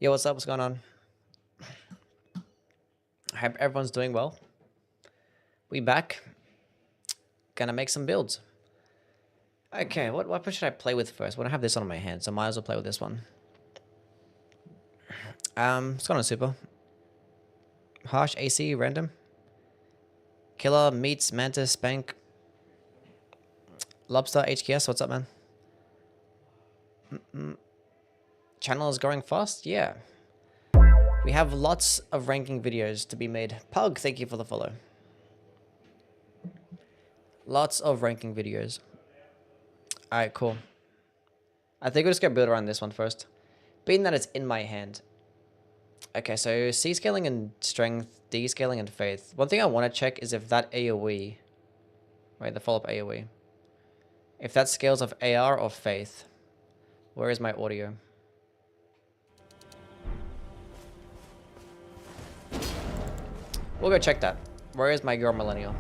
Yo, what's up? What's going on? I hope everyone's doing well. We back. Gonna make some builds. Okay, what weapon should I play with first? Well, I have this on my hand, so I might as well play with this one. It's going on super. Harsh, AC, random. Killer, Meats, Mantis, Spank. Lobster, HKS, what's up, man? Channel is growing fast? Yeah. We have lots of ranking videos to be made. Pug, thank you for the follow. Lots of ranking videos. Alright, cool. I think we'll just go build around this one first. Being that it's in my hand. Okay, so C scaling and strength, D scaling and faith. One thing I want to check is if that AoE... Wait, the follow-up AoE. If that scales of AR or faith. Where is my audio? We'll go check that. Where is my girl millennial?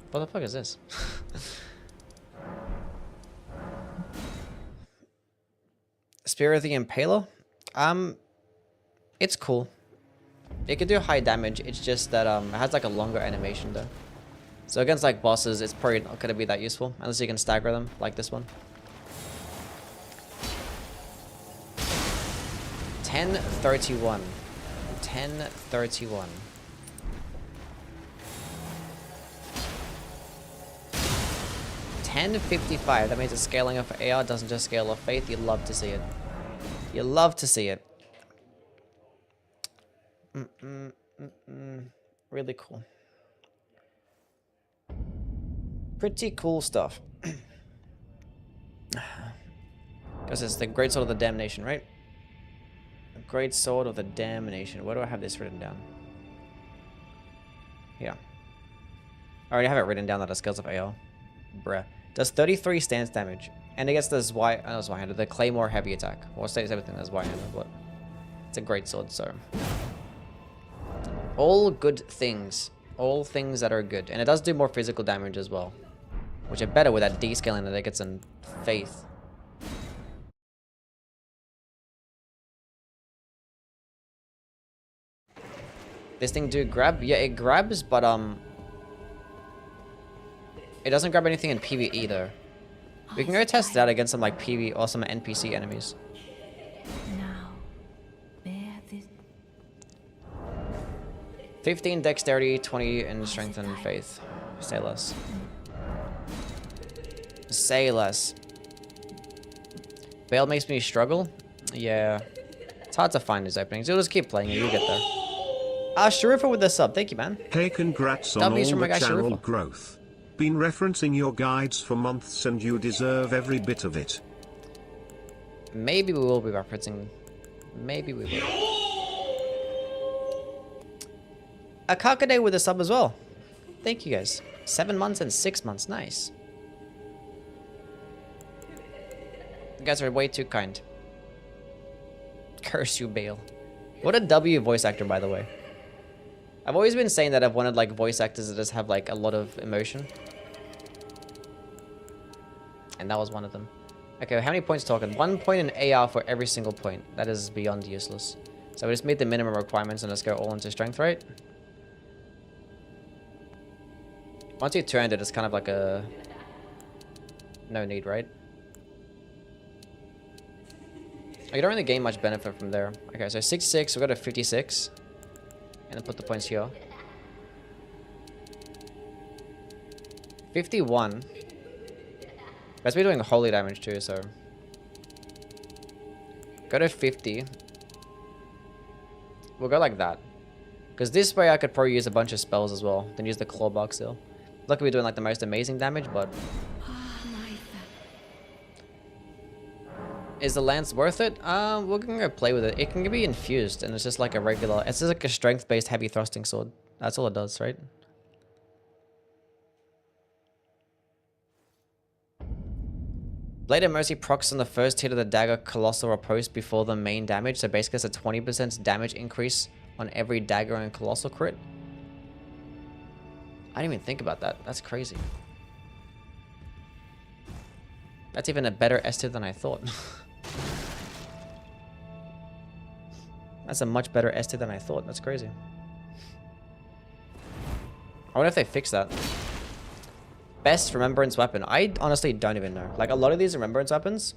What the fuck is this? Spear of the Impaler? It's cool. It can do high damage, it's just that it has like a longer animation though. So against like bosses, it's probably not gonna be that useful, unless you can stagger them, like this one. 1031. 1031. 1055. That means the scaling of AR doesn't just scale off faith. You love to see it. You love to see it. Really cool. Pretty cool stuff. Because it's the Greatsword of the Damnation, right? Greatsword of the Damnation. Where do I have this written down? Yeah. I already have it written down that it scales of AR. Bruh. Does 33 stance damage. And it gets this Y-handed, the Claymore heavy attack. Well, it stays everything as Y-handed, but it's a great sword, so. All good things. All things that are good. And it does do more physical damage as well. Which are better with that D-scaling that it gets in faith. This thing do grab? Yeah, it grabs, but it doesn't grab anything in PvE though. We can go test it out against some like PvE or some NPC enemies. Now, bear this. 15 dexterity, 20 in strength and faith. Say less. Say less. Bale makes me struggle. Yeah. It's hard to find these openings. You'll just keep playing it, you'll get there. Sharifa with the sub. Thank you, man. Hey, congrats on all W's from my the guy, channel Sharifa. growth. Been referencing your guides for months and you deserve every bit of it. Maybe we will be referencing. Maybe we will. Akakade with a sub as well. Thank you guys. 7 months and 6 months. Nice. You guys are way too kind. Curse you, Bale. What a W voice actor, by the way. I've always been saying that I've wanted like voice actors that just have like a lot of emotion. And that was one of them. Okay, how many points talking? 1 point in AR for every single point. That is beyond useless. So we just meet the minimum requirements and let's go all into strength, right? Once you turned it, it's kind of like a... no need, right? You don't really gain much benefit from there. Okay, so 66, we'll go to 56. And then put the points here. 51. Let's be doing holy damage too, so. Go to 50. We'll go like that. Because this way I could probably use a bunch of spells as well. Then use the claw box still. Luckily we're doing like the most amazing damage, but... Is the lance worth it? We're gonna go play with it. It can be infused, and it's just like a regular... It's just like a strength-based heavy thrusting sword. That's all it does, right? Blade of Mercy procs on the first hit of the dagger, Colossal, or post before the main damage. So basically it's a 20% damage increase on every dagger and Colossal crit. I didn't even think about that. That's crazy. That's even a better S tier than I thought. That's a much better ST than I thought. That's crazy. I wonder if they fix that. Best remembrance weapon. I honestly don't even know. Like, a lot of these remembrance weapons,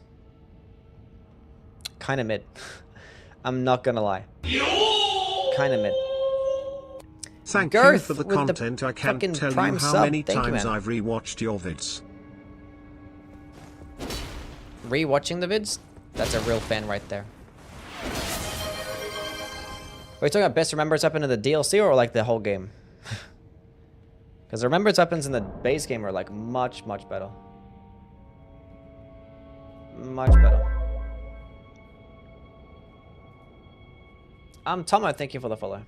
kind of mid. I'm not gonna lie. Kind of mid. Thank Girth you for the content. I can't tell you prime how sub. many Thank you, times man. I've rewatched your vids. Rewatching the vids? That's a real fan right there. Are we talking about best remembrance weapon in the DLC or like the whole game? Because the remembrance weapons in the base game are like much, much better. Much better. Tomo, thank you for the follow.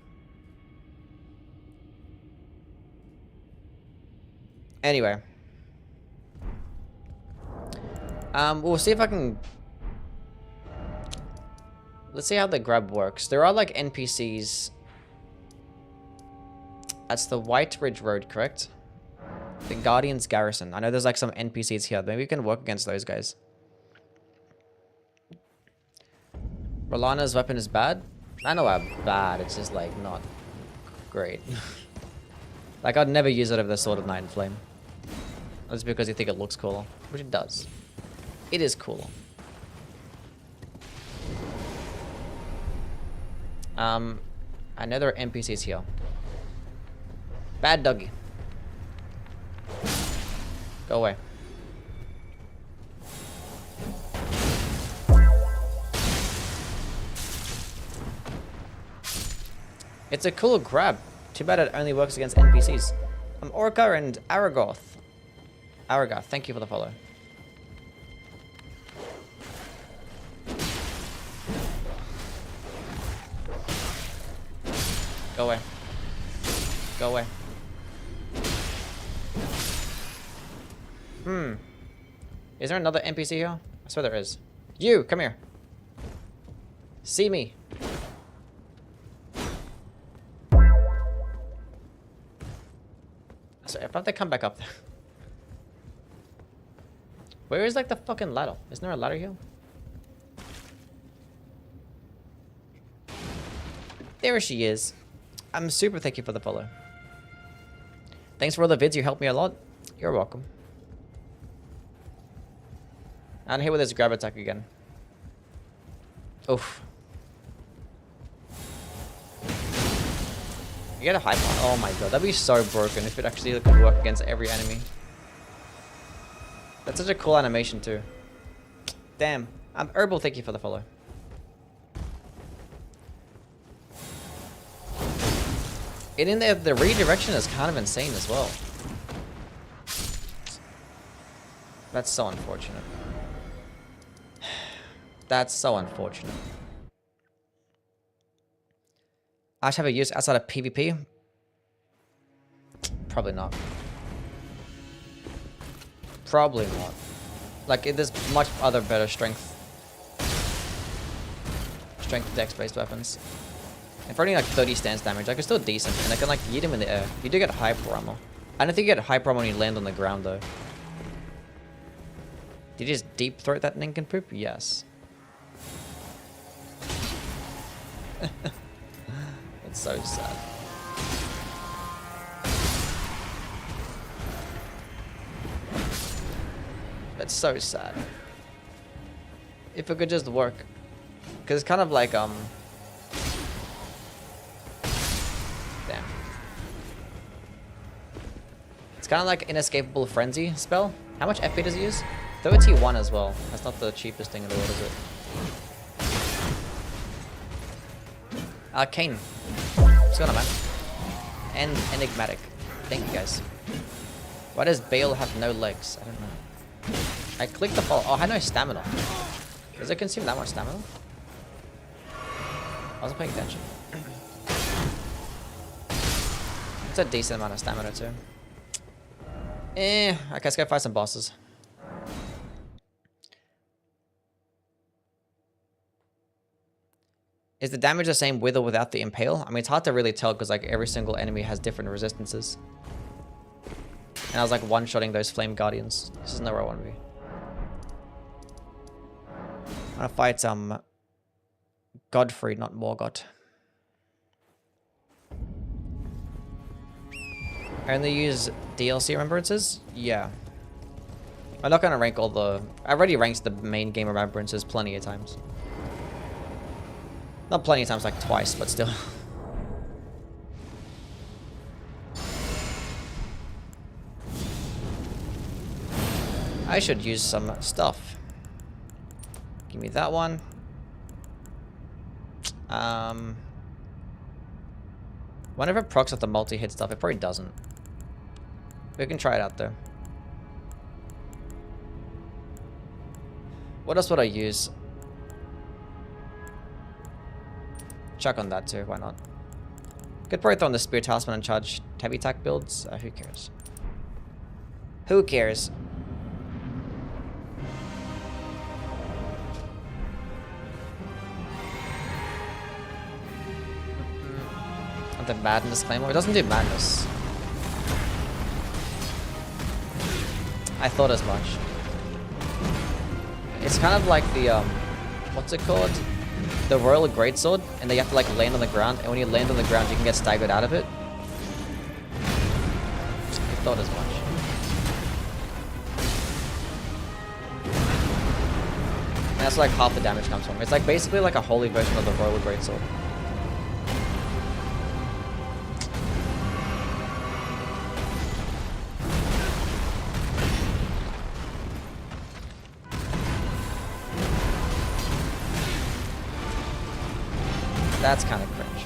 Anyway. We'll see if I can... Let's see how the grab works. There are like NPCs. That's the White Ridge Road, correct? The Guardian's Garrison. I know there's like some NPCs here. Maybe we can work against those guys. Rolana's weapon is bad? I know how bad. It's just like not great. Like I'd never use it over the Sword of Night and Flame. That's because you think it looks cooler. Which it does. It is cooler. I know there are NPCs here. Bad doggy. Go away. It's a cool grab. Too bad it only works against NPCs. I'm Orca and Aragoth. Aragoth, thank you for the follow. Go away. Go away. Is there another NPC here? I swear there is. You, come here. See me. Sorry, if I have to come back up there. Where is like the fucking ladder? Isn't there a ladder here? There she is. I'm super thank you for the follow. Thanks for all the vids, you helped me a lot. You're welcome. And here with this grab attack again. Oof. You get a high point. Oh my god, that'd be so broken if it actually could work against every enemy. That's such a cool animation too. Damn. Herbal, thank you for the follow. And in the redirection is kind of insane as well. That's so unfortunate. That's so unfortunate. I should have a use outside of PvP? Probably not. Probably not. Like, there's much other better strength dex-based weapons. And for only like 30 stance damage, like, it's still decent. And I can like yeet him in the air. You do get hyper armor. I don't think you get hyper armor when you land on the ground though. Did you just deep throat that nincompoop? Yes. It's so sad. That's so sad. If it could just work. Because it's kind of like, damn. It's kind of like Inescapable Frenzy spell. How much FP does it use? 31 as well. That's not the cheapest thing in the world, is it? Arcane. What's going on, man? And Enigmatic. Thank you, guys. Why does Bale have no legs? I don't know. I clicked the follow. Oh, I had no stamina. Does it consume that much stamina? I wasn't paying attention. It's a decent amount of stamina, too. Okay, let's go fight some bosses. Is the damage the same with or without the impale? I mean, it's hard to really tell because like every single enemy has different resistances. And I was like one-shotting those flame guardians. This is not where I want to be. I want to fight Godfrey, not Morgoth. I only use DLC remembrances? Yeah. I'm not gonna rank all the... I already ranked the main game remembrances plenty of times. Not plenty of times, like twice, but still. I should use some stuff. Give me that one. Whenever it procs at the multi-hit stuff, it probably doesn't. We can try it out though. What else would I use? Chuck on that too, why not? Could probably throw on the Spear Talisman and charge heavy attack builds. Who cares? Who cares? The madness claymore. It doesn't do madness. I thought as much. It's kind of like the what's it called? The Royal Greatsword, and they have to like land on the ground, and when you land on the ground you can get staggered out of it. I thought as much. And that's like half the damage comes from. It's like basically like a holy version of the Royal Greatsword. That's kind of cringe.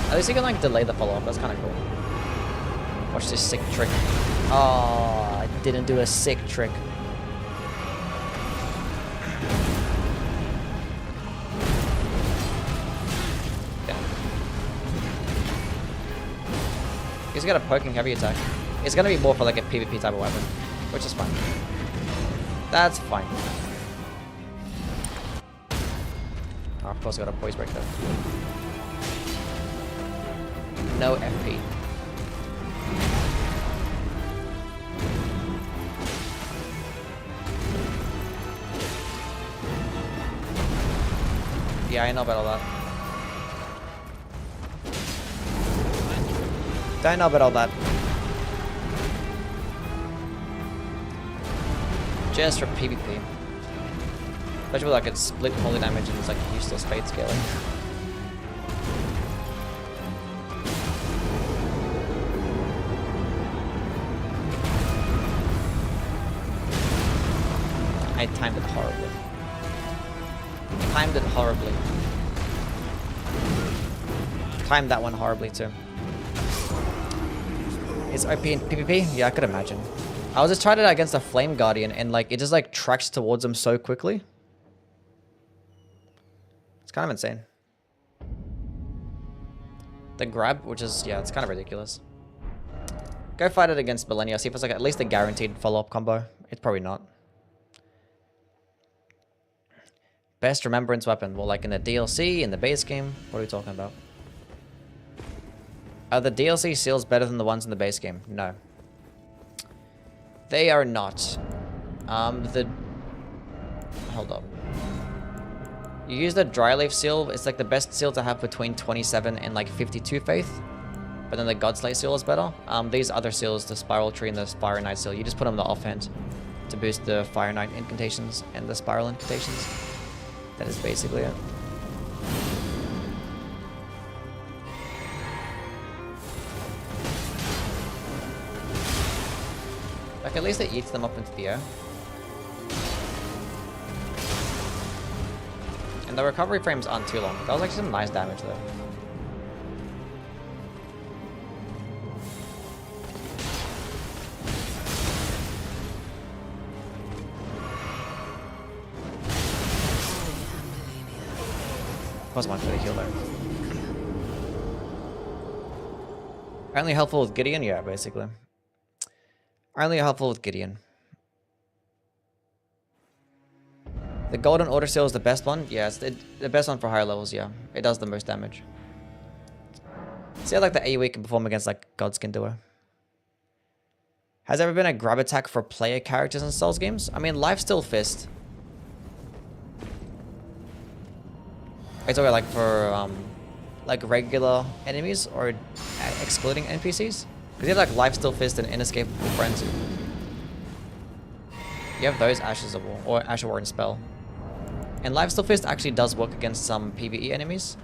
At least you can like delay the follow-up. That's kind of cool. Watch this sick trick. Oh, I didn't do a sick trick. Yeah. He's got a poking heavy attack. It's gonna be more for like a PvP type of weapon, which is fine. That's fine. Oh, of course I got a poise break though. No FP. Yeah, I know about all that. I know about all that. Just for PvP. Especially with like its split holy damage and it's like useless fate scaling. I timed it horribly. Timed it horribly. Timed that one horribly too. Is OP in PvP? Yeah, I could imagine. I was just trying it against a Flame Guardian and like it just like tracks towards him so quickly. It's kind of insane. The grab, which is, yeah, it's kind of ridiculous. Go fight it against Millennia, see if it's like at least a guaranteed follow-up combo. It's probably not. Best remembrance weapon. Well, like in the DLC, in the base game. What are we talking about? Are the DLC seals better than the ones in the base game? No. They are not. Hold up. You use the Dryleaf seal. It's like the best seal to have between 27 and like 52 faith. But then the Godslay seal is better. These other seals, the Spiral Tree and the Fire Knight seal, you just put them in the offhand to boost the Fire Knight incantations and the Spiral incantations. That is basically it. Like at least it eats them up into the air. And the recovery frames aren't too long. That was actually some nice damage though. Was much for the heal there. Only helpful with Gideon? Yeah, basically. Only helpful with Gideon. The Golden Order seal is the best one? Yeah, it's the best one for higher levels, yeah. It does the most damage. See how like the AoE can perform against like Godskin Duo. Has there ever been a grab attack for player characters in Souls games? I mean, Lifesteal Fist. It's all like for like regular enemies or excluding NPCs? Because you have like Lifesteal Fist and Inescapable Frenzy. You have those Ashes of War or Ash of War and Spell. And Lifesteal Fist actually does work against some PvE enemies.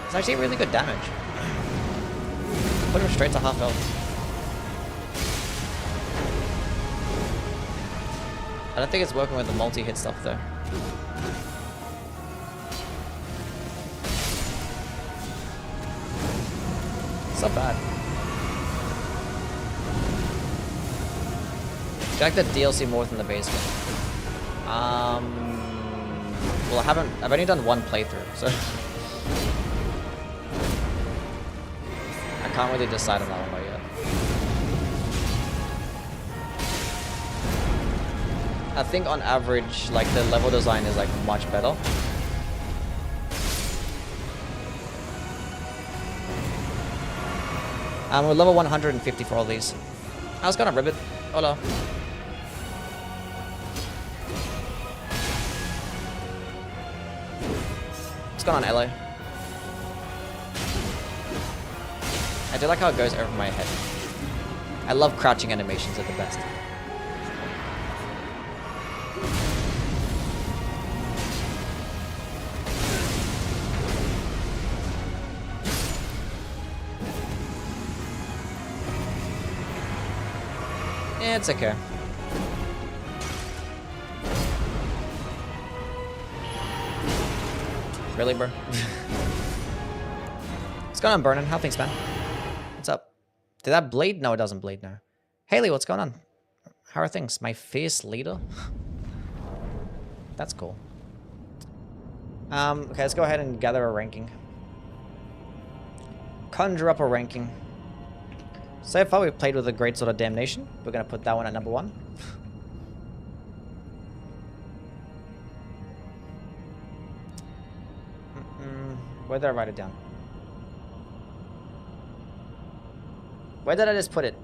It's actually really good damage. Put him straight to half health. I don't think it's working with the multi-hit stuff though. It's not bad. Do you like the DLC more than the base game? Well, I've only done one playthrough, so I can't really decide on that one yet. I think on average, like the level design is like much better. We're level 150 for all these. I was gonna ribbit. Hola. What's going on, LA? I do like how it goes over my head. I love crouching animations at the best. Yeah, it's okay. Really, bro? What's going on, Burnin? How things, man? What's up? Did that bleed? No, it doesn't bleed now. Haley, what's going on? How are things? My fierce leader? That's cool. Okay, let's go ahead and gather a ranking. Conjure up a ranking. So far, we've played with a Greatsword of Damnation. We're going to put that one at number 1. Where did I write it down? Where did I just put it?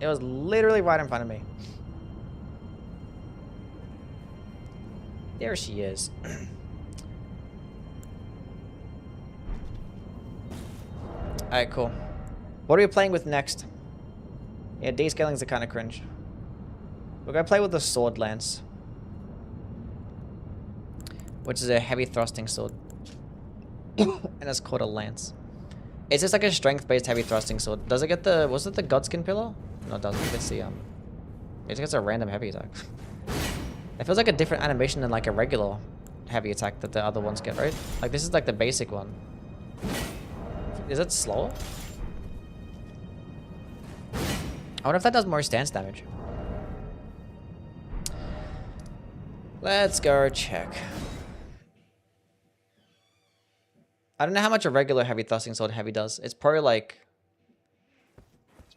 It was literally right in front of me. There she is. Alright, cool. What are we playing with next? Yeah, descalings are kind of cringe. We're going to play with the Sword Lance, which is a heavy thrusting sword. And it's called a lance. It's just like a strength-based heavy thrusting sword. Does it get the... Was it the Godskin pillar? No, it doesn't. It's the... It just gets a random heavy attack. It feels like a different animation than like a regular heavy attack that the other ones get, right? Like this is like the basic one. Is it slower? I wonder if that does more stance damage. Let's go check. I don't know how much a regular heavy thrusting sword heavy does. It's probably like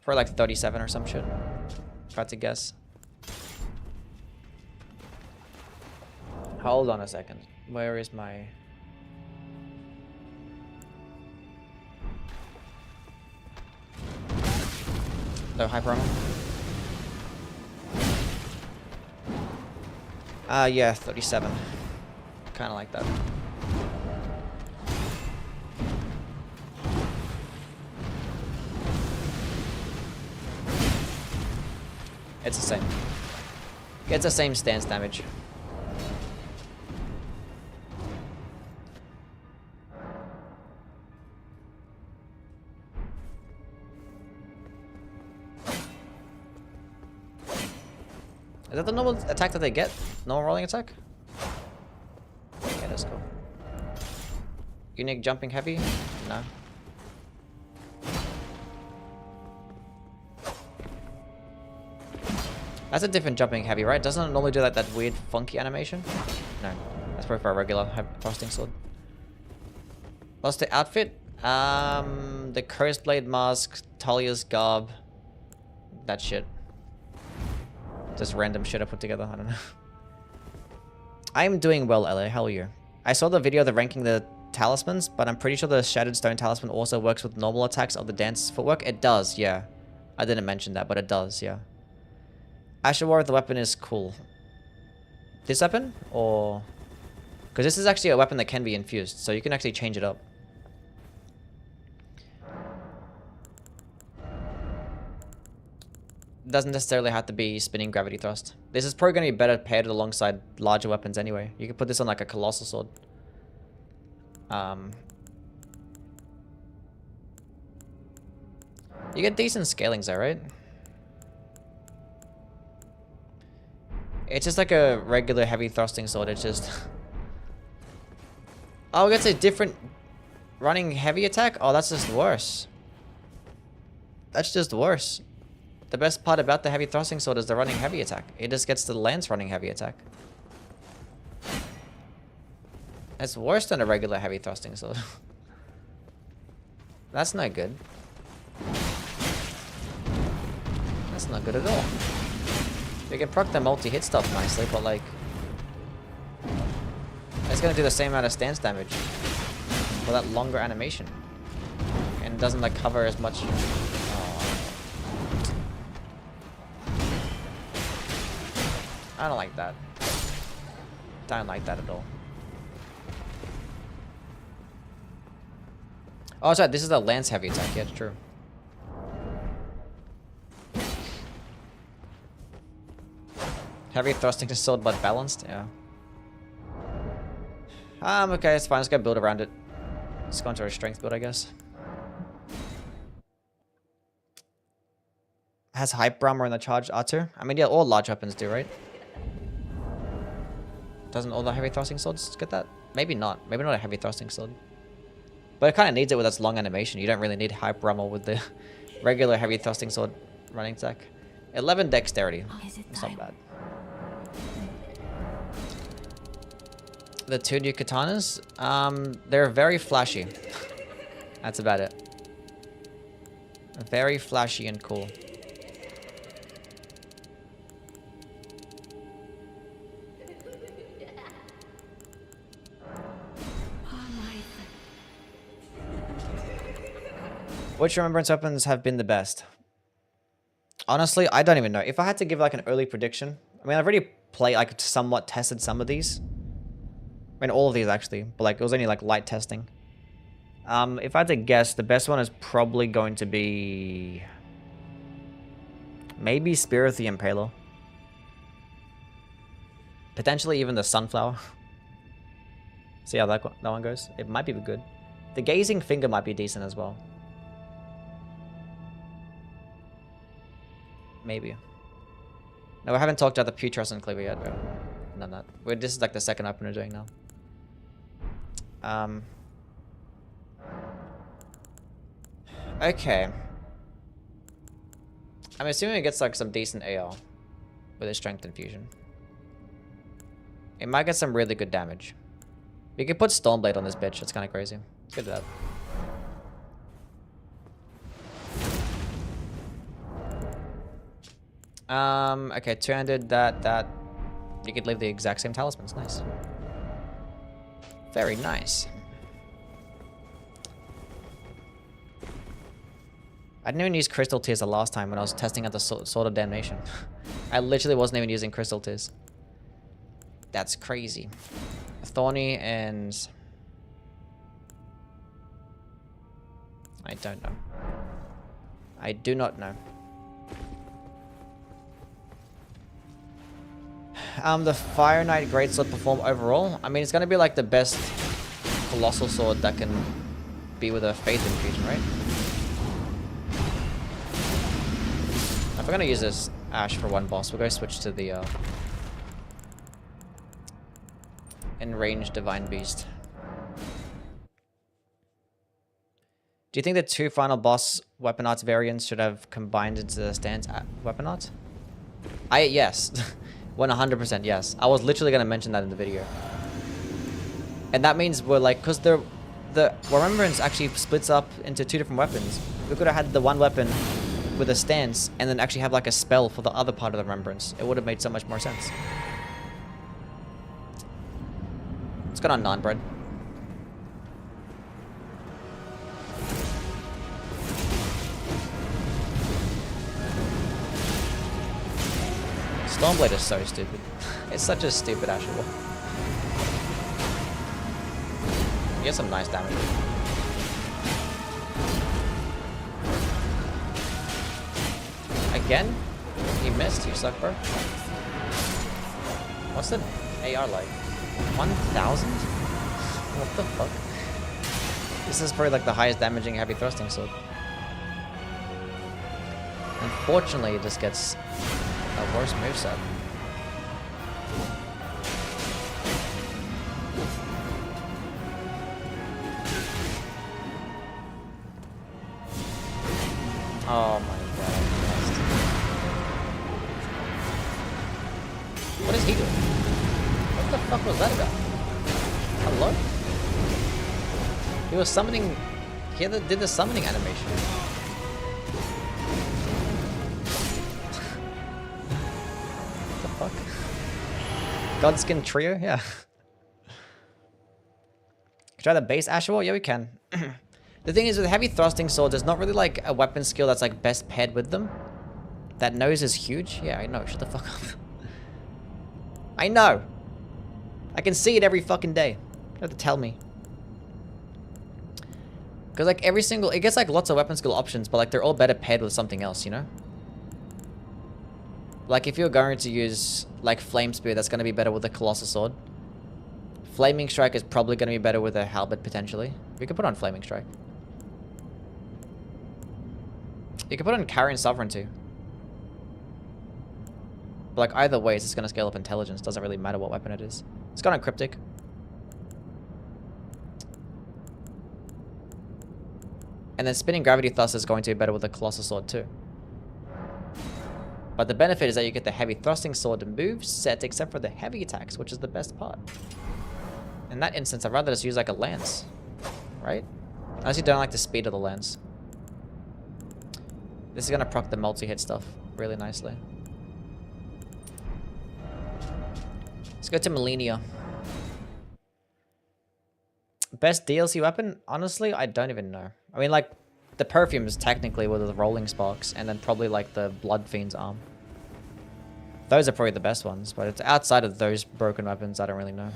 37 or some shit. If I had to guess. Hold on a second. Where is my... No hyper armor? Yeah, 37. Kind of like that. It's the same. Gets the same stance damage. Is that the normal attack that they get? Normal rolling attack? Yeah, that's cool. Unique jumping heavy? No. That's a different jumping heavy, right? Doesn't it normally do like that weird funky animation? No. That's probably for a regular thrusting sword. What's the outfit? The Cursed Blade Mask, Talia's Garb. That shit. Just random shit I put together. I don't know. I'm doing well, LA. How are you? I saw the video of the ranking the talismans, but I'm pretty sure the Shattered Stone Talisman also works with normal attacks of the dance footwork. It does, yeah. I didn't mention that, but it does, yeah. Asher War, the weapon is cool. This weapon? Or... Because this is actually a weapon that can be infused, so you can actually change it up. Doesn't necessarily have to be spinning gravity thrust. This is probably going to be better paired alongside larger weapons anyway. You can put this on like a Colossal sword. You get decent scalings there, right? It's just like a regular heavy thrusting sword. It's just... Oh, it's a different running heavy attack? Oh, that's just worse. That's just worse. The best part about the heavy thrusting sword is the running heavy attack. It just gets the lance running heavy attack. It's worse than a regular heavy thrusting sword. That's not good. That's not good at all. You can proc the multi-hit stuff nicely, but like... It's gonna do the same amount of stance damage for that longer animation. And it doesn't like cover as much... I don't like that. Don't like that at all. Oh, sorry, this is a lance heavy attack. Yeah, it's true. Heavy thrusting to sword, but balanced. Yeah. Okay, it's fine. Let's go build around it. Let's go into a strength build, I guess. Has hype armor in the charged R2? I mean, yeah, all large weapons do, right? Doesn't all the heavy thrusting swords get that? Maybe not. Maybe not a heavy thrusting sword. But it kind of needs it with its long animation. You don't really need hype armor with the regular heavy thrusting sword running attack. 11 dexterity. It's not bad. The two new katanas, they're very flashy. That's about it. Very flashy and cool. Which remembrance weapons have been the best? Honestly, I don't even know. If I had to give like an early prediction, I mean, I've already played, like somewhat tested some of these. I mean, all of these actually, but like it was only like light testing. If I had to guess, the best one is probably going to be maybe Spear of the Impaler. Potentially even the Sunflower. See how that one goes? It might be good. The Gazing Finger might be decent as well. Maybe. No, we haven't talked about the Putrescent Cleaver yet. No, not. This is like the second weapon we're doing now. Okay. I'm assuming it gets like some decent AR with a strength infusion. It might get some really good damage. You could put Stormblade on this bitch. It's kind of crazy. Let's get that. Okay, 200, that. You could leave the exact same talismans. Nice. Very nice. I didn't even use Crystal Tears the last time when I was testing out the Sword of Damnation. I literally wasn't even using Crystal Tears. That's crazy. Thorny and... I don't know. I do not know. The Fire Knight Greatsword perform overall? I mean, it's gonna be like the best Colossal sword that can be with a Faith Infusion, right? If we're gonna use this Ash for one boss, we'll go switch to the Enraged Divine Beast. Do you think the two final boss weapon arts variants should have combined into the stance weapon art? Yes. 100% yes. I was literally going to mention that in the video. And that means we're like, because the remembrance actually splits up into two different weapons. We could have had the one weapon with a stance and then actually have like a spell for the other part of the remembrance. It would have made so much more sense. Let's go on Naan Bread. Stormblade is so stupid. It's such a stupid Asher Wall. You get some nice damage. Again? You missed, you suck, bro. What's the AR like? 1,000? What the fuck? This is probably like the highest damaging heavy thrusting sword. Unfortunately, it just gets a worse moveset. Oh my god. What is he doing? What the fuck was that about? Hello? He was summoning... He did the summoning animation. What the fuck? Godskin trio? Yeah. Try the base Asher Wall? Yeah, we can. The thing is, with heavy thrusting swords, there's not really like a weapon skill that's like best paired with them. That nose is huge. Yeah, I know. Shut the fuck up. I know. I can see it every fucking day. You have to tell me. Because like every single... It gets like lots of weapon skill options, but like they're all better paired with something else, you know? Like if you're going to use like Flame Spear, that's going to be better with a Colossal Sword. Flaming Strike is probably going to be better with a Halberd potentially. We could put on Flaming Strike. You could put on Carrion Sovereign too. But like either way, it's just going to scale up intelligence. Doesn't really matter what weapon it is. It's got on Cryptic. And then Spinning Gravity Thrust is going to be better with a Colossal Sword too. But the benefit is that you get the Heavy Thrusting Sword to move set except for the heavy attacks, which is the best part. In that instance, I'd rather just use like a Lance. Right? Unless you don't like the speed of the Lance. This is going to proc the multi-hit stuff really nicely. Let's go to Melania. Best DLC weapon? Honestly, I don't even know. I mean, like, the perfume is technically with the Rolling Sparks, and then probably, like, the Blood Fiend's arm. Those are probably the best ones, but it's outside of those broken weapons, I don't really know.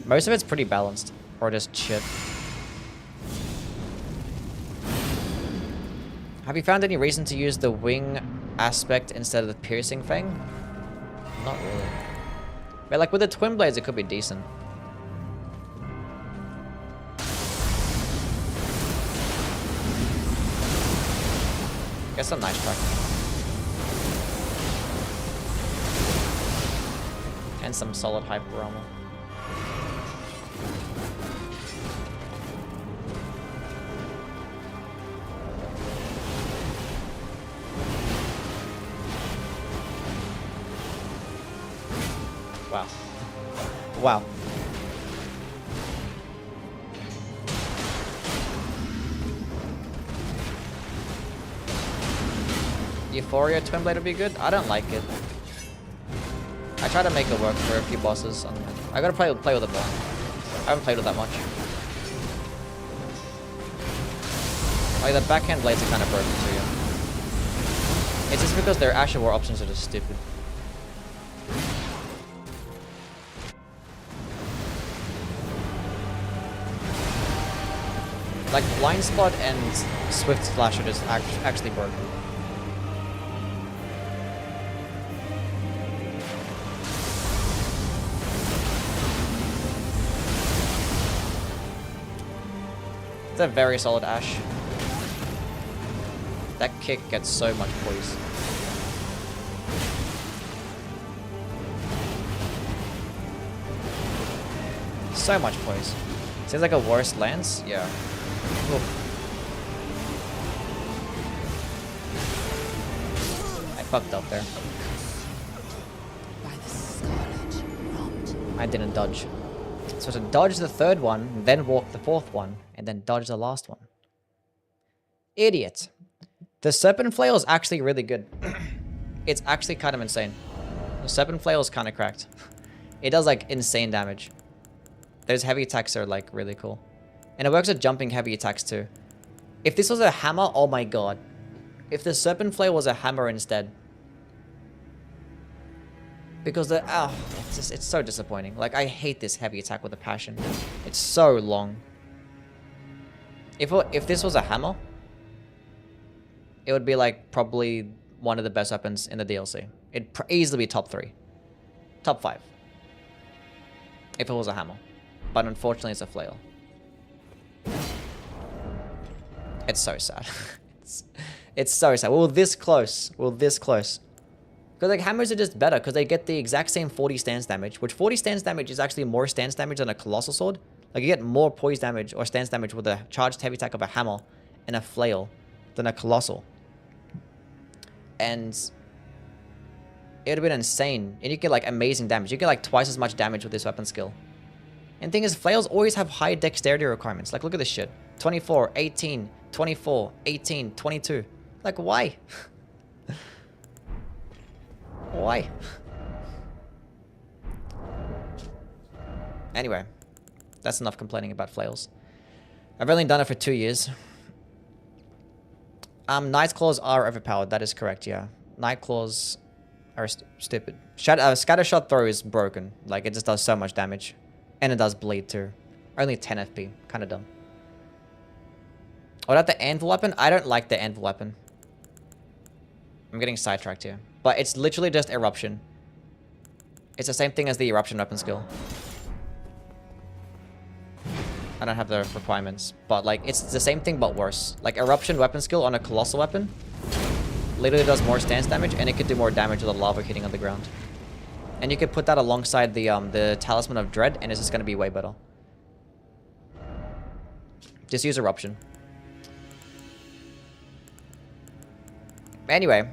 Most of it's pretty balanced, or just shit. Have you found any reason to use the wing aspect instead of the piercing fang? Not really. But like with the twin blades, it could be decent. Get some nice track. And some solid hyper armor. Wow. Wow. Euphoria Twin Blade would be good? I don't like it. I try to make it work for a few bosses. I gotta play with it more. I haven't played with that much. Like the backhand blades are kind of broken too. It's just because their Asher War options are just stupid. Like Blind Spot and Swift Slash are just actually broken. It's a very solid Ash. That kick gets so much poise. So much poise. Seems like a worse lance? Yeah. Oof. I fucked up there. I didn't dodge. So to dodge the third one, then walk the fourth one, and then dodge the last one. Idiot. The Serpent Flail is actually really good. It's actually kind of insane. The Serpent Flail is kind of cracked. It does like insane damage. Those heavy attacks are like really cool. And it works at jumping heavy attacks too. If this was a hammer, oh my god. If the Serpent Flail was a hammer instead, Because it's so disappointing. Like, I hate this heavy attack with a passion. It's so long. If this was a hammer, it would be like probably one of the best weapons in the DLC. It'd easily be top 3. Top 5. If it was a hammer. But unfortunately, it's a flail. It's so sad. it's so sad. We were this close. We were this close. Because like hammers are just better because they get the exact same 40 stance damage, which 40 stance damage is actually more stance damage than a Colossal Sword. Like you get more poise damage or stance damage with a charged heavy attack of a hammer and a flail than a Colossal. And it would have been insane. And you get like amazing damage. You get like twice as much damage with this weapon skill. And the thing is, flails always have high dexterity requirements. Like look at this shit. 24, 18, 24, 18, 22. Like why? Why? Anyway, that's enough complaining about flails. I've only done it for 2 years. Knight's Claws are overpowered. That is correct, yeah. Night Claws are stupid. Scatter Shot Throw is broken. Like, it just does so much damage. And it does bleed, too. Only 10 FP. Kind of dumb. What about the Anvil weapon? I don't like the Anvil weapon. I'm getting sidetracked here. But it's literally just Eruption. It's the same thing as the Eruption weapon skill. I don't have the requirements. But, like, it's the same thing but worse. Like, Eruption weapon skill on a Colossal weapon literally does more stance damage, and it could do more damage with the lava hitting on the ground. And you could put that alongside the Talisman of Dread, and it's just going to be way better. Just use Eruption. Anyway.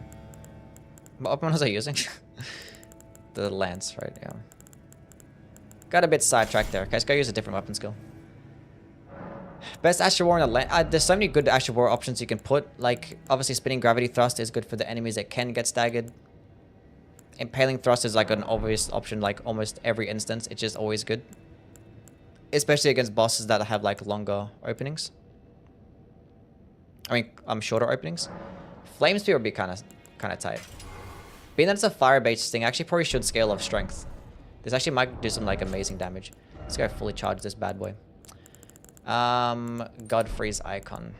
What weapon was I using? The Lance, right? Yeah. Got a bit sidetracked there. Okay, let's go use a different weapon skill. Best Asher War in the Lance. There's so many good Asher War options you can put. Like, obviously, Spinning Gravity Thrust is good for the enemies that can get staggered. Impaling Thrust is like an obvious option, like almost every instance. It's just always good. Especially against bosses that have like longer openings. I mean, shorter openings. Flame Spear would be kind of tight. Being that it's a fire-based thing, I actually probably should scale off strength. This actually might do some like amazing damage. Let's go fully charge this bad boy. Godfrey's Icon.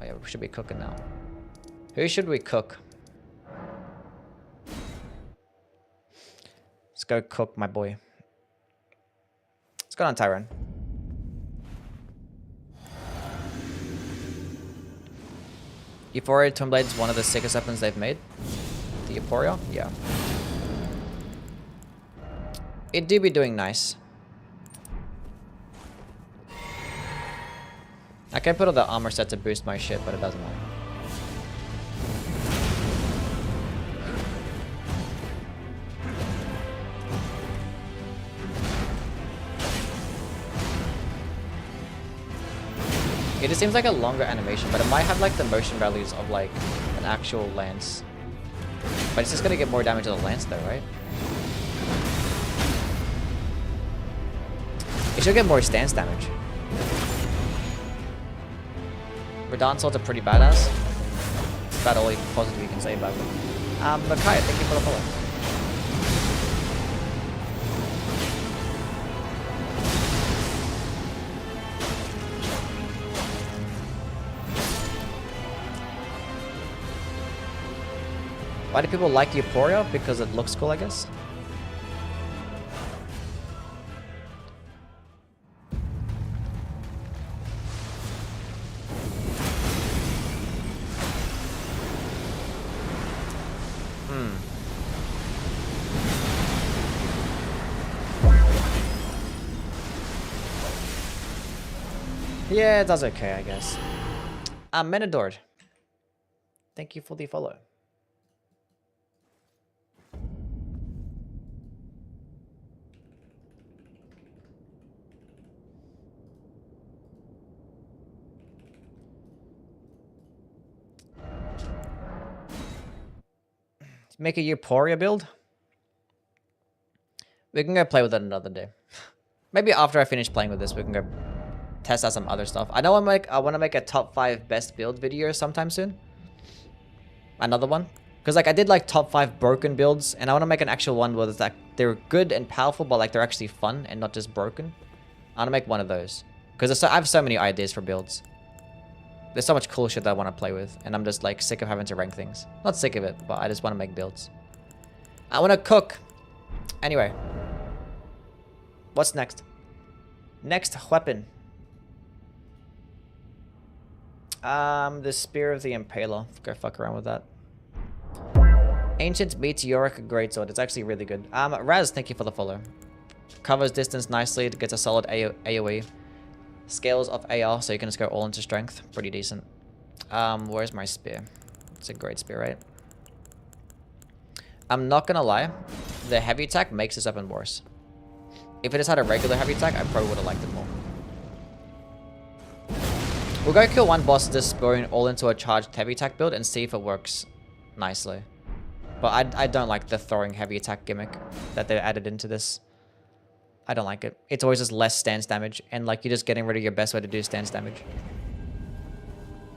Oh yeah, we should be cooking now. Who should we cook? Let's go cook, my boy. Let's go on Tyrone. Euphoria Twinblade is one of the sickest weapons they've made. The Euphoria? Yeah. It do be doing nice. I can put on the armor set to boost my shit, but it doesn't matter. It just seems like a longer animation, but it might have like the motion values of like an actual lance. But it's just gonna get more damage to the lance though, right? It should get more stance damage. Radon swords are pretty badass. That's about all positive you can say about them. Makaya, thank you for the follow. Why do people like Euphoria? Because it looks cool, I guess. Yeah, it does okay, I guess. Menadord. Thank you for the follow. Make a Euphoria build? We can go play with it another day. Maybe after I finish playing with this, we can go test out some other stuff. I know I want to make a top 5 best build video sometime soon. Another one. Because like I did like top 5 broken builds, and I want to make an actual one where it's like they're good and powerful, but like they're actually fun and not just broken. I'm gonna make one of those. Because I have so many ideas for builds. There's so much cool shit that I want to play with, and I'm just like sick of having to rank things. Not sick of it, but I just want to make builds. I want to cook. Anyway. What's next? Next weapon. The Spear of the Impaler. Go fuck around with that. Ancient Meteoric Greatsword. It's actually really good. Raz, thank you for the follow. Covers distance nicely. It gets a solid AoE. Scales of AR, so you can just go all into strength. Pretty decent. Where's my spear? It's a great spear, right? I'm not gonna lie. The heavy attack makes this weapon worse. If it just had a regular heavy attack, I probably would have liked it more. We'll go kill one boss just going all into a charged heavy attack build and see if it works nicely. But I don't like the throwing heavy attack gimmick that they added into this. I don't like it. It's always just less stance damage, and like you're just getting rid of your best way to do stance damage.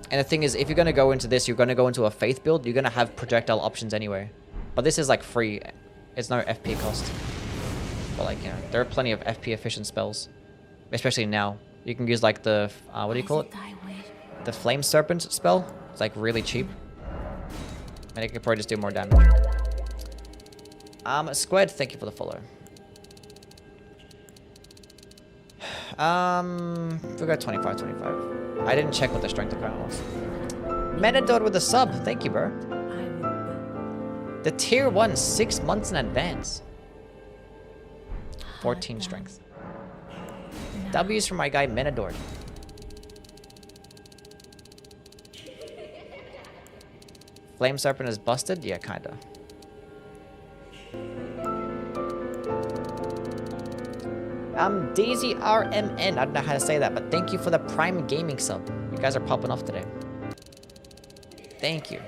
And the thing is, if you're going to go into this, you're going to go into a faith build, you're going to have projectile options anyway. But this is like free. It's no FP cost. But like, you know, there are plenty of FP efficient spells. Especially now. You can use like the, what do you call it? The Flame Serpent spell. It's like really cheap. And it could probably just do more damage. Squid, thank you for the follow. We'll go 25. I didn't check what the strength of was. Menador with a sub. Thank you, bro. The tier 1, 6 months in advance. 14 strength. W's for my guy Menador. Flame Serpent is busted? Yeah, kinda. DZRMN. I don't know how to say that, but thank you for the Prime Gaming sub. You guys are popping off today. Thank you.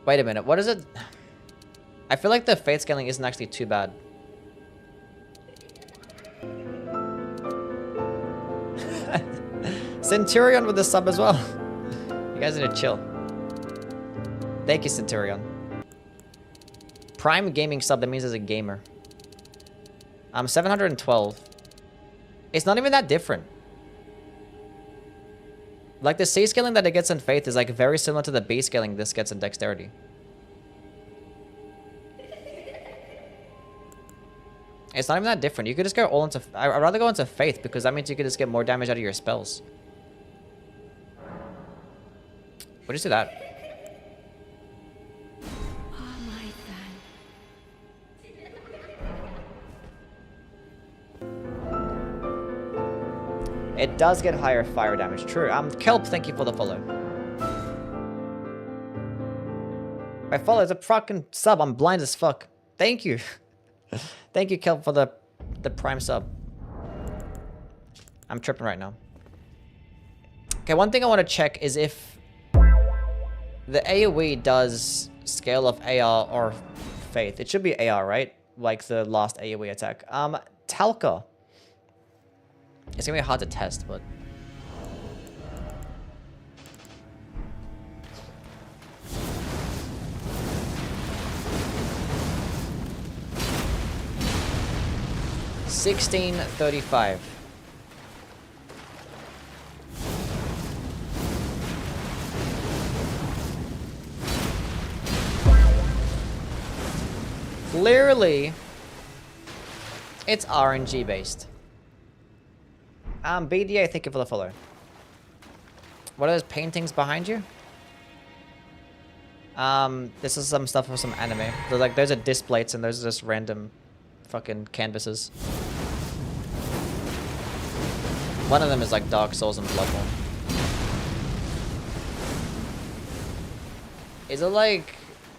Wait a minute. What is it? I feel like the Faith scaling isn't actually too bad. Centurion with the sub as well. You guys need to chill. Thank you, Centurion. Prime Gaming sub, that means as a gamer. 712. It's not even that different. Like the C scaling that it gets in Faith is like very similar to the B scaling this gets in Dexterity. It's not even that different. You could just go all into... I'd rather go into Faith because that means you could just get more damage out of your spells. What do you see that? It does get higher fire damage. True. Kelp, thank you for the follow. My follow is a fucking sub. I'm blind as fuck. Thank you. Thank you, Kelp, for the prime sub. I'm tripping right now. Okay, one thing I want to check is if the AoE does scale of AR or Faith. It should be AR, right? Like the last AoE attack. Talca. It's gonna be hard to test, but... $16.35. Clearly, it's RNG based. BDA, thank you for the follow. What are those paintings behind you? This is some stuff from some anime. They're like, those are disc plates and those are just random fucking canvases. One of them is like Dark Souls and Bloodborne. Is it like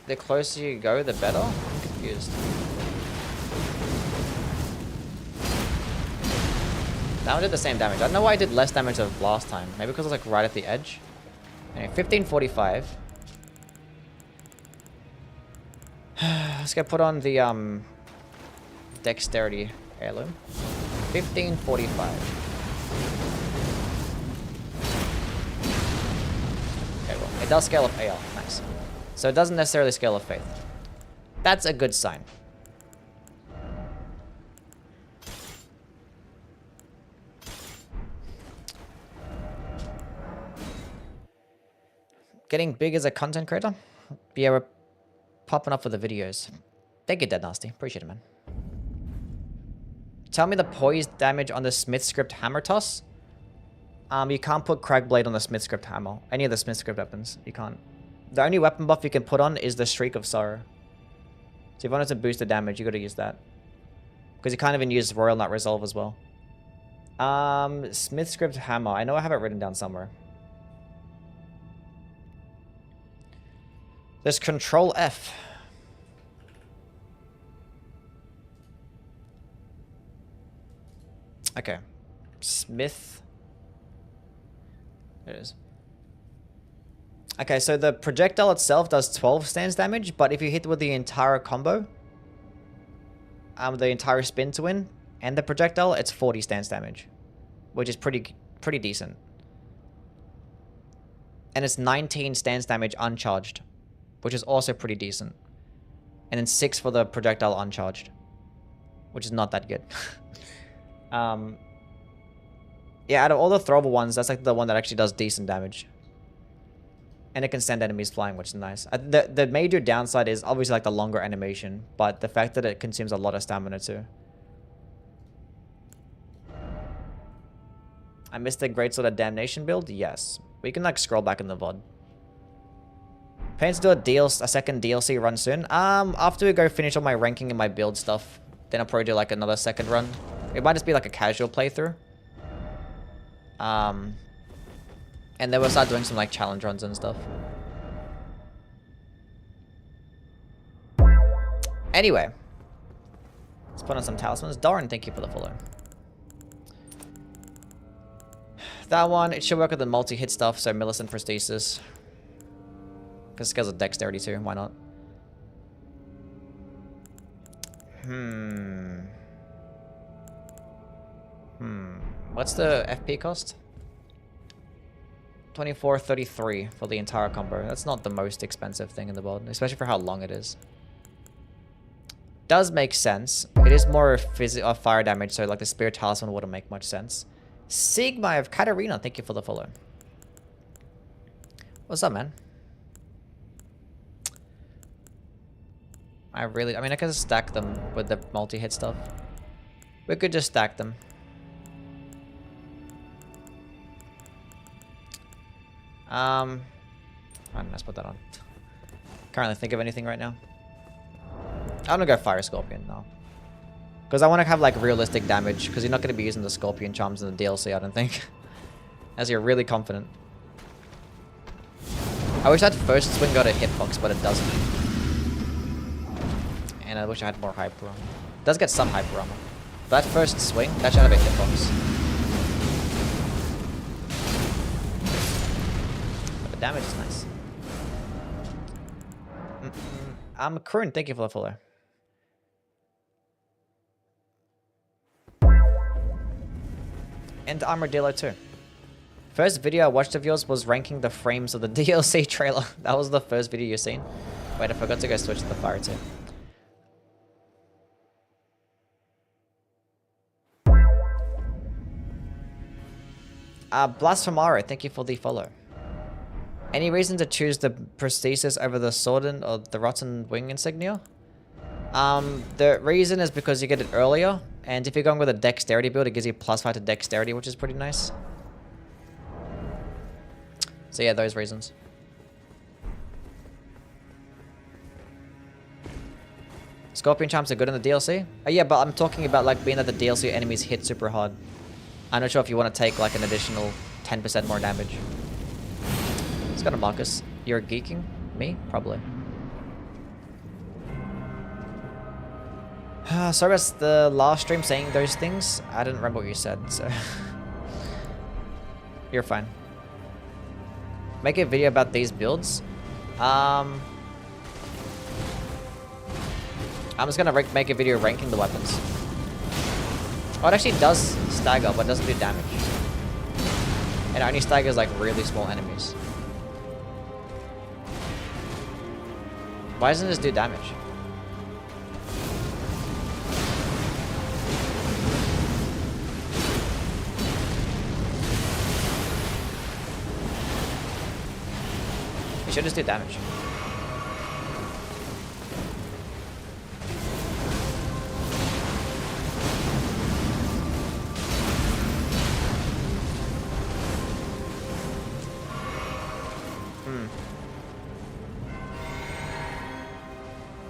the closer you go, the better? I'm confused. That one did the same damage. I don't know why I did less damage than last time. Maybe because I was like right at the edge. Anyway, 1545. Let's go put on the Dexterity heirloom. 1545. Okay, well, it does scale up AR. Nice. So it doesn't necessarily scale with faith. That's a good sign. Getting big as a content creator? Yeah, we're popping up for the videos. Thank you, Dead Nasty. Appreciate it, man. Tell me the poise damage on the Smithscript hammer toss. You can't put Cragblade on the Smithscript hammer. Any of the Smithscript weapons, you can't. The only weapon buff you can put on is the Shriek of Sorrow. So if you wanted to boost the damage, you gotta use that. Because you can't even use Royal Nut Resolve as well. Smithscript hammer. I know I have it written down somewhere. There's Control F. Okay. Smith. There it is. Okay, so the projectile itself does 12 stance damage, but if you hit with the entire combo, the entire spin to win, and the projectile, it's 40 stance damage, which is pretty decent. And it's 19 stance damage uncharged, which is also pretty decent. And then 6 for the projectile uncharged, which is not that good. Yeah, out of all the throwable ones, that's like the one that actually does decent damage. And it can send enemies flying, which is nice. The major downside is obviously like the longer animation, but the fact that it consumes a lot of stamina too. I missed the Greatsword of Damnation build? Yes. We can like scroll back in the VOD. Plans to do a second DLC run soon. After we go finish all my ranking and my build stuff, then I'll probably do like another second run. It might just be like a casual playthrough. And then we'll start doing some like challenge runs and stuff. Anyway. Let's put on some talismans. Doran, thank you for the follow. That one, it should work with the multi-hit stuff, so Millicent Prosthesis. Because it scales with dexterity too, why not? What's the FP cost? 24.33 for the entire combo. That's not the most expensive thing in the world, especially for how long it is. Does make sense. It is more fire damage, so like the Spear Talisman wouldn't make much sense. Sigma of Katarina, thank you for the follow. What's up, man? I mean, I can just stack them with the multi-hit stuff. We could just stack them. Let's put that on. Can't really think of anything right now. I'm gonna go Fire Scorpion now. Because I want to have like realistic damage, because you're not going to be using the Scorpion Charms in the DLC, I don't think. As you're really confident. I wish that first swing got a hitbox, but it doesn't. And I wish I had more hyper armor. It does get some hyper armor. That first swing, that should have a hitbox. But the damage is nice. Kurun, thank you for the follow. And Armadillo too. First video I watched of yours was ranking the frames of the DLC trailer. That was the first video you've seen. Wait, I forgot to go switch to the fire too. Blasphemaro, thank you for the follow. Any reason to choose the prosthesis over the sword or the rotten wing insignia? The reason is because you get it earlier, and if you're going with a dexterity build, it gives you +5 to dexterity, which is pretty nice. So yeah, those reasons. Scorpion Charms are good in the DLC? Oh yeah, but I'm talking about like being that the DLC enemies hit super hard. I'm not sure if you want to take like an additional 10% more damage. It's got a Marcus. You're geeking? Me? Probably. Sorry about the last stream saying those things. I didn't remember what you said, so... You're fine. Make a video about these builds. I'm just gonna make a video ranking the weapons. Oh, it actually does stagger, but it doesn't do damage. And it only staggers like really small enemies. Why doesn't this do damage? It should just do damage.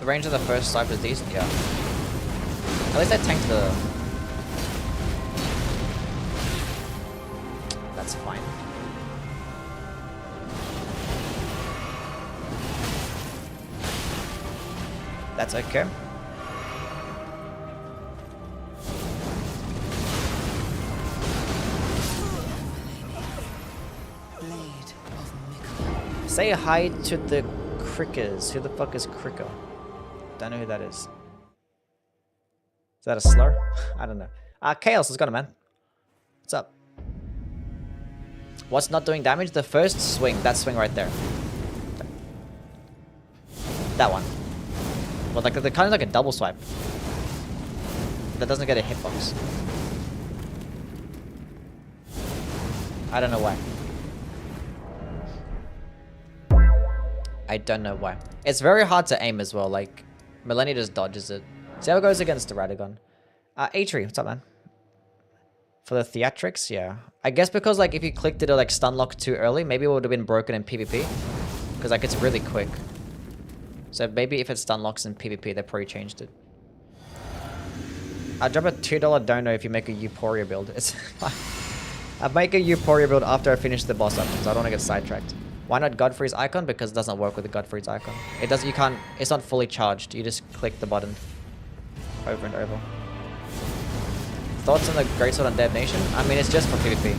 The range of the first swipe is decent, yeah. At least I tanked the... That's fine. That's okay. Say hi to the Crickers. Who the fuck is Cricker? Don't know who that is. Is that a slur? I don't know. Chaos has got it, man. What's up? What's not doing damage? The first swing. That swing right there. That one. Well, like the kind of like a double swipe. That doesn't get a hitbox. I don't know why. I don't know why. It's very hard to aim as well. Like, Melanie just dodges it. See how it goes against the Radagon. Atri, what's up, man? For the theatrics, yeah. I guess because, like, if you clicked it or, like, stun lock too early, maybe it would have been broken in PvP. Because, like, it's really quick. So maybe if it stun locks in PvP, they probably changed it. I'll drop a $2 dono if you make a Euphoria build. It's I'll make a Euphoria build after I finish the boss items. I don't want to get sidetracked. Why not Godfrey's icon? Because it doesn't work with the Godfrey's icon. It doesn't, you can't, it's not fully charged. You just click the button over and over. Thoughts on the Greatsword on Damnation? I mean, it's just for PvP.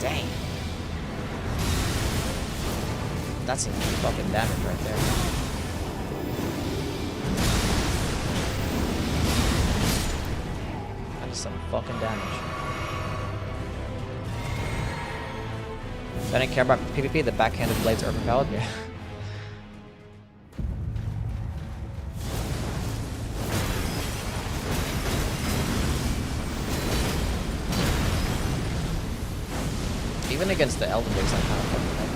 Dang. That's some fucking damage right there. That is some fucking damage. I don't care about PvP, the backhanded blades are overpowered. Yeah. Even against the Elven Blades, I'm kind of fucking like.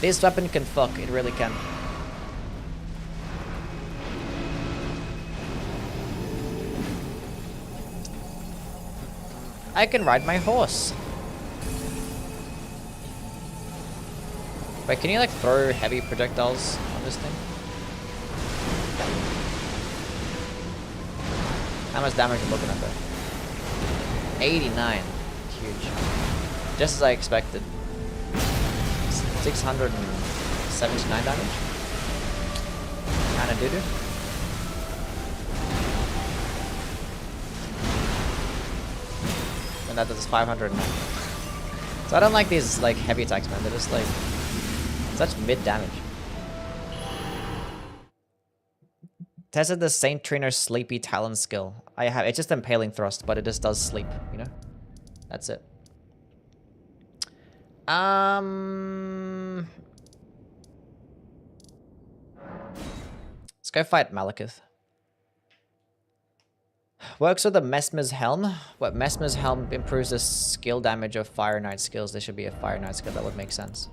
This weapon can fuck, it really can. I can ride my horse. Wait, can you like throw heavy projectiles on this thing? How much damage are you looking at there? 89. Huge. Just as I expected. 679 damage. Kinda doo-doo. And that does 509. So I don't like these like heavy attacks, man. They're just like such mid damage. Tested the Saint Trainer's Sleepy Talon skill. I have. It's just Impaling Thrust, but it just does sleep, you know? That's it. Let's go fight Malekith. Works with the Mesmer's Helm. What, Mesmer's Helm improves the skill damage of Fire Knight skills. There should be a Fire Knight skill that would make sense.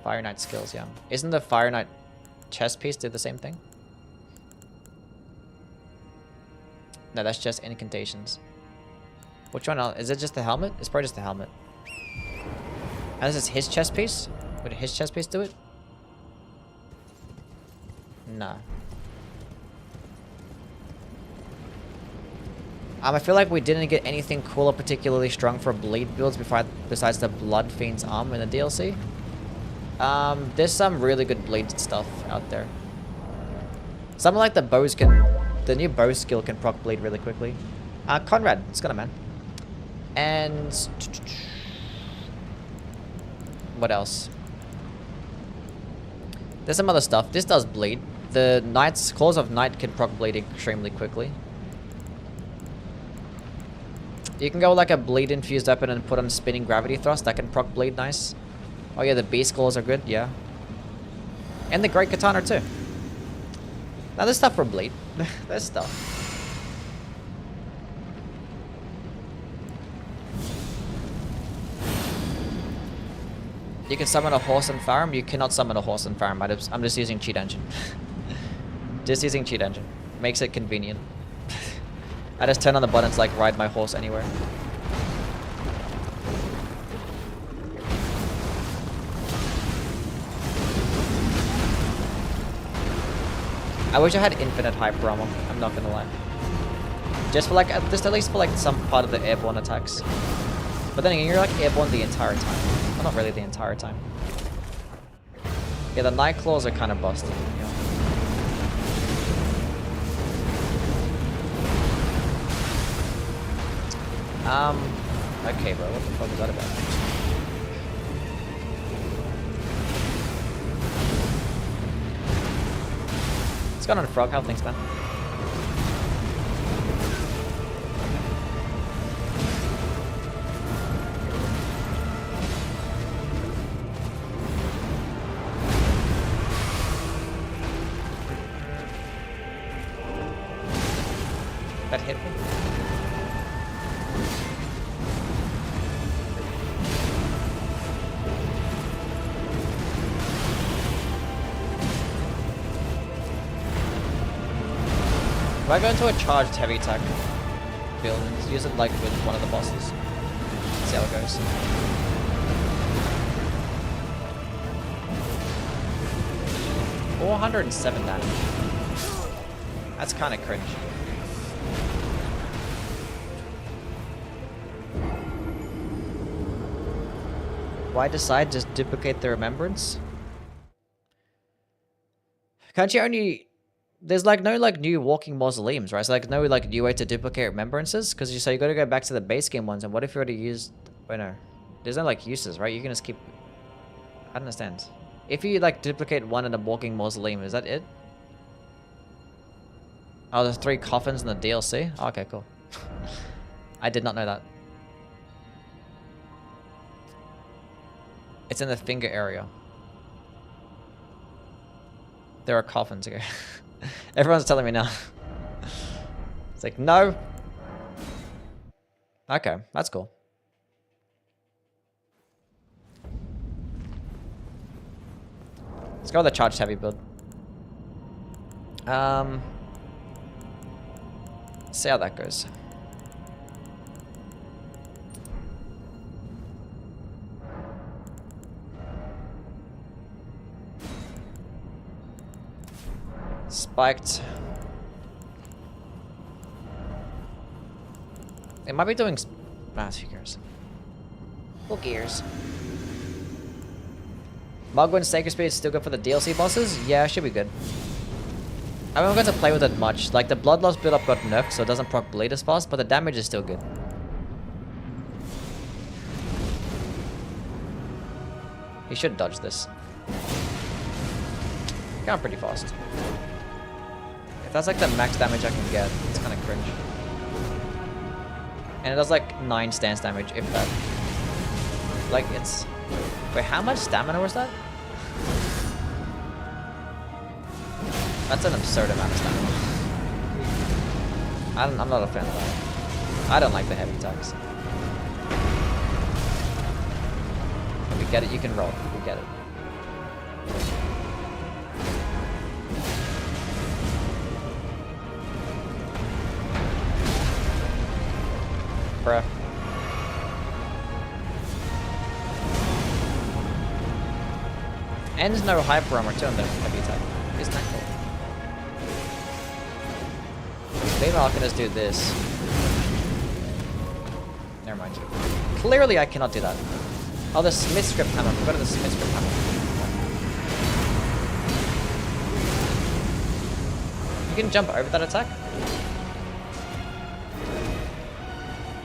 Fire Knight skills, yeah. Isn't the Fire Knight chest piece do the same thing? No, that's just incantations. Which one else? Is it just the helmet? It's probably just the helmet. And this is his chest piece? Would his chest piece do it? No. I feel like we didn't get anything cool or particularly strong for bleed builds besides the Blood Fiend's arm in the DLC. There's some really good bleed stuff out there. Something like the bows can... The new bow skill can proc bleed really quickly. Conrad, it's got a man. And... What else? There's some other stuff. This does bleed. The Knight's Claws of Night can proc bleed extremely quickly. You can go like a bleed infused weapon and put on spinning gravity thrust. That can proc bleed nice. Oh yeah, the beast claws are good. Yeah. And the great katana too. Now there's stuff for bleed. There's stuff. You can summon a horse and farm. You cannot summon a horse and farm. I'm just using cheat engine. Just using cheat engine. Makes it convenient. I just turn on the buttons like ride my horse anywhere. I wish I had infinite hyper armor. I'm not gonna lie. Just for like, just at least for like some part of the airborne attacks. But then again, you're like airborne the entire time. Well, not really the entire time. Yeah, the night claws are kind of busted. Yeah. Okay, bro, what the fuck is that about? What's going on, Frog? How things, man? That hit me. If I go into a charged heavy attack build and use it like with one of the bosses, see how it goes. $407 damage. That's kind of cringe. Why decide just duplicate the remembrance? Can't you only... There's like no like new walking mausoleums, right? So like no like new way to duplicate remembrances? Because you got to go back to the base game ones, and what if you already used... Wait, no. There's no like uses, right? You can just keep... I don't understand. If you like duplicate one in a walking mausoleum, is that it? Oh, there's 3 coffins in the DLC? Oh, okay, cool. I did not know that. It's in the finger area. There are coffins here. Everyone's telling me now. It's like, no. Okay, that's cool. Let's go with the charged heavy build. See how that goes. Spiked. It might be doing... Ah, who cares? Who cares? Mugwin Sacred Speed is still good for the DLC bosses? Yeah, should be good. I haven't got to play with it much. Like, the blood loss build-up got nerfed, so it doesn't proc bleed as fast, but the damage is still good. He should dodge this. Going pretty fast. If that's like the max damage I can get, it's kind of cringe. And it does like 9 stance damage, if that. Like, it's... Wait, how much stamina was that? That's an absurd amount of stamina. I'm not a fan of that. I don't like the heavy attacks. If we get it, you can roll. We get it. Bruh. And there's no hyper armor too on the heavy attack. Isn't that cool? Meanwhile, I can just do this. Never mind. Clearly, I cannot do that. Oh, the Smithscript hammer. I forgot the Smithscript hammer. You can jump over that attack?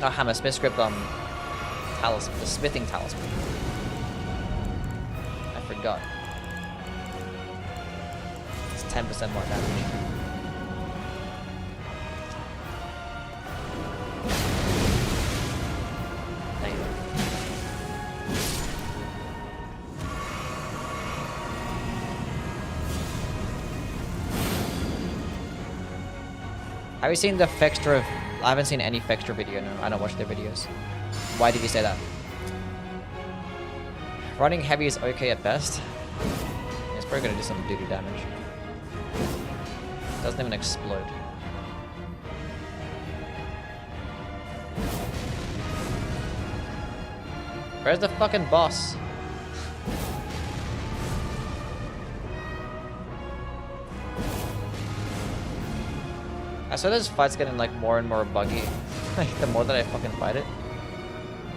Oh, hammer. Smithscript, talisman. The smithing talisman. I forgot. It's 10% more damage. Have you seen the Fextra? I haven't seen any Fextra video, no. I don't watch their videos. Why did you say that? Running heavy is okay at best. It's probably gonna do some doo-doo damage. Doesn't even explode. Where's the fucking boss? I swear this fight's getting like more and more buggy. Like the more that I fucking fight it.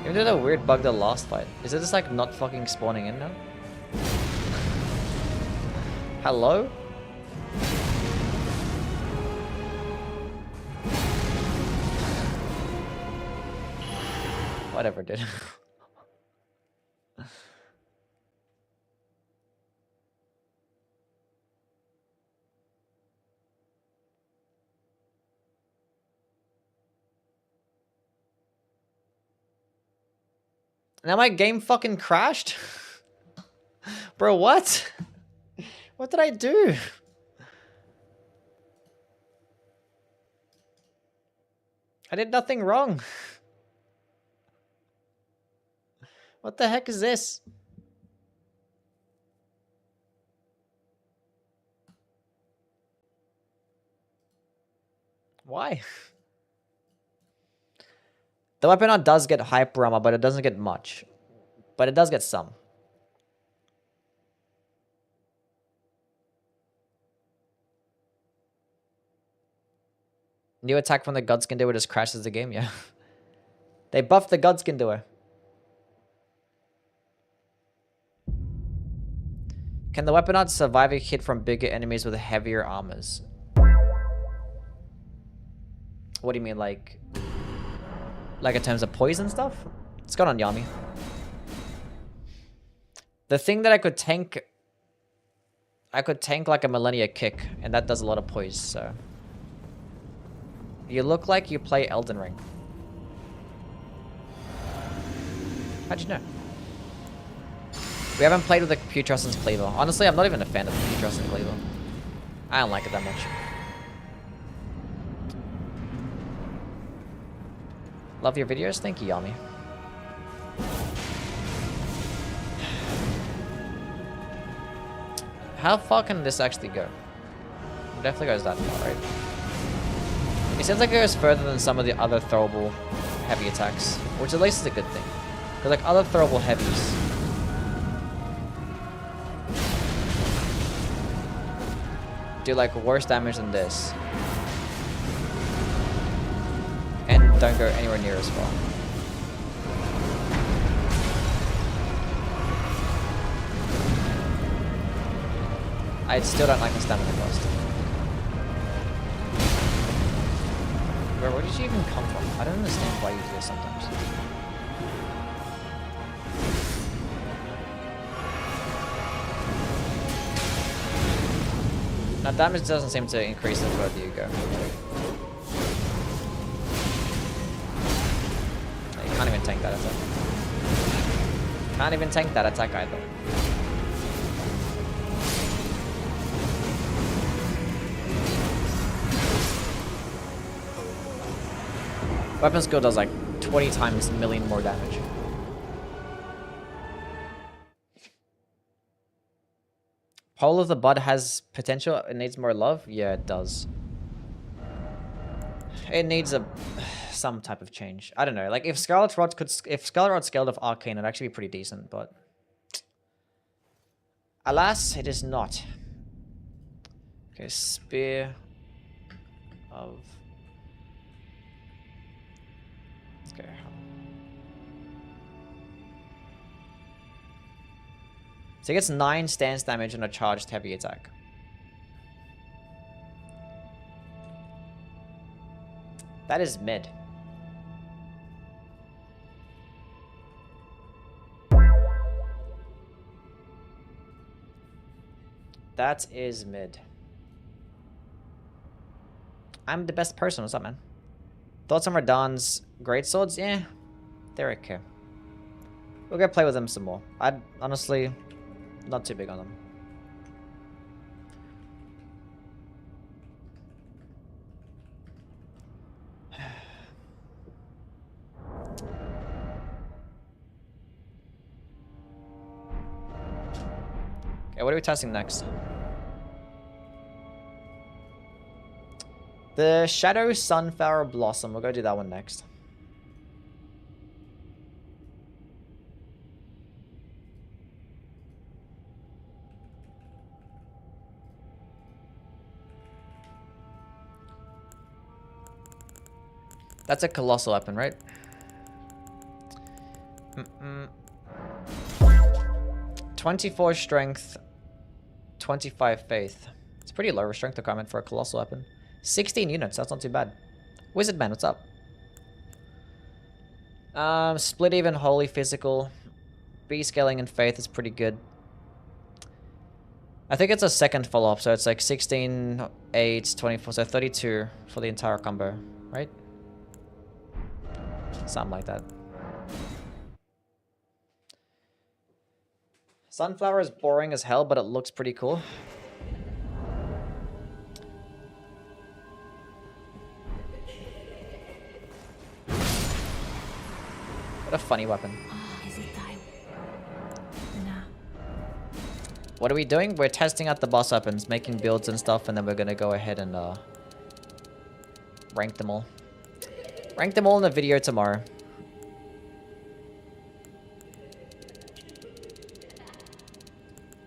Even did a weird bug the last fight. Is it just like not fucking spawning in now? Hello? Whatever, dude. Now my game fucking crashed? Bro, what? What did I do? I did nothing wrong. What the heck is this? Why? The weapon art does get hyper armor, but it doesn't get much. But it does get some. New attack from the Godskin Doer just crashes the game, yeah. They buffed the Godskin Doer. Can the weapon art survive a hit from bigger enemies with heavier armors? What do you mean, like in terms of poison stuff? It's got on Yami. The thing that I could tank like a Millennia Kick, and that does a lot of poise, so. You look like you play Elden Ring. How'd you know? We haven't played with the Putrescence Cleaver. Honestly, I'm not even a fan of the Putrescence Cleaver. I don't like it that much. Love your videos. Thank you, Yami. How far can this actually go? It definitely goes that far, right? It seems like it goes further than some of the other throwable heavy attacks, which at least is a good thing. Because like other throwable heavies do like worse damage than this. And don't go anywhere near as far. I still don't like the stamina cost. Bro, where did you even come from? I don't understand why you do this sometimes. Now damage doesn't seem to increase the further you go. You can't even tank that attack. Can't even tank that attack either. Weapon skill does like 20 times a million more damage. Pole of the Bud has potential. It needs more love. Yeah, it does. It needs some type of change. I don't know. Like if Scarlet Rod scaled with Arcane, it'd actually be pretty decent. But alas, it is not. Okay, Spear of. Okay. So he gets 9 stance damage on a charged heavy attack. That is mid. That is mid. I'm the best person. What's up, man? Thoughts on Radahn's Greatswords? Yeah, they're okay. We'll go play with them some more. I'd honestly not too big on them. Okay, what are we testing next? The Shadow Sunflower Blossom. We'll go do that one next. That's a Colossal weapon, right? 24 strength, 25 faith. It's pretty low strength requirement for a Colossal weapon. 16 units, that's not too bad. Wizard Man, what's up? Split even, holy, physical. B scaling and faith is pretty good. I think it's a second follow-up, so it's like 16, 8, 24, so 32 for the entire combo, right? Something like that. Sunflower is boring as hell, but it looks pretty cool. What a funny weapon. Is it time? Now. What are we doing? We're testing out the boss weapons, making builds and stuff, and then we're gonna go ahead and rank them all. Rank them all in the video tomorrow.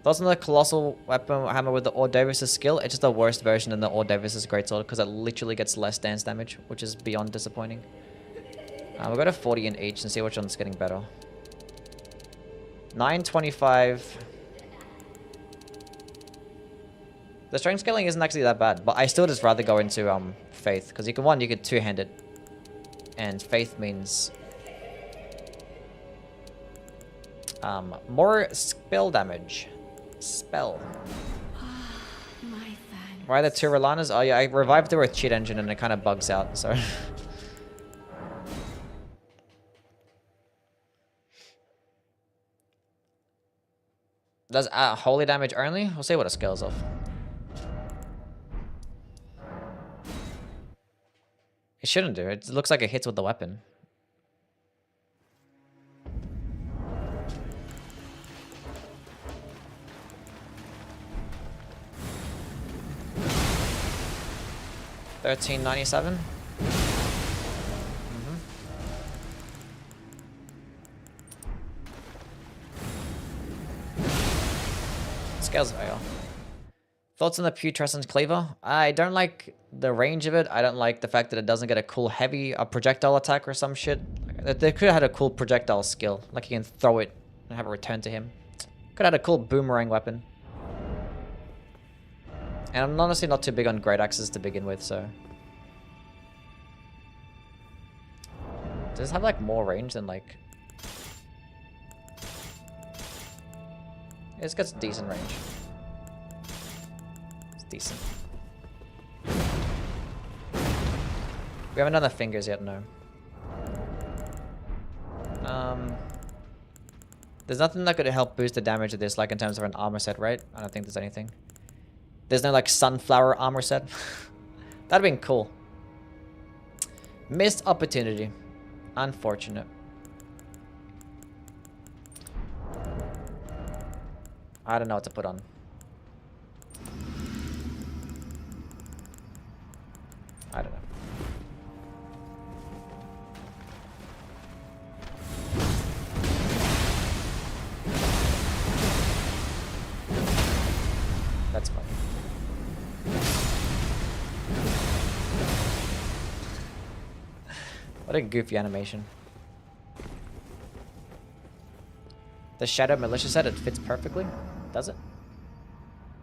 Thoughts on the Colossal weapon hammer with the Ordavis' skill? It's just the worst version than the Ordavis' Greatsword because it literally gets less dance damage, which is beyond disappointing. We'll go to 40 in each and see which one's getting better. 925. The strength scaling isn't actually that bad, but I still just rather go into faith because you can two-hand it, and faith means more spell damage. Spell. My thanks. Why are the two Rolanas? Oh yeah, I revived her with cheat engine and it kind of bugs out, so. Does holy damage only? We'll see what it scales off. It shouldn't do. It looks like it hits with the weapon. $13.97. Scales very well. Thoughts on the Putrescent Cleaver? I don't like the range of it. I don't like the fact that it doesn't get a cool heavy projectile attack or some shit. They could have had a cool projectile skill. Like you can throw it and have it return to him. Could have had a cool boomerang weapon. And I'm honestly not too big on great axes to begin with, so. Does it have like more range than like... It's got decent range. It's decent. We haven't done the fingers yet, no. There's nothing that could help boost the damage of this, like in terms of an armor set, right? I don't think there's anything. There's no like sunflower armor set. That'd been cool. Missed opportunity. Unfortunate. I don't know what to put on. I don't know. That's funny. What a goofy animation. The Shadow Militia set, it fits perfectly. Does it?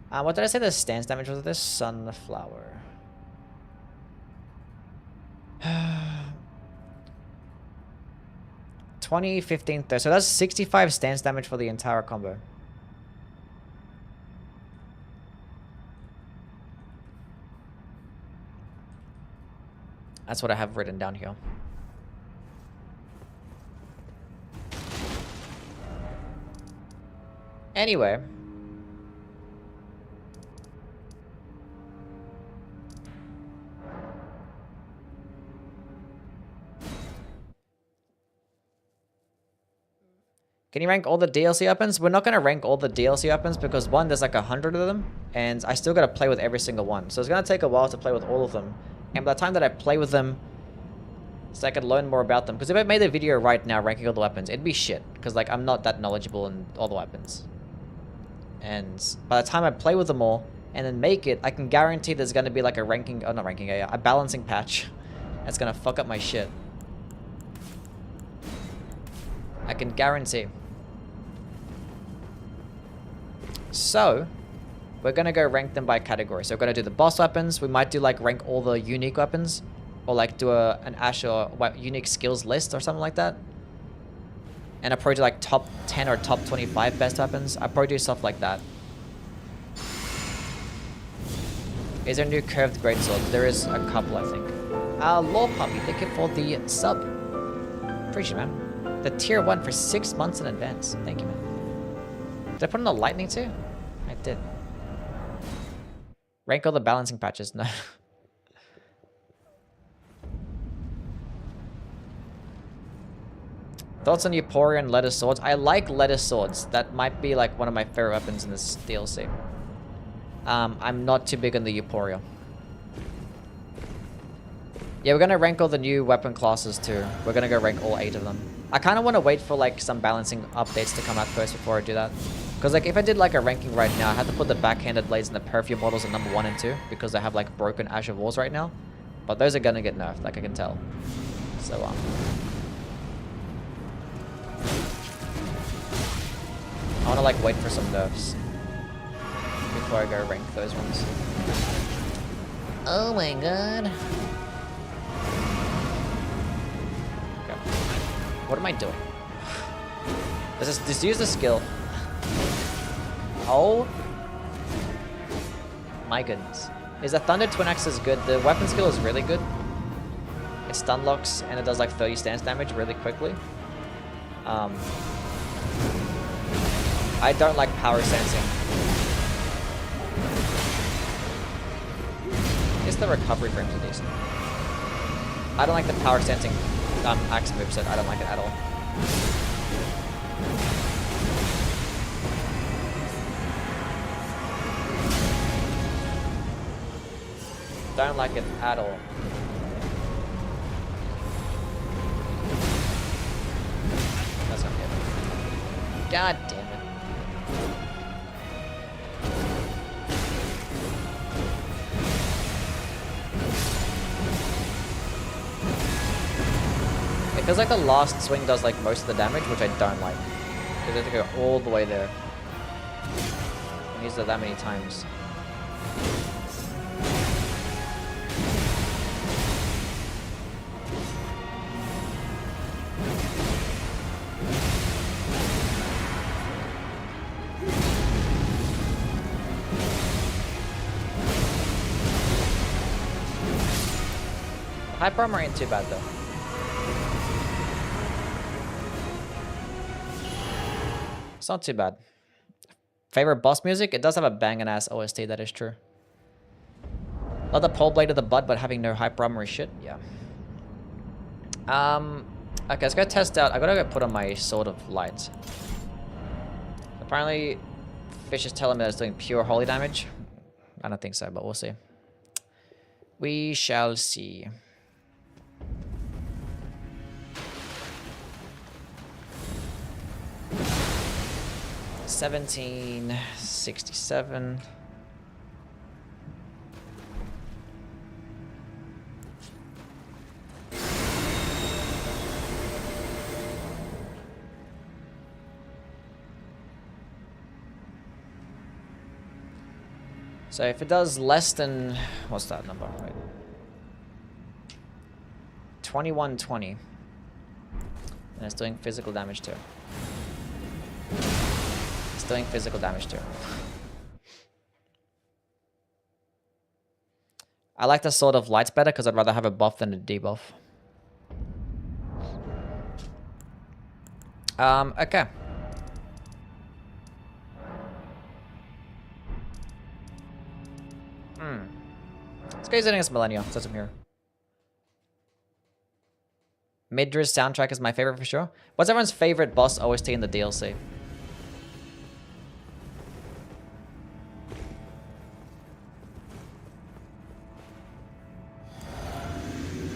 What did I say the stance damage was of this? Sunflower. 20, 15, 30. So that's 65 stance damage for the entire combo. That's what I have written down here. Anyway. Can you rank all the DLC weapons? We're not going to rank all the DLC weapons because one, there's like 100 of them, and I still got to play with every single one. So it's going to take a while to play with all of them. And by the time that I play with them, so I can learn more about them. Because if I made a video right now ranking all the weapons, it'd be shit. Because like I'm not that knowledgeable in all the weapons. And by the time I play with them all and then make it, I can guarantee there's going to be like a ranking, oh not ranking, a balancing patch. That's going to fuck up my shit. I can guarantee. So, we're going to go rank them by category. So we're going to do the boss weapons. We might do like rank all the unique weapons. Or like do an Ash or unique skills list or something like that. And I'll probably do like top 10 or top 25 best weapons. I'll probably do stuff like that. Is there a new curved greatsword? There is a couple, I think. Law Puppy, thank you for the sub. Appreciate it, man. The tier 1 for 6 months in advance. Thank you, man. Did I put in the lightning too? I did. Rank all the balancing patches. No. Thoughts on Euphoria and lettuce swords? I like lettuce swords. That might be like one of my favorite weapons in this DLC. I'm not too big on the Euphoria. Yeah, we're gonna rank all the new weapon classes too. We're gonna go rank all 8 of them. I kind of want to wait for like some balancing updates to come out first before I do that. Because like if I did like a ranking right now, I had to put the backhanded blades and the perfume models at number 1 and 2 because they have like broken Ash of Wars right now. But those are gonna get nerfed, like I can tell. So I want to like wait for some nerfs before I go rank those ones. Oh my god. Okay. What am I doing? Just use the skill. Oh my goodness. Is the Thunder Twin Axes good? The weapon skill is really good. It stun locks and it does like 30 stance damage really quickly. I don't like power sensing. Is the recovery frames are decent. I don't like the power sensing axe moveset. I don't like it at all. Don't like it at all. That's not good. God damn it. It feels like the last swing does like most of the damage, which I don't like. Because they have to go all the way there. And use it that many times. Hyper armor ain't too bad though. It's not too bad. Favorite boss music? It does have a banging ass OST, that is true. Love the pole blade of the bud, but having no hyper armor is shit. Yeah. Okay, let's go test out. I gotta go put on my Sword of Light. Apparently, Fish is telling me that it's doing pure holy damage. I don't think so, but we'll see. We shall see. $17.67. So if it does less than, what's that number? Wait. 2120. And it's doing physical damage too. It's doing physical damage too. I like the Sword of Lights better because I'd rather have a buff than a debuff. Okay. This guy's hitting us Millennia, says him here. Midra's soundtrack is my favorite for sure. What's everyone's favorite boss OST in the DLC?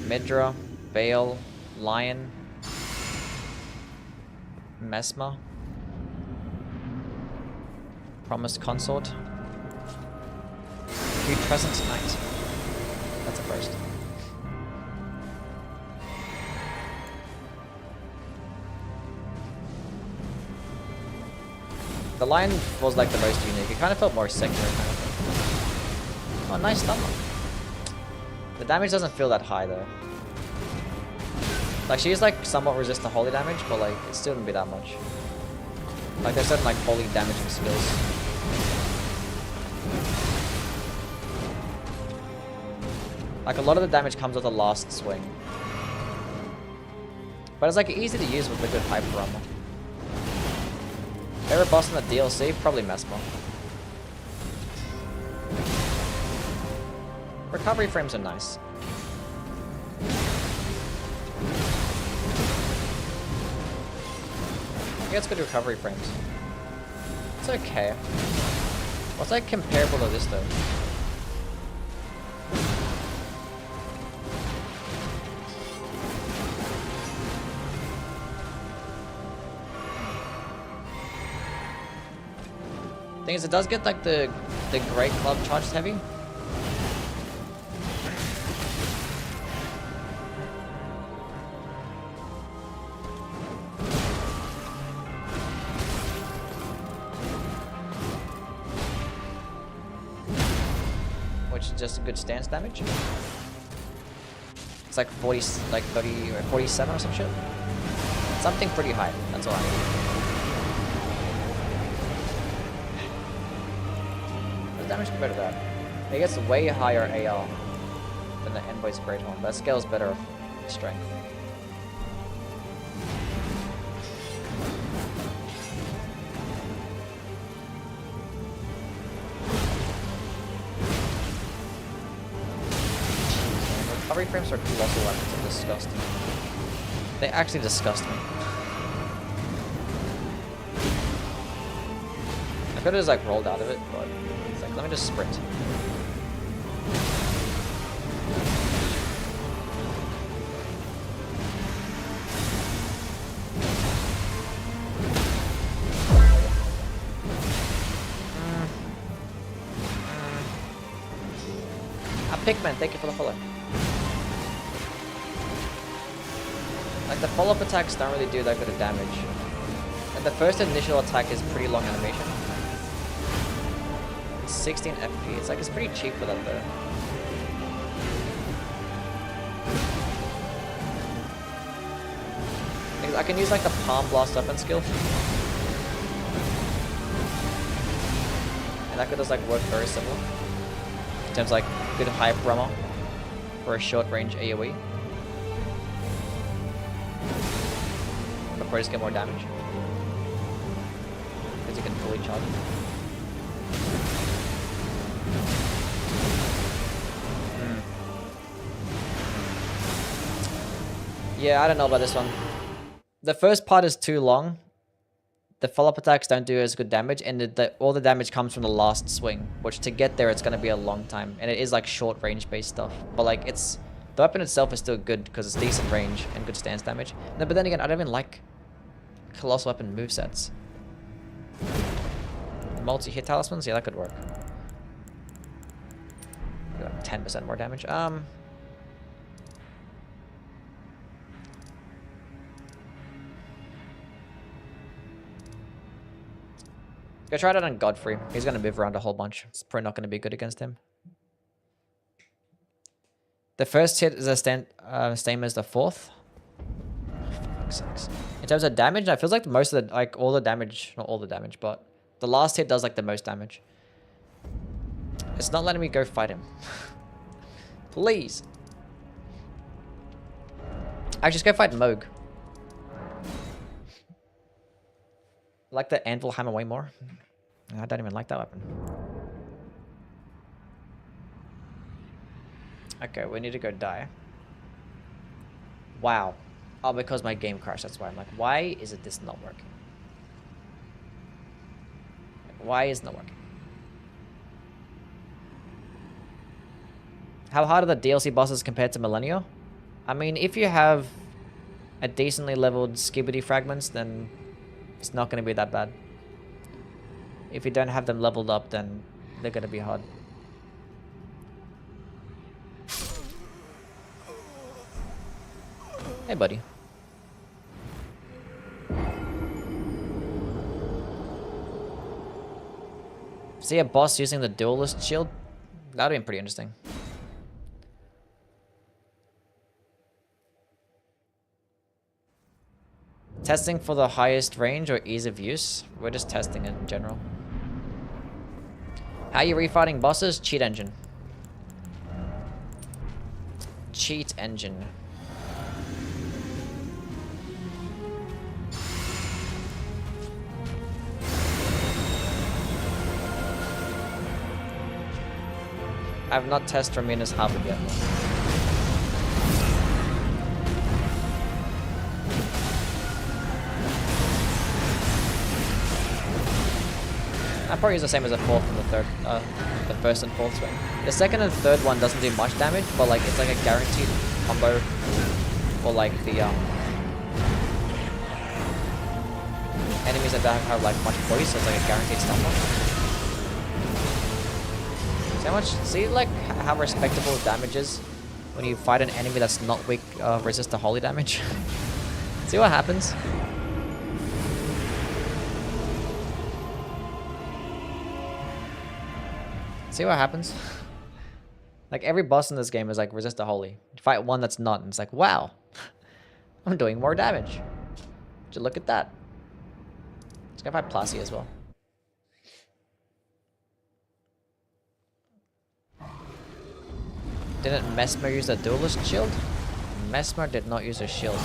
Midra, Vale, Lion, Mesmer, Promised Consort, Putrescent Knight. That's a first. The Lion was like the most unique. It kind of felt more secular kind of thing. Oh, nice stun lock. The damage doesn't feel that high though. Like, she's like somewhat resist to holy damage, but like it still wouldn't be that much. Like, there's certain like holy damaging skills. Like, a lot of the damage comes with the last swing. But it's like easy to use with the good hyper armor. Favorite boss in the DLC? Probably Mesmer. Recovery frames are nice. Yeah, it's good recovery frames. It's okay. What's like comparable to this though? Thing is, it does get like the great club charged heavy. Which is just a good stance damage. It's like 40, like 30 or 47 or some shit. Something pretty high. That's all I need. Damage compared to that. It gets way higher AR than the Envoy's Great one. That scales better with strength. Recovery frames for colossal weapons are disgusting. They actually disgust me. I could have just like rolled out of it, but it's like, let me just sprint. Pikmin, thank you for the follow. Like, the follow-up attacks don't really do that good of damage. And the first initial attack is pretty long animation. It's 16 FP. It's like, it's pretty cheap for that though. Because I can use like the Palm Blast weapon skill. And that could just like work very similar. In terms of like good hyper armor for a short range AoE. But probably just get more damage. Because you can fully charge. Yeah, I don't know about this one. The first part is too long. The follow-up attacks don't do as good damage, and all the damage comes from the last swing, which to get there, it's going to be a long time. And it is like short range-based stuff. But like, the weapon itself is still good because it's decent range and good stance damage. No, but then again, I don't even like Colossal weapon movesets. Multi-hit talismans? Yeah, that could work. 10% more damage. Go try it out on Godfrey. He's going to move around a whole bunch. It's probably not going to be good against him. The first hit is the same as the fourth. Oh, for fuck's sakes. In terms of damage, it feels like most of the, like all the damage, not all the damage, but the last hit does like the most damage. It's not letting me go fight him. Please. Actually, just go fight Moog. I like the Anvil Hammer way more. I don't even like that weapon. Okay, we need to go die. Wow. Oh, because my game crashed, that's why. I'm like, why is this not working? Why is it not working? How hard are the DLC bosses compared to Millennial? I mean, if you have a decently leveled Skibbity fragments, then it's not going to be that bad. If you don't have them leveled up, then they're going to be hard. Hey, buddy. See a boss using the duelist shield? That would have been pretty interesting. Testing for the highest range or ease of use? We're just testing it in general. How are you refighting bosses? Cheat engine. Cheat engine. I have not tested Ramina's Harvard yet. I probably use the same as the fourth and the third, the first and fourth swing. The second and third one doesn't do much damage, but like it's like a guaranteed combo for like the enemies that don't have like much voice. So it's like a guaranteed stun block. See how much? See like how respectable damage is when you fight an enemy that's not weak, resist to holy damage. See what happens. See what happens? Like every boss in this game is like resist the holy. You fight one that's not, and it's like, wow, I'm doing more damage. Would you look at that? Let's go fight Plassey as well. Didn't Mesmer use a duelist shield? Mesmer did not use a shield.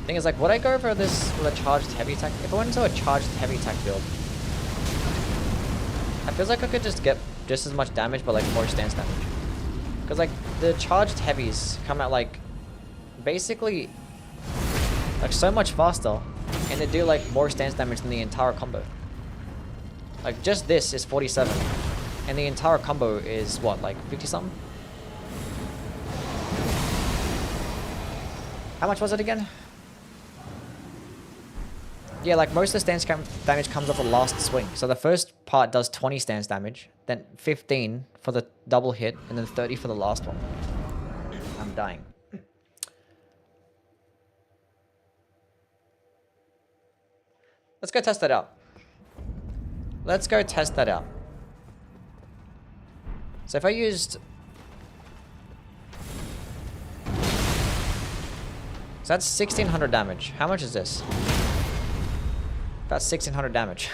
Thing is, like, would I go for this with a charged heavy attack? If I went into a charged heavy attack build, I feel like I could just get just as much damage, but like more stance damage. Because like the charged heavies come out like basically like so much faster, and they do like more stance damage than the entire combo. Like just this is 47, and the entire combo is what, like 50 something? How much was it again? Yeah, like most of the stance damage comes off the last swing. So the first part does 20 stance damage, then 15 for the double hit, and then 30 for the last one. I'm dying. Let's go test that out. Let's go test that out. So if I used... So that's 1600 damage. How much is this? About 1600 damage.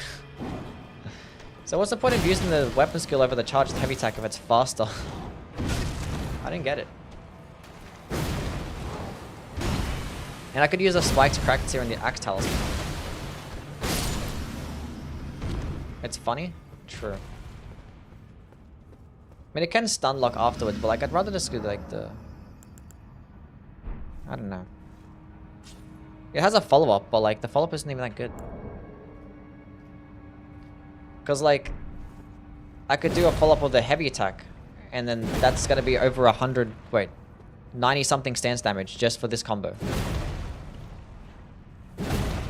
So what's the point of using the weapon skill over the charged heavy attack if it's faster? I didn't get it. And I could use a spiked cracked here in the axe talisman. It's funny? True. I mean, it can stun lock afterwards, but like I'd rather just do like the... I don't know. It has a follow-up, but like the follow-up isn't even that good. Because, like, I could do a follow-up with a heavy attack, and then that's going to be over 100, wait, 90-something stance damage just for this combo.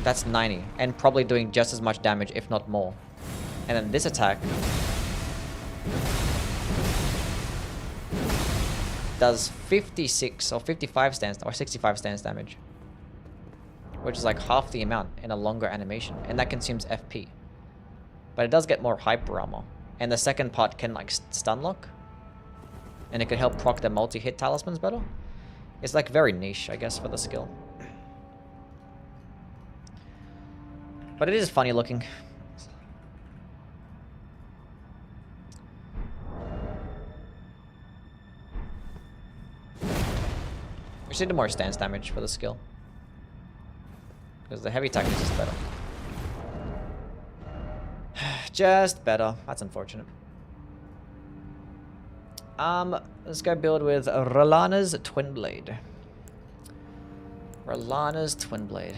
That's 90, and probably doing just as much damage, if not more. And then this attack does 56 or 55 stance, or 65 stance damage. Which is like half the amount in a longer animation, and that consumes FP. But it does get more hyper armor. And the second part can like stun lock. And it could help proc the multi-hit talismans better. It's like very niche, I guess, for the skill. But it is funny looking. We should do more stance damage for the skill. Because the heavy attack is just better. Just better. That's unfortunate. Let's go build with Rolana's Twin Blade. Rolana's Twin Blade.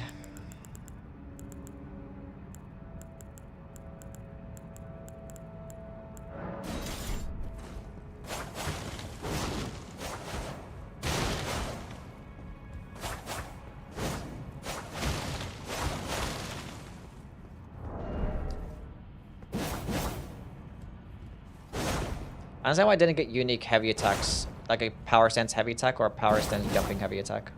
I understand why I didn't get unique heavy attacks, like a power stance heavy attack or a power stance jumping heavy attack.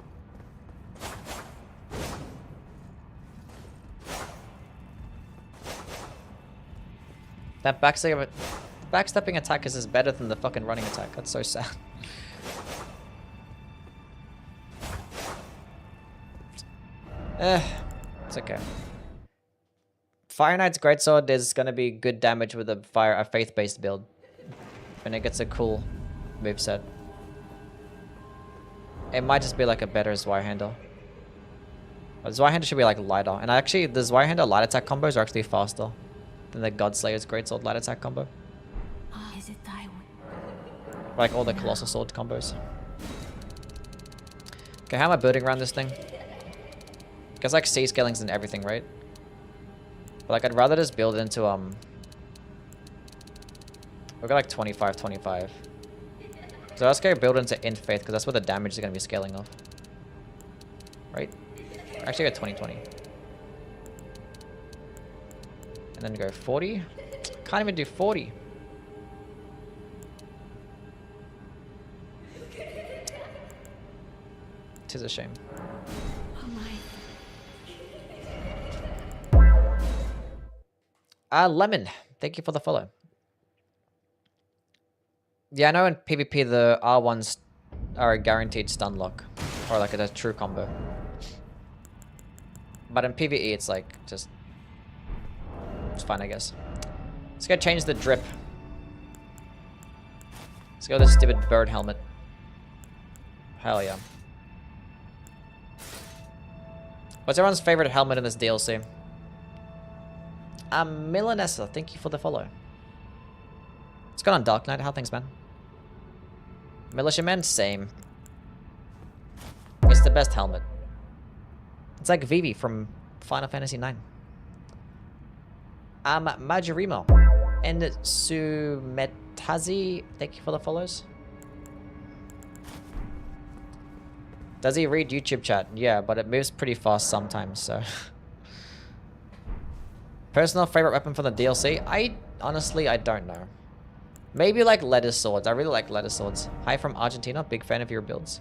That backstepping attack is better than the fucking running attack. That's so sad. It's okay. Fire Knight's Greatsword is gonna be good damage with a faith-based build. And it gets a cool moveset. It might just be like a better Zweihander. But Zweihander should be like lighter. And actually, the Zweihander light attack combos are actually faster than the Godslayer's Greatsword light attack combo. Is it time? Like all the Colossal Sword combos. Okay, how am I building around this thing? Because like C-scalings and everything, right? But like I'd rather just build into we've got like 25, 25. So let's go build into Int Faith, because that's where the damage is going to be scaling off. Right? Actually, go 20, 20. And then go 40. Can't even do 40. Tis a shame. Lemon, thank you for the follow. Yeah, I know in PvP the R1s are a guaranteed stun lock. Or like a true combo. But in PvE it's like just... It's fine, I guess. Let's go change the drip. Let's go with this stupid bird helmet. Hell yeah. What's everyone's favorite helmet in this DLC? Milanessa, thank you for the follow. What's going on, Dark Knight? How are things, man? Militiaman, same. It's the best helmet. It's like Vivi from Final Fantasy IX. Majorimo. And Sumetazi, thank you for the follows. Does he read YouTube chat? Yeah, but it moves pretty fast sometimes, so... Personal favorite weapon from the DLC? Honestly, I don't know. Maybe like lettuce swords. I really like lettuce swords. Hi from Argentina. Big fan of your builds.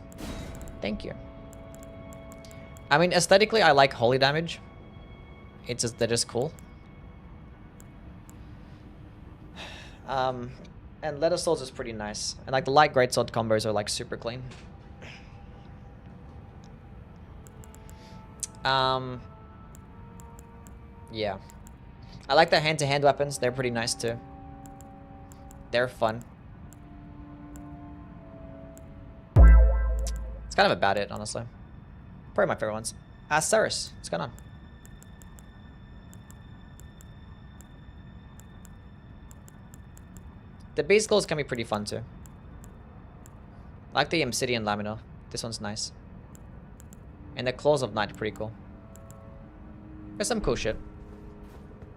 Thank you. I mean, aesthetically, I like holy damage. It's just, they're just cool. And lettuce swords is pretty nice. And like the light greatsword combos are like super clean. Yeah. I like the hand-to-hand weapons. They're pretty nice too. They're fun. It's kind of about it, honestly. Probably my favorite ones. Ceres, what's going on? The base skulls can be pretty fun too. I like the Obsidian Lamina. This one's nice. And the Claws of Night, pretty cool. There's some cool shit.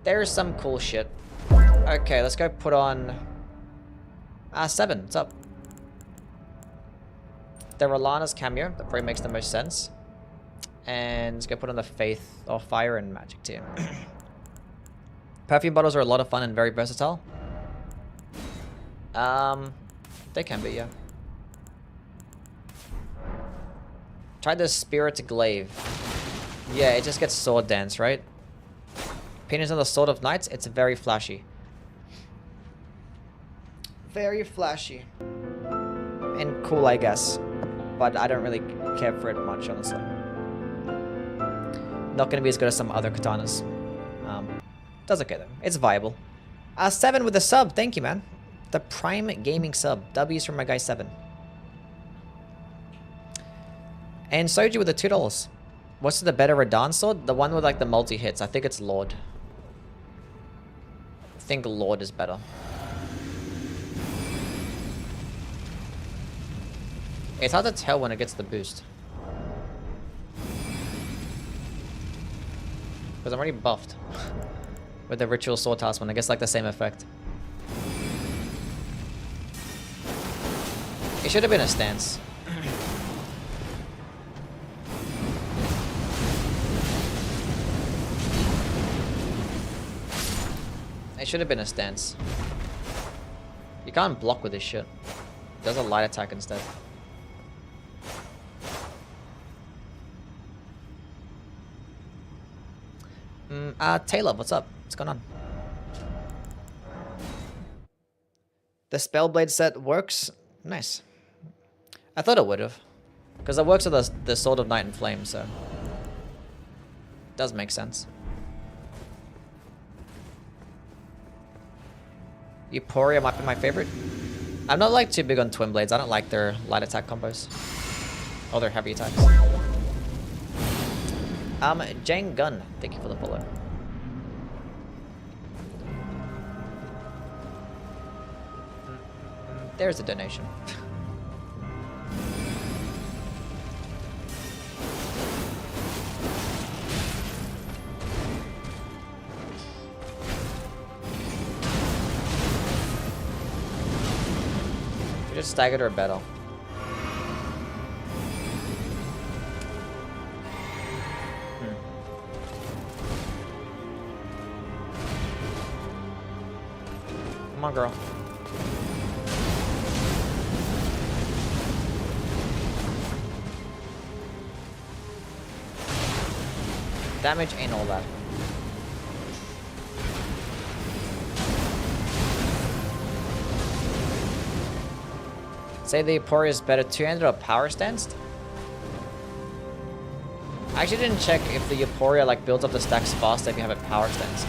There's some cool shit. Okay, let's go put on... 7, what's up? The Rolana's cameo, that probably makes the most sense. And let's go put on the Faith, or Fire and Magic tier. Perfume bottles are a lot of fun and very versatile. They can be, yeah. Try the Spirit Glaive. Yeah, it just gets sword dance, right? Opinions on the Sword of Knights? It's very flashy. Very flashy. And cool, I guess. But I don't really care for it much, honestly. Not gonna be as good as some other katanas. Does okay though. It's viable. 7 with a sub. Thank you, man. The Prime Gaming sub. W's from my guy 7. And Soju with the $2. What's the better Radan sword? The one with like the multi-hits. I think it's Lord. I think Lord is better. It's hard to tell when it gets the boost. Because I'm already buffed. With the Ritual Sword Task one, it gets like the same effect. It should have been a stance. It should have been a stance. You can't block with this shit. It does a light attack instead. Taylor, what's up? What's going on? The Spellblade set works? Nice. I thought it would have. Because it works with the Sword of Night and Flame, so... does make sense. Euphoria might be my favorite. I'm not like too big on Twin Blades. I don't like their light attack combos. Or their heavy attacks. Jane Gunn, thank you for the follow. There's a donation. We just staggered or battle. Come on, girl. Damage ain't all that. Say the Euphoria is better two-handed or power stanced? I actually didn't check if the Euphoria like builds up the stacks faster if you have it power stanced.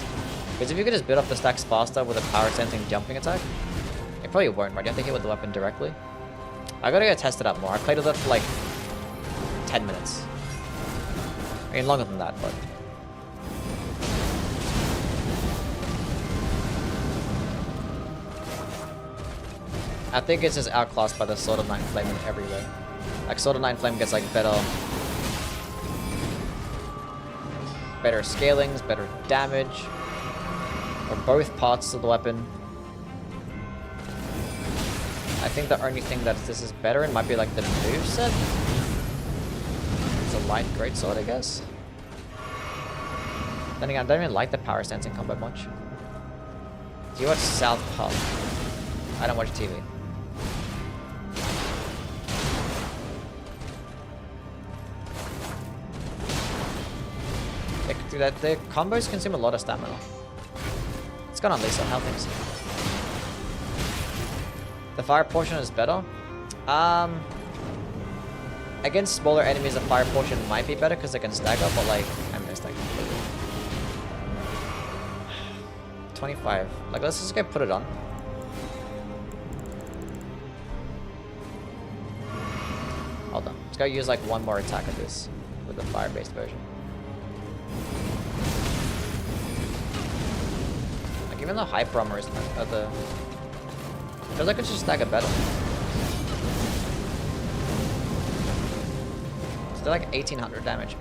Because if you could just build up the stacks faster with a power stancing jumping attack, it probably won't, right? You have to hit with the weapon directly. I gotta go test it out more. I played with it for like 10 minutes. I mean, longer than that, but... I think it's just outclassed by the Sword of Night and Flame in every way. Like, Sword of Night and Flame gets like better scalings, better damage, or both parts of the weapon. I think the only thing that this is better in might be like the moveset. It's a light greatsword, I guess. Then again, I don't even like the power stancing combo much. Do you watch South Park? I don't watch TV. The combos consume a lot of stamina. It's gone on Lisa, how things. The fire portion is better. Against smaller enemies, the fire portion might be better because they can stagger, but like, I missed that completely. 25. Like, let's just go put it on. Hold on. Let's go use like one more attack of this with the fire-based version. Like, even the hyper armor is the... I feel like it's just stagger better. Still like 1800 damage.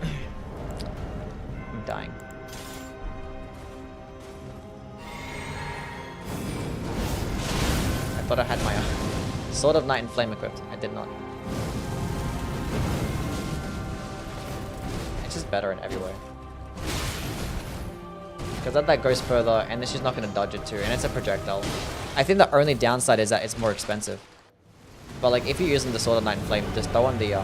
I'm dying. I thought I had my Sword of Night and Flame equipped. I did not. It's just better in every way. Because that goes further, and then she's not going to dodge it too, and it's a projectile. I think the only downside is that it's more expensive. But like, if you're using the Sword of Night and Flame, just throw on the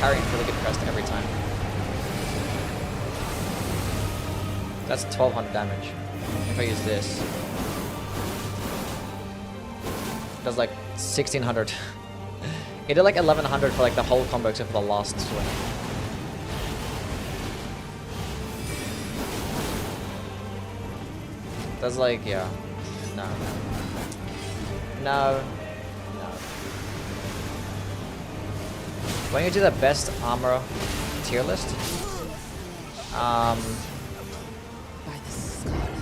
carrying really good crest every time. That's 1200 damage. If I use this, it does like 1600. It did like 1100 for like the whole combo except for the last swing. That's like, yeah. No. No. No. When you do the best armor tier list,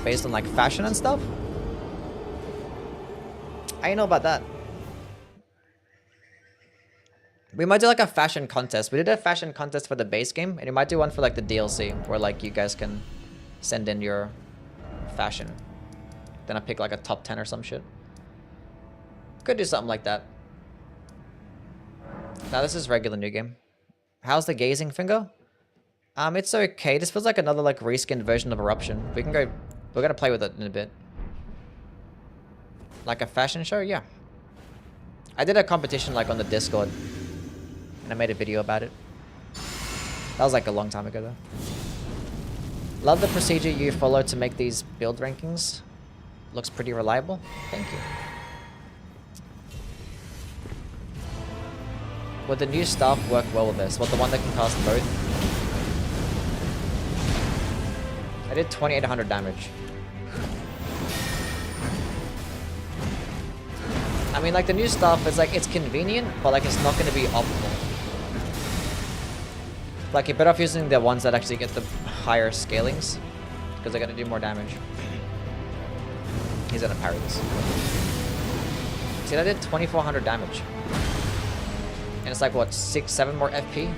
based on like fashion and stuff. I don't know about that. We might do like a fashion contest. We did a fashion contest for the base game, and we might do one for like the DLC, where like you guys can send in your fashion. Then I pick like a top 10 or some shit. Could do something like that. Now this is regular new game. How's the gazing finger? It's okay. This feels like another like reskinned version of Eruption. We can go. We're gonna play with it in a bit. Like a fashion show, yeah. I did a competition like on the Discord, and I made a video about it. That was like a long time ago though. Love the procedure you follow to make these build rankings. Looks pretty reliable. Thank you. Would the new staff work well with this? What, the one that can cast both? I did 2800 damage. I mean, like, the new staff is like, it's convenient, but like, it's not going to be optimal. Like, you're better off using the ones that actually get the higher scalings, because they're going to do more damage. He's going to parry this. See, I did 2400 damage. And it's like, what, 6-7 more FP?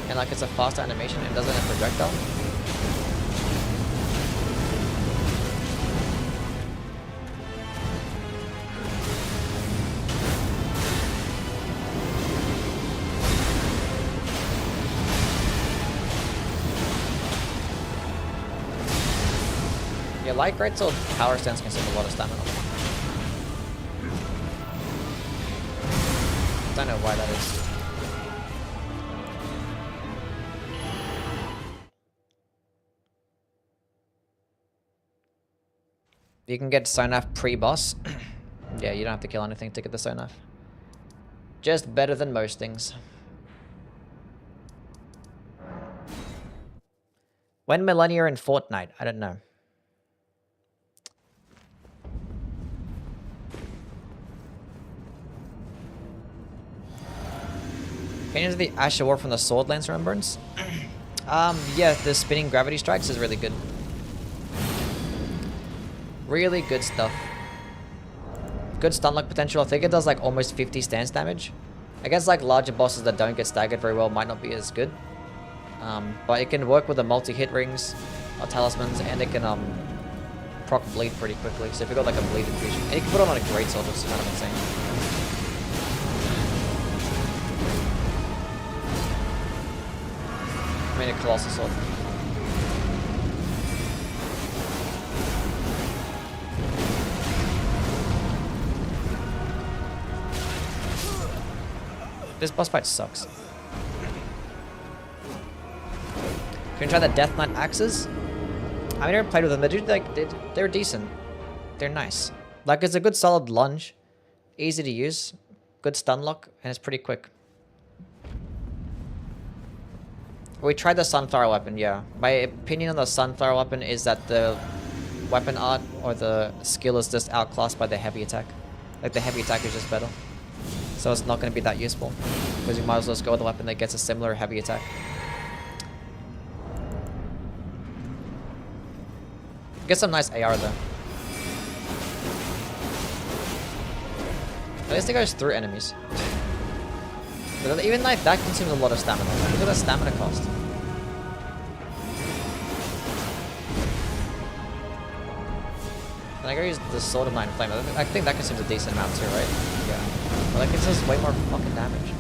And like, it's a faster animation and doesn't have projectile. Yeah, light Greatsword power stance consumes a lot of stamina. I don't know why that is. You can get Sonaf pre-boss. Yeah, you don't have to kill anything to get the Sonaf. Just better than most things. When Millennia in Fortnite? I don't know. Can you do the Asher War from the Sword Lance Remembrance? Yeah, the spinning gravity strikes is really good. Really good stuff. Good stun lock potential. I think it does like almost 50 stance damage. Against like larger bosses that don't get staggered very well, might not be as good. But it can work with the multi-hit rings or talismans, and it can proc bleed pretty quickly. So if you've got like a bleed infusion, and you can put it on a Greatsword, which is kind of insane. I mean, a Colossal sword. This boss fight sucks. Can you try the Death Knight axes? I never played with them. They do like they're decent. They're nice. Like, it's a good solid lunge, easy to use, good stun lock, and it's pretty quick. We tried the Sunflower weapon, yeah. My opinion on the Sunflower weapon is that the weapon art or the skill is just outclassed by the heavy attack. Like, the heavy attack is just better. So it's not going to be that useful. Because you might as well just go with a weapon that gets a similar heavy attack. Get some nice AR though. At least it goes through enemies. But even like that consumes a lot of stamina. Look at the stamina cost. And I gotta use the Sword of Nine Flame. I think that consumes a decent amount too, right? Yeah. But that gives us way more fucking damage.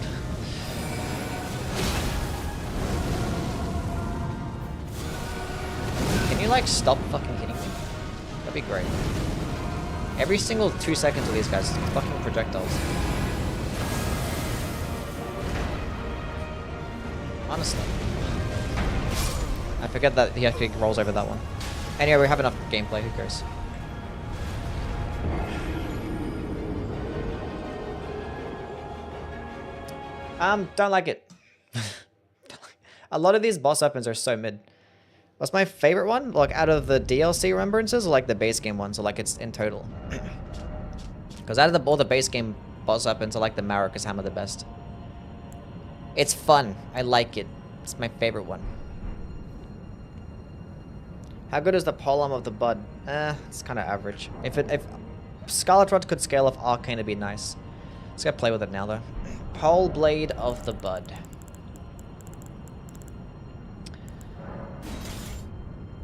Can you like stop fucking hitting me? That'd be great. Every single 2 seconds of these guys, fucking projectiles. Honestly. I forget that he actually rolls over that one. Anyway, we have enough gameplay, who cares? Don't like it. A lot of these boss weapons are so mid. What's my favorite one? Like, out of the DLC remembrances, or like the base game ones, or like it's in total? Because out of all the base game boss weapons, I like the Maracas Hammer the best. It's fun. I like it. It's my favorite one. How good is the polearm of the bud? It's kind of average. If Scarlet Rod could scale off Arcane, it'd be nice. Let's go play with it now, though. Pole Blade of the Bud.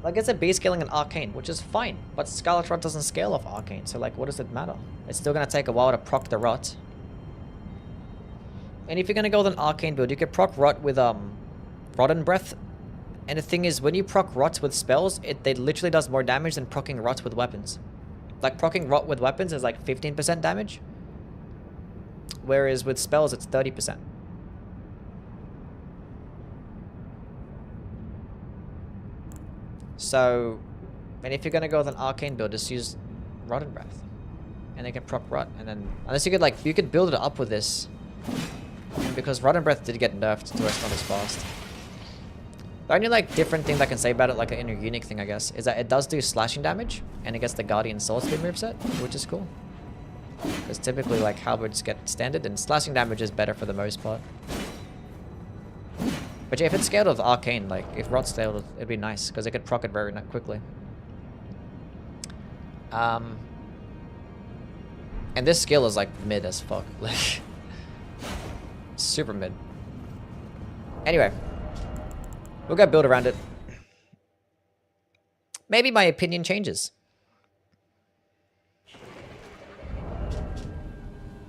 Like, it's a B scaling an Arcane, which is fine. But Scarlet Rot doesn't scale off Arcane, so like, what does it matter? It's still gonna take a while to proc the Rot. And if you're gonna go with an Arcane build, you could proc Rot with Rotten Breath. And the thing is, when you proc Rot with spells, it literally does more damage than procking Rot with weapons. Like, procking Rot with weapons is like 15% damage. Whereas with spells, it's 30%. So, and if you're gonna go with an Arcane build, just use Rotten Breath. And they can proc Rot, and then... Unless you could, like, you could build it up with this. Because Rotten Breath did get nerfed to where it's not as fast. The only, like, different thing that I can say about it, like, an inner unique thing, I guess, is that it does do slashing damage, and it gets the Guardian Sword Speed moveset, which is cool. Because typically, like, halberds get standard, and slashing damage is better for the most part. But yeah, if it's scaled with Arcane, like, if Rot scaled, it'd be nice, because it could proc it very quickly. And this skill is, like, mid as fuck. Like, super mid. Anyway. We'll go build around it. Maybe my opinion changes.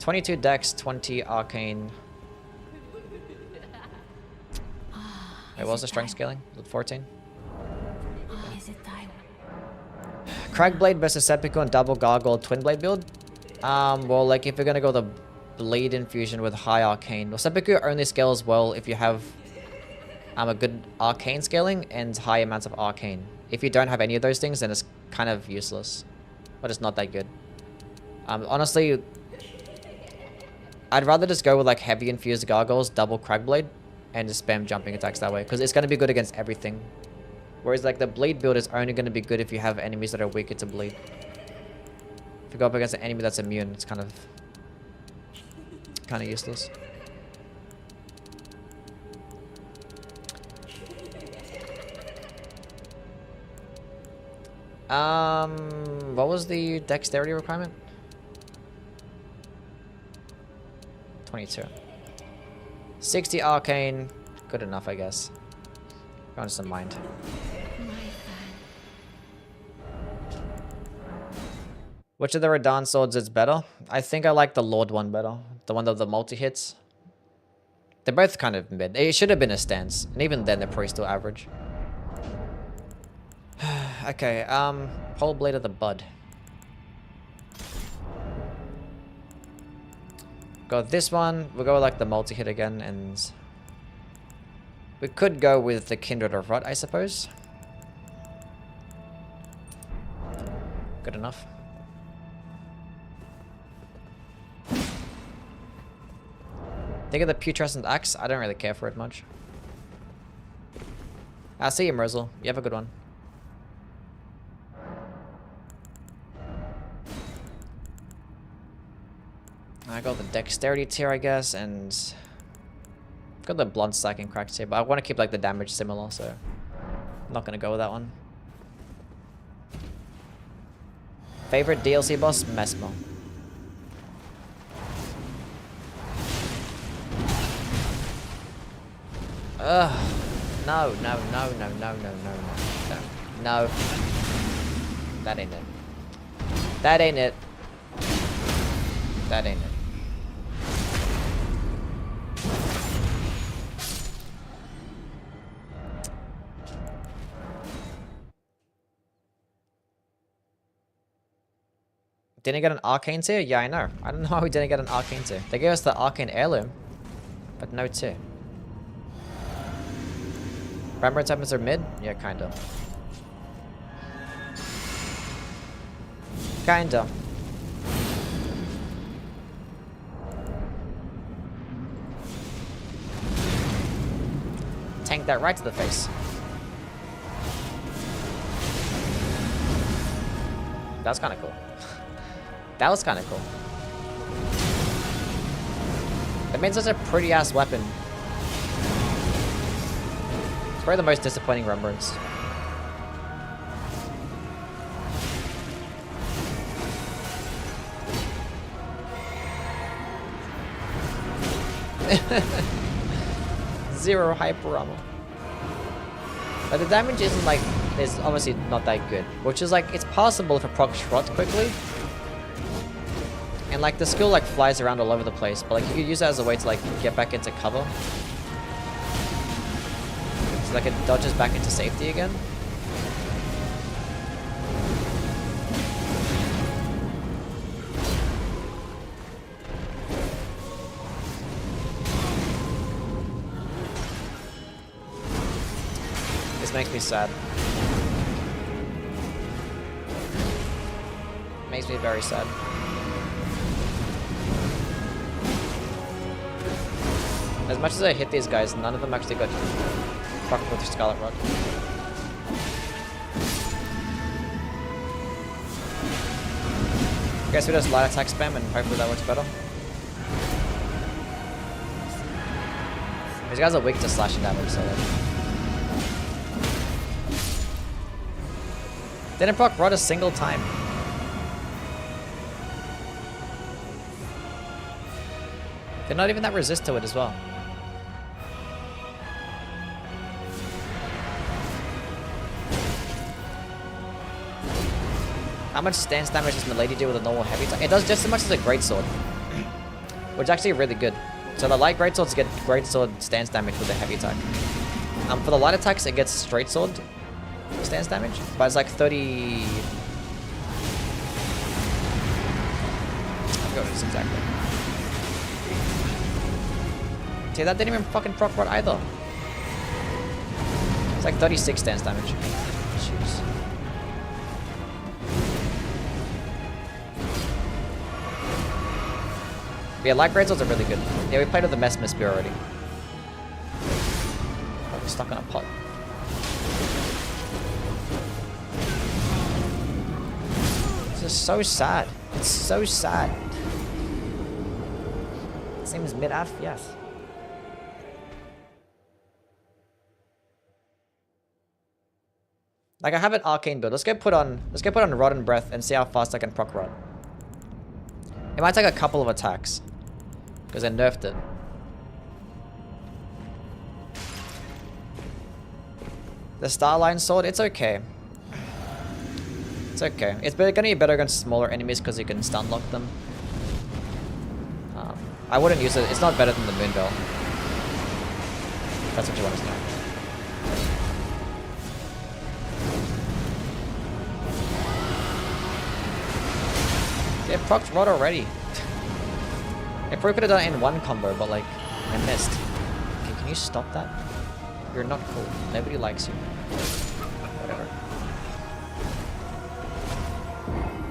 22 Dex, 20 Arcane. Wait, what was the strength scaling? Was it 14? Is it time? Cragblade versus Seppuku and double Gargoyle twin blade build? Well, like, if you're gonna go the Blade Infusion with high Arcane. Well, Seppuku only scales well if you have a good Arcane scaling and high amounts of Arcane. If you don't have any of those things, then it's kind of useless. But it's not that good. Honestly, I'd rather just go with like heavy infused Gargoyles, double Cragblade, and just spam jumping attacks that way. Because it's going to be good against everything. Whereas like the Bleed build is only going to be good if you have enemies that are weaker to Bleed. If you go up against an enemy that's immune, it's kind of useless. What was the dexterity requirement? 22. 60 Arcane. Good enough, I guess. Go on some mind. Which of the Radahn swords is better? I think I like the Lord one better. The one of the multi-hits. They're both kind of mid. It should have been a stance. And even then, they're probably still average. Okay, Pole Blade of the Bud. Go with this one. We'll go with like the multi-hit again, and we could go with the Kindred of Rot, I suppose. Good enough. Think of the Putrescent Axe. I don't really care for it much. I'll see you, Merzel. You have a good one. I got the Dexterity tier, I guess, and got the Blunt Stacking Crack tier, but I want to keep like the damage similar, so I'm not going to go with that one. Favorite DLC boss? Mesmer. Ugh. No. No. That ain't it. That ain't it. That ain't it. Didn't get an Arcane tier? Yeah, I know. I don't know how we didn't get an Arcane tier. They gave us the Arcane Heirloom, but no tier. Remembrance weapons are mid? Yeah, kinda. Kinda. Tank that right to the face. That's kind of cool. That was kind of cool. That means it's a pretty ass weapon. It's probably the most disappointing remembrance. Zero hyper armor. But the damage isn't like, is obviously not that good. Which is like, it's possible if it procs Shrot quickly. And like the skill like flies around all over the place. But like you could use that as a way to like get back into cover. So like it dodges back into safety again. This makes me sad. Makes me very sad. As much as I hit these guys, none of them actually got fucked with Scarlet Rod. I guess we just light attack spam and hopefully that works better. These guys are weak to slashing damage, so didn't proc Rod a single time. They're not even that resist to it as well. How much stance damage does Milady do with a normal heavy attack? It does just as much as a Greatsword. Which is actually really good. So the light Greatswords get Greatsword stance damage with a heavy attack. For the light attacks, it gets straight sword stance damage, but it's like 30... I forgot what it is exactly. See, that didn't even fucking proc Rod either. It's like 36 stance damage. Jeez. Yeah, light Greatswords are really good. Yeah, we played with the Mess Spear already. Oh, we're stuck on a pot. This is so sad. It's so sad. Same as mid-AF, yes. Like I have an arcane build. Let's go put on Rod and Breath and see how fast I can proc Rod. It might take a couple of attacks. Because I nerfed it. The Starline Sword, it's okay. It's okay. It's gonna be better against smaller enemies because you can stun lock them. I wouldn't use it. It's not better than the Moonbell. That's what you want to know. It procced Rod already. I probably could have done it in one combo, but like, I missed. Okay, can you stop that? You're not cool. Nobody likes you. Whatever.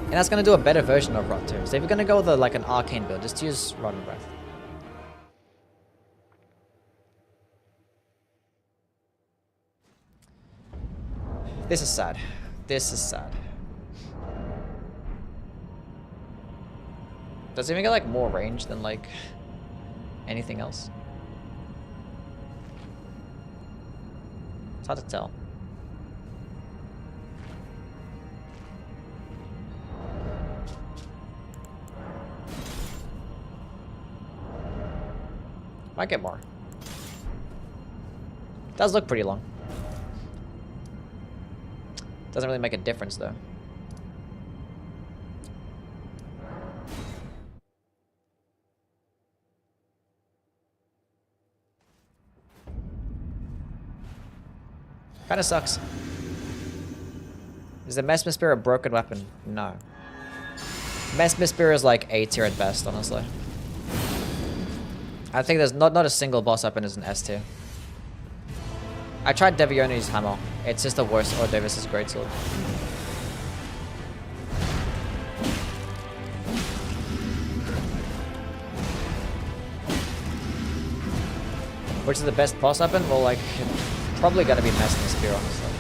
And that's gonna do a better version of Rod too. So if you're gonna go with like an arcane build, just use Rod and Breath. This is sad. This is sad. Does it even get like more range than like anything else? It's hard to tell. Might get more. Does look pretty long. Doesn't really make a difference though. Kinda sucks. Is the Mess Spear a broken weapon? No. Mess Spear is like A tier at best, honestly. I think there's not a single boss weapon is an S tier. I tried Devioni's hammer. It's just the worst or Davis's greatsword. Which is the best boss weapon? Well, like, probably gonna be Mess Spear, honestly.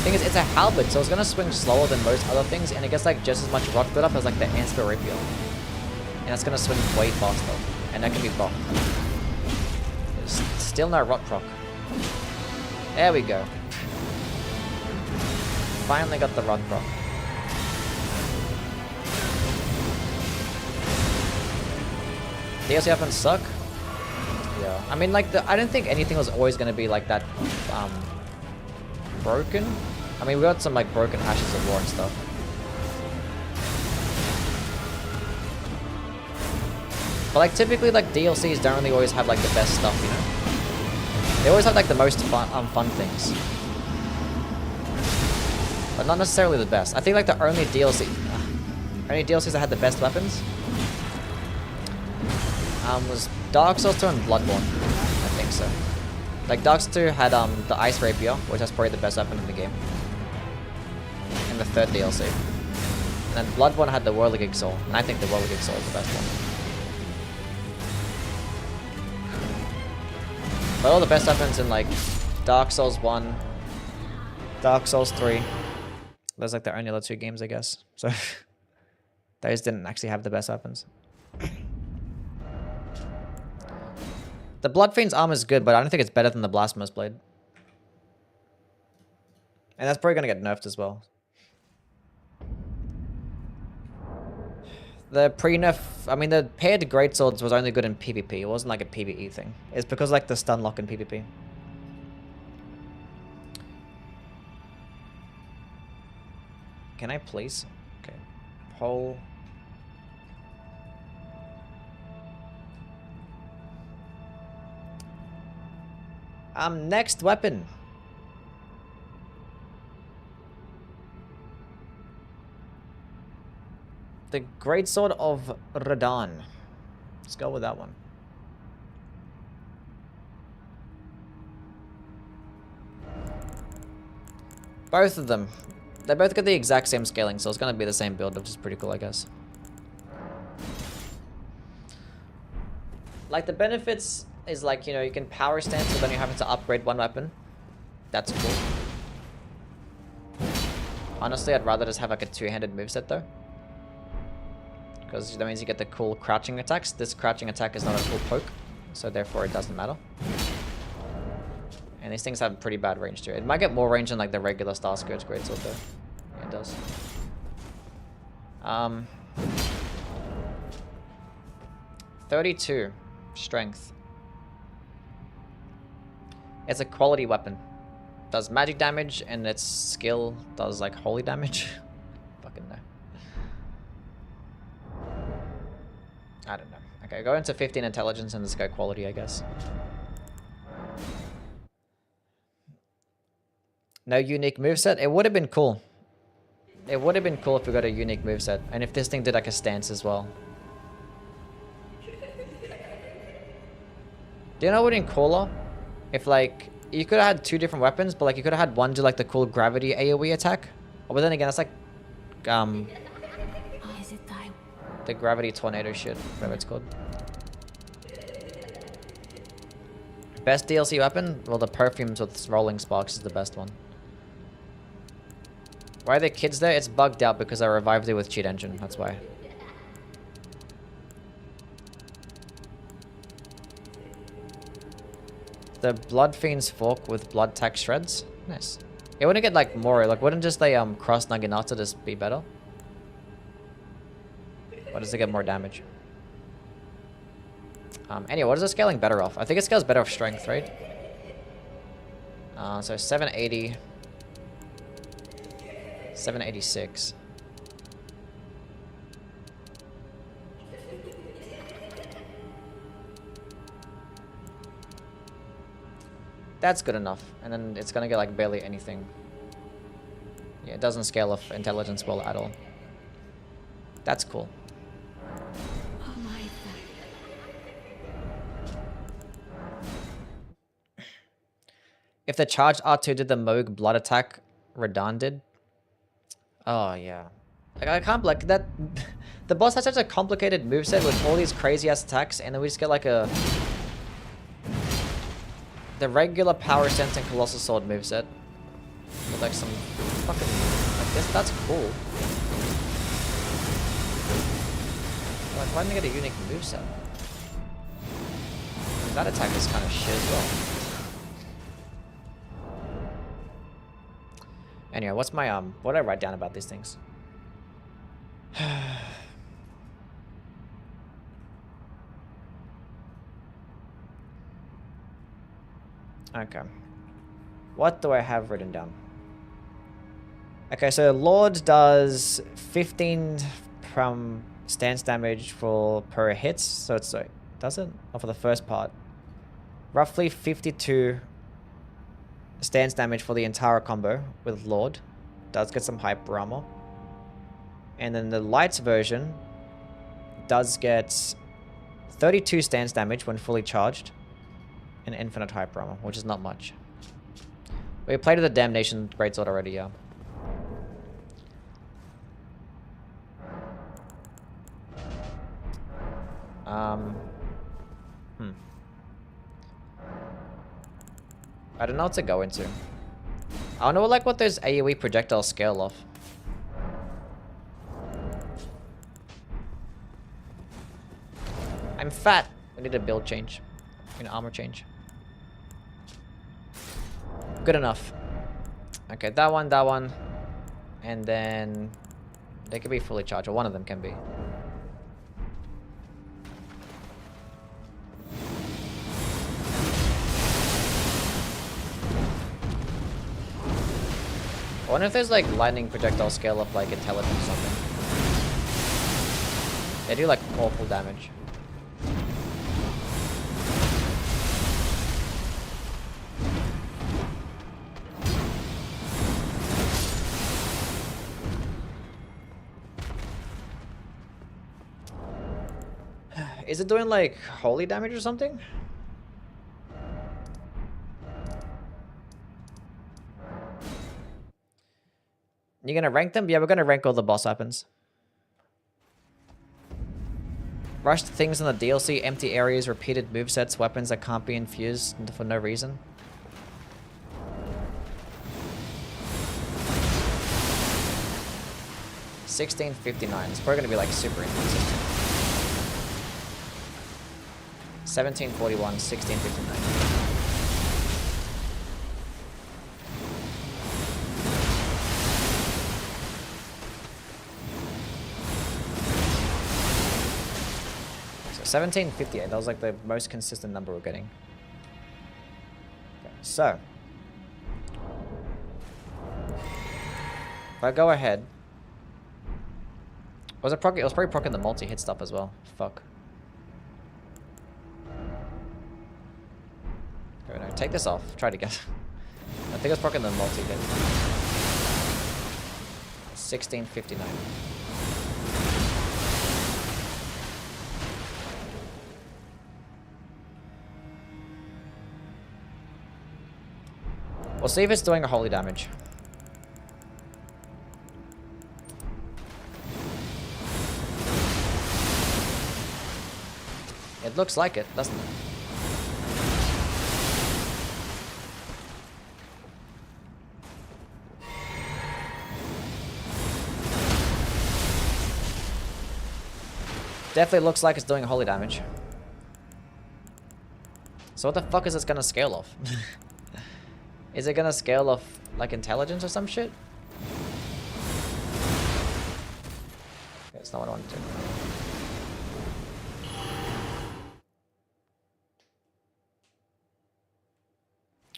Thing is, it's a halberd, so it's gonna swing slower than most other things, and it gets like just as much rock build up as like the Ansper Rapier. And it's gonna swing way faster, and that can be buffed. There's still no rot proc. There we go. finally got the run proc. DLC weapons suck. Yeah, I mean, like, I don't think anything was always gonna be like that, broken. I mean, we got some like broken Ashes of War and stuff. But like, typically, like DLCs don't really always have like the best stuff, you know? They always have like the most fun things, but not necessarily the best. I think like the only DLCs that had the best weapons was Dark Souls 2 and Bloodborne. I think so. Like Dark Souls 2 had the Ice Rapier, which is probably the best weapon in the game, in the third DLC. And then Bloodborne had the Whirligig Soul, and I think the Whirligig Soul is the best one. But all the best weapons in like Dark Souls 1, Dark Souls 3, those like the only other two games, I guess. So those didn't actually have the best weapons. The Bloodfiend's armor is good, but I don't think it's better than the Blasphemous Blade. And that's probably going to get nerfed as well. The pre-nerf, I mean, the paired Greatswords was only good in PvP. It wasn't like a PvE thing. It's because like the stun lock in PvP. Can I please? Okay. Pole. Next weapon. The Greatsword of Radahn. Let's go with that one. Both of them. They both get the exact same scaling, so it's going to be the same build, which is pretty cool, I guess. Like, the benefits is like, you know, you can power stance without you having to upgrade one weapon. That's cool. Honestly, I'd rather just have like a two-handed moveset though, because that means you get the cool crouching attacks. This crouching attack is not a cool poke, so therefore it doesn't matter. And these things have pretty bad range too. It might get more range than like the regular Star Scourge Greatsword though. Yeah, it does. 32 strength. It's a quality weapon. Does magic damage, and its skill does like holy damage. Fucking no. I don't know. Okay, go into 15 intelligence and let's go quality, I guess. No unique moveset? It would have been cool. It would have been cool if we got a unique moveset, and if this thing did like a stance as well. Do you know what in Colossal? If like, you could have had two different weapons, but like you could have had one do like the cool gravity AoE attack. Oh, but then again, that's like, the gravity tornado shit, whatever it's called. Best DLC weapon? Well, the perfumes with rolling sparks is the best one. Why are there kids there? It's bugged out because I revived it with cheat engine, that's why. The Bloodfiend's Fork with Blood Tack Shreds? Nice. It wouldn't get like more, like wouldn't just the Cross Naginata just be better? Or does it get more damage? Anyway, what is it scaling better off? I think it scales better off strength, right? So 780. 786. That's good enough. And then it's gonna get like barely anything. Yeah, it doesn't scale off intelligence well at all. That's cool. If the charged R2 did the Moog blood attack Radahn did. Oh yeah. Like I can't like that. The boss has such a complicated moveset with all these crazy ass attacks, and then we just get like the regular power stance and colossal sword moveset with like some fucking, I guess that's cool. Like, why didn't I get a unique moveset? That attack is kind of shit as well. Anyway, what's my what did I write down about these things? Okay. What do I have written down? Okay, so Lord does 15 from stance damage per hits. So it's like, does it? Oh, for the first part. Roughly 52 stance damage for the entire combo with Lord. Does get some hyper armor. And then the Lights version does get 32 stance damage when fully charged. And infinite hyper armor, which is not much. We played with the Damnation Greatsword already, yeah. I don't know what to go into. I don't know like what those AoE projectiles scale off. I'm fat. I need a build change. An armor change. Good enough. Okay, that one. And then they could be fully charged, or one of them can be. I wonder if there's like lightning projectile scale up like intelligence or something. They do like awful damage. Is it doing like holy damage or something? You gonna rank them? Yeah, we're gonna rank all the boss weapons. Rushed things in the DLC, empty areas, repeated movesets, weapons that can't be infused for no reason. $16.59. It's probably gonna be like super inconsistent. 1741, 1659. So 1758. That was like the most consistent number we're getting. Okay, so if I go ahead, was it probably proccing the multi-hit stuff as well. Fuck. Okay, no, take this off. Try it again. I think it's proccing the multi-hit. 1659. We'll see if it's doing a holy damage. It looks like it, doesn't it? Definitely looks like it's doing holy damage. So what the fuck is this gonna scale off? Is it gonna scale off like intelligence or some shit? Okay, that's not what I wanted to do.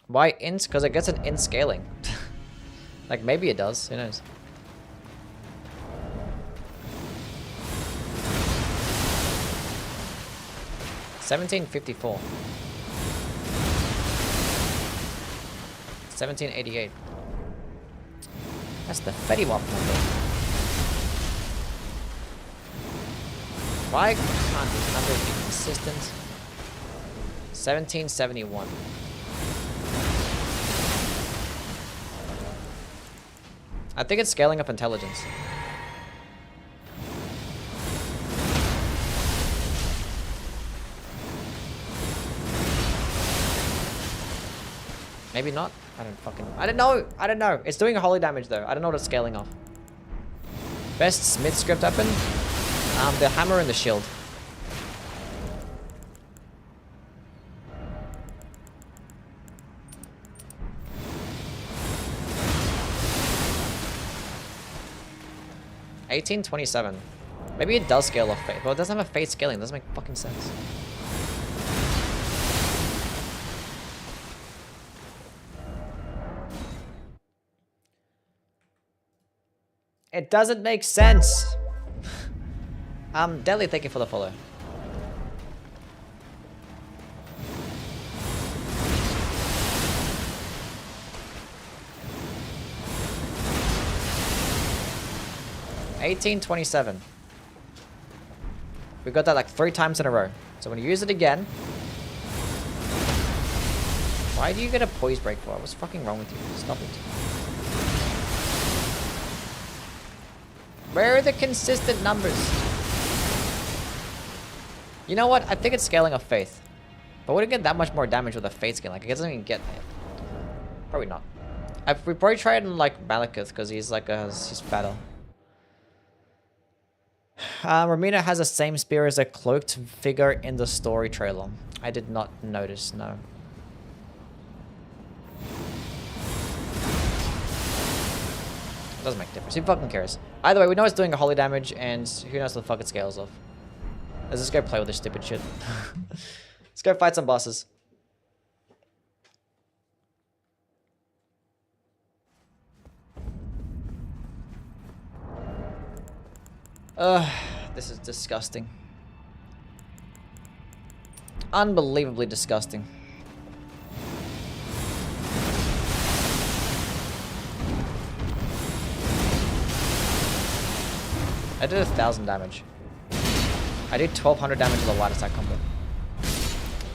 Why int? Because it gets an int scaling. Like maybe it does, who knows? $17.54. 1788. That's the Fetty Wap number. Why can't these numbers be consistent? 1771. I think it's scaling up intelligence. Maybe not. I don't know. It's doing a holy damage though. I don't know what it's scaling off. Best Smithscript weapon? The hammer and the shield. 1827. Maybe it does scale off Fate. Well, it doesn't have a Fate scaling. It doesn't make fucking sense. It doesn't make sense. Deli, thank you for the follow. $18.27. We got that like 3 times in a row. So when you use it again. Why do you get a poise break for? What's fucking wrong with you? Stop it. Where are the consistent numbers? You know what? I think it's scaling of Faith. But would it get that much more damage with a Faith scale? Like, it doesn't even get that. Probably not. We probably tried in, like, Malekith, because he's, like, he's fatter. Ramina has the same spear as a cloaked figure in the story trailer. I did not notice, no. It doesn't make a difference. Who fucking cares? Either way, we know it's doing a holy damage, and who knows what the fuck it scales off. Let's just go play with this stupid shit. Let's go fight some bosses. This is disgusting. Unbelievably disgusting. I did 1,000 damage. I did 1,200 damage with a light attack combo.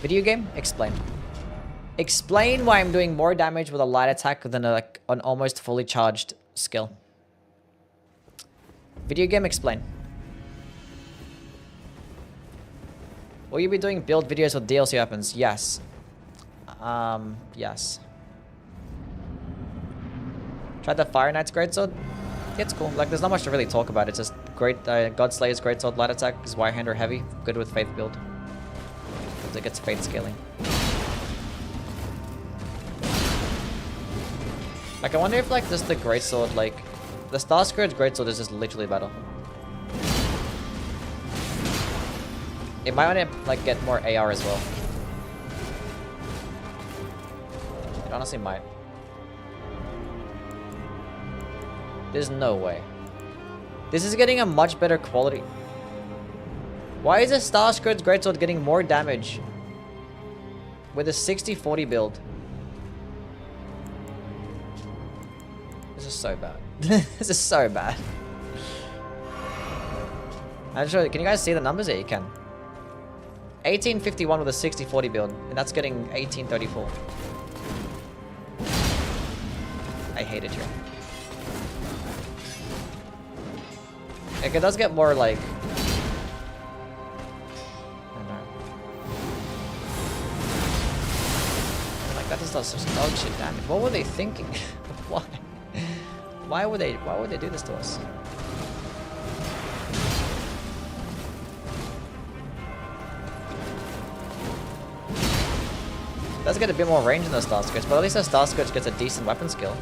Video game? Explain. Explain why I'm doing more damage with a light attack than like an almost fully charged skill. Video game, explain. Will you be doing build videos with DLC weapons? Yes. Yes. Tried the Fire Knight's Greatsword? Yeah, it's cool. Like, there's not much to really talk about. It's just great. Godslayer's Greatsword light attack is Y-hander heavy. Good with Faith build. Because it gets Faith scaling. Like, I wonder if, like, just the Greatsword, like... The Star Scourge Greatsword is just literally better. It might want to, like, get more AR as well. It honestly might. There's no way. This is getting a much better quality. Why is a Star Scourge Greatsword getting more damage with a 60-40 build? This is so bad. This is so bad. Actually, can you guys see the numbers? Yeah, you can. 1851 with a 60-40 build, and that's getting 1834. I hate it here. Like, it does get more, like... I don't know. Like, that just does such dog shit damage. What were they thinking? Why? Why would they do this to us? It does get a bit more range in the Star Scourge, but at least the Star Scourge gets a decent weapon skill.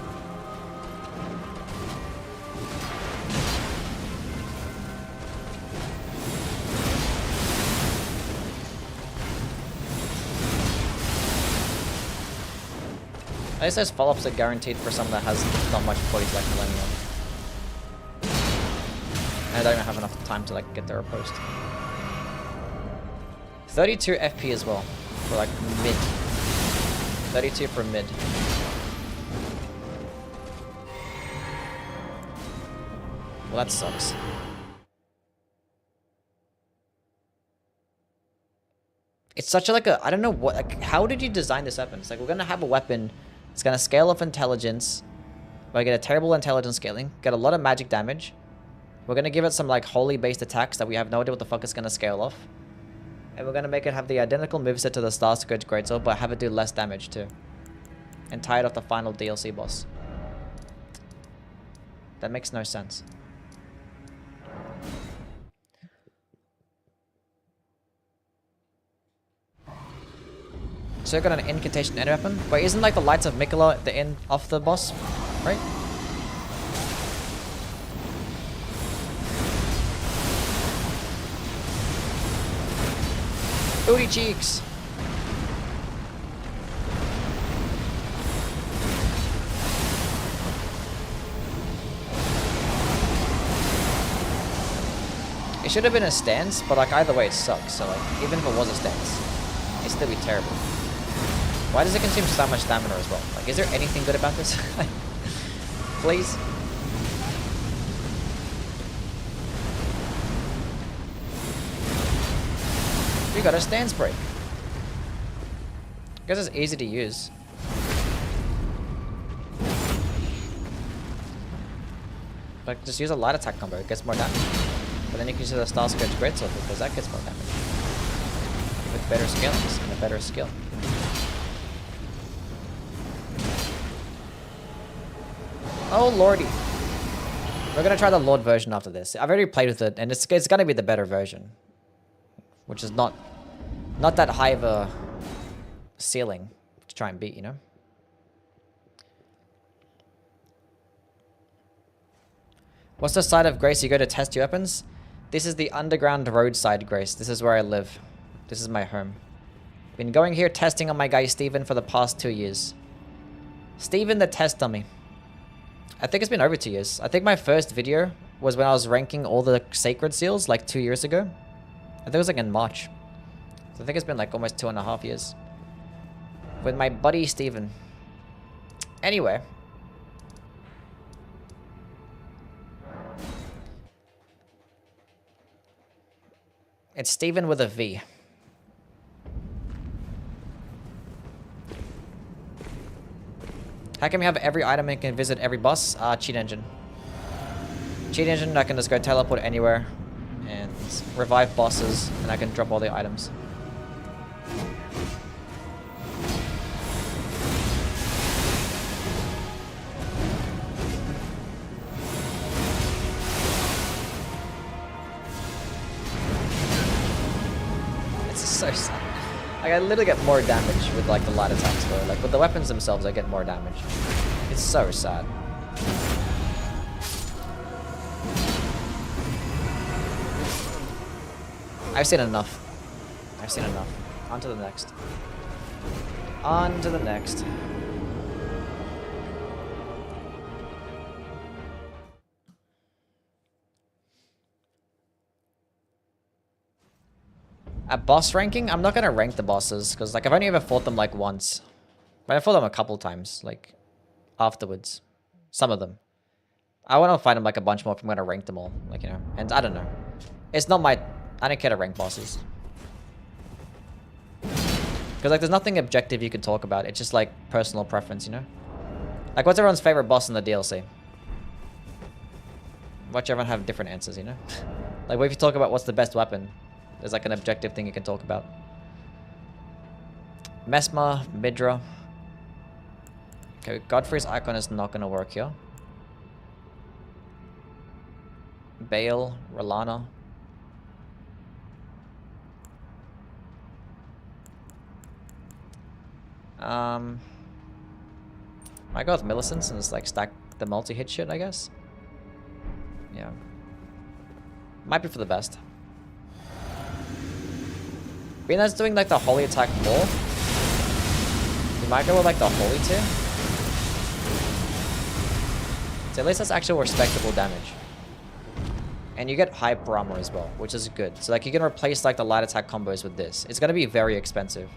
At least those follow-ups are guaranteed for someone that has not much poise like Millennium. And I don't even have enough time to like get their post. 32 FP as well for like mid. 32 for mid. Well, that sucks. It's such a like a I don't know what like how did you design this weapon? It's like we're gonna have a weapon. It's gonna scale off intelligence. We're gonna get a terrible intelligence scaling. Get a lot of magic damage. We're gonna give it some like holy based attacks that we have no idea what the fuck it's gonna scale off. And we're gonna make it have the identical moveset to the Star Scourge Greatsword, but have it do less damage too. And tie it off the final DLC boss. That makes no sense. So you got an incantation end weapon. Wait, isn't like the Lights of Mikola at the end of the boss, right? Booty cheeks! It should have been a stance, but like either way it sucks, so like even if it was a stance, it'd still be terrible. Why does it consume so much stamina as well? Like, is there anything good about this? Please? We got a stance break. I guess it's easy to use. Like, just use a light attack combo, it gets more damage. But then you can use the Star Scourge Greatsword because that gets more damage. With better skills and a better skill. Oh lordy. We're gonna try the Lord version after this. I've already played with it and it's gonna be the better version. Which is not that high of a ceiling to try and beat, you know? What's the side of Grace you go to test your weapons? This is the underground roadside, Grace. This is where I live. This is my home. Been going here testing on my guy Steven for the past 2 years. Steven the test dummy. I think it's been over 2 years. I think my first video was when I was ranking all the sacred seals like 2 years ago. I think it was like in March. So I think it's been like almost 2.5 years. With my buddy Steven. Anyway. It's Steven with a V. How can we have every item and can visit every boss? Cheat engine. Cheat engine, I can just go teleport anywhere and revive bosses, and I can drop all the items. It's so sad. Like, I literally get more damage with like the light attacks though. Like with the weapons themselves, I get more damage. It's so sad. I've seen enough. I've seen enough. On to the next. On to the next. At boss ranking, I'm not gonna rank the bosses because like I've only ever fought them like once. But I fought them a couple times, like afterwards. Some of them. I want to fight them like a bunch more if I'm gonna rank them all, like, you know. And I don't know. It's not my. I don't care to rank bosses. Because like there's nothing objective you can talk about. It's just like personal preference, you know. Like what's everyone's favorite boss in the DLC? Watch everyone have different answers, you know. Like what if you talk about what's the best weapon? There's like an objective thing you can talk about. Mesmer, Midra. Okay, Godfrey's icon is not going to work here. Bale, Rolana. I go with Millicent since like stack the multi-hit shit, I guess. Yeah. Might be for the best. Being that's doing like the holy attack more, you might go with like the holy tier. So at least that's actual respectable damage. And you get hyper armor as well, which is good. So like you can replace like the light attack combos with this. It's gonna be very expensive.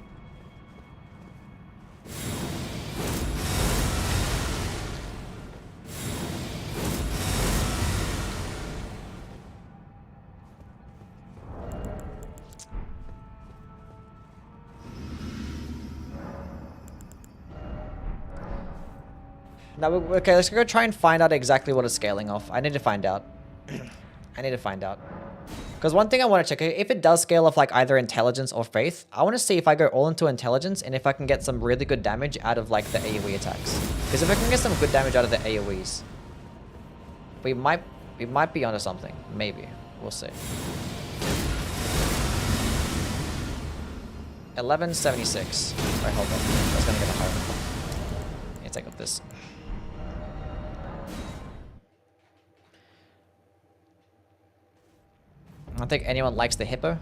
Now, okay, let's go try and find out exactly what it's scaling off. I need to find out. I need to find out. Because one thing I want to check, if it does scale off like either intelligence or faith, I want to see if I go all into intelligence and if I can get some really good damage out of like the AoE attacks. Because if I can get some good damage out of the AoEs, we might be onto something. Maybe. We'll see. 1176. Alright, hold on. I was gonna get a higher. Yeah, take up this. I don't think anyone likes the hippo.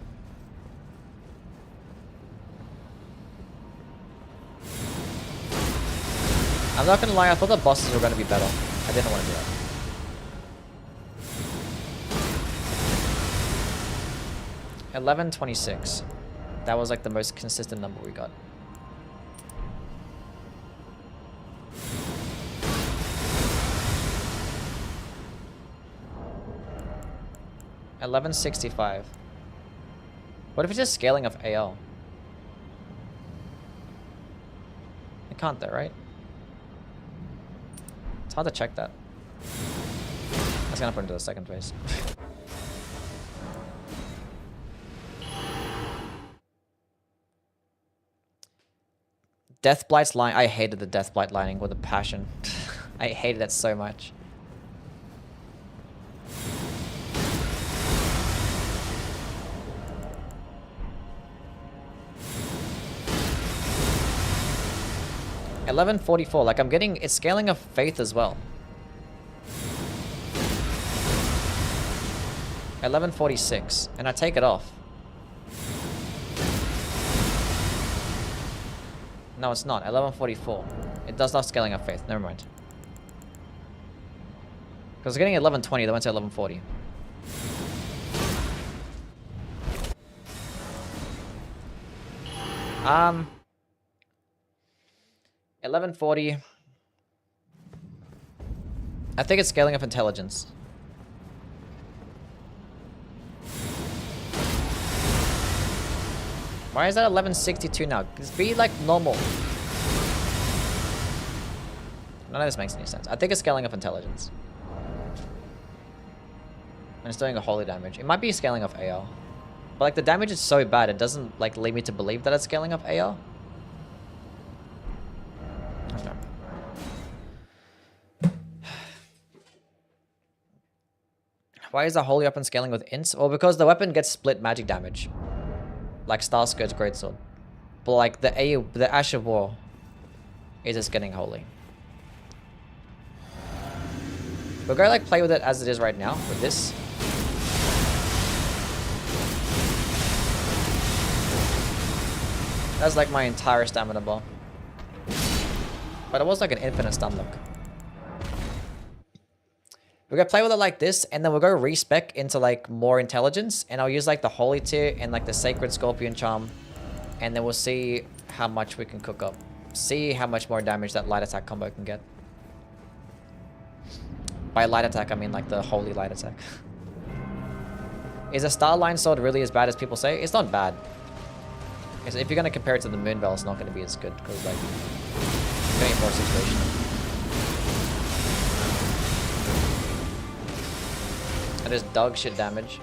not gonna lie, I thought the bosses were gonna be better. I didn't want to do that. $11.26. That was like the most consistent number we got. $11.65. What if it's just scaling of AL? It can't though, right? It's hard to check that. I was gonna put it into the second phase. Deathblight's line. I hated the Deathblight lining with a passion. I hated it so much. $11.44. Like I'm getting, it's scaling of faith as well. $11.46, and I take it off. No, it's not. $11.44. It does not scaling of faith. Never mind. Because I was getting $11.20, they went to $11.40. $11.40. I think it's scaling of intelligence. Why is that 11.62 now? Just be like normal. None of this makes any sense. I think it's scaling of intelligence. And it's doing a holy damage. It might be scaling of AR. But like the damage is so bad, it doesn't like lead me to believe that it's scaling of AR. I don't know. Why is the holy weapon scaling with ints? Well, because the weapon gets split magic damage. Like Starskirt's Greatsword. But like the Ash of War is just getting holy. We're gonna like play with it as it is right now, with this. That's like my entire stamina bar. But it was like an infinite stun lock. We're gonna play with it like this, and then we'll go respec into like more intelligence, and I'll use like the holy tier and like the sacred scorpion charm, and then we'll see how much we can cook up. See how much more damage that light attack combo can get. By light attack, I mean like the holy light attack. Is a Starline sword really as bad as people say? It's not bad. If you're gonna compare it to the Moonbell, it's not gonna be as good because like it's getting more situational. It is dog shit damage.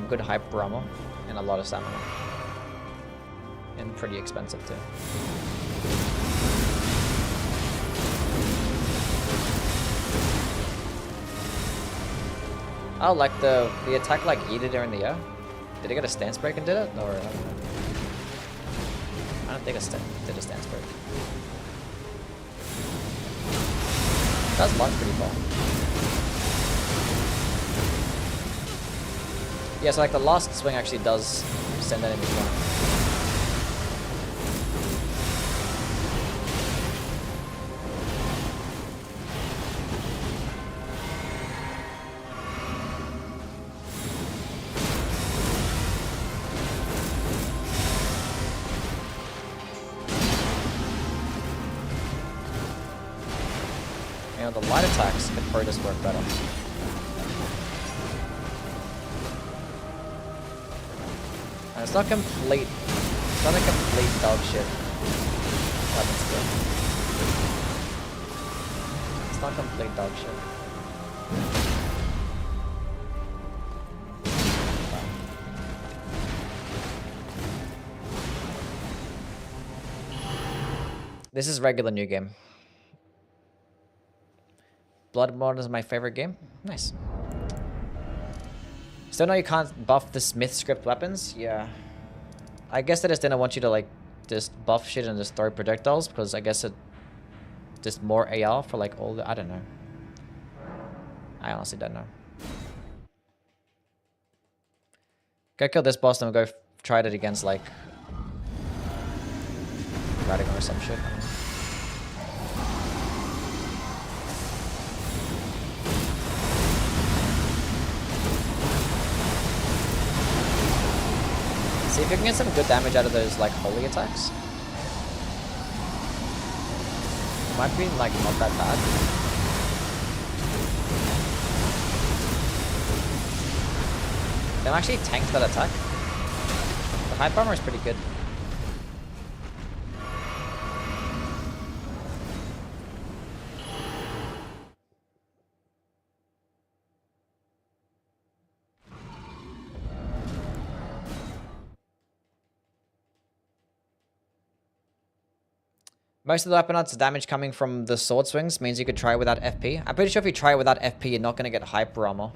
Good hyper armor and a lot of stamina. And pretty expensive too. Oh, like the attack like yeeted her in the air? Did it get a stance break and did it? Or I don't know. I don't think it did a stance break. It does launch pretty far. Yeah, so like the last swing actually does send that into front. You know, the light attacks could probably just work better. It's not complete. It's not a complete dog shit weapon skill. It's not complete dog shit. This is regular new game. Bloodborne is my favorite game. Nice. Still know you can't buff the Smithscript weapons? Yeah. I guess I just didn't want you to like just buff shit and just throw projectiles because I guess it just more AR for like all the, I don't know. I honestly don't know. Go kill this boss and we'll go try it against like Radigan or some shit. I don't know. See if you can get some good damage out of those like holy attacks. It might be like not that bad. They actually tanked that attack. The hype armor is pretty good. Most of the weapon odds damage coming from the sword swings means you could try it without FP. I'm pretty sure if you try it without FP, you're not going to get hyper armor.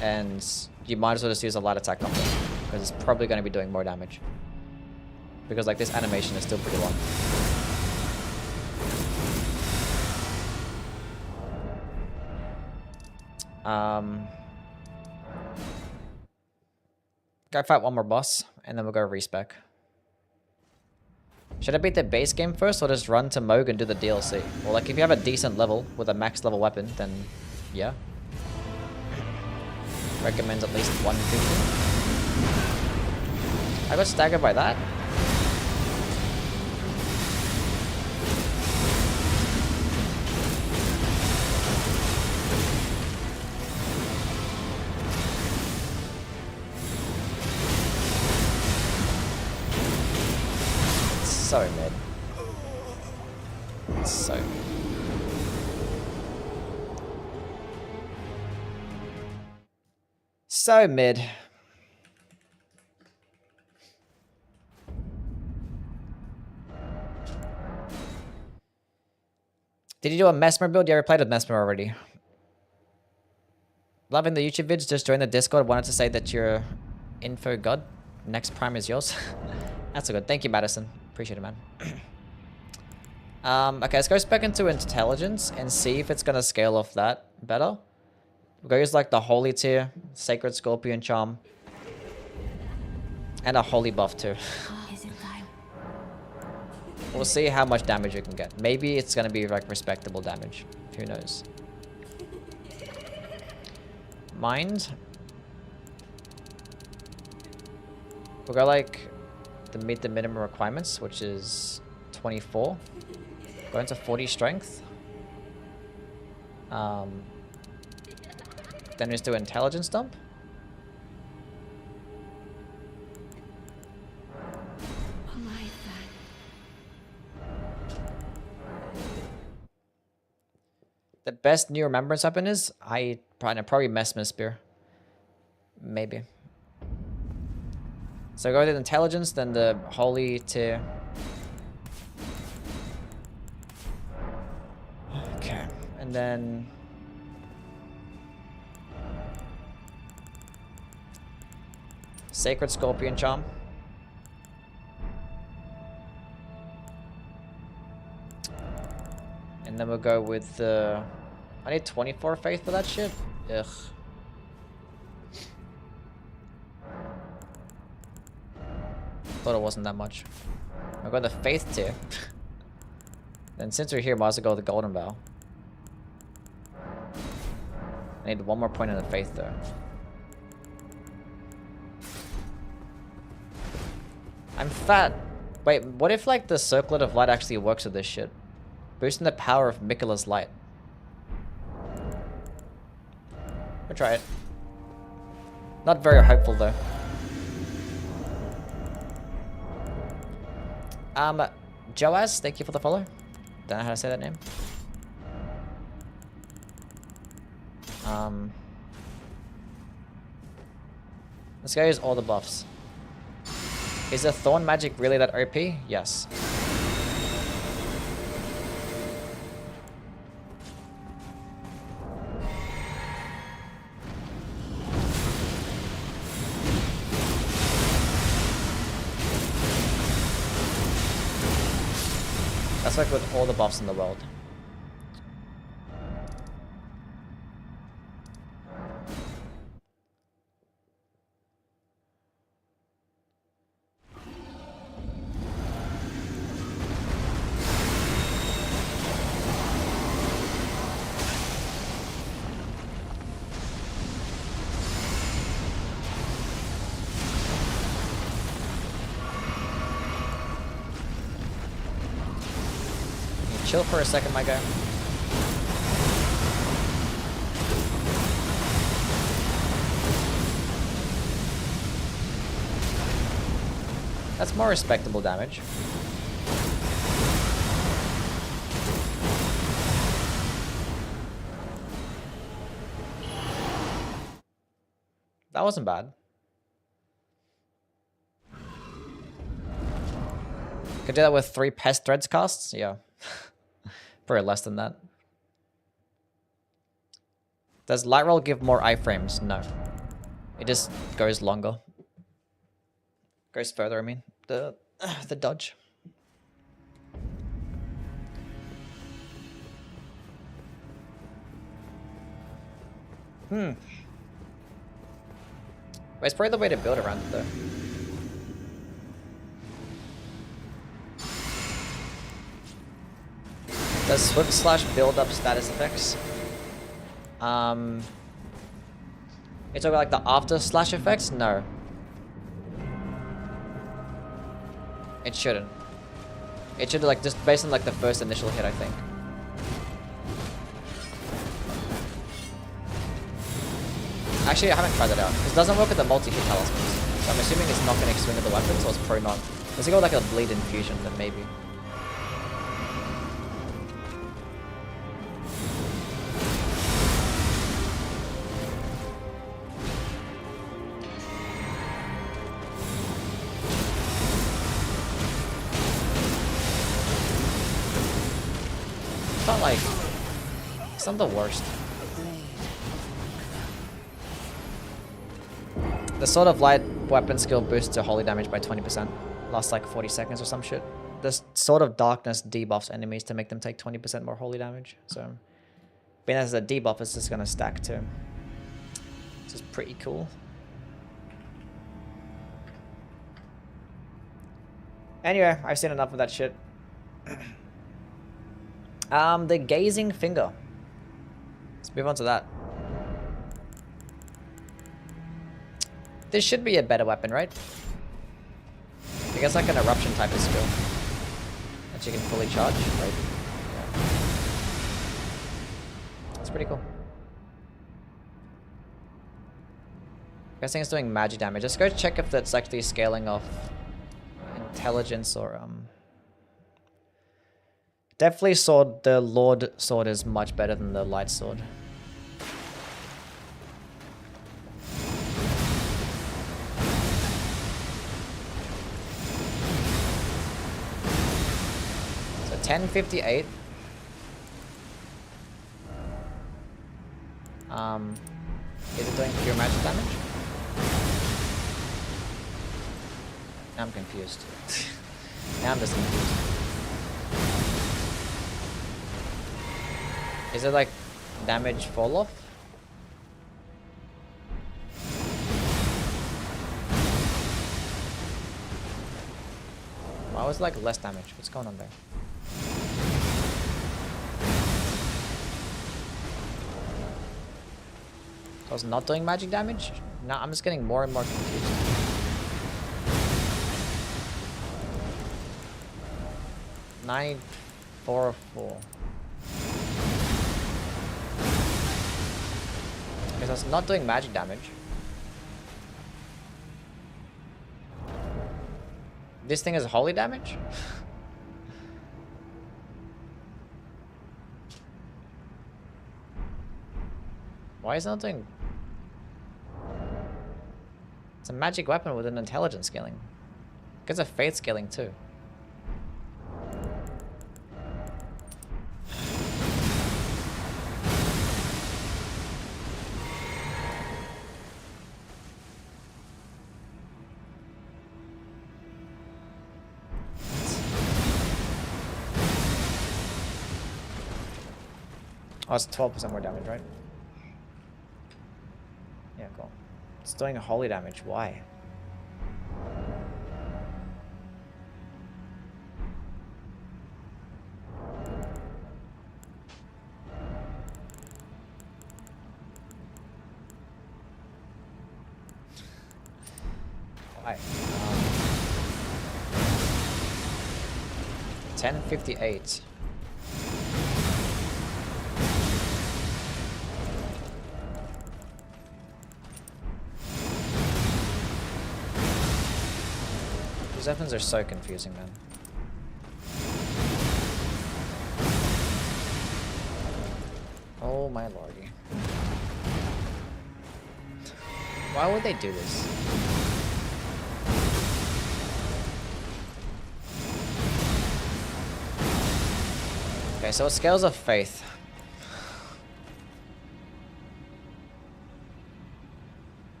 And you might as well just use a light attack combo, because it's probably going to be doing more damage. Because like this animation is still pretty long. Go fight one more boss, and then we'll go respec. Should I beat the base game first, or just run to Moog and do the DLC? Well, like, if you have a decent level with a max level weapon, then yeah. Recommends at least 150. I got staggered by that. So mid. So mid. So mid. Did you do a Mesmer build? Yeah, I played with Mesmer already. Loving the YouTube vids. Just joined the Discord. Wanted to say that you're info god. Next prime is yours. That's so good. Thank you, Madison. Appreciate it, man. Okay, let's go back into intelligence and see if it's gonna scale off that better. We'll go use like the holy tier, sacred scorpion charm, and a holy buff too. We'll see how much damage you can get. Maybe it's gonna be like respectable damage. Who knows? Mind. We'll go like to meet the minimum requirements, which is 24. Go into 40 strength. Then just do intelligence dump. The best new remembrance weapon is probably Mesmer Spear. Maybe. So go to the intelligence, then the holy tier. Okay, and then sacred scorpion charm. And then we'll go with the... I need 24 faith for that shit? Ugh. Thought it wasn't that much. I'll go the faith tier. Then since we're here, might as well go with the golden bow. I need one more point in the faith though. I'm fat. Wait, what if like the circlet of light actually works with this shit? Boosting the power of Mikula's light. We'll try it. Not very hopeful though. Joaz, thank you for the follow. Don't know how to say that name. Let's go use all the buffs. Is the Thorn magic really that OP? Yes. That's like with all the buffs in the world. Chill for a second, my guy. That's more respectable damage. That wasn't bad. Could do that with 3 Pest Threads casts? Yeah. Probably less than that. Does Light Roll give more iframes? No. It just goes longer. Goes further, I mean. The dodge. But it's probably the way to build around it, though. Does Swift Slash build up status effects? It's over like the after slash effects? No. It shouldn't. It should like just based on like the first initial hit, I think. Actually, I haven't tried that out. Because it doesn't work with the multi-hit talismans. So I'm assuming it's not going to swing at the weapon, so it's probably not. Does it go like a bleed infusion? Then maybe. It's not like... It's not the worst. The Sword of Light weapon skill boosts to holy damage by 20%. Lasts like 40 seconds or some shit. The Sword of Darkness debuffs enemies to make them take 20% more holy damage. So, being as a debuff, it's just gonna stack too. This is pretty cool. Anyway, I've seen enough of that shit. The Gazing Finger. Let's move on to that. This should be a better weapon, right? I guess like an eruption type of skill that you can fully charge, right? Yeah. That's pretty cool. Guessing it's doing magic damage. Let's go check if that's actually scaling off intelligence or Definitely sword. The Lord sword is much better than the light sword. So 1058. Is it doing pure magic damage? Now I'm confused. Now I'm just confused. Is it like damage fall off? Why was it like less damage? What's going on there? So I was not doing magic damage? No, I'm just getting more and more confused. Nine, 4, 4. Because I was not doing magic damage. This thing is holy damage? Why is it not doing... It's a magic weapon with an intelligence scaling. It's a faith scaling too. Oh, it's 12% more damage, right? Yeah, cool. It's doing holy damage. Why? Why? 1058. These weapons are so confusing, man. Oh my lordy. Why would they do this? Okay, so it's Scales of Faith.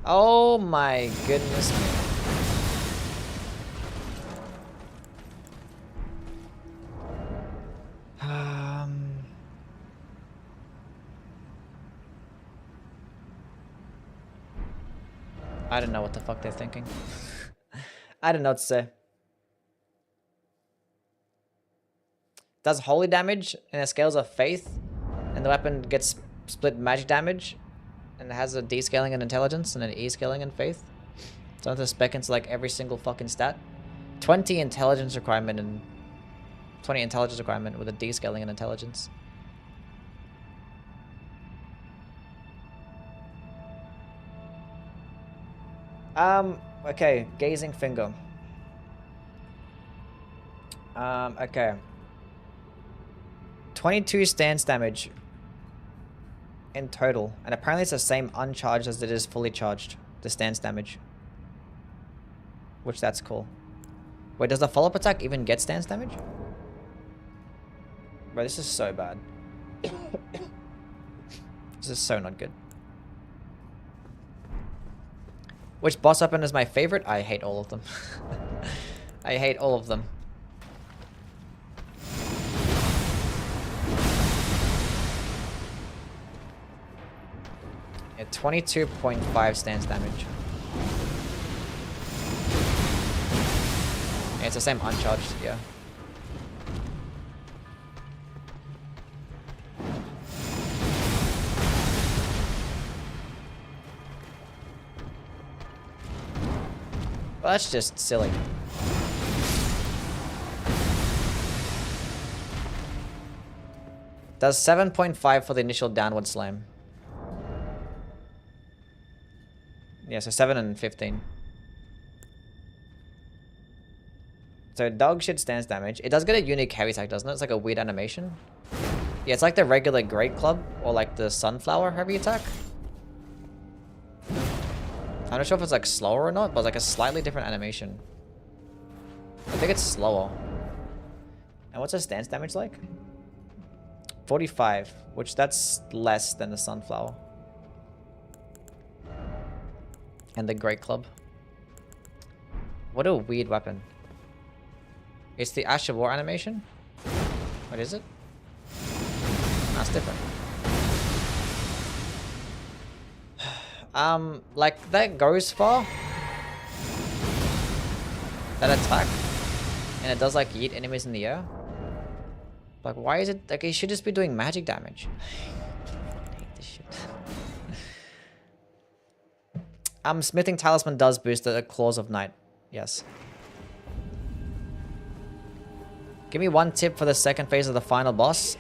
Oh my goodness me. I don't know what the fuck they're thinking. I don't know what to say. Does holy damage and it scales of faith, and the weapon gets split magic damage, and it has a D scaling in intelligence and an E scaling in faith. So I have to spec into like every single fucking stat. 20 intelligence requirement and 20 intelligence requirement with a D scaling in intelligence. Okay, gazing finger. Okay. 22 stance damage in total, and apparently it's the same uncharged as it is fully charged, the stance damage. Which that's cool. Wait, does the follow-up attack even get stance damage? Bro, this is so bad. This is so not good. Which boss weapon is my favorite? I hate all of them. I hate all of them. Yeah, 22.5 stance damage. Yeah, it's the same uncharged, yeah. Well, that's just silly. Does 7.5 for the initial downward slam. Yeah, so 7 and 15. So dog shit stance damage. It does get a unique heavy attack, doesn't it? It's like a weird animation. Yeah, it's like the regular Great Club or like the Sunflower heavy attack. I'm not sure if it's like slower or not, but it's like a slightly different animation. I think it's slower. And what's the stance damage like? 45, which that's less than the Sunflower. And the Great Club. What a weird weapon. It's the Ash of War animation? What is it? That's different. Like that goes far. That attack. And it does like yeet enemies in the air. Like why is it like it should just be doing magic damage? I hate this shit. Smithing Talisman does boost the Claws of Night. Yes. Give me one tip for the second phase of the final boss.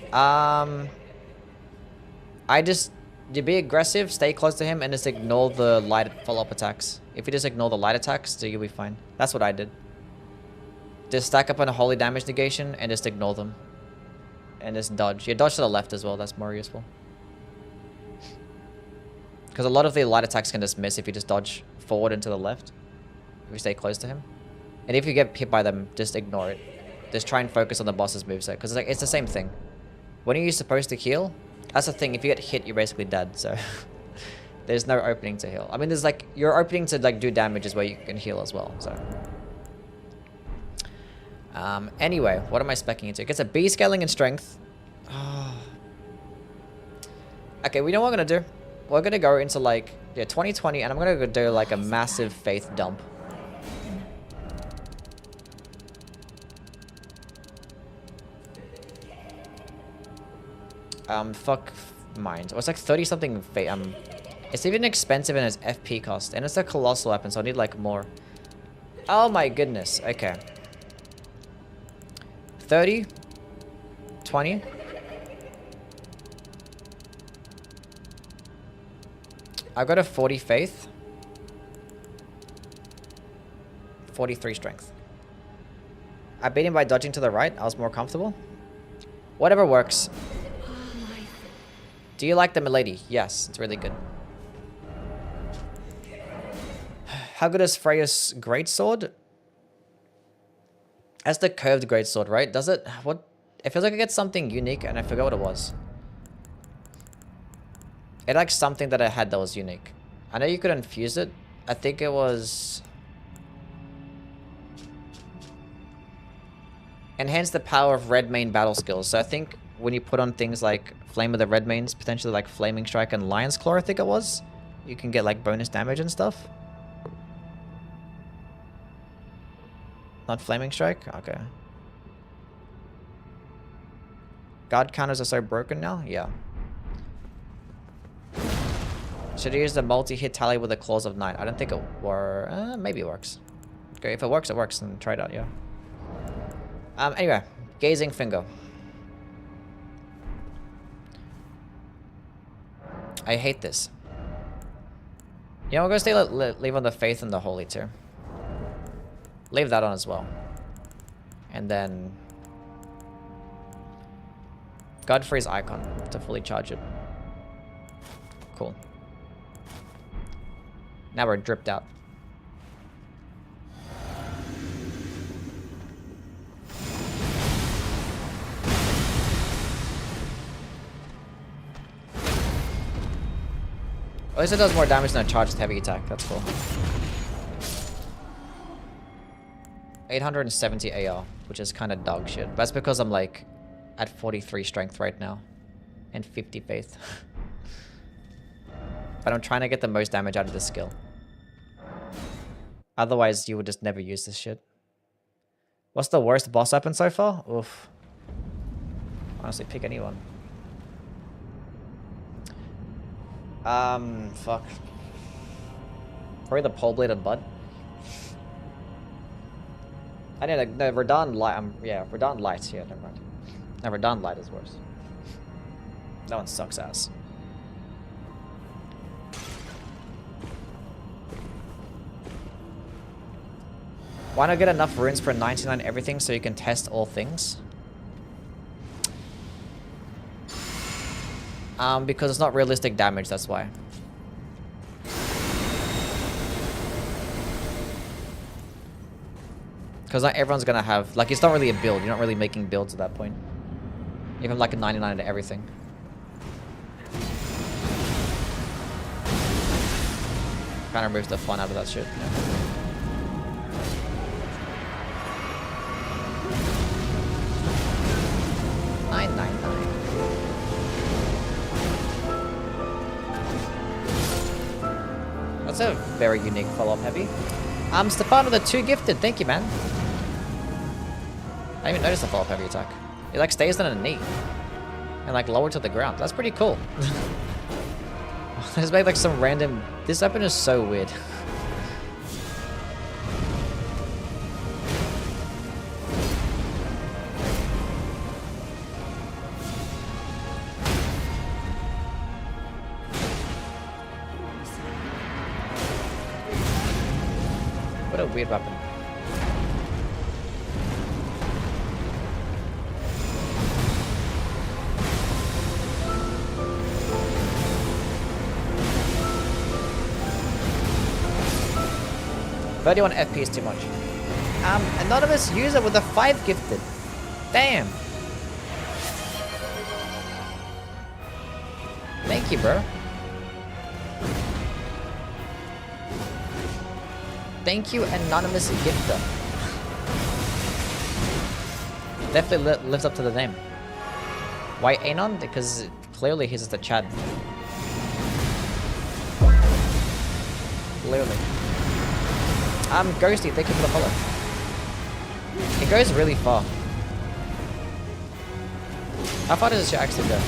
You be aggressive, stay close to him, and just ignore the light follow-up attacks. If you just ignore the light attacks, then you'll be fine. That's what I did. Just stack up on a holy damage negation and just ignore them. And just dodge. Yeah, dodge to the left as well. That's more useful. Because a lot of the light attacks can just miss if you just dodge forward and to the left. If you stay close to him. And if you get hit by them, just ignore it. Just try and focus on the boss's moveset. Because it's the same thing. When are you supposed to heal? That's the thing. If you get hit, you're basically dead. So there's no opening to heal. I mean, there's like your opening to like do damage is where you can heal as well. So anyway, what am I speccing into? It gets a B scaling in strength. Okay, we know what we're gonna do. We're gonna go into like 2020, and I'm gonna go do like a massive faith dump. Fuck mind. Oh, it's like 30 something it's even expensive in its FP cost, and it's a colossal weapon, so I need like more. Oh my goodness. Okay. 30, 20. I've got a 40 faith. 43 strength. I beat him by dodging to the right. I was more comfortable. Whatever works. Do you like the milady? Yes, it's really good. How good is Freya's Greatsword? That's the curved Greatsword, right? Does it? What? It feels like it gets something unique, and I forgot what it was. It likes something that I had that was unique. I know you could infuse it. I think it was... Enhance the power of red main battle skills. So I think when you put on things like Flame of the Red Mains, potentially like Flaming Strike and Lion's Claw, I think it was, you can get like bonus damage and stuff. Not Flaming Strike? Okay. Guard counters are so broken now? Yeah. Should I use the multi-hit tally with the Claws of Night? I don't think it works. Maybe it works. Okay, if it works, it works. Then try it out, yeah. Anyway. Gazing Finger. I hate this. Yeah, we're gonna leave on the Faith and the Holy too. Leave that on as well. And then... Godfrey's Icon to fully charge it. Cool. Now we're dripped out. At least it does more damage than a charged heavy attack. That's cool. 870 AR, which is kind of dog shit. That's because I'm like at 43 strength right now. And 50 faith. But I'm trying to get the most damage out of this skill. Otherwise, you would just never use this shit. What's the worst boss weapon so far? Oof. Honestly, pick anyone. Fuck. Probably the pole-bladed butt. I need a... No, Radon Light. Yeah, Radon Light. Yeah, never mind. No, Radon Light is worse. That one sucks ass. Why not get enough runes for 99 everything so you can test all things? Because it's not realistic damage, that's why. Because not everyone's gonna have... Like, it's not really a build. You're not really making builds at that point. Even like a 99 to everything. Kind of removes the fun out of that shit. Yeah. That's a very unique follow-up heavy. Stefano the 2 gifted. Thank you, man. I didn't even notice the follow-up heavy attack. It like stays on a knee. And like lower to the ground. That's pretty cool. Let's make like some random... This weapon is so weird. What a weird weapon. $31 FP is too much. Anonymous user with a 5 gifted. Damn. Thank you, bro. Thank you, anonymous gifter. Definitely lives up to the name. Why Anon? Because clearly he's just a Chad. Clearly. Ghosty, thank you for the follow. It goes really far. How far does this shit actually go?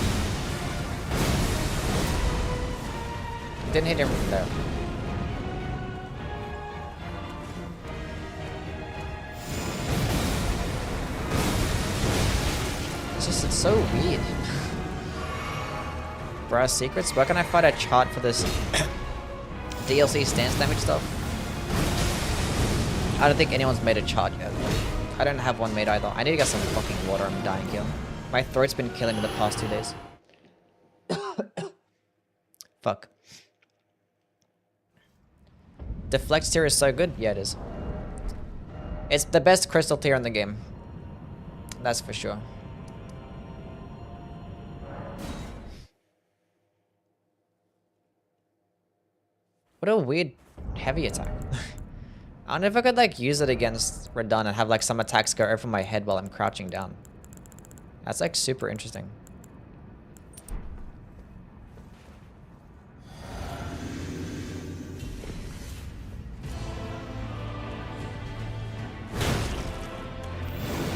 Didn't hit him from there. It's so weird. Brass secrets? Where can I find a chart for this DLC stance damage stuff? I don't think anyone's made a chart yet. I don't have one made either. I need to get some fucking water. I'm dying here. My throat's been killing me the past 2 days. Fuck. Deflect tier is so good. Yeah, it is. It's the best crystal tier in the game. That's for sure. What a weird heavy attack. I don't know if I could like use it against Radahn and have like some attacks go over my head while I'm crouching down. That's like super interesting.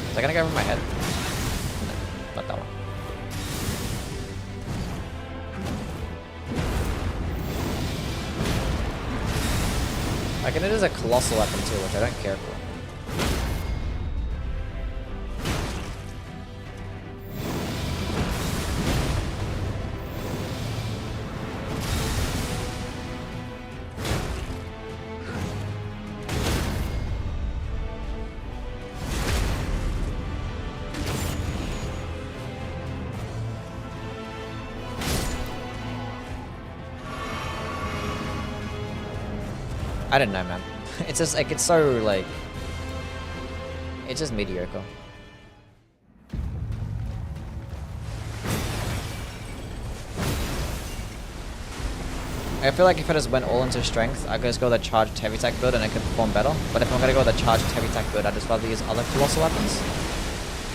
Is that gonna go over my head? No, not that one. Like, and it is a colossal weapon too, which I don't care for. I don't know, man. It's just like, it's so like, it's just mediocre. I feel like if I just went all into strength, I could just go with a charged heavy attack build and I could perform better. But if I'm gonna go with a charged heavy attack build, I'd just rather use other colossal weapons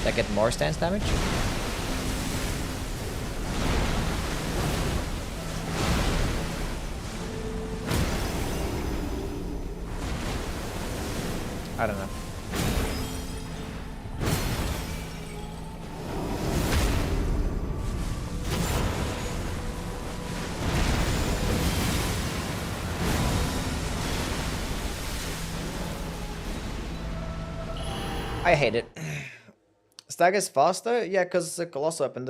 that get more stance damage. I don't know. I hate it. Stagger's faster? Yeah, because it's a colossal weapon.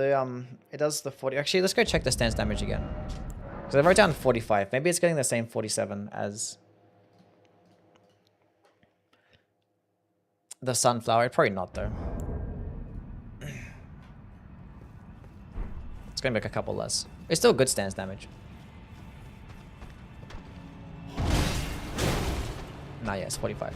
It does the 40. Actually, let's go check the stance damage again. Because I wrote down 45. Maybe it's getting the same 47 as the sunflower. Probably not though. It's gonna make a couple less. It's still good stance damage. Nah, yeah, it's 45.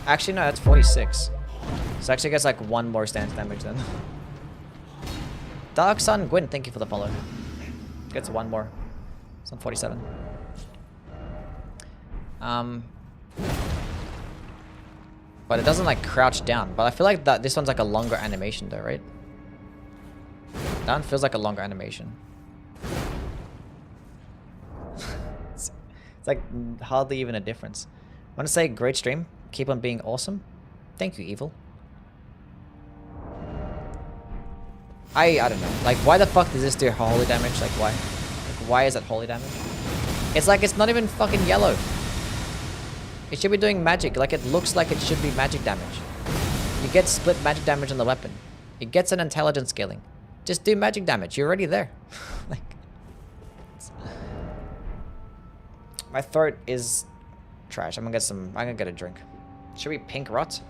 Actually, no, that's 46. So actually gets like one more stance damage then. Dark Sun Gwyn, thank you for the follow. Gets one more. It's on 47. But it doesn't like crouch down. But I feel like that this one's like a longer animation though, right? That one feels like a longer animation. It's like hardly even a difference. I want to say great stream. Keep on being awesome. Thank you, Evil. I don't know. Like, why the fuck does this do holy damage? Like, why? Like, why is it holy damage? It's like, it's not even fucking yellow. It should be doing magic. Like, it looks like it should be magic damage. You get split magic damage on the weapon. It gets an intelligence scaling. Just do magic damage. You're already there. Like, my throat is trash. I'm gonna get a drink. Should we pink rot?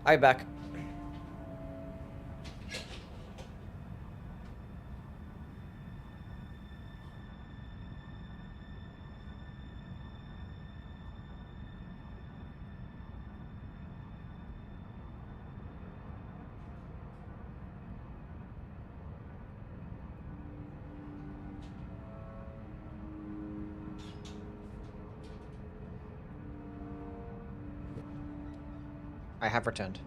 I'll be back. I have returned.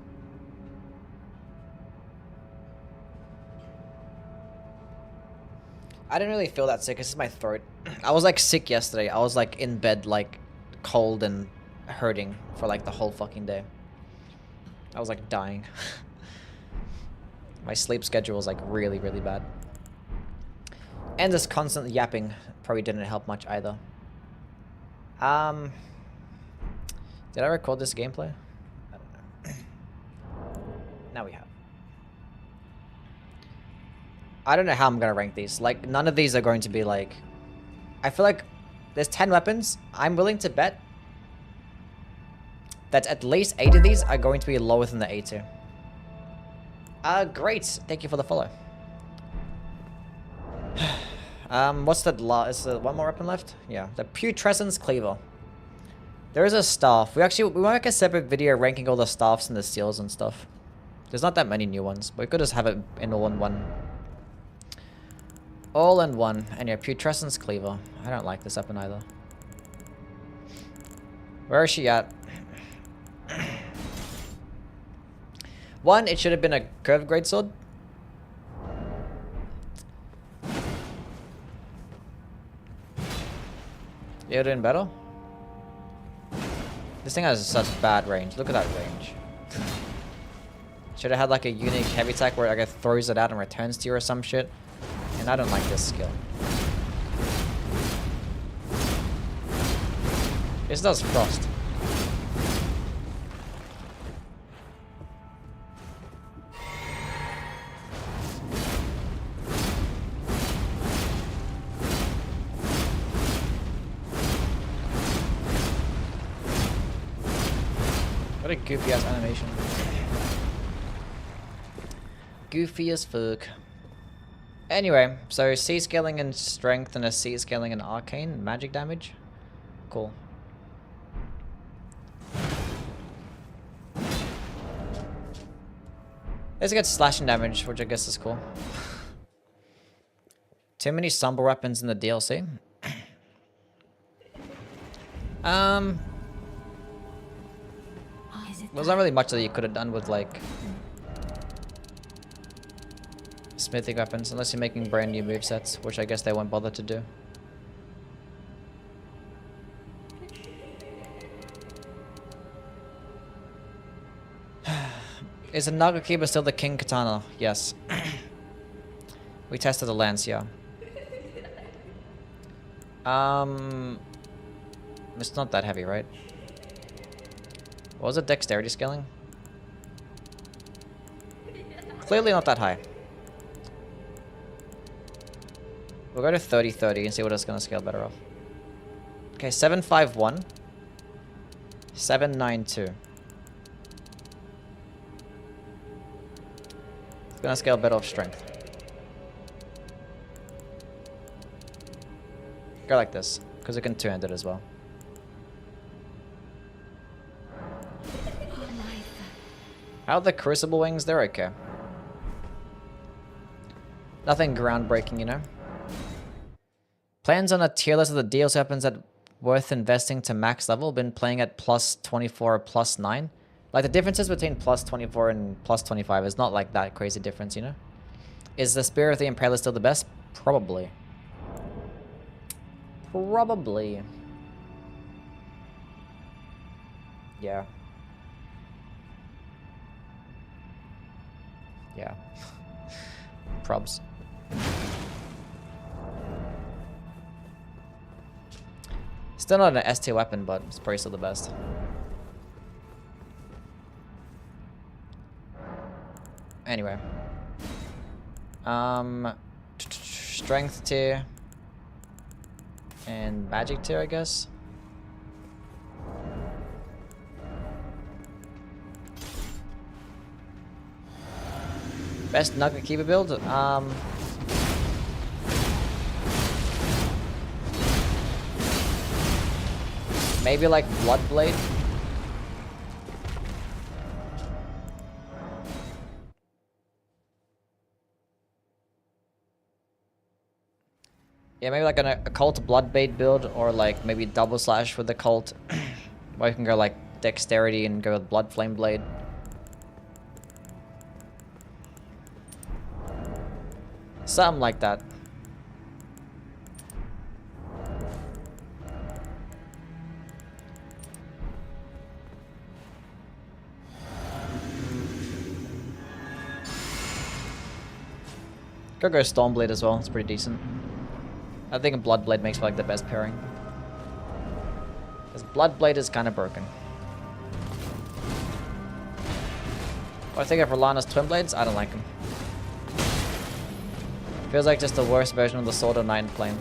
I didn't really feel that sick. This is my throat. I was like sick yesterday. I was like in bed like cold and hurting for like the whole fucking day. I was like dying. My sleep schedule was like really, really bad. And this constant yapping probably didn't help much either. Did I record this gameplay? I don't know. Now we have. I don't know how I'm gonna rank these. Like, none of these are going to be like... I feel like there's 10 weapons. I'm willing to bet that at least 8 of these are going to be lower than the A tier. Great. Thank you for the follow. What's the last? Is there one more weapon left? Yeah, the Putrescence Cleaver. There is a staff. We might make a separate video ranking all the staffs and the seals and stuff. There's not that many new ones, but we could just have it in all in one. All in one. And yeah, Putrescence Cleaver. I don't like this weapon either. Where is she at? One, it should have been a curved greatsword. You're doing better? This thing has such bad range. Look at that range. Should have had like a unique heavy attack where it throws it out and returns to you or some shit. And I don't like this skill. This does frost. What a goofy ass animation. Goofy as fuck. Anyway, so C scaling and strength and a C scaling and arcane magic damage. Cool. Let's get slashing damage, which I guess is cool. Too many somber weapons in the DLC. There's not really much that you could have done with like smithing weapons, unless you're making brand new movesets, which I guess they won't bother to do. Is the Nagakiba still the King Katana? Yes. We tested the lance, yeah. It's not that heavy, right? What was it? Dexterity scaling? Clearly not that high. We'll go to 30-30 and see what it's going to scale better off. Okay, 751. 792. It's going to scale better off strength. Go like this, because it can two-hand it as well. How are the Crucible wings? They're okay. Nothing groundbreaking, you know? Plans on a tier list of the DLC weapons that worth investing to max level. Been playing at plus 24 or plus 9. Like, the differences between plus 24 and plus 25 is not like that crazy difference, you know? Is the Spear of the Impaler still the best? Probably. Probably. Yeah. Yeah. Probs. Still not an S tier weapon, but it's probably still the best. Anyway. Strength tier. And magic tier, I guess. Best Nagakiba build? Maybe like Bloodblade? Yeah, maybe like an occult Bloodblade build, or like maybe double slash with the cult. Or you can go like dexterity and go with Blood Flame Blade. Something like that. Go Stormblade as well, it's pretty decent. I think Bloodblade makes like the best pairing. Because Bloodblade is kind of broken. What I think of Rolana's Twin Blades? I don't like them. Feels like just the worst version of the Sword of Nine plane.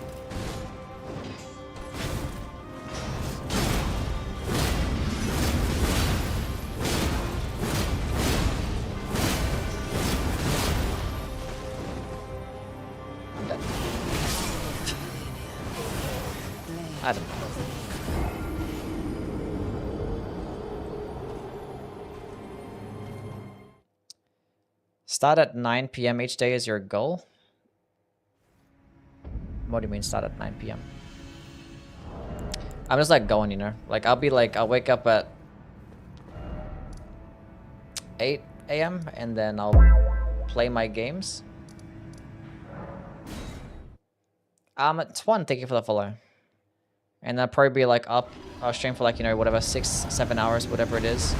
I'm dead. I don't know. Start at 9 PM each day is your goal? What do you mean start at 9 PM? I'm just like going, you know? Like I'll wake up at 8 AM and then I'll play my games. Twan, thank you for the follow. And I'll probably be like up, I'll stream for like, you know, whatever, 6-7 hours, whatever it is.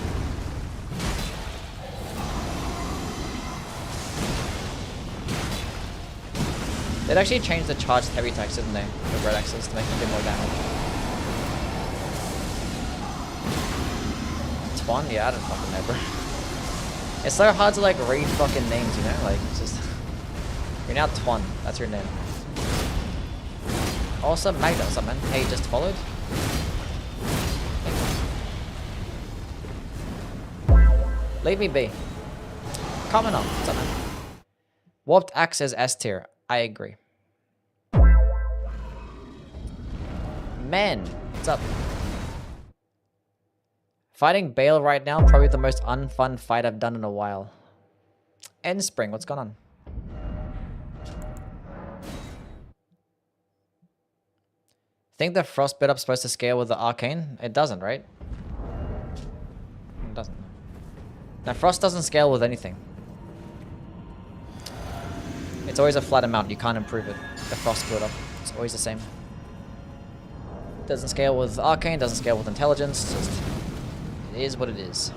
They'd actually changed the charged heavy attacks, didn't they? The red axes to make them do more damage. Twan? Yeah, I don't fucking know, bro. It's so hard to like read fucking names, you know? Like, it's just... You're now Twan. That's your name. Also, Magda, what's up, man? Hey, you just followed? Leave me be. Comment on. What's up, man? Warped Axe is S tier. I agree. Man, what's up? Fighting Bale right now, probably the most unfun fight I've done in a while. End Spring, what's going on? Think the Frost bit up supposed to scale with the Arcane? It doesn't, right? It doesn't. Now, Frost doesn't scale with anything. It's always a flat amount. You can't improve it. The Frost build up. It's always the same. Doesn't scale with Arcane, doesn't scale with Intelligence. Just, it is what it is.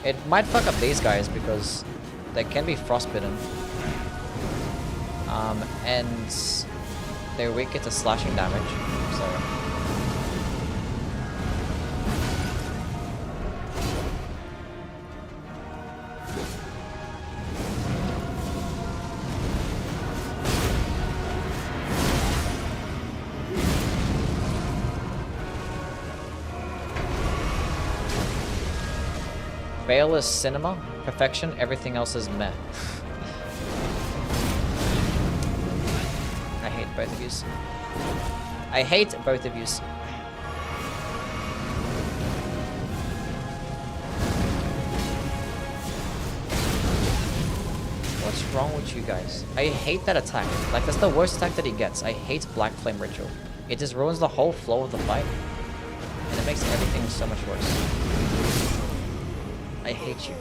It might fuck up these guys because they can be frostbitten. And they're weak to slashing damage. So. Bale is cinema, perfection, everything else is meh. I hate both of yous. I hate both of yous. What's wrong with you guys? I hate that attack. Like, that's the worst attack that he gets. I hate Black Flame Ritual. It just ruins the whole flow of the fight. And it makes everything so much worse. I hate you.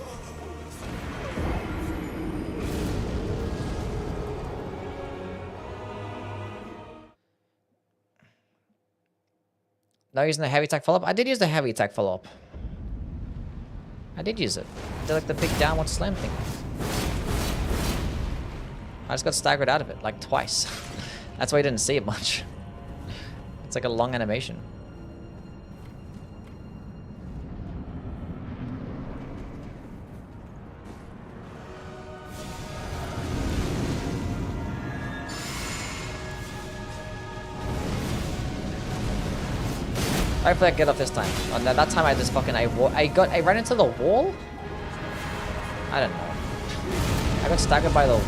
Now using the heavy attack follow-up? I did use the heavy attack follow-up. I did use it. I did like the big downward slam thing. I just got staggered out of it, like twice. That's why you didn't see it much. It's like a long animation. Hopefully I get off this time. And that time I just fucking I ran into the wall? I don't know. I got staggered by the wall.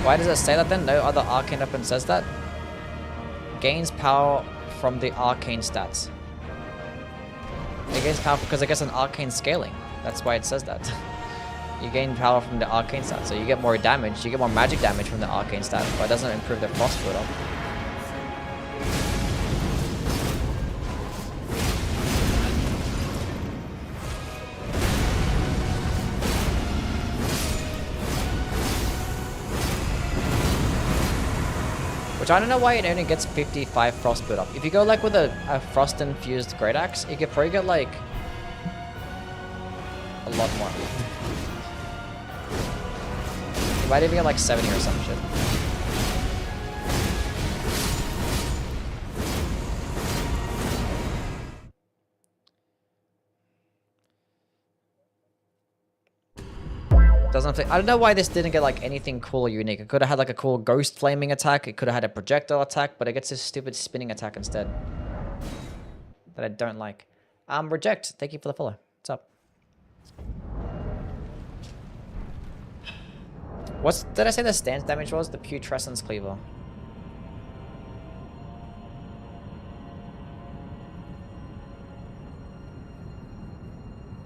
Why does it say that then? No other arcane weapon says that? Gains power from the arcane stats. It gains power because I guess an arcane scaling. That's why it says that. You gain power from the arcane stat, so you get more damage. You get more magic damage from the arcane stat, but it doesn't improve the frost at all. Which I don't know why it only gets 55 frost build up. If you go like with a frost infused great axe, you could probably get like a lot more. You might even get like 70 or some shit. I don't know why this didn't get like anything cool or unique. It could have had like a cool ghost flaming attack. It could have had a projectile attack, but it gets this stupid spinning attack instead. That I don't like. Reject. Thank you for the follow. What's up? Did I say the stance damage was? The Putrescence Cleaver.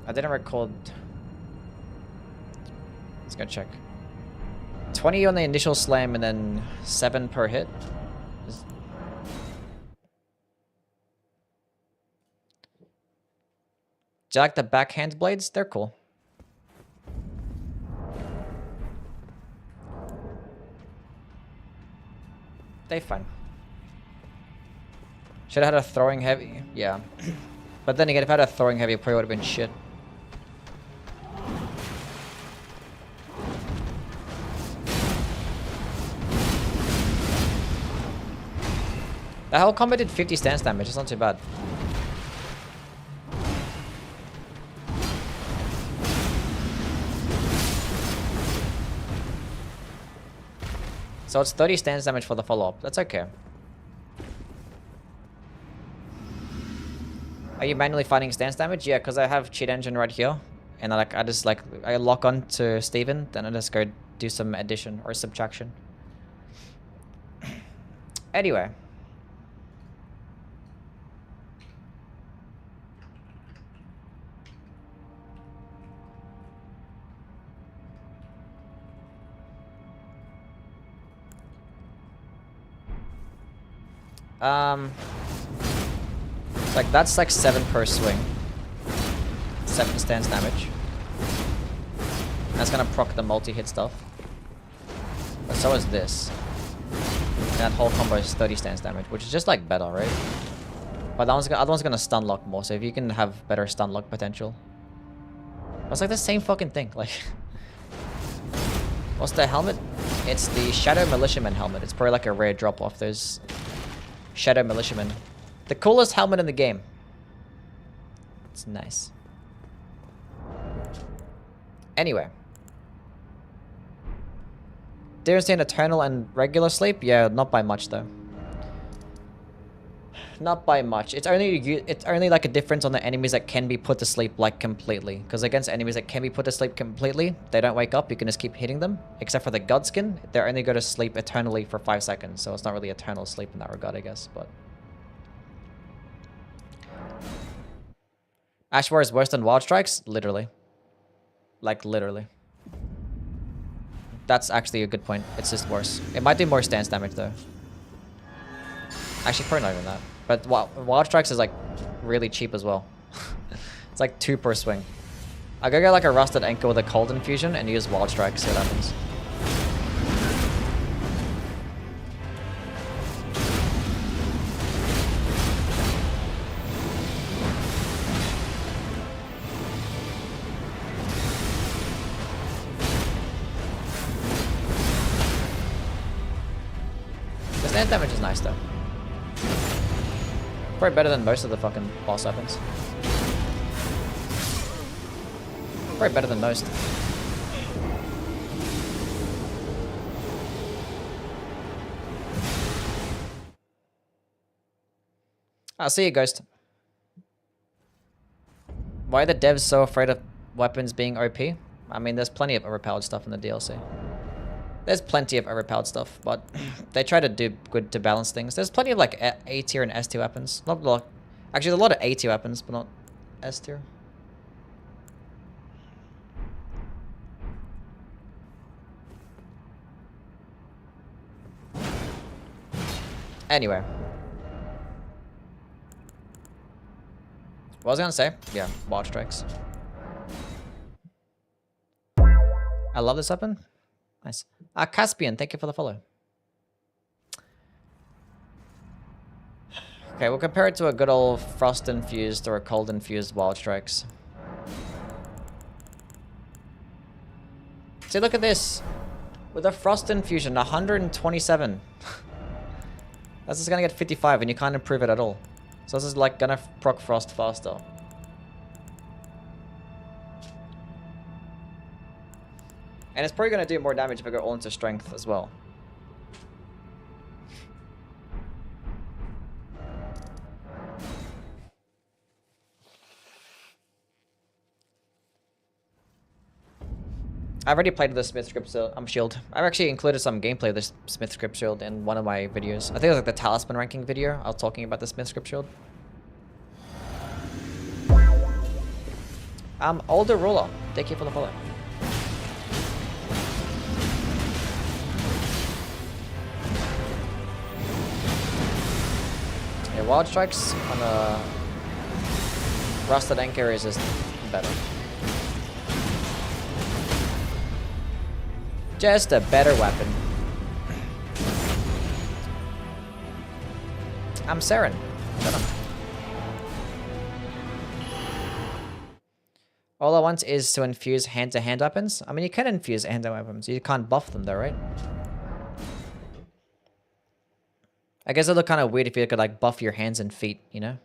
I didn't record. Let's go check. 20 on the initial slam and then 7 per hit. Do you like the backhand blades? They're cool. They fine. Should have had a throwing heavy. Yeah. But then again, if I had a throwing heavy, it probably would have been shit. That whole combo did 50 stance damage. It's not too bad. So it's 30 stance damage for the follow-up. That's okay. Are you manually fighting stance damage? Yeah, because I have cheat engine right here. And I lock on to Steven, then I just go do some addition or subtraction. Anyway. That's like 7 per swing. 7 stance damage. That's gonna proc the multi-hit stuff. But so is this. And that whole combo is 30 stance damage, which is just like better, right? But the other one's gonna stun lock more, so if you can have better stun lock potential. It's like the same fucking thing, like... What's the helmet? It's the Shadow Militiaman helmet. It's probably like a rare drop off those Shadow Militiaman. The coolest helmet in the game. It's nice. Anyway. Difference between eternal and regular sleep? Yeah, not by much though. Not by much. It's only like a difference on the enemies that can be put to sleep like completely. Because against enemies that can be put to sleep completely, they don't wake up. You can just keep hitting them. Except for the Godskin, they only go to sleep eternally for 5 seconds. So it's not really eternal sleep in that regard, I guess. But Ashwar is worse than Wild Strikes? Literally. Like, literally. That's actually a good point. It's just worse. It might do more stance damage, though. Actually, probably not even that. But Wild Strikes is, like, really cheap as well. It's like 2 per swing. I'll go get, like, a Rusted Ankle with a Cold Infusion and use Wild Strikes, see what happens. Stance damage is nice though. Probably better than most of the fucking boss weapons. Probably better than most. I'll see you, Ghost. Why are the devs so afraid of weapons being OP? I mean, there's plenty of overpowered stuff in the DLC. There's plenty of overpowered stuff, but they try to do good to balance things. There's plenty of like A tier and S tier weapons. Not a lot. Actually, there's a lot of A tier weapons, but not S tier. Anyway. What was I gonna say? Yeah, Wild Strikes. I love this weapon. Nice. Caspian, thank you for the follow. Okay, we'll compare it to a good old frost-infused or a cold-infused wild strikes. See, look at this. With a frost infusion, 127. That's just gonna get 55 and you can't improve it at all. So this is like gonna proc frost faster. And it's probably gonna do more damage if I go all into strength as well. I've already played with the Smithscript shield. I've actually included some gameplay of this Smithscript shield in one of my videos. I think it was like the Talisman ranking video. I was talking about the Smithscript shield. Older Ruler. Thank you for the follow. Yeah, Wild Strikes on a Rusted Anchor is just better. Just a better weapon. I'm Saren. Shut up. All I want is to infuse hand-to-hand weapons. I mean, you can infuse hand-to-hand weapons. You can't buff them though, right? I guess it'd look kind of weird if you could like buff your hands and feet, you know?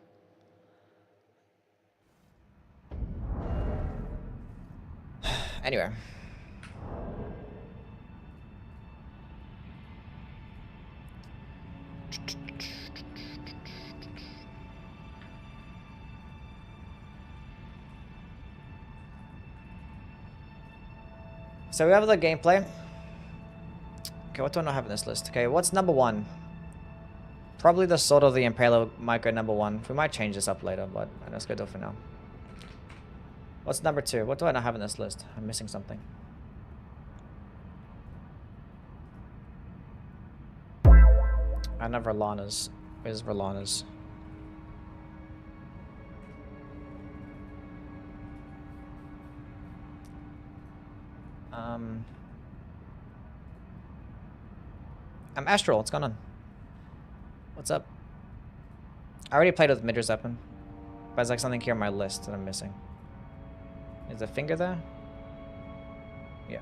Anyway. So we have the gameplay. Okay, what do I not have in this list? Okay, what's number 1? Probably the Sword of the Impaler might go number 1. We might change this up later, but let's go do it for now. What's number 2? What do I not have in this list? I'm missing something. I know Verlana's. Where's Verlana's? I'm Astral, what's going on? What's up? I already played with Midra's weapon, but there's like something here on my list that I'm missing. Is the finger there? Yeah.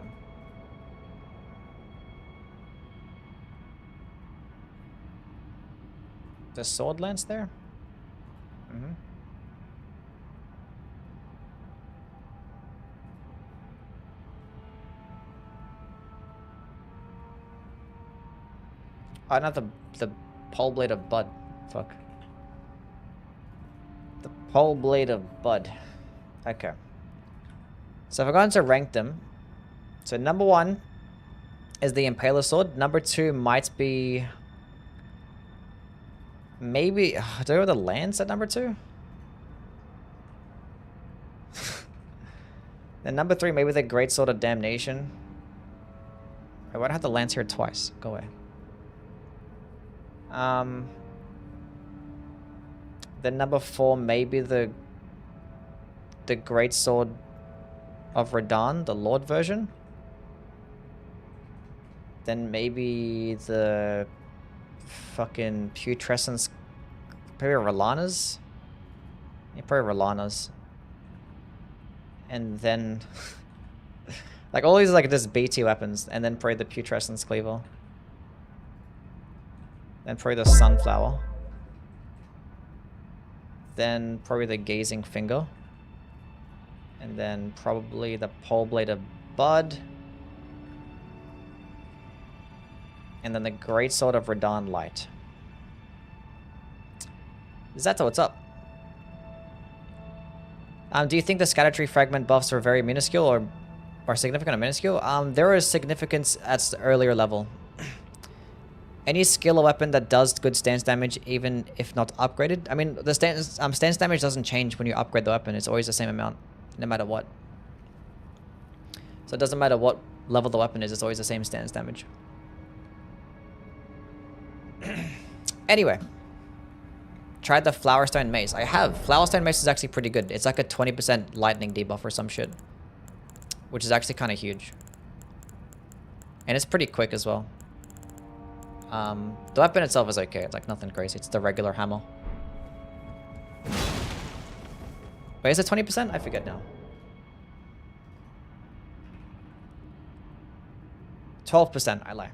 The sword lance there? Mm-hmm. Oh, not the pole blade of Bud. Fuck. The pole blade of Bud. Okay. So if I go into rank them, so number 1 is the Impaler Sword. Number 2 might be maybe. Do I go with the lance at number 2? Then number 3, maybe the Greatsword of Damnation. Wait, why do I have the lance here twice? Go away. Then number 4, maybe the Great Sword of Radahn, the Lord version. Then maybe the fucking Putrescence, probably R'Lana's. Yeah, probably R'Lana's. And then like all these are like just BT weapons, and then probably the Putrescence Cleaver. Then probably the Sunflower. Then probably the Gazing Finger. And then probably the Pole Blade of Bud. And then the Great Sword of Radahn Light. Is that what's up? Do you think the Scatter Tree Fragment buffs are very minuscule or significant or minuscule? There is significance at the earlier level. Any skill or weapon that does good stance damage, even if not upgraded. I mean, the stance damage doesn't change when you upgrade the weapon. It's always the same amount, no matter what. So it doesn't matter what level the weapon is. It's always the same stance damage. Anyway. Tried the Flowerstone Mace. I have. Flowerstone Mace is actually pretty good. It's like a 20% lightning debuff or some shit. Which is actually kind of huge. And it's pretty quick as well. The weapon itself is okay. It's like nothing crazy. It's the regular hammer. Wait, is it 20%? I forget now. 12%, I lie.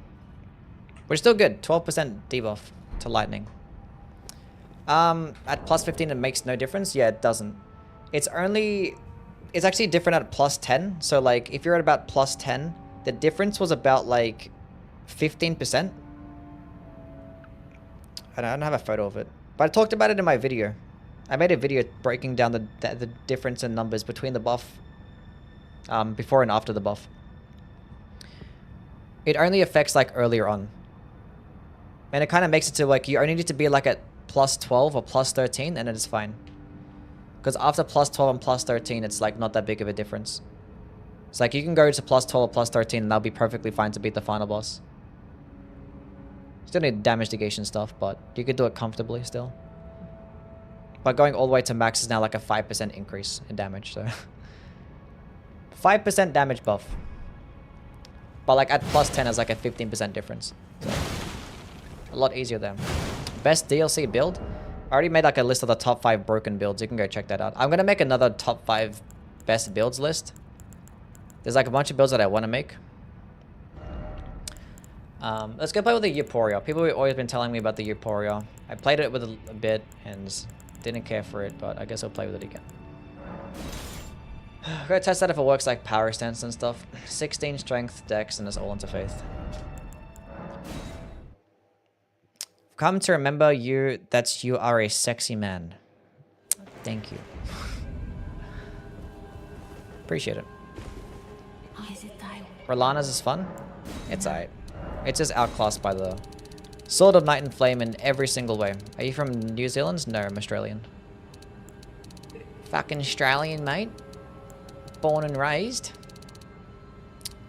Which is still good. 12% debuff to lightning. At plus 15 it makes no difference? Yeah, it doesn't. It's actually different at plus 10. So like if you're at about plus 10, the difference was about like 15%. I don't have a photo of it. But I talked about it in my video. I made a video breaking down the difference in numbers between the buff. Before and after the buff. It only affects like earlier on. And it kind of makes it to like you only need to be like at plus 12 or plus 13 and it is fine. Because after plus 12 and plus 13, it's like not that big of a difference. It's like you can go to plus 12 or plus 13 and that'll be perfectly fine to beat the final boss. Still need damage negation stuff, but you could do it comfortably still. But going all the way to max is now like a 5% increase in damage, so... 5% damage buff. But like at plus 10 is like a 15% difference. So, a lot easier there. Best DLC build? I already made like a list of the top 5 broken builds. You can go check that out. I'm going to make another top 5 best builds list. There's like a bunch of builds that I want to make. Let's go play with the Euphoria. People have always been telling me about the Euphoria. I played it with a bit and didn't care for it, but I guess I'll play with it again. Go test that if it works like power stance and stuff. 16 strength, dex, and it's all into faith. Come to remember you that you are a sexy man. Thank you. Appreciate it. Rolana's is fun. It's alright. It's just outclassed by the Sword of Night and Flame in every single way. Are you from New Zealand? No, I'm Australian. Fucking Australian, mate. Born and raised.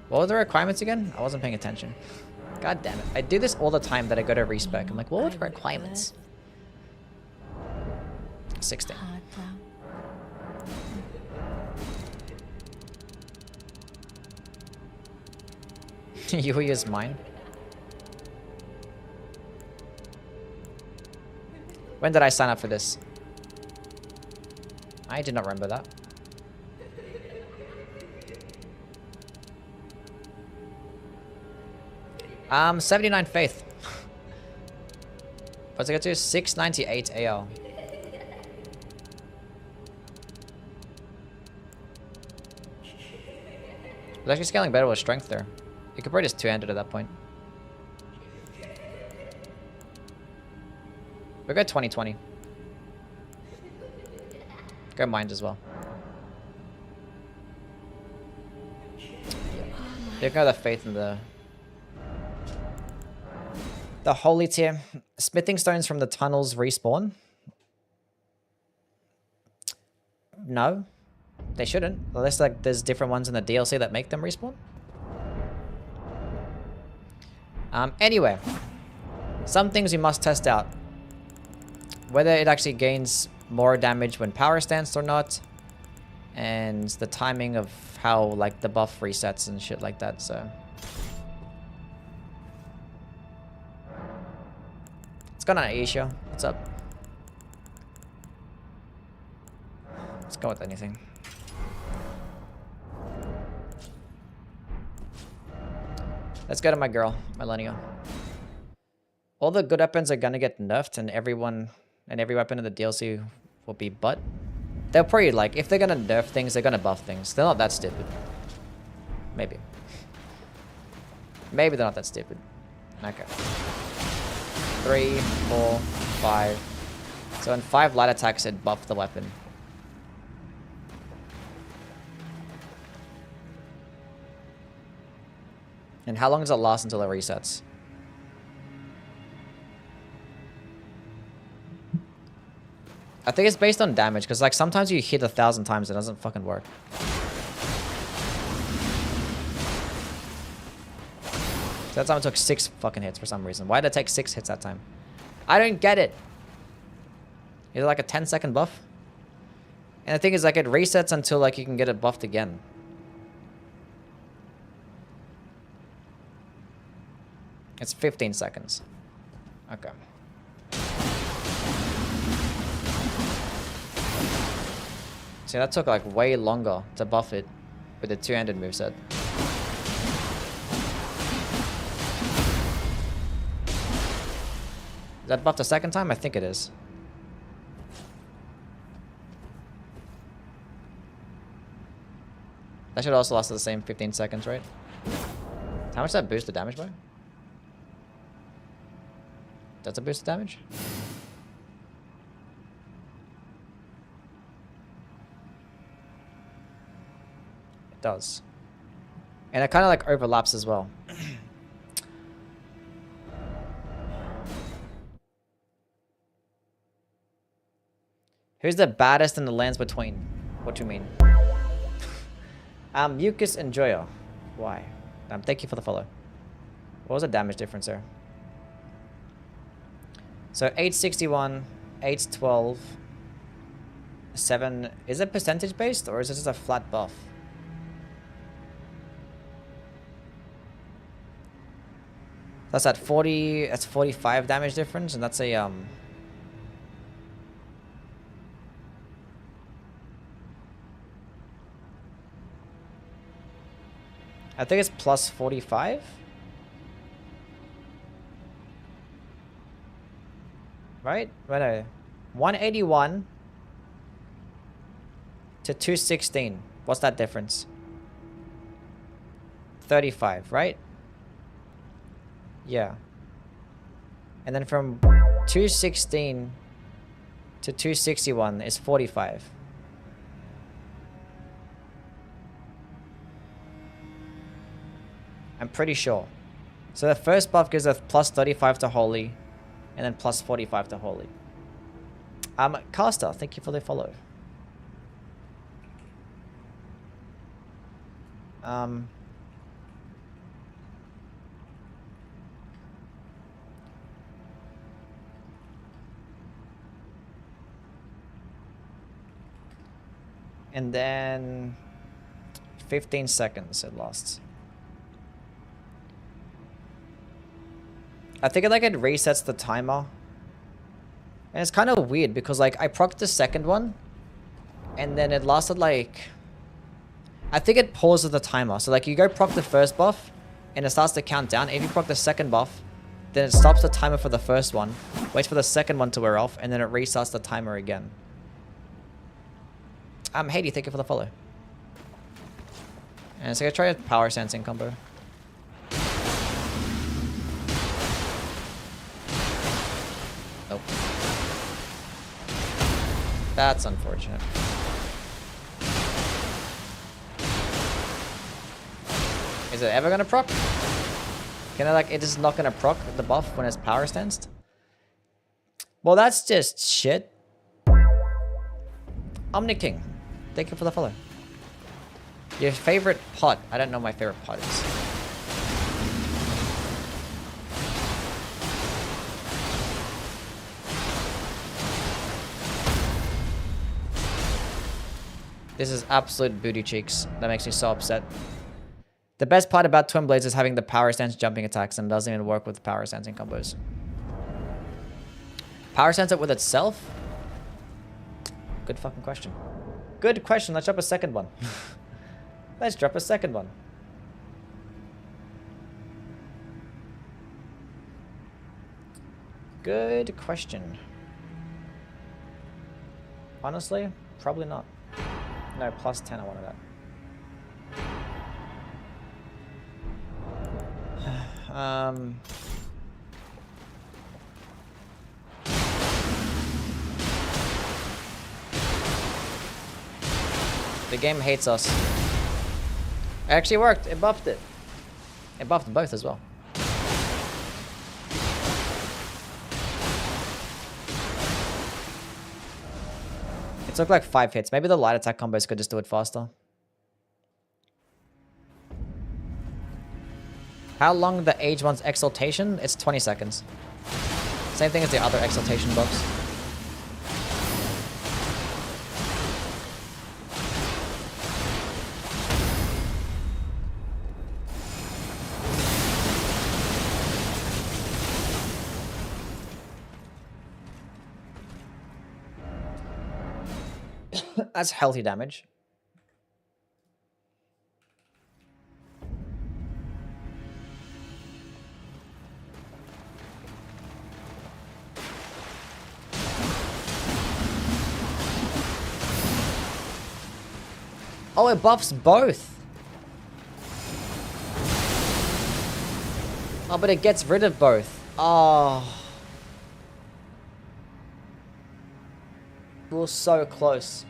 What were the requirements again? I wasn't paying attention. God damn it. I do this all the time that I go to respec. I'm like, what were the requirements? 16. You will use mine. When did I sign up for this? I did not remember that. 79 faith. What's it get to? 698 AL. It's actually scaling better with strength there. You could probably just two-handed at that point. We'll go 2020. Go mind as well. You can go the faith in the holy tier. Smithing stones from the tunnels respawn? No. They shouldn't. Unless like there's different ones in the DLC that make them respawn. Anyway. Some things you must test out. Whether it actually gains more damage when power stanced or not. And the timing of how like the buff resets and shit like that, so. What's going on, Aisha? What's up? Let's go with anything. Let's go to my girl, Millennial. All the good weapons are gonna get nerfed, and every weapon in the DLC will be butt. They'll probably, like, if they're gonna nerf things, they're gonna buff things. They're not that stupid. Maybe. Maybe they're not that stupid. Okay. 3, 4, 5. So in 5 light attacks, it buffed the weapon. And how long does it last until it resets? I think it's based on damage, because like sometimes you hit 1,000 times, it doesn't fucking work. So that time it took 6 fucking hits for some reason. Why did it take 6 hits that time? I don't get it. Is it like a 10-second buff? And the thing is, like, it resets until like you can get it buffed again. It's 15 seconds. Okay. See, that took like way longer to buff it with the two-handed moveset. Is that buffed a second time? I think it is. That should also last the same 15 seconds, right? How much does that boost the damage by? That's a boost of damage? It does. And it kind of like overlaps as well. Who's the baddest in the lands between? What do you mean? Mucus Enjoyer. Why? Thank you for the follow. What was the damage difference there? So 861, 812, 7. Is it percentage based or is it just a flat buff? That's at 40. That's 45 damage difference, and that's a I think it's plus 45. Right? Right. No. 181 to 216. What's that difference? 35, right? Yeah. And then from 216 to 261 is 45. I'm pretty sure. So the first buff gives us plus 35 to Holy, and then plus 45 to Holy. Caster, thank you for the follow. And then 15 seconds it lasts. I think it resets the timer. And it's kind of weird because like I procced the second one and then it lasted like, I think it pauses the timer. So like you go proc the first buff and it starts to count down. If you proc the second buff, then it stops the timer for the first one, waits for the second one to wear off, and then it restarts the timer again. Haiti, thank you for the follow. And so I'm gonna try a power sensing combo. Nope. That's unfortunate. Is it ever gonna proc? Can I like, it is not gonna proc the buff when it's power sensed? Well, that's just shit. Omni King, thank you for the follow. Your favorite pot? I don't know what my favorite pot is. This is absolute booty cheeks. That makes me so upset. The best part about Twin Blades is having the power stance jumping attacks, and it doesn't even work with power stancing combos. Power stance it with itself? Good fucking question. Good question. Let's drop a second one. Let's drop a second one. Good question. Honestly, probably not. No, plus 10 I wanted that. The game hates us. It actually worked. It buffed it. It buffed both as well. It took like 5 hits. Maybe the light attack combos could just do it faster. How long the age one's exaltation? It's 20 seconds. Same thing as the other exaltation buffs. That's healthy damage. Oh, it buffs both. Oh, but it gets rid of both. Oh. We were so close.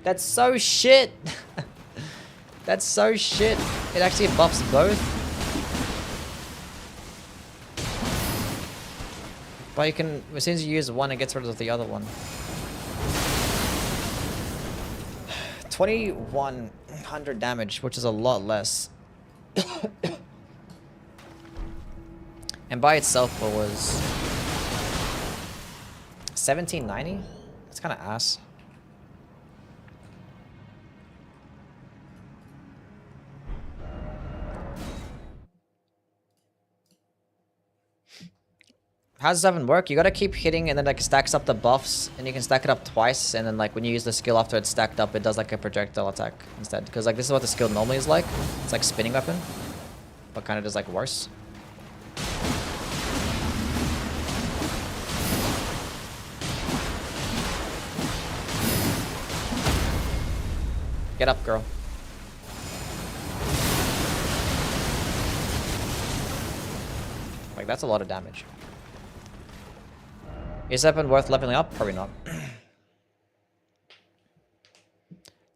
That's so shit. That's so shit. It actually buffs both. But you can, as soon as you use one, it gets rid of the other one. 2100 damage, which is a lot less. And by itself it was 1790? That's kind of ass. How does this even work? You gotta keep hitting and then like stacks up the buffs and you can stack it up twice and then like when you use the skill after it's stacked up it does like a projectile attack instead. Because like this is what the skill normally is like. It's like spinning weapon. But kind of just like worse. Get up, girl. Like that's a lot of damage. Is that weapon worth leveling up? Probably not.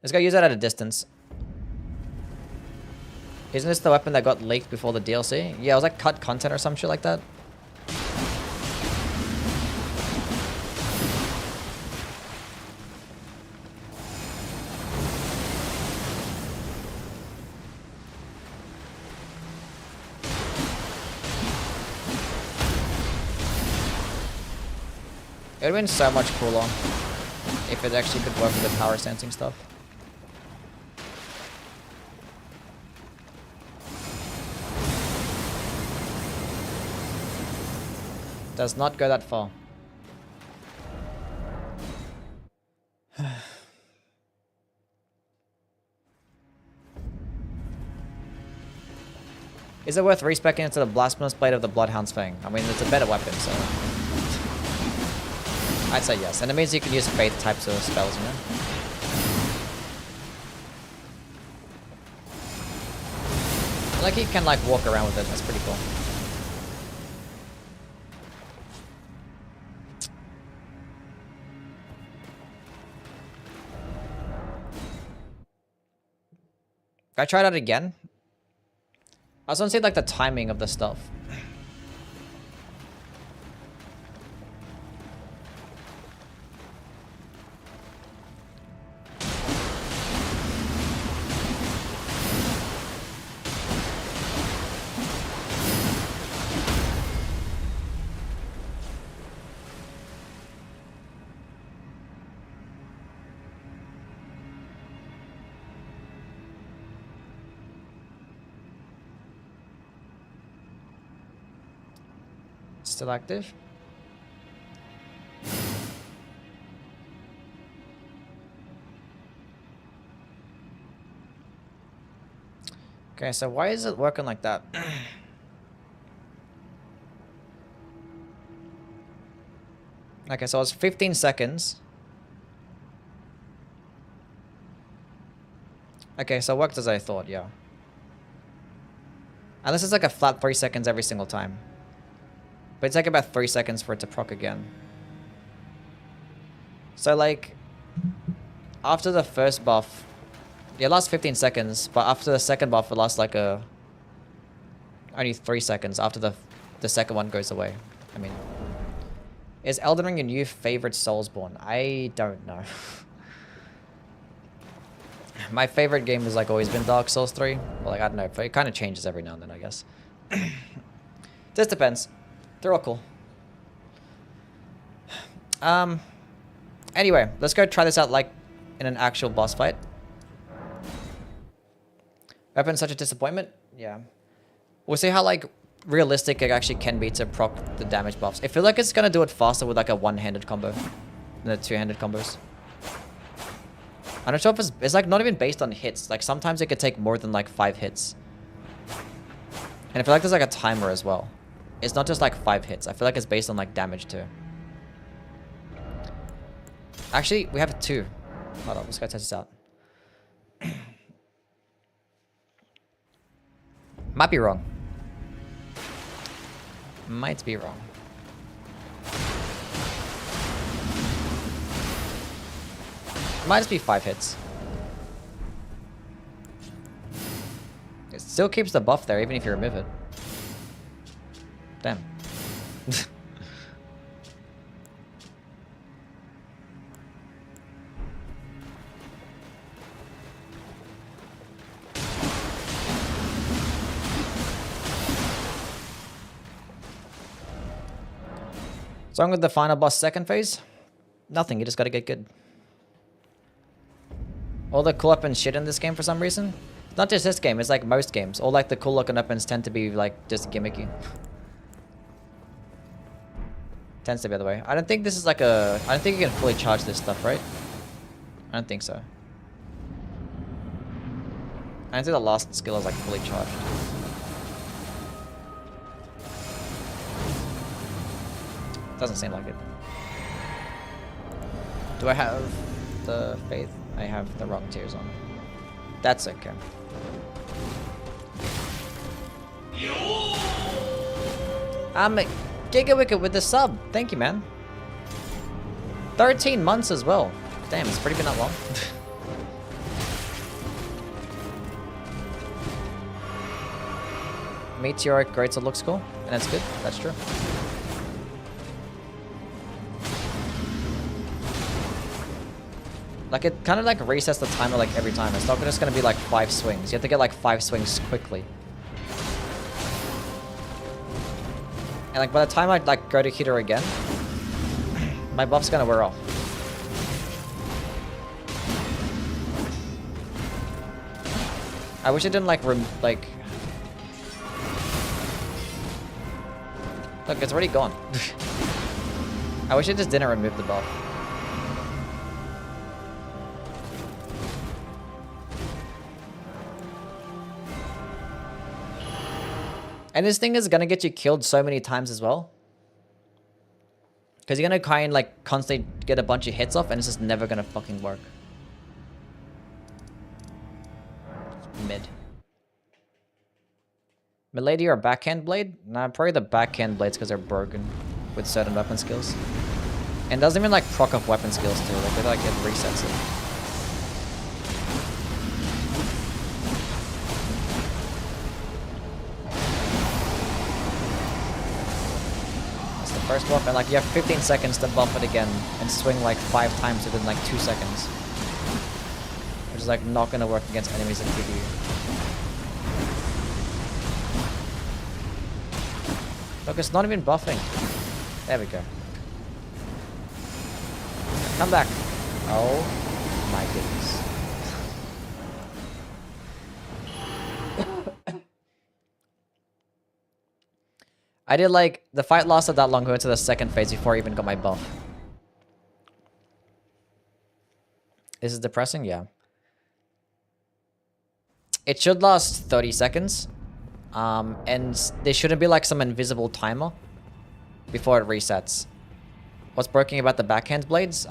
Let's go use that at a distance. Isn't this the weapon that got leaked before the DLC? Yeah, it was like cut content or some shit like that. It would have been so much cooler if it actually could work with the power sensing stuff. Does not go that far. Is it worth respecing into the Blasphemous Blade of the Bloodhound's Fang? I mean, it's a better weapon, so... I'd say yes. And it means you can use faith types of spells, you know? Like, you can, like, walk around with it. That's pretty cool. Can I try that again? I just want to see, like, the timing of the stuff. Still active. Okay, so why is it working like that? Okay, so it's 15 seconds. Okay, so it worked as I thought, yeah. And this is like a flat 3 seconds every single time. But it's like about 3 seconds for it to proc again. So like, after the first buff, yeah, it lasts 15 seconds, but after the second buff, it lasts like only 3 seconds after the second one goes away. I mean, is Elden Ring your new favorite Soulsborne? I don't know. My favorite game has like always been Dark Souls 3. Well, like, I don't know, but it kind of changes every now and then, I guess. Just depends. They're all cool. Anyway, let's go try this out like in an actual boss fight. Weapon such a disappointment? Yeah. We'll see how like realistic it actually can be to proc the damage buffs. I feel like it's gonna do it faster with like a one-handed combo than the two-handed combos. I'm not sure if it's like not even based on hits. Like sometimes it could take more than like 5 hits. And I feel like there's like a timer as well. It's not just like 5 hits. I feel like it's based on like damage too. Actually, we have 2. Hold on, let's go test this out. Might be wrong. Might be wrong. Might just be 5 hits. It still keeps the buff there even if you remove it. Damn. What's wrong with the final boss second phase? Nothing, you just gotta get good. All the cool weapons shit in this game for some reason. It's not just this game, it's like most games. All like the cool looking weapons tend to be like just gimmicky. Tends to be the way. I don't think this is like a... I don't think you can fully charge this stuff, right? I don't think so. I don't think the last skill is like fully charged. Doesn't seem like it. Do I have the faith? I have the wrong tiers on. That's okay. Gigawicket with the sub. Thank you, man. 13 months as well. Damn, it's pretty been that long. Meteoric Greatsword looks cool, and that's good. That's true. Like, it kind of like resets the timer like every time. It's not just going to be like 5 swings. You have to get like 5 swings quickly. And like by the time I like go to hit her again, my buff's going to wear off. I wish it didn't like Look, it's already gone. I wish it just didn't remove the buff. And this thing is gonna get you killed so many times as well. Because you're gonna kind of like constantly get a bunch of hits off and it's just never gonna fucking work. Mid. Milady or backhand blade? Nah, probably the backhand blades because they're broken with certain weapon skills. And it doesn't even like proc up weapon skills too. Like it resets it. First buff, and like you have 15 seconds to buff it again and swing like 5 times within like 2 seconds. Which is like not gonna work against enemies in PvE. Look, it's not even buffing. There we go. Come back. Oh my goodness. I did like, the fight lasted that long going to the second phase before I even got my buff. This is depressing? Yeah. It should last 30 seconds. And there shouldn't be like some invisible timer before it resets. What's broken about the backhand blades?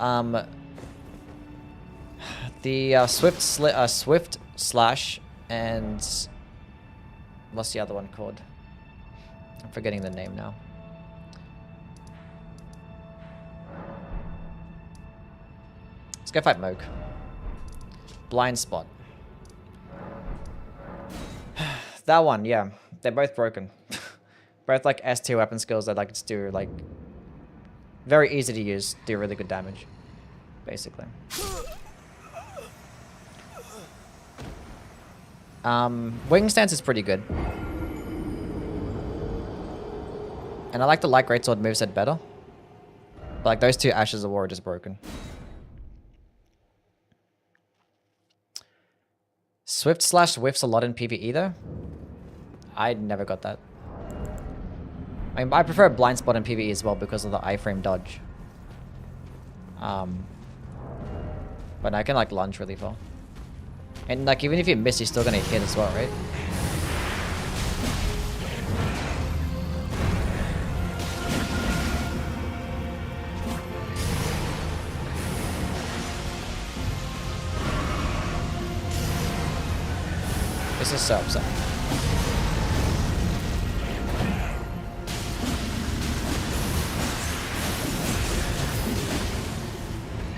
The swift slash and what's the other one called? I'm forgetting the name now. Let's go fight Moog. Blind spot. That one, yeah. They're both broken. Both like S tier weapon skills that like just do like very easy to use, do really good damage. Basically. Wing stance is pretty good. And I like the light greatsword moveset better. But like those 2 Ashes of War are just broken. Swift slash whiffs a lot in PvE though. I never got that. I mean, I prefer blind spot in PvE as well because of the iframe dodge. But I can like lunge really far. And like even if you miss, you're still gonna hit as well, right? This is so upsetting.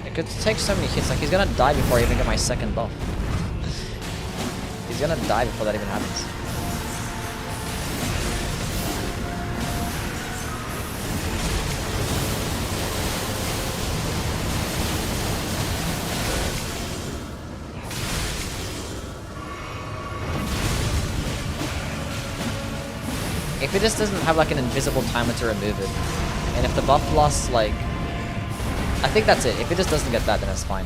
It could take so many hits. Like he's gonna die before I even get my second buff. He's gonna die before that even happens. If it just doesn't have like an invisible timer to remove it, and if the buff lasts like... I think that's it. If it just doesn't get that, then it's fine.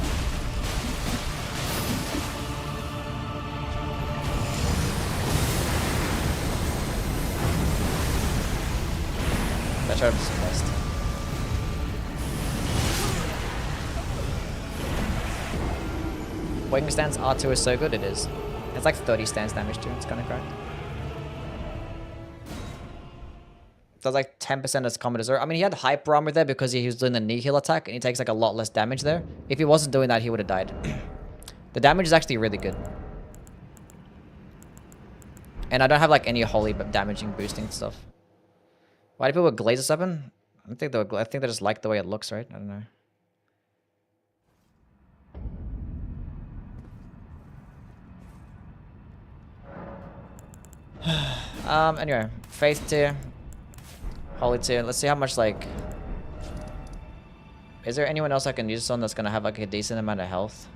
I try to do some best. Wing stance R2 is so good, it is. It's like 30 stance damage too, it's kind of cracked. Does like 10% as combat reserve. I mean, he had hyper armor there because he was doing the knee heal attack, and he takes like a lot less damage there. If he wasn't doing that, he would have died. The damage is actually really good. And I don't have like any holy damaging boosting stuff. Why do people glaze this weapon? I think they just like the way it looks, right? I don't know. Anyway, faith tier. Holy tier. Let's see how much like... Is there anyone else I can use this on that's gonna have like a decent amount of health?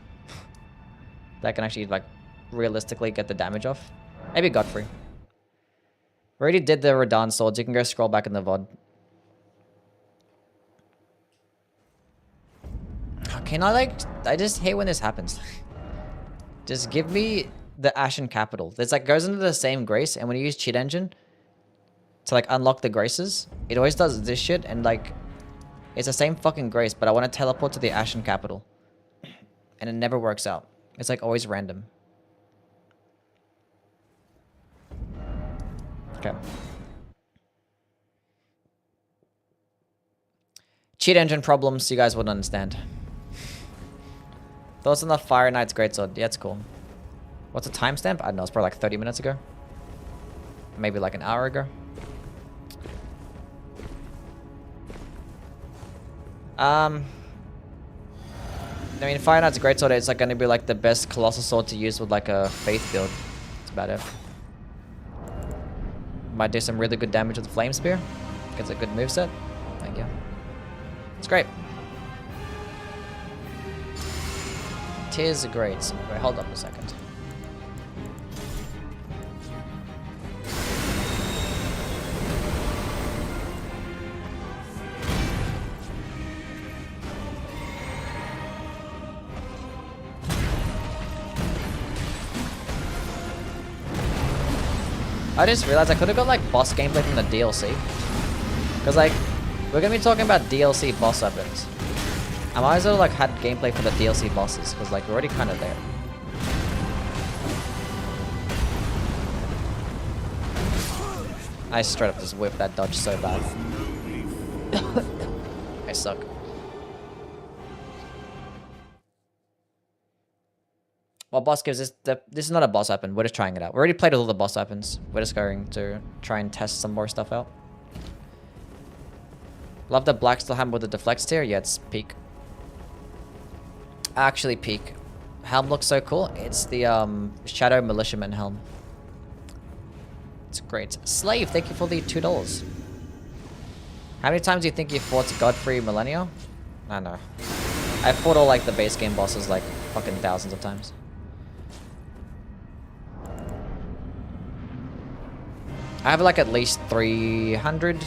That can actually like realistically get the damage off? Maybe Godfrey. We already did the Radahn swords. You can go scroll back in the VOD. Can I like... I just hate when this happens. Just give me the Ashen Capital. It's like goes into the same grace, and when you use cheat engine to like unlock the graces, it always does this shit, and like it's the same fucking grace, but I want to teleport to the Ashen Capital, and it never works out. It's like always random. Okay. Cheat engine problems, you guys wouldn't understand. Thoughts on the Fire Knight's Greatsword? Yeah, it's cool. What's the timestamp? I don't know, it's probably like 30 minutes ago. Maybe like an hour ago. I mean, Fire Knight's Greatsword is like going to be like the best Colossal sword to use with like a Faith build. That's about it. Might do some really good damage with the Flame Spear. Gets a good moveset. Thank you. It's great. Tis great. Wait, hold up a second. I just realized I could have got like boss gameplay from the DLC. Because like, we're going to be talking about DLC boss weapons. I might as well like had gameplay for the DLC bosses, because like we're already kind of there. I straight up just whipped that dodge so bad. I suck. Well, boss gives this... This is not a boss weapon. We're just trying it out. We already played with all the boss weapons. We're just going to try and test some more stuff out. Love the black steel hammer with the deflect tier. Yeah, it's peak. Actually peak. Helm looks so cool. It's the Shadow Militiaman helm. It's great. Slave, thank you for the $2. How many times do you think you fought Godfrey Millennia? I don't know. I fought all like the base game bosses like fucking thousands of times. I have like at least 300,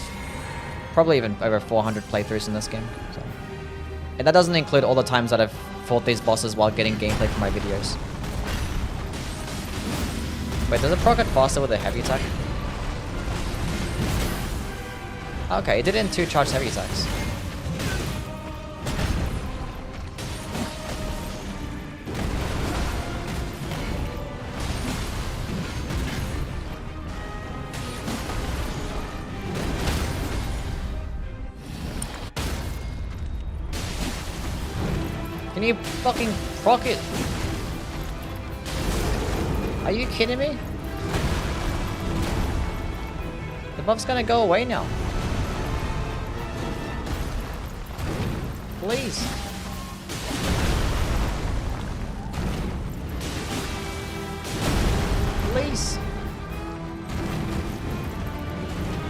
probably even over 400 playthroughs in this game. So. And that doesn't include all the times that I've fought these bosses while getting gameplay for my videos. Wait, does it proc it faster with a heavy attack? Okay, it did it in 2 charged heavy attacks. Can you fucking proc it? Are you kidding me? The buff's gonna go away now. Please. Please.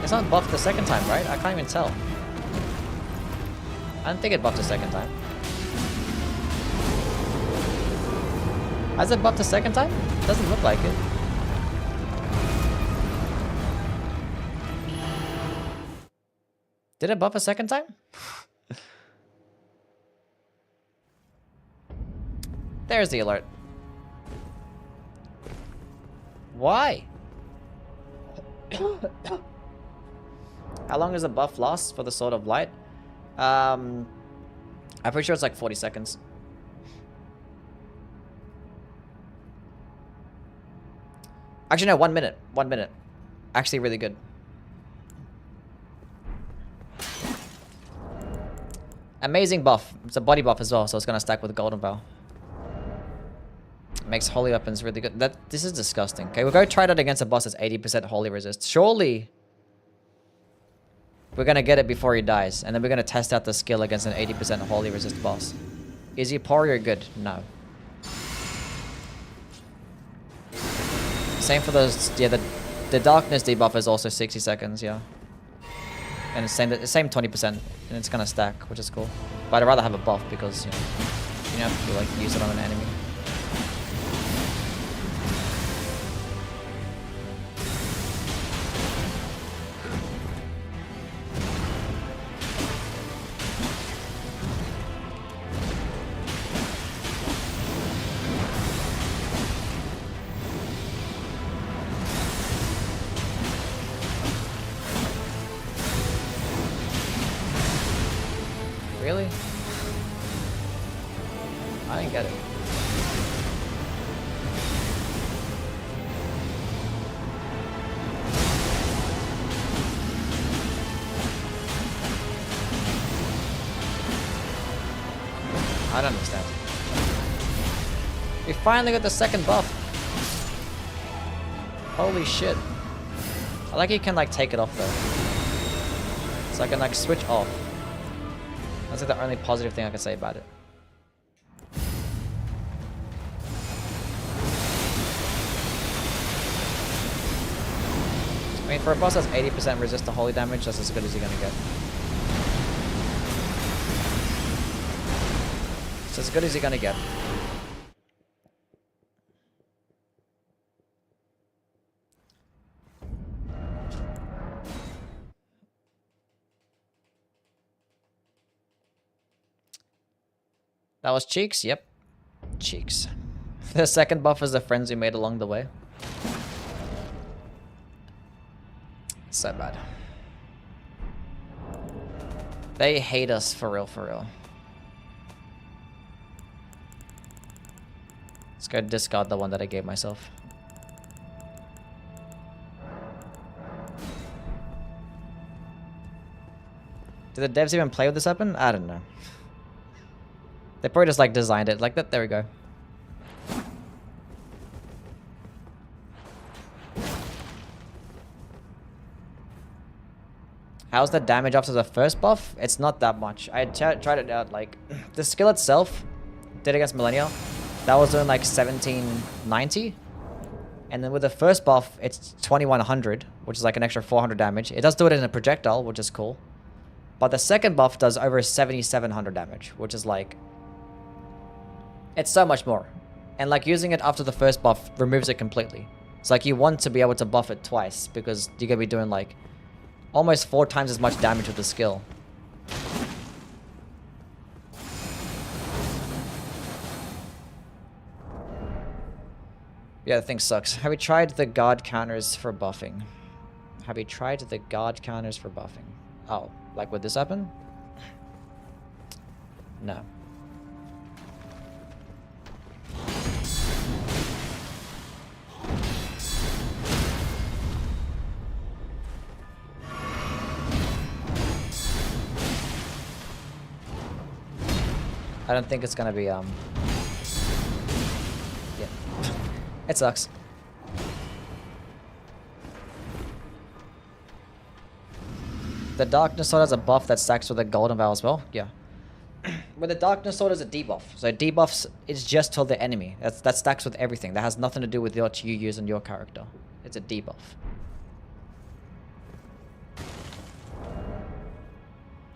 It's not buffed the second time, right? I can't even tell. I don't think it buffed the second time. Has it buffed the second time? Doesn't look like it. Did it buff a second time? There's the alert. Why? How long does the buff last for the Sword of Light? I'm pretty sure it's like 40 seconds. Actually, no, 1 minute. 1 minute. Actually, really good. Amazing buff. It's a body buff as well, so it's gonna stack with Golden Bow. Makes holy weapons really good. This is disgusting. Okay, we'll go try that against a boss that's 80% holy resist. Surely we're gonna get it before he dies, and then we're gonna test out the skill against an 80% holy resist boss. Is he poor or good? No. Same for those. Yeah, the darkness debuff is also 60 seconds. Yeah, and it's same 20%, and it's gonna stack, which is cool. But I'd rather have a buff because you know have to like use it on an enemy. Really? I didn't get it. I don't understand. We finally got the second buff. Holy shit. I like you can like take it off though. So I can like switch off. That's like the only positive thing I can say about it. I mean, for a boss that's 80% resist to holy damage, that's as good as you're gonna get. It's as good as you're gonna get. That was Cheeks? Yep. Cheeks. The second buff is the friends we made along the way. So bad. They hate us for real, for real. Let's go discard the one that I gave myself. Did the devs even play with this weapon? I don't know. They probably just like designed it like that. There we go. How's the damage after the first buff? It's not that much. I tried it out. Like the skill itself did against Millennial. That was doing like 1790. And then with the first buff, it's 2100, which is like an extra 400 damage. It does do it in a projectile, which is cool. But the second buff does over 7700 damage, which is like... It's so much more. And like using it after the first buff removes it completely. It's like you want to be able to buff it twice because you're going to be doing like almost 4 times as much damage with the skill. Yeah, the thing sucks. Have we tried the guard counters for buffing? Have we tried the guard counters for buffing? Oh, like would this happen? No. I don't think it's gonna be, yeah. It sucks. The Darkness Sword has a buff that stacks with a Golden Vow as well? Yeah. But the Darkness Sword is a debuff. So debuffs is just to the enemy. That stacks with everything. That has nothing to do with what you use on your character. It's a debuff.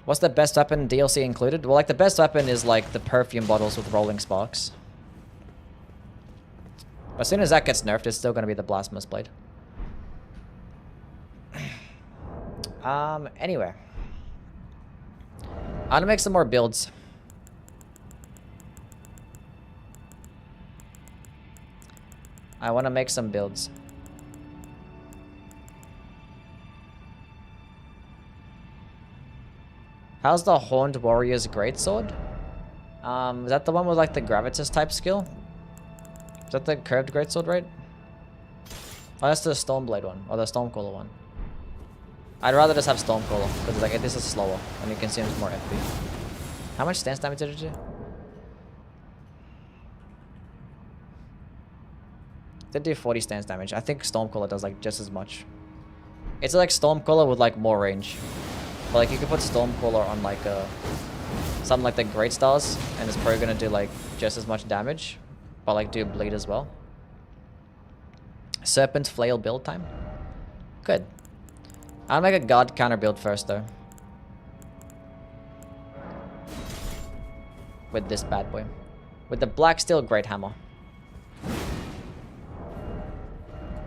What's the best weapon DLC included? Well, like, the best weapon is, like, the perfume bottles with rolling sparks. As soon as that gets nerfed, it's still going to be the Blasphemous Blade. Anyway. I'm going to make some more builds. I want to make some builds. How's the Horned Warrior's Greatsword? Is that the one with, like, the Gravitas type skill? Is that the curved Greatsword, right? Oh, that's the Stormblade one, or the Stormcaller one. I'd rather just have Stormcaller, because, like, this is slower, and you can see it's more FP. How much stance damage did it do? Did do 40 stance damage. I think Stormcaller does, like, just as much. It's like Stormcaller with, like, more range. But, like, you could put Stormcaller on, like, something like the Great Stars, and it's probably gonna do, like, just as much damage, but, like, do bleed as well. Serpent Flail build time. Good. I'll make a guard counter build first, though. With this bad boy. With the Black Steel Great Hammer.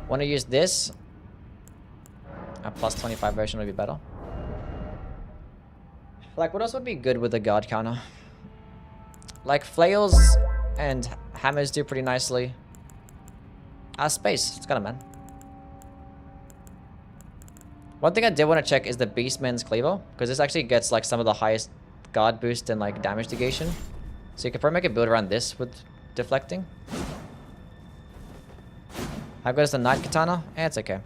Want to use this? A plus 25 version would be better. Like, what else would be good with the guard counter? Like, flails and hammers do pretty nicely. Space. It's got a man. One thing I did want to check is the Beastman's Cleaver, because this actually gets, like, some of the highest guard boost and, like, damage negation. So you could probably make a build around this with deflecting. How good is the Knight Katana? Eh, it's okay.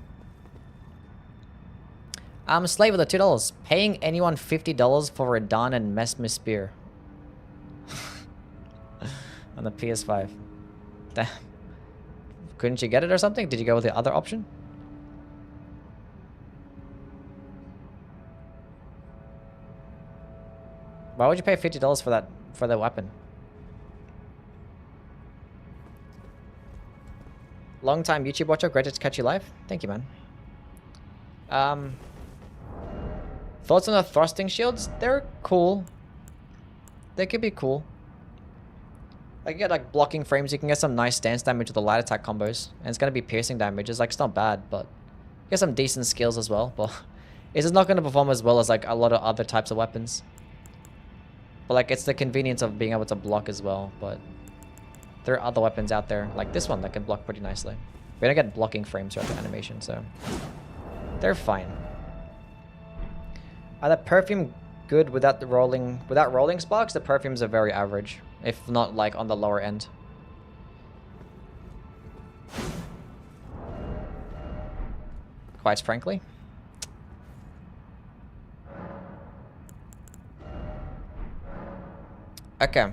Slave with the $2. Paying anyone $50 for a Radan and Mesmer Spear. On the PS5. Damn. Couldn't you get it or something? Did you go with the other option? Why would you pay $50 for that weapon? Long time YouTube watcher, great to catch you live. Thank you, man. Thoughts on the thrusting shields? They're cool. They could be cool. Like, you get, like, blocking frames. You can get some nice stance damage with the light attack combos. And it's going to be piercing damage. It's, like, it's not bad, but you get some decent skills as well. But it's just not going to perform as well as, like, a lot of other types of weapons. But, like, it's the convenience of being able to block as well. But there are other weapons out there, like this one, that can block pretty nicely. We don't get blocking frames throughout the animation, so they're fine. Are the perfume good without the rolling sparks? The perfumes are very average, if not, like, on the lower end. Quite frankly. Okay.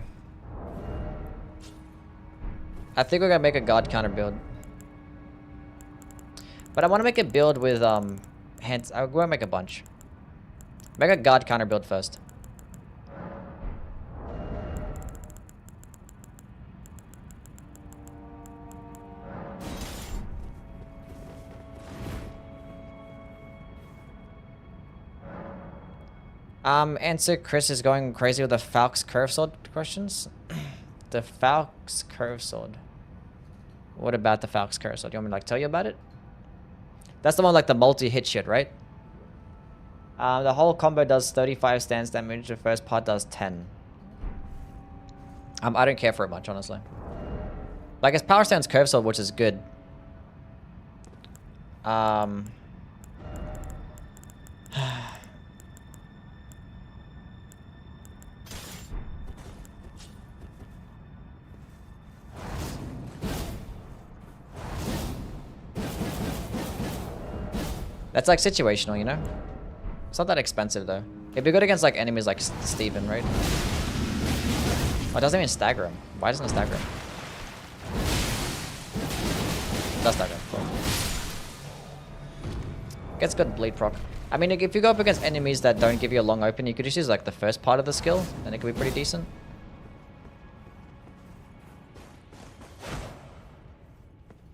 I think we're gonna make a guard counter build. But I want to make a build with, hands. I'm gonna make a bunch. Make a guard counter build first. Answer Chris is going crazy with the Falx Curve Sword questions. The Falx Curve Sword. What about the Falx Curve Sword? Do you want me to, like, tell you about it? That's the one, like, the multi-hit shit, right? The whole combo does 35 stance damage. The first part does 10. I don't care for it much, honestly. Like, it's Power Stance Curve Sword, which is good. That's, like, situational, you know? It's not that expensive, though. It'd be good against, like, enemies like Steven, right? Oh, it doesn't even stagger him. Why doesn't it stagger him? It does stagger him. Cool. Gets good bleed proc. I mean, if you go up against enemies that don't give you a long open, you could just use like the first part of the skill, and it could be pretty decent.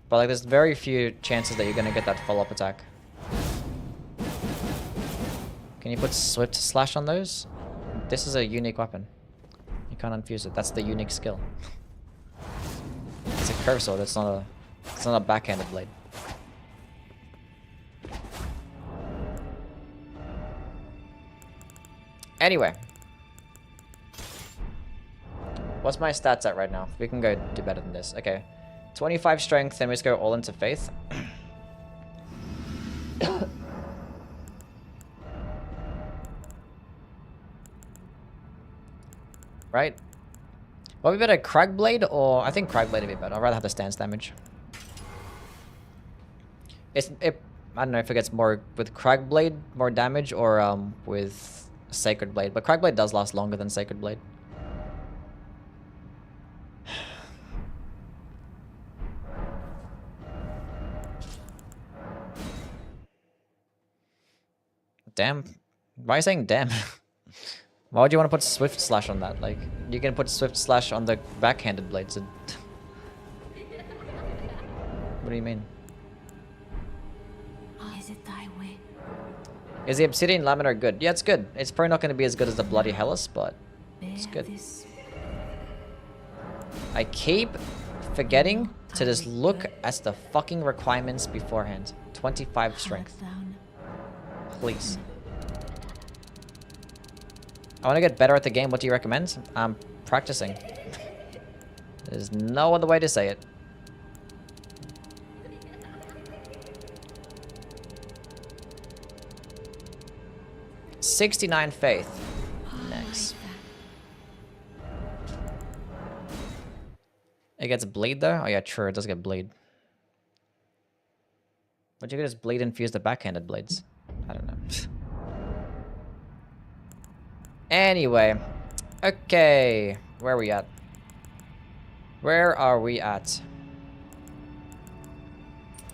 But like, there's very few chances that you're gonna get that follow-up attack. Can you put Swift Slash on those? This is a unique weapon. You can't unfuse it. That's the unique skill. It's a curve sword. It's not a backhanded blade. Anyway. What's my stats at right now? We can go do better than this. Okay. 25 strength, then we just go all into faith. Right? What would be better, Cragblade or... I think Cragblade would be better. I'd rather have the stance damage. I don't know if it gets more with Cragblade, more damage, or with Sacred Blade. But Cragblade does last longer than Sacred Blade. Damn. Why are you saying damn? Why would you want to put Swift Slash on that? Like, you can put Swift Slash on the backhanded blades. And what do you mean? Is it thy way? Is the Obsidian Laminar good? Yeah, it's good. It's probably not going to be as good as the Bloody Hellas, but it's good. I keep forgetting to just look at the fucking requirements beforehand. 25 strength. Please. I want to get better at the game. What do you recommend? I'm practicing. There's no other way to say it. $69 faith. Nice. It gets bleed though? Oh yeah, true. It does get bleed. But you could just bleed infuse the backhanded blades. I don't know. Anyway. Okay. Where are we at? Where are we at?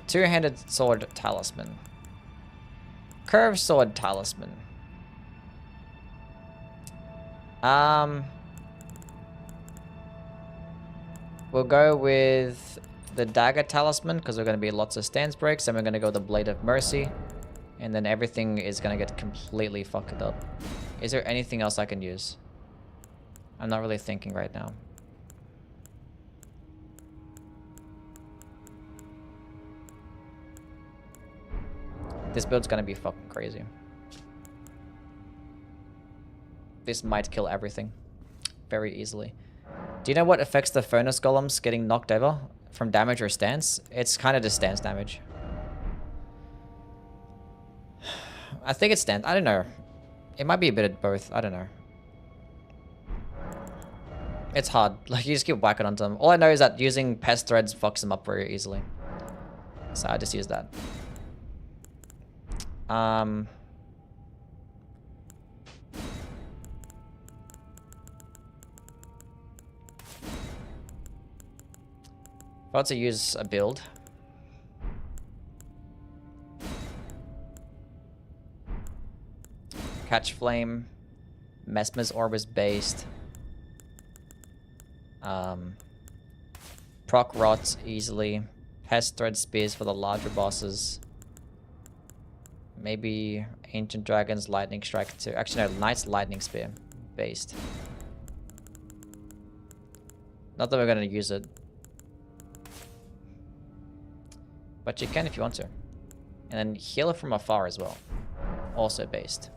Two-handed sword talisman. Curved sword talisman. We'll go with the dagger talisman because we're going to be lots of stance breaks, and we're going to go with the blade of mercy, and then everything is going to get completely fucked up. Is there anything else I can use? I'm not really thinking right now. This build's going to be fucking crazy. This might kill everything very easily. Do you know what affects the furnace golems getting knocked over from damage or stance? It's kind of just stance damage. I think it's stance. I don't know. It might be a bit of both. I don't know. It's hard. Like, you just keep whacking onto them. All I know is that using pest threads fucks them up very easily. So I just use that. If I were to use a build. Catch Flame. Mesmer's Orb is based. Proc Rot easily. Pest Thread Spears for the larger bosses. Maybe Ancient Dragon's Lightning Strike too. Actually, no, Knight's Lightning Spear based. Not that we're going to use it. But you can if you want to. And then Healer from Afar as well. Also based.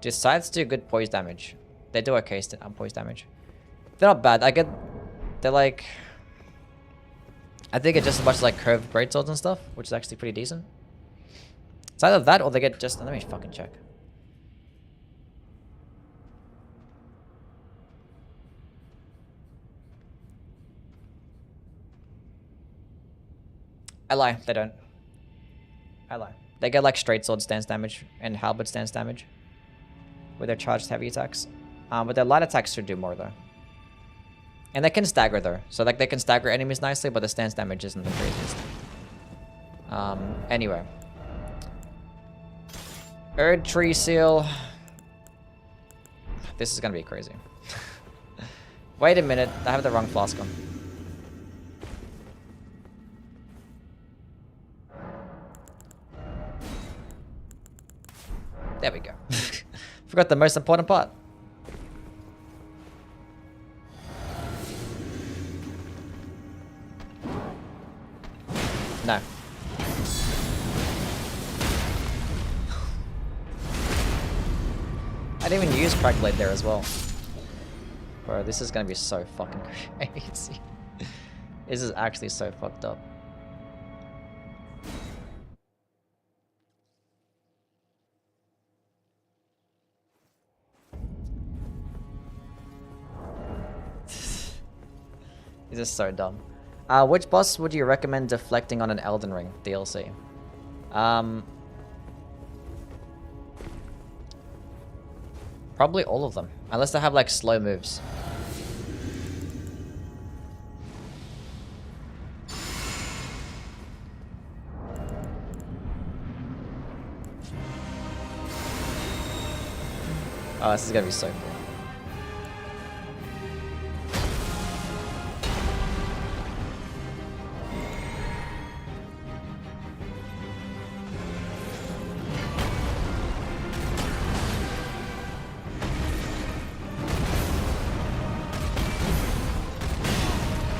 Do scythes do good poise damage? They do okay poise damage. They're not bad. They're like... I think it's just as much as like curved greatswords and stuff, which is actually pretty decent. It's either that or they get just... Let me fucking check. I lie, they don't. I lie. They get like straight sword stance damage and halberd stance damage with their charged heavy attacks. But their light attacks should do more though. And they can stagger though. So like they can stagger enemies nicely, but the stance damage isn't the craziest. Anyway. Erd Tree Seal. This is gonna be crazy. Wait a minute, I have the wrong flask on. There we go. Forgot the most important part. No. I didn't even use Crackblade there as well. Bro, this is gonna be so fucking crazy. This is actually so fucked up. This is so dumb. Which boss would you recommend deflecting on an Elden Ring DLC? Probably all of them. Unless they have like slow moves. Oh, this is gonna be so cool.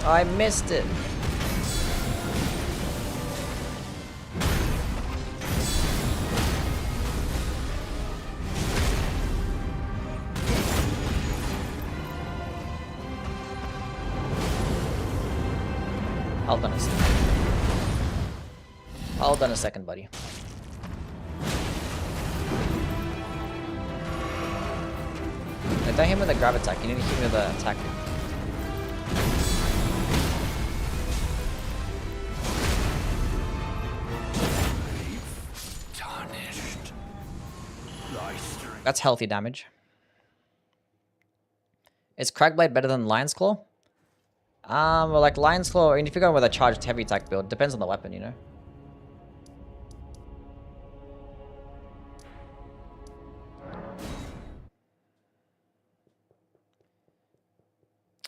I missed it. Hold on a second. Hold on a second, buddy. Like, don't hit him with a grab attack. You need to hit him with an attack. That's healthy damage. Is Crackblade better than Lion's Claw? Well, like Lion's Claw, and if you're going with a charged heavy attack build, depends on the weapon, you know?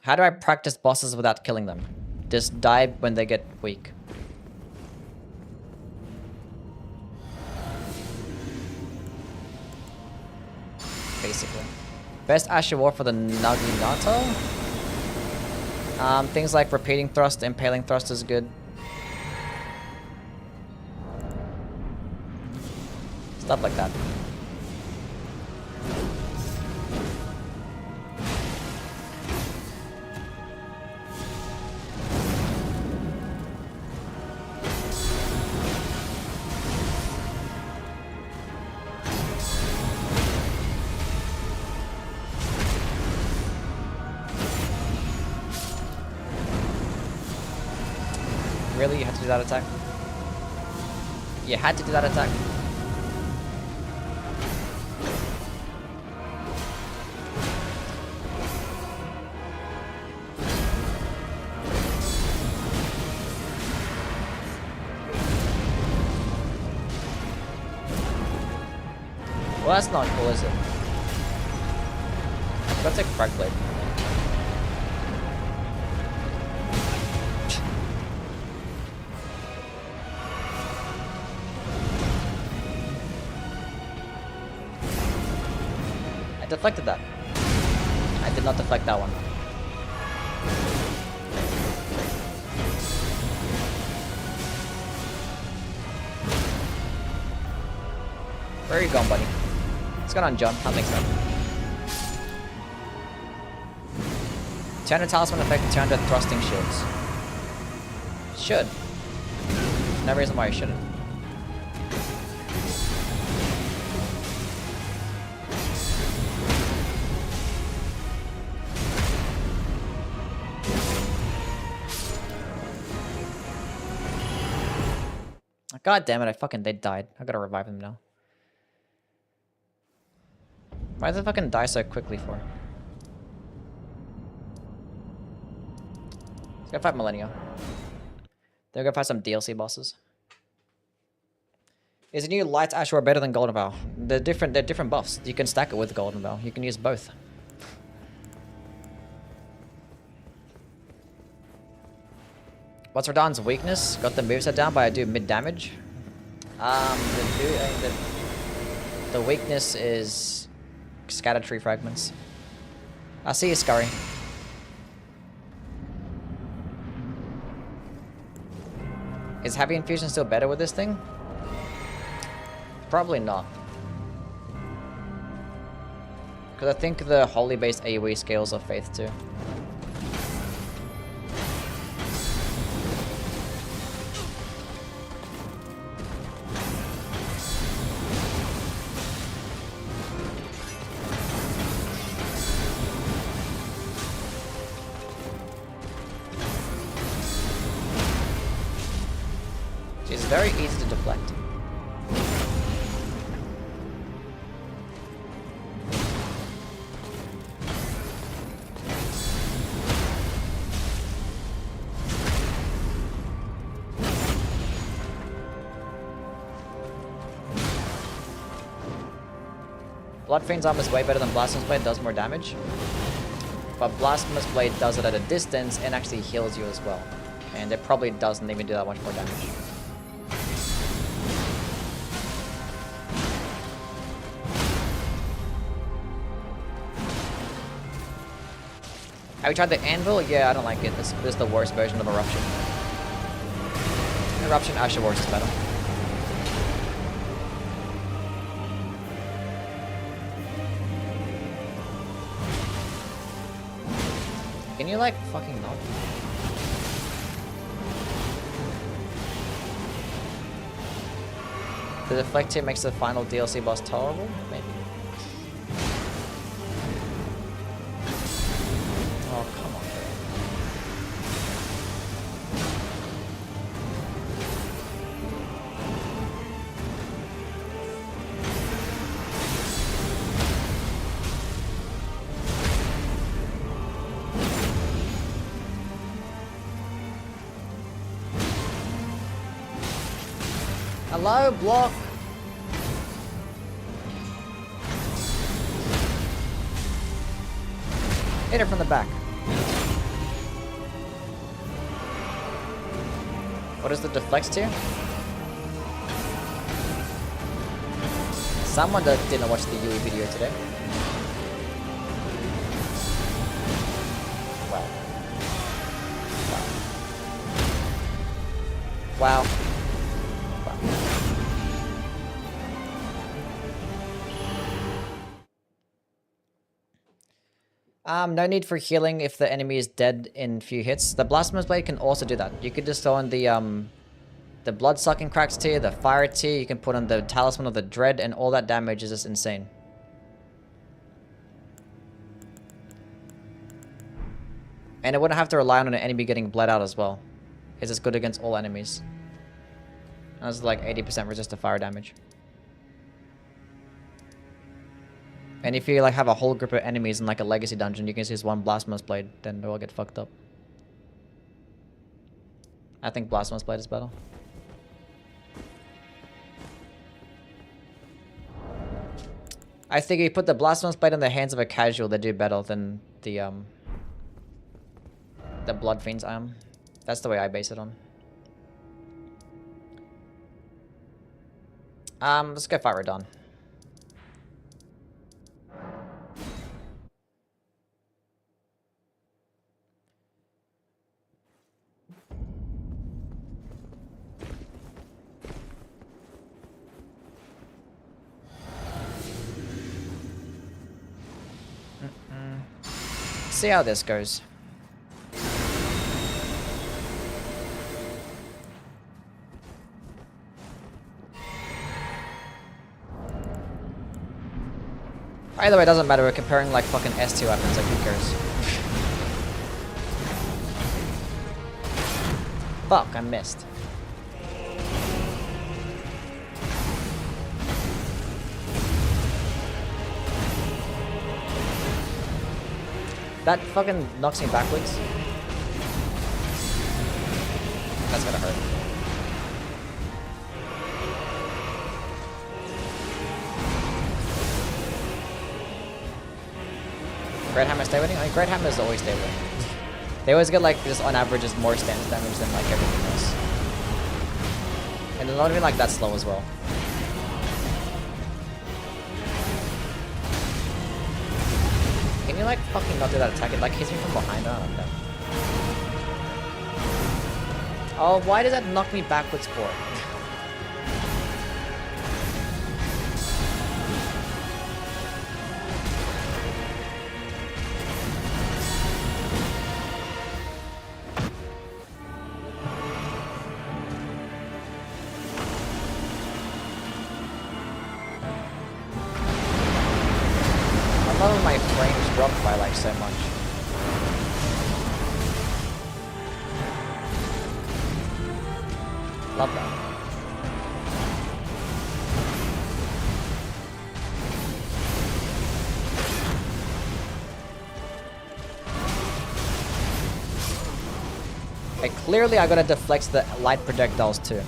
How do I practice bosses without killing them? Just die when they get weak. Basically. Best Asher War for the Naginata? Things like repeating thrust, impaling thrust is good. Stuff like that. Really? You had to do that attack? You had to do that attack? Well, that's not cool, is it? That's a Crackblade. I deflected that. I did not deflect that one. Where are you going, buddy? What's going on, John? I'll think so. Turn a talisman effect turn to thrusting shields. Should. There's no reason why you shouldn't. God damn it, they died. I gotta revive them now. Why did they fucking die so quickly for? Go fight Millennia. Then go fight some DLC bosses. Is the new Light Ash Sword better than Golden Vow? They're different buffs. You can stack it with Golden Vow. You can use both. What's Radahn's weakness? Got the moveset down, but I do mid damage. The weakness is Scattered Tree Fragments. I see you, Scurry. Is Heavy Infusion still better with this thing? Probably not. Because I think the Holy-based AoE scales of Faith too. It's very easy to deflect. Bloodfiend's armor is way better than Blasphemous Blade, does more damage. But Blasphemous Blade does it at a distance and actually heals you as well. And it probably doesn't even do that much more damage. Have you tried the Anvil? Yeah, I don't like it. This is the worst version of Eruption. Eruption actually works better. Can you like fucking not? The Deflect here makes the final DLC boss tolerable? Maybe. Oh, come on, bro. Hello, block. Hit her from the back. What is the deflect tier? Someone that didn't watch the UE video today. Wow. Wow. No need for healing if the enemy is dead in few hits. The Blasphemous Blade can also do that. You could just throw in the Blood-Sucking Cracks tier, the Fire tier, you can put on the Talisman of the Dread, and all that damage is just insane. And it wouldn't have to rely on an enemy getting bled out as well. It's just good against all enemies. That's like 80% resist to fire damage. And if you like have a whole group of enemies in like a legacy dungeon, you can just use one Blasphemous Blade, then they'll all get fucked up. I think Blasphemous Blade is better. I think if you put the Blasphemous Blade in the hands of a casual, they do better than the Blood Fiend's Arm. That's the way I base it on. Let's go fight Radahn. See how this goes. Either way, it doesn't matter. We're comparing like fucking S2 weapons. Like, who cares? Fuck, I missed. That fucking knocks me backwards. That's gonna hurt. Great Hammer stay winning? I mean, Great Hammers always stay winning. They always get like just on average just more stance damage than like everything else. And they're not even like that slow as well. Can you like fucking not do that attack? It like hits me from behind. I don't like that. Oh, why does that knock me backwards for? I love when my frames drop by like so much. Love that. Okay, clearly I gotta deflect the light projectiles too.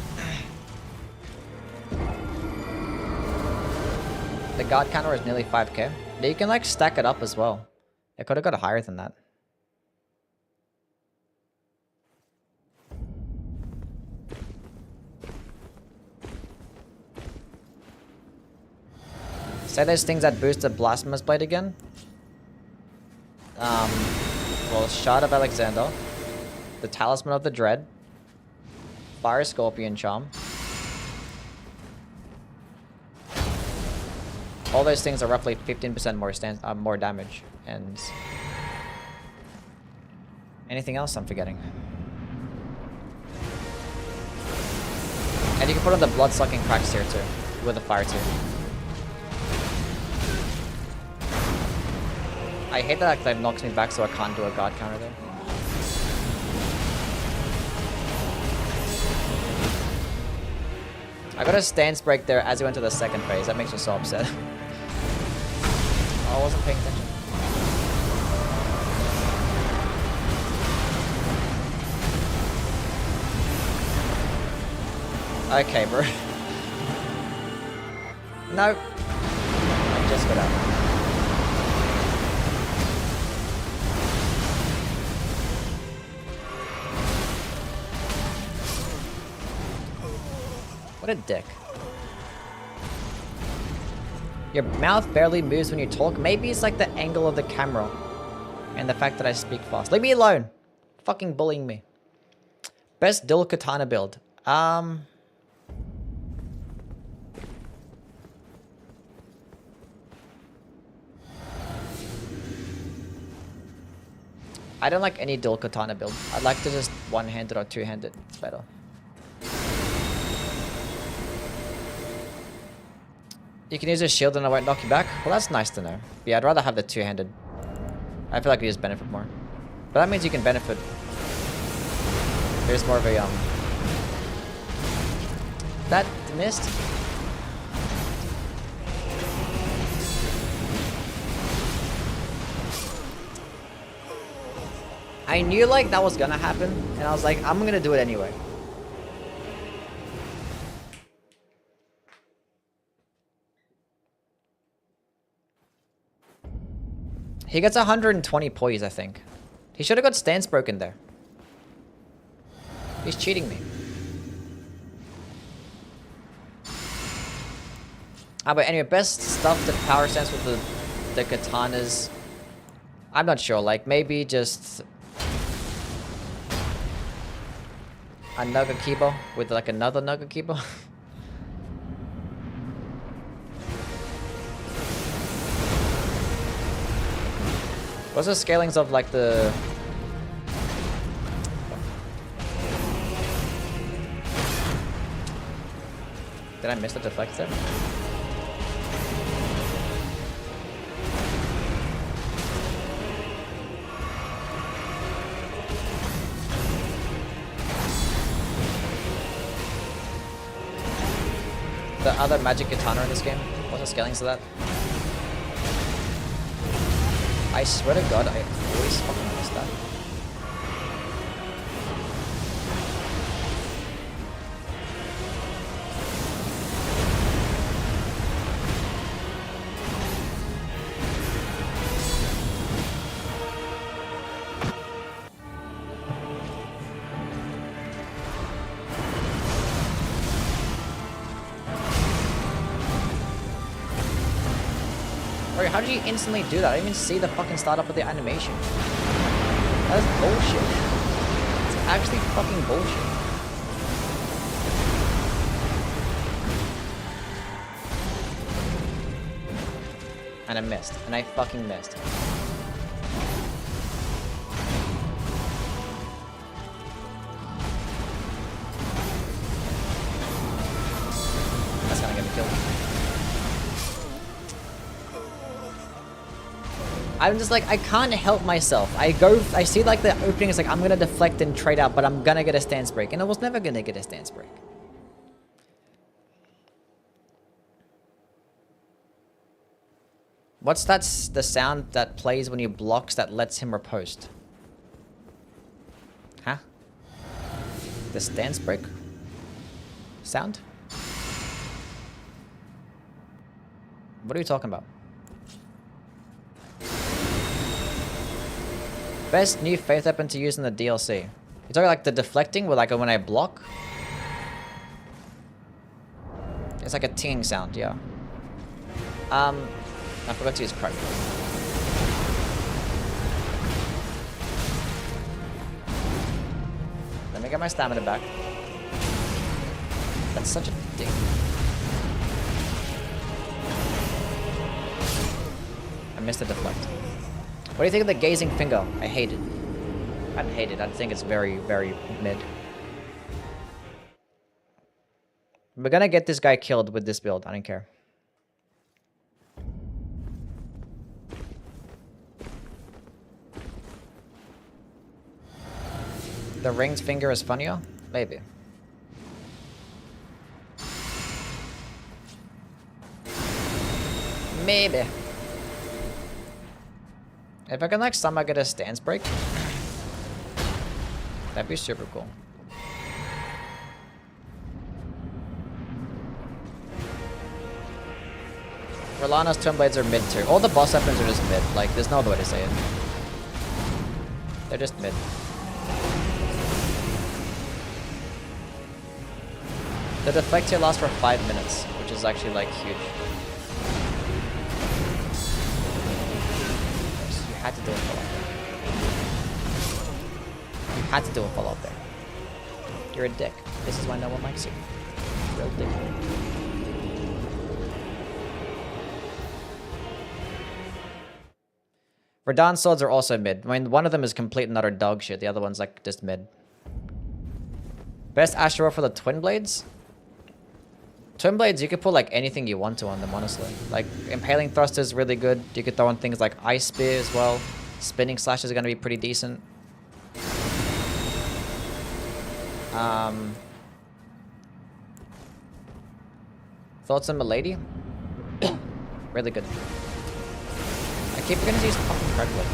The god counter is nearly 5k. Yeah, you can like stack it up as well. I could have got higher than that. Say those things that boost the Blasphemous Blade again. Well, Shard of Alexander, the Talisman of the Dread, Fire Scorpion Charm. All those things are roughly 15% more damage, and anything else I'm forgetting. And you can put on the blood-sucking cracks here too, with the fire too. I hate that that knocks me back so I can't do a god counter there. I got a stance break there as we went to the second phase. That makes me so upset. Oh, I wasn't paying attention. Okay, bro. No. I just got out. What a dick. Your mouth barely moves when you talk. Maybe it's like the angle of the camera and the fact that I speak fast. Leave me alone. Fucking bullying me. Best dual katana build. I don't like any dual katana build. I'd like to just one-handed or two-handed. It's better. You can use a shield and it won't knock you back. Well, that's nice to know. But yeah, I'd rather have the two-handed. I feel like you just benefit more. But that means you can benefit. There's more of a That missed. I knew like that was gonna happen, and I was like, I'm gonna do it anyway. He gets 120 poise, I think. He should have got stance broken there. He's cheating me. But anyway, best stuff to power stance with the katanas. I'm not sure, like maybe just a Naga Kibo with like another Naga Kibo. What's the scalings of like the... Did I miss the deflect there? The other magic katana in this game? What's the scalings of that? I swear to God, I always fucking miss that. How did you instantly do that? I didn't even see the fucking startup of the animation. That's bullshit. It's actually fucking bullshit. And I missed. And I fucking missed. That's gonna get me killed. I'm just like, I can't help myself. I see like the opening is like, I'm gonna deflect and trade out, but I'm gonna get a stance break. And I was never gonna get a stance break. What's that, the sound that plays when he blocks that lets him riposte? Huh? The stance break sound? What are you talking about? Best new faith weapon to use in the DLC. You're talking like the deflecting with like when I block? It's like a tinging sound, yeah. I forgot to use crack. Let me get my stamina back. That's such a dick. I missed the deflect. What do you think of the gazing finger? I hate it. I hate it. I think it's very, very mid. We're gonna get this guy killed with this build. I don't care. The ringed finger is funnier? Maybe. Maybe. If I can like somehow get a stance break, that'd be super cool. Rolana's twin blades are mid too. All the boss weapons are just mid. Like, there's no other way to say it. They're just mid. The deflect here lasts for 5 minutes, which is actually like huge. You had to do a follow-up there. You had to do a follow-up there. You're a dick. This is why no one likes you. Real dick. Radahn swords are also mid. I mean, one of them is complete and utter dog shit. The other one's like just mid. Best Ashura for the twin blades? Twin blades, you could put like anything you want to on them, honestly. Like, impaling thrust is really good. You could throw in things like ice spear as well. Spinning slashes are going to be pretty decent. Thoughts on Milady? Really good. I keep forgetting to use fucking correctly.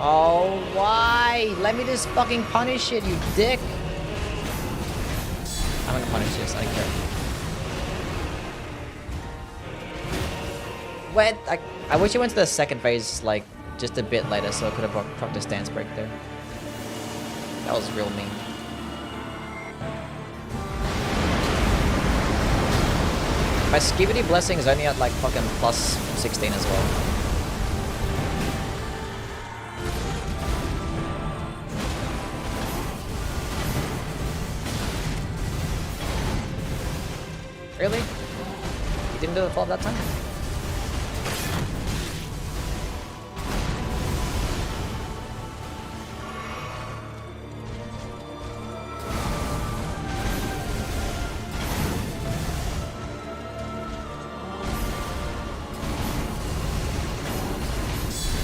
Oh, why? Let me just fucking punish it, you dick. I'm gonna punish this, I don't care. What? I wish you went to the second phase, like, just a bit later, so I could have procced a stance break there. That was real mean. My Skibidi Blessing is only at, like, fucking plus 16 as well. Really? You didn't do the fall that time?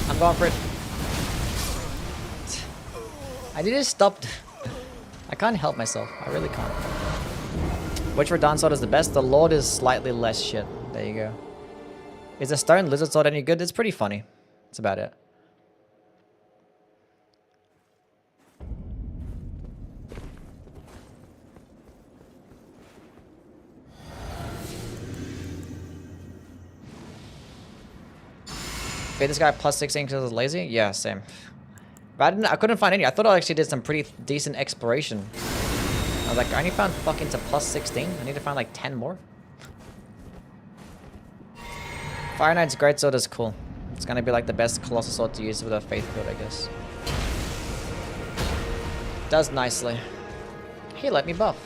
I'm going for it. I need to stop. I can't help myself. I really can't. Which Radahn sword is the best? The Lord is slightly less shit. There you go. Is the Stone Lizard sword any good? It's pretty funny. That's about it. Okay, this guy plus 16 because he's lazy? Yeah, same. But I couldn't find any. I thought I actually did some pretty decent exploration. I was like, I only found fucking to plus 16. I need to find like 10 more. Fire Knight's Greatsword is cool. It's gonna be like the best Colossal sword to use with a Faith build, I guess. Does nicely. He let me buff.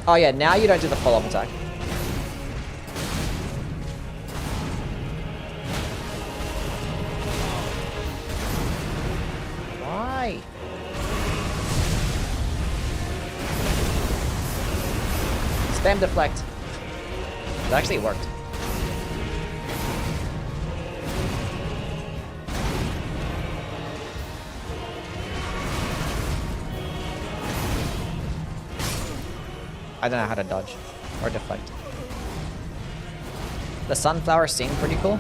Oh yeah, now you don't do the follow-up attack. Why? Spam deflect. It actually worked. I don't know how to dodge or deflect. The sunflower seemed pretty cool.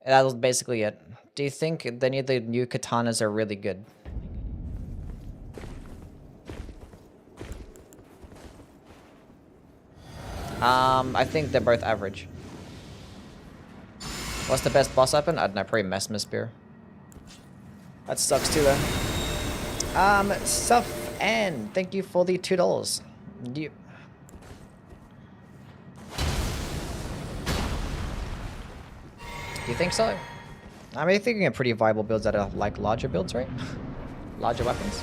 That was basically it. Do you think any of the new katanas are really good? I think they're both average. What's the best boss weapon? I don't know, probably Mesmer Spear. That sucks too though. Stuff and thank you for the $2. You... Do you think so? I mean, thinking of pretty viable builds that are like larger builds, right? Larger weapons.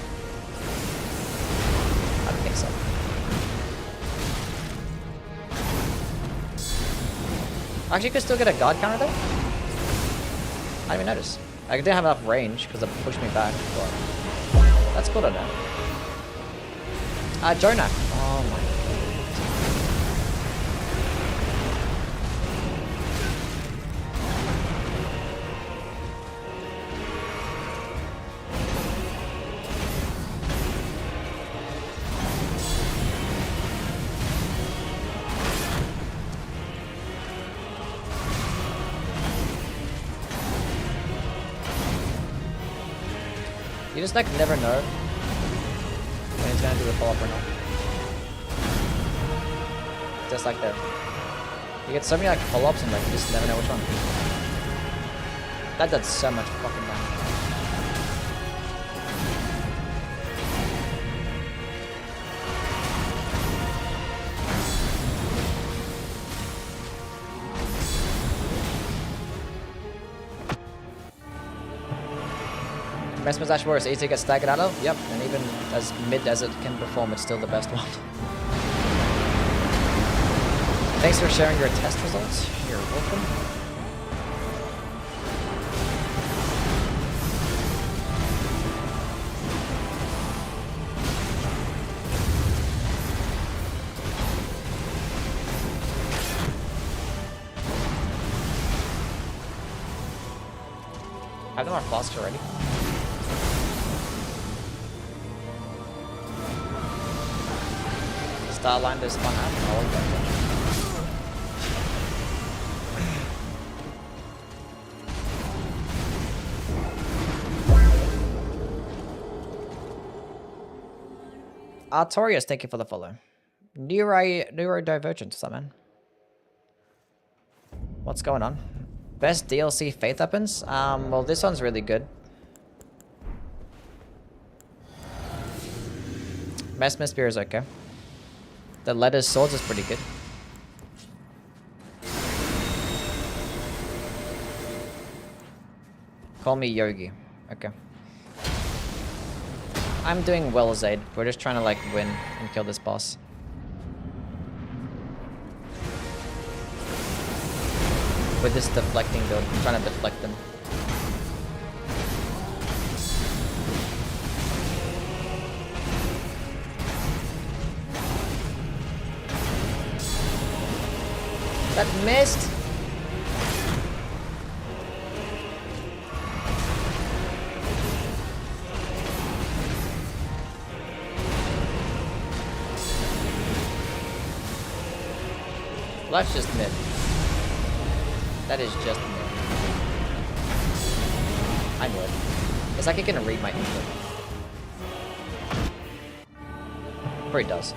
I don't think so. Actually, you could still get a guard counter though. I didn't even notice. I didn't have enough range because it pushed me back, but that's good enough. Jonah. Oh my god. You just like never know when he's gonna do the follow-up or not. Just like that. You get so many like follow-ups and like you just never know which one. That does so much fucking damage. Mesmer's Ashmore is easy to get staggered out of. Yep, and even as mid as it can perform, it's still the best one. Thanks for sharing your test results. You're welcome. I have them on flasks already. Starline is fun app. I like that. Artorius, thank you for the follow. Neurodivergent, what's up, man? What's going on? Best DLC Faith weapons? Well, this one's really good. Mesmer Spear is okay. The Letters Swords is pretty good. Call me Yogi. Okay. I'm doing well, Zaid. We're just trying to like win and kill this boss. With this deflecting build, I'm trying to deflect them. That missed. Well, that's just mid. That is just mid. I knew it. It's like it can read my input. Or it does.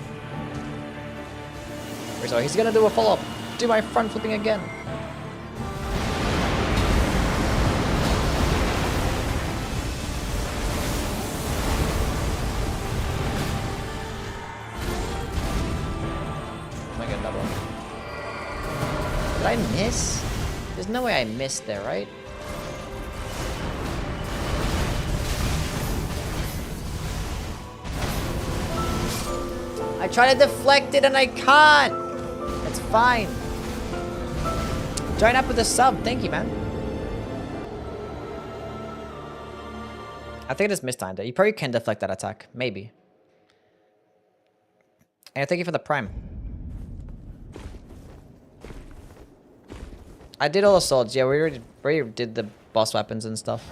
So he's gonna do a follow-up. Do my front flipping again. Am I gonna double? Did I miss? There's no way I missed there, right? I try to deflect it and I can't. It's fine. Join up with a sub. Thank you, man. I think I just mistimed it. You probably can deflect that attack. Maybe. And thank you for the prime. I did all the swords. Yeah, we already did the boss weapons and stuff.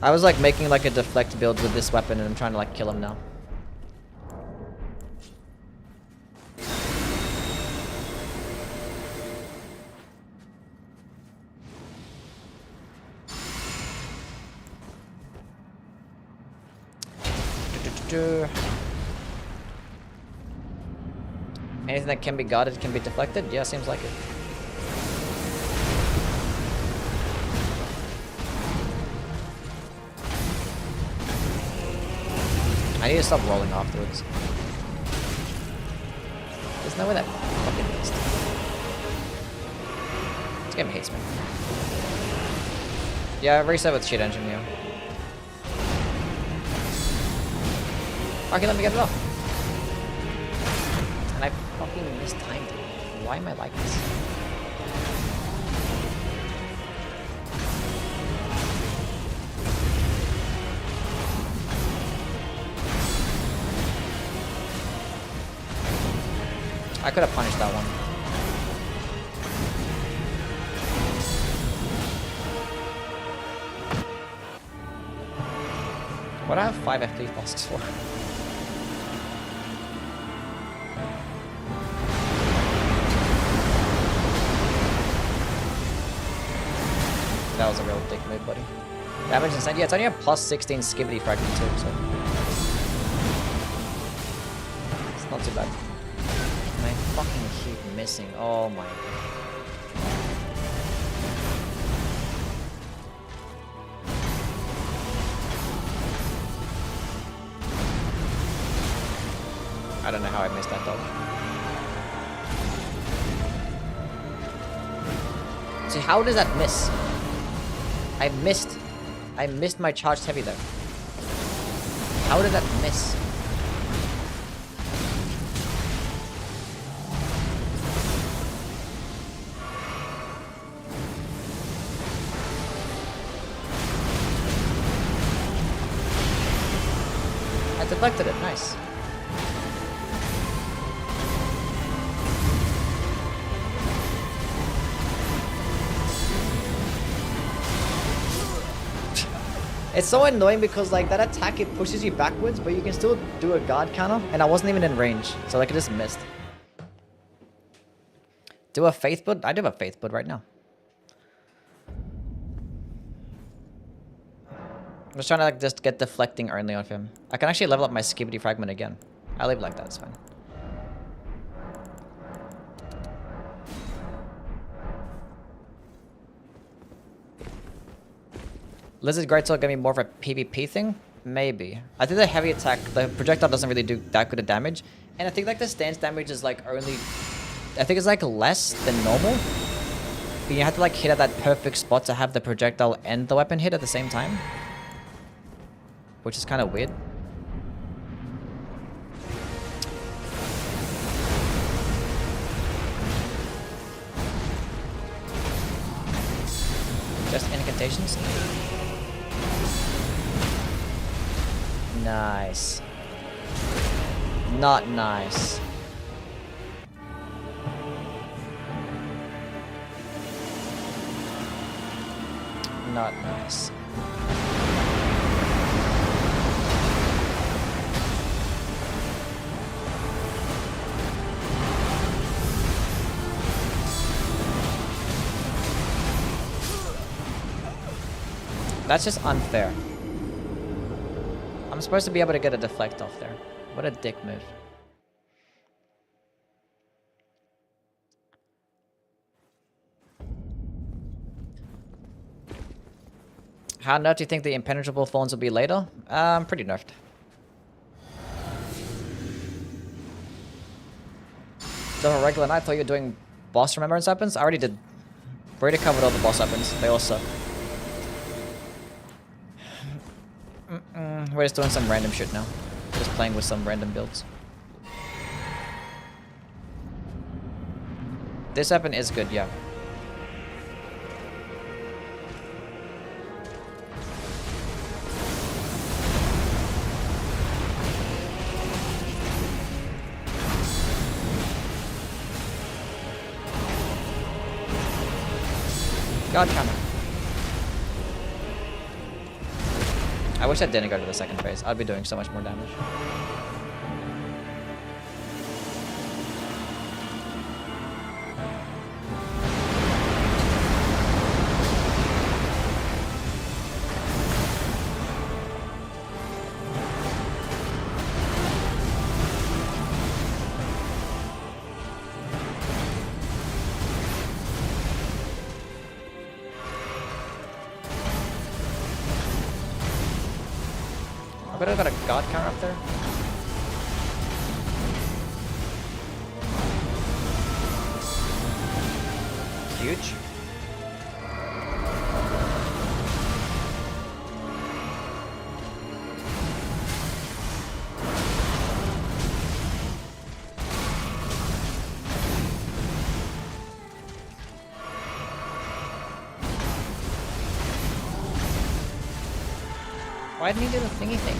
I was like making like a deflect build with this weapon and I'm trying to like kill him now. Anything that can be guarded can be deflected? Yeah, seems like it. I need to stop rolling afterwards. There's no way that fucking missed. This game hates me. Yeah, reset with shit engine, yeah. Okay, let me get it off. And I fucking mistimed it. Why am I like this? I could have punished that one. What do I have 5 FP bosses for? That was a real dick move, buddy. Damage inside. Yeah, it's only a plus 16 skibbity fragment too, so it's not too bad. And I fucking keep missing. Oh my god. I don't know how I missed that dodge. See, how does that miss? I missed my charged heavy there. How did that miss? I deflected it, nice. It's so annoying because like that attack, it pushes you backwards, but you can still do a guard counter, and I wasn't even in range, so like I just missed. Do a faith bud? I do have a faith bud right now. I'm just trying to like just get deflecting only on him. I can actually level up my skibbity fragment again. I leave it like that, it's fine. Lizard Greatsword gonna be more of a PvP thing? Maybe. I think the heavy attack, the projectile doesn't really do that good of damage. And I think like the stance damage is like only... I think it's like less than normal. But you have to like hit at that perfect spot to have the projectile and the weapon hit at the same time. Which is kind of weird. Just incantations? Nice. Not nice. Not nice. That's just unfair. I'm supposed to be able to get a deflect off there. What a dick move. How nerfed do you think the impenetrable thorns will be later? Pretty nerfed. So on a regular night, I thought you were doing boss remembrance weapons? I already did. We already covered all the boss weapons. They all suck. We're just doing some random shit now. Just playing with some random builds. This weapon is good, yeah. God counter. I wish I didn't go to the second phase. I'd be doing so much more damage. I bet I got a god counter up there. Huge. Why didn't he do the thingy thing?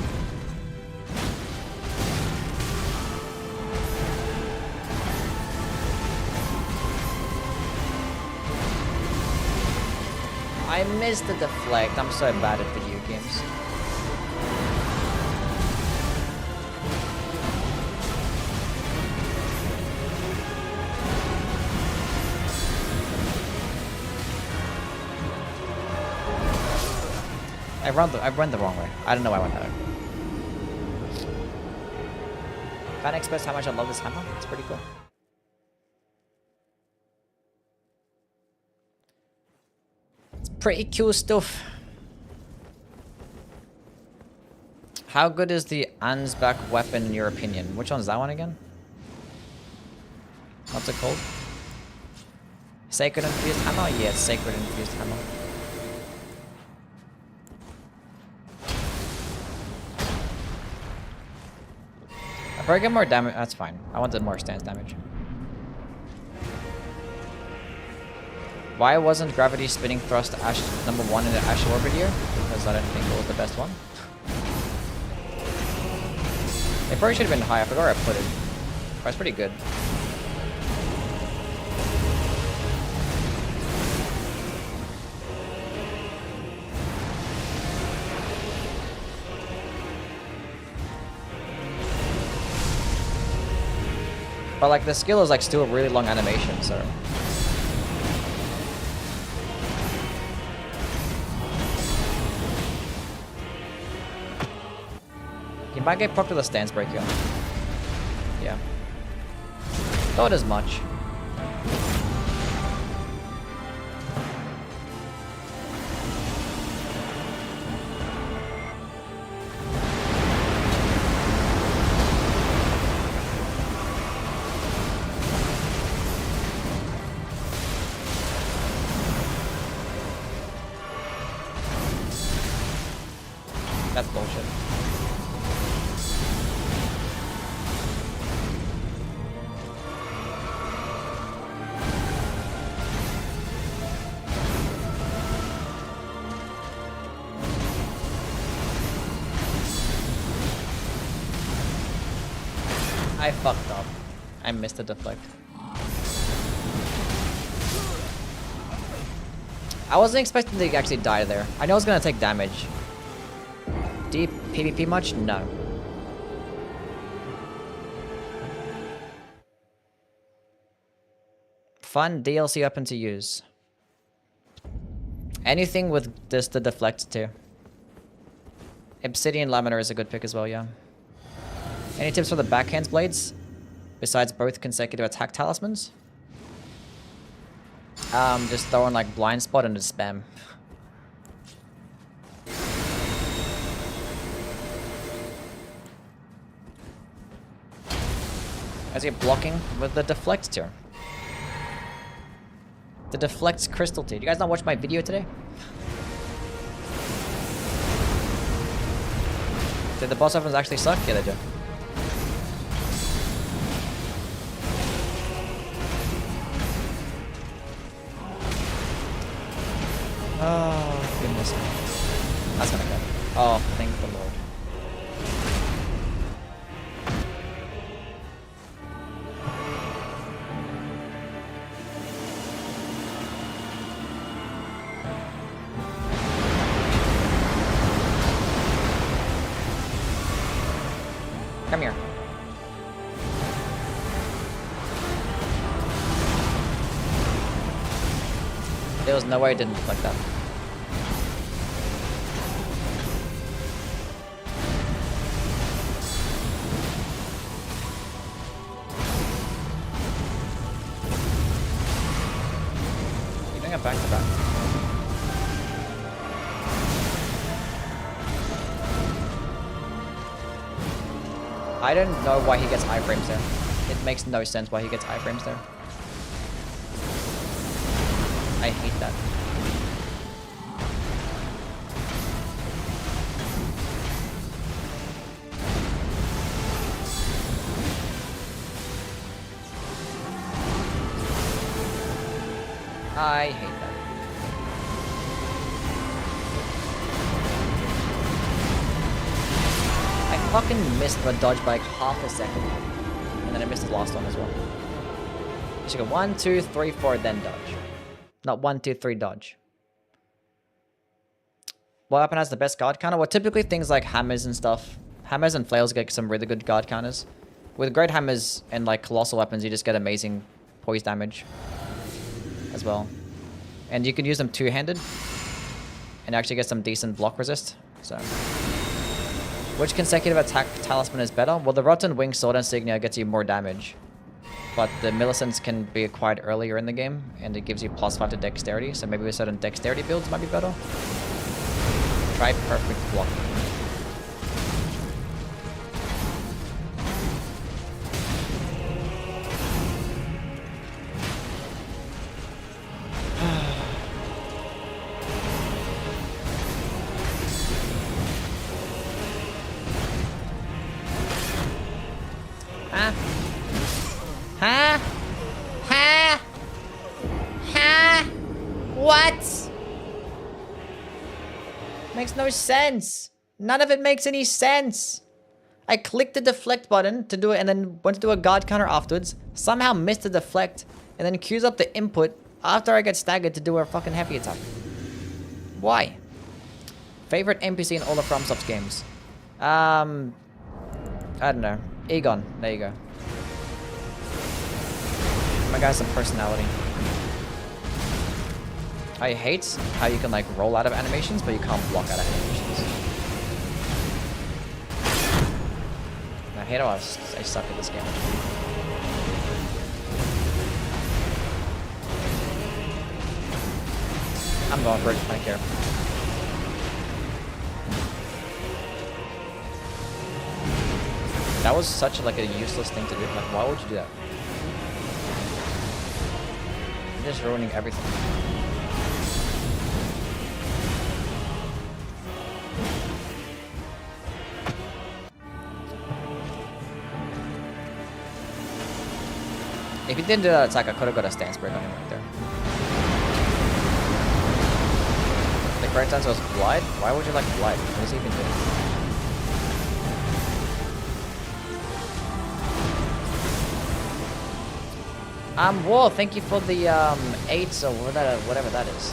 I missed the deflect. I'm so bad at video games. I run the wrong way. I don't know why I went that way. Can't express how much I love this hammer. It's pretty cool. It's pretty cool stuff. How good is the Ansbach weapon in your opinion? Which one's that one again? What's it called? Sacred Infused Hammer? Yeah, it's Sacred Infused Hammer. I probably get more damage. That's fine. I wanted more stance damage. Why wasn't Gravity Spinning Thrust Ash #1 in the Ash War video? Because I didn't think it was the best one. It probably should have been high. I forgot where I put it. But it's pretty good. But like the skill is like still a really long animation, so. You might get propped with a stance break here. Yeah. Not as much. That's bullshit. I fucked up. I missed the deflect. I wasn't expecting to actually die there. I know I was gonna take damage. Deep PvP much? No. Fun DLC weapon to use. Anything with this the deflect too. Obsidian Laminar is a good pick as well, yeah. Any tips for the backhands blades? Besides both consecutive attack talismans? Just throw in like blind spot and just spam. As you're blocking with the Deflect tier. The Deflect's crystal tier. You guys not watch my video today? Did the boss weapons actually suck? Yeah, they do. Oh, goodness. That's gonna go. Oh, thank the Lord. Come here. There was no way I didn't deflect that. You're doing a back to back. I don't know why he gets iframes there. It makes no sense why he gets iframes there. I hate that. I hate that. I fucking missed the dodge by like half a second. And then I missed the last one as well. You should go 1, 2, 3, 4, then dodge. Not 1, 2, 3, dodge. What weapon has the best guard counter? Well, typically things like hammers and stuff. Hammers and flails get some really good guard counters. With great hammers and like colossal weapons, you just get amazing poise damage as well. And you can use them two-handed and actually get some decent block resist. So, which consecutive attack talisman is better? Well, the Rotten Wing Sword Insignia gets you more damage. But the Millicents can be acquired earlier in the game, and it gives you +5 to dexterity, so maybe with certain dexterity builds might be better. Try perfect block. What? Makes no sense. None of it makes any sense. I clicked the deflect button to do it and then went to do a guard counter afterwards. Somehow missed the deflect and then queues up the input after I get staggered to do a fucking heavy attack. Why? Favorite NPC in all the FromSoft games? I don't know. Egon. There you go. My guy's some personality. I hate how you can like roll out of animations, but you can't block out of animations. I hate how I suck at this game. I'm going for it, I don't care. That was such like a useless thing to do. Like, why would you do that? You're just ruining everything. If he didn't do that attack, I could have got a stance break on him right there. The correct answer was Glide? Why would you like Glide? What does he even do? Whoa, thank you for the 8s or whatever that is.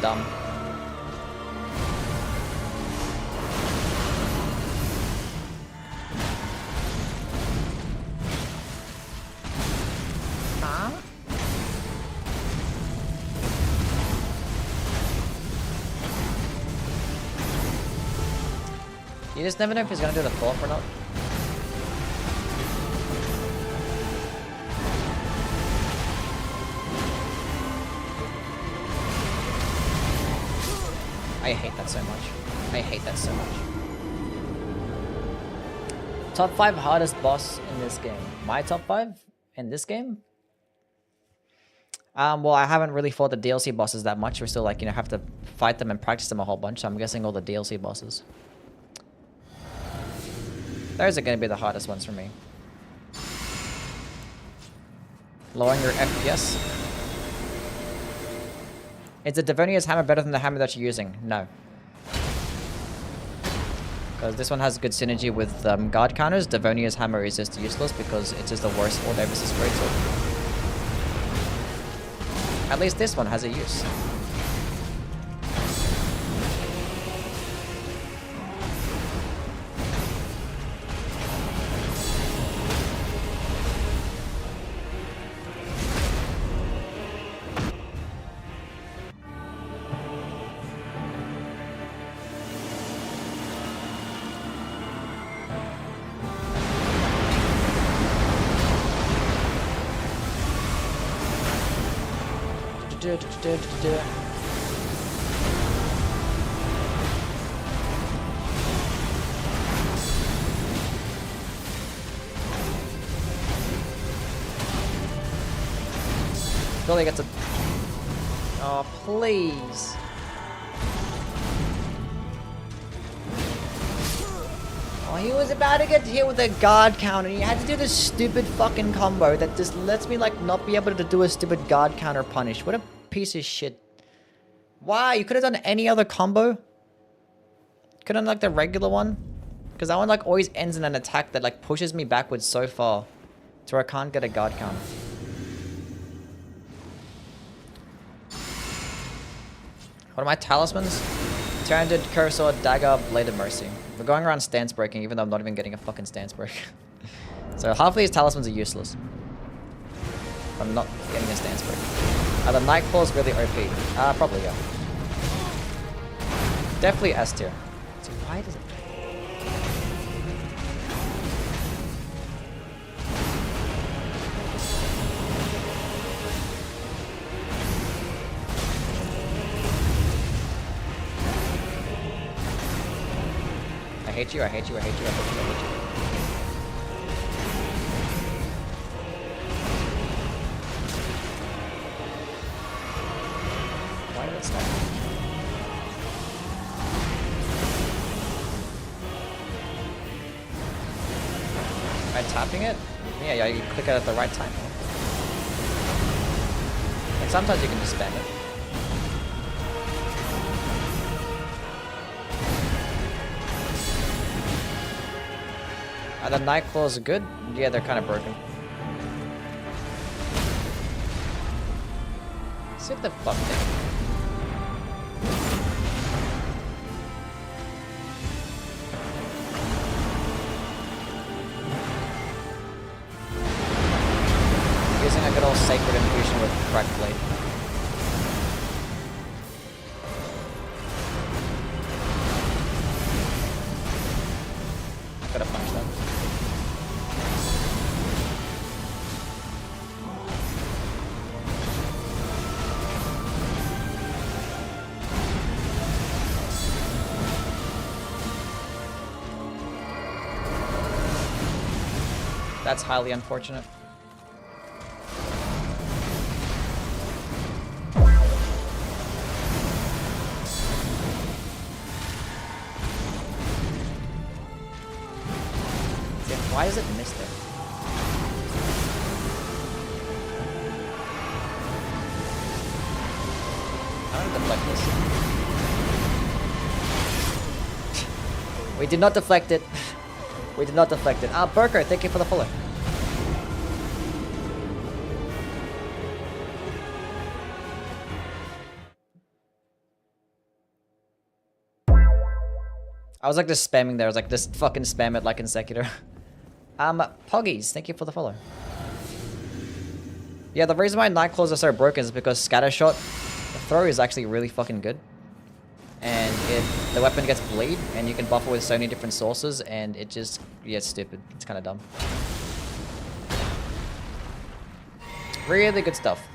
Dumb. Huh? You just never know if he's gonna do the pull-up or not. I hate that so much. I hate that so much. Top 5 hardest boss in this game. My top 5 in this game? Well, I haven't really fought the DLC bosses that much. We're still like, you know, have to fight them and practice them a whole bunch. So I'm guessing all the DLC bosses. Those are going to be the hardest ones for me. Lowering your FPS. Is the Devonia's hammer better than the hammer that you're using? No. Because this one has good synergy with guard counters. Devonia's hammer is just useless because it's just the worst all day versus Greatsword. At least this one has a use. Surely gets a... Oh, please. Oh, he was about to get hit with a guard counter. He had to do this stupid fucking combo that just lets me, like, not be able to do a stupid guard counter punish. What a piece of shit. Why? You could have done any other combo? Could have done, like, the regular one? Because that one, like, always ends in an attack that, like, pushes me backwards so far to where I can't get a guard counter. What are my talismans? Tyrannid, Colossal, Dagger, Blade of Mercy. We're going around stance breaking, even though I'm not even getting a fucking stance break. So half of these talismans are useless. I'm not getting a stance break. Are the Nightclaws really OP? Probably, yeah. Definitely S tier. So why does it... I hate you, I hate you, I hate you, I hate you, I hate you. Why did it stop? Am I tapping it? Yeah, you click it at the right time. Like sometimes you can just spam it. Are the Nightclaws good? Yeah, they're kind of broken. Sit the fuck down. Using a good old Sacred Infusion with Cracked Blade. Gotta punch them. That's highly unfortunate. Why is it missed there? I don't deflect this. We did not deflect it. We did not deflect it. Burker, thank you for the follow. I was like just spamming there. I was like, just fucking spam it like in Sekiro. Poggies, thank you for the follow. Yeah, the reason why Nightclaws are so broken is because Scattershot, the throw is actually really fucking good. And the weapon gets bleed, and you can buff it with so many different sources, and it just, yeah, it's stupid. It's kind of dumb. Really good stuff.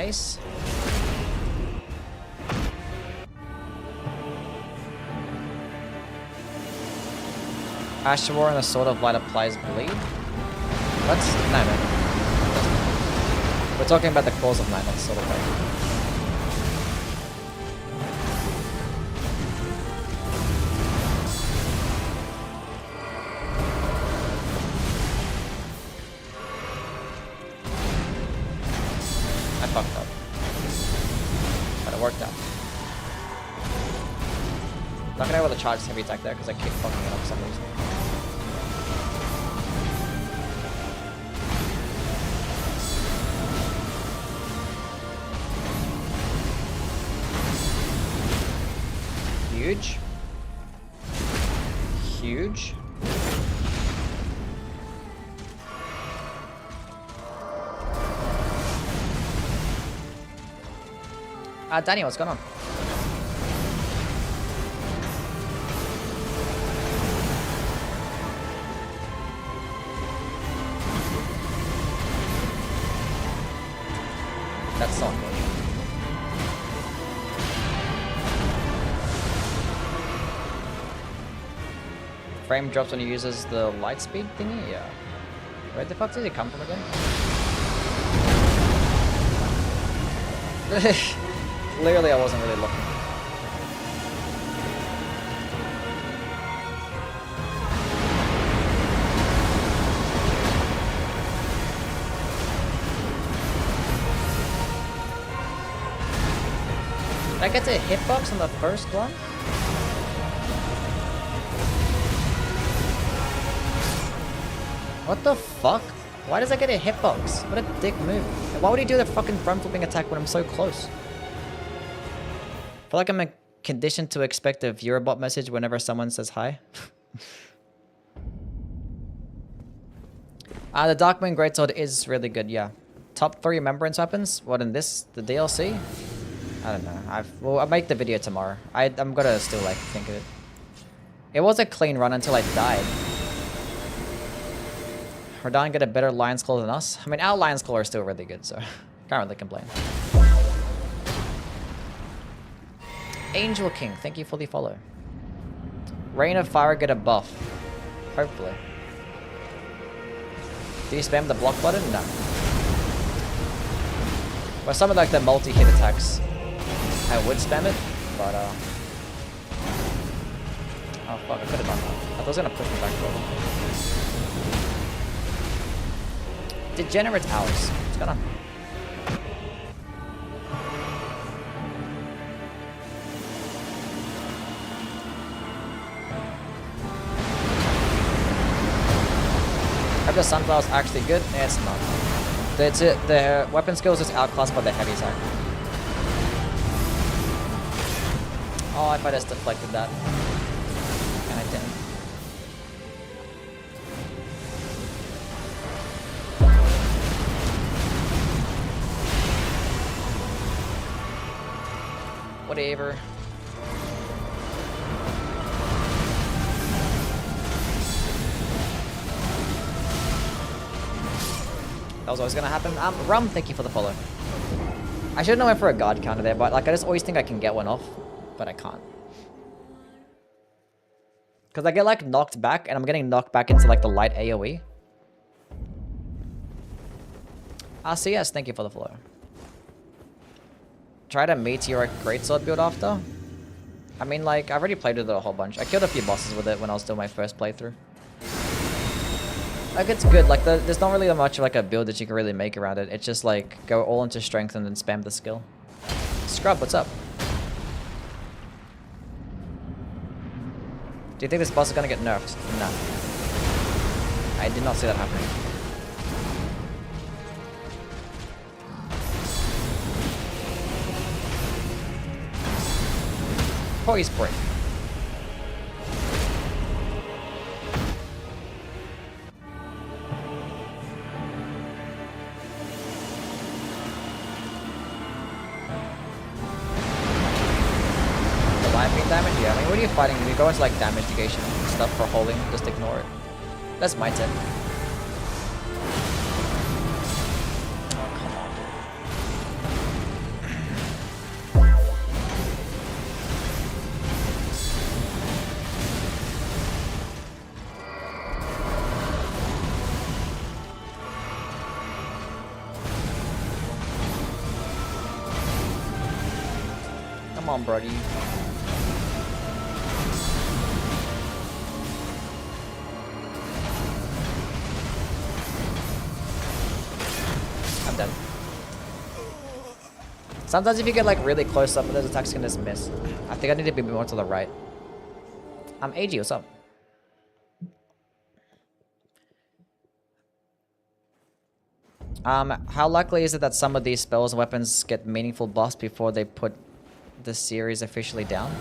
Nice. Ashwar and the Sword of Light applies bleed. What's no. We're talking about the Claws of Night, not the Sword of Light. I fucked up. But it worked out. Not gonna be able to charge this heavy attack there because I keep fucking it up for some reason. Huge. Huge. Danny, what's going on? That's so unfortunate. Frame drops when he uses the light speed thingy? Yeah. Where the fuck did it come from again? Clearly I wasn't really looking. Did I get to a hitbox on the first one? What the fuck? Why does I get a hitbox? What a dick move. Why would he do the fucking front flipping attack when I'm so close? I feel like I'm conditioned to expect a viewer bot message whenever someone says hi. The Darkmoon Greatsword is really good, yeah. Top 3 remembrance weapons? What in this? The DLC? I don't know. Well, I'll make the video tomorrow. I'm gonna still like think of it. It was a clean run until I died. Radahn get a better Lion's Claw than us. I mean, our Lion's Claw are still really good, so can't really complain. Angel King, thank you for the follow. Rain of Fire get a buff. Hopefully. Do you spam the block button? No. Well, some of like the multi-hit attacks, I would spam it, but oh fuck, I could have done that. I thought I was gonna push me back forward. Degenerate Hours. What's going on? Are the Sunflower's actually good? Yeah, it's not. The weapon skills is outclassed by the heavy attack. Oh, if I just deflected that. And I didn't. Whatever. That was always gonna happen. Rum, thank you for the follow. I should have went for a guard counter there, but like I just always think I can get one off, but I can't. Because I get like knocked back, and I'm getting knocked back into like the light AoE. RCS, thank you for the follow. Tried a meteoric greatsword build after. I mean, like, I've already played with it a whole bunch. I killed a few bosses with it when I was doing my first playthrough. Like, it's good. Like, there's not really much of like a build that you can really make around it. It's just like go all into strength and then spam the skill. Scrub, what's up? Do you think this boss is gonna get nerfed? No. I did not see that happening. Poise break. The life beam damage? Yeah, I mean, what are you fighting? If you go into like damage negation stuff for holding, just ignore it. That's my tip. Oh, come on, dude. on, Brody. I'm dead. Sometimes if you get like really close up, those attacks can just miss. I think I need to be more to the right. I'm AG, what's up? How likely is it that some of these spells and weapons get meaningful buffs before they put the series officially down?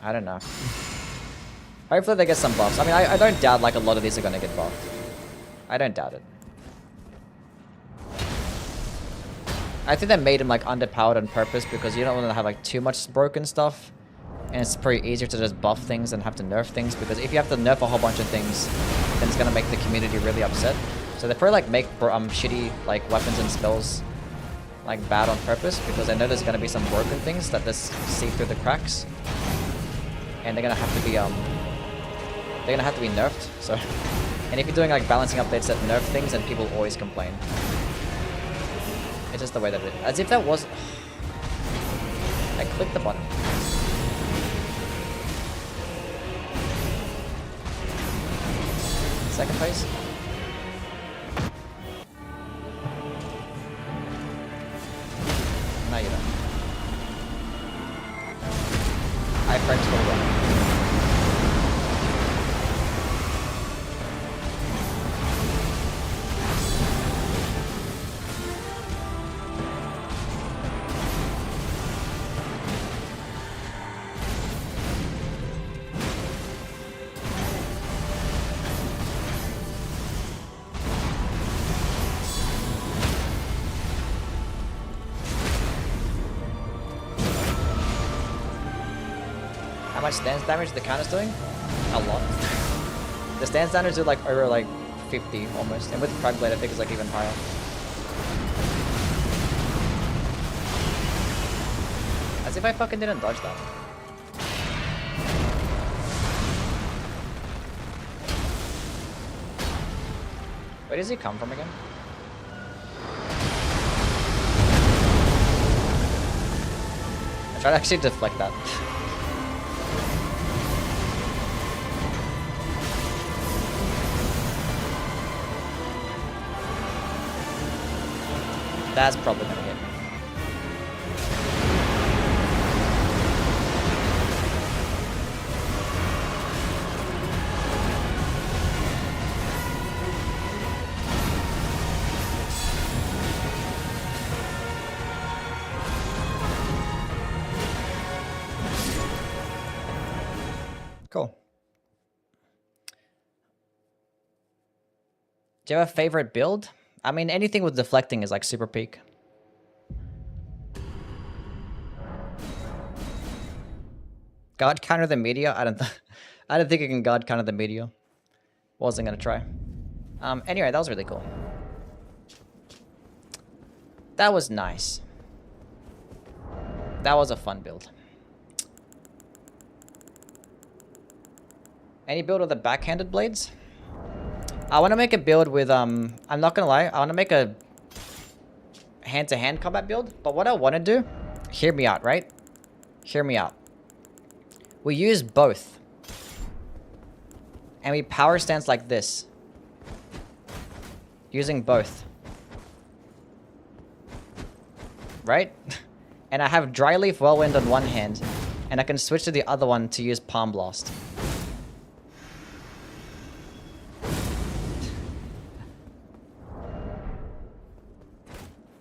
I don't know. Hopefully they get some buffs. I mean, I don't doubt like a lot of these are gonna get buffed. I don't doubt it. I think they made him like underpowered on purpose because you don't want to have like too much broken stuff. And it's pretty easier to just buff things than have to nerf things, because if you have to nerf a whole bunch of things, then it's gonna make the community really upset. So they probably like make shitty like weapons and spells like bad on purpose, because they know there's gonna be some broken things that just see through the cracks, and they're gonna have to be nerfed. So, and if you're doing like balancing updates that nerf things, then people always complain. It's just the way that it is. As if that was. I clicked the button. Second phase. No, you don't. Iframes will run. How much stance damage the counter's doing? A lot. The stance damage do like over like 50 almost, and with Prime Blade I think it's like even higher. As if I fucking didn't dodge that. Where does he come from again? I tried to actually deflect that. That's probably gonna hit. Cool. Do you have a favorite build? I mean, anything with deflecting is like super peak. God counter the meteor? I don't think you can God counter the meteor. Wasn't gonna try. Anyway, that was really cool. That was nice. That was a fun build. Any build with the backhanded blades? I want to make a build with, I'm not gonna lie, I want to make a hand-to-hand combat build, but what I want to do, hear me out, right? Hear me out. We use both. And we power stance like this. Using both. Right? And I have Dry Leaf Whirlwind on one hand, and I can switch to the other one to use Palm Blast.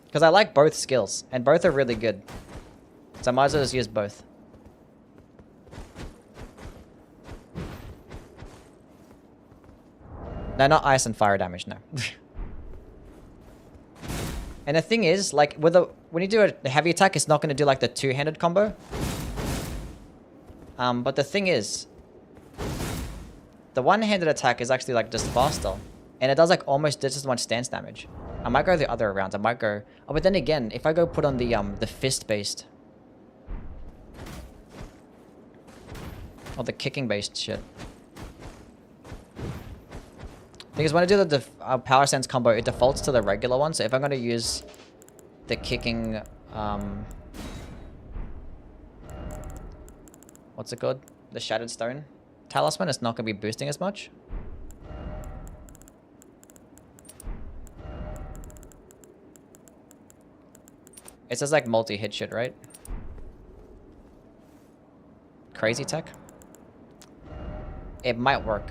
Because I like both skills, and both are really good. So I might as well just use both. No, not ice and fire damage, no. And the thing is, like, with when you do a heavy attack, it's not going to do, like, the two-handed combo. But the thing is, the one-handed attack is actually, like, just faster. And it does, like, almost just as much stance damage. I might go the other round. I might go... Oh, but then again, if I go put on the fist-based... Or the kicking-based shit. Because when I do the power stance combo, it defaults to the regular one. So if I'm going to use the kicking, what's it called? The Shattered Stone Talisman is not going to be boosting as much. It says like multi-hit shit, right? Crazy tech. It might work.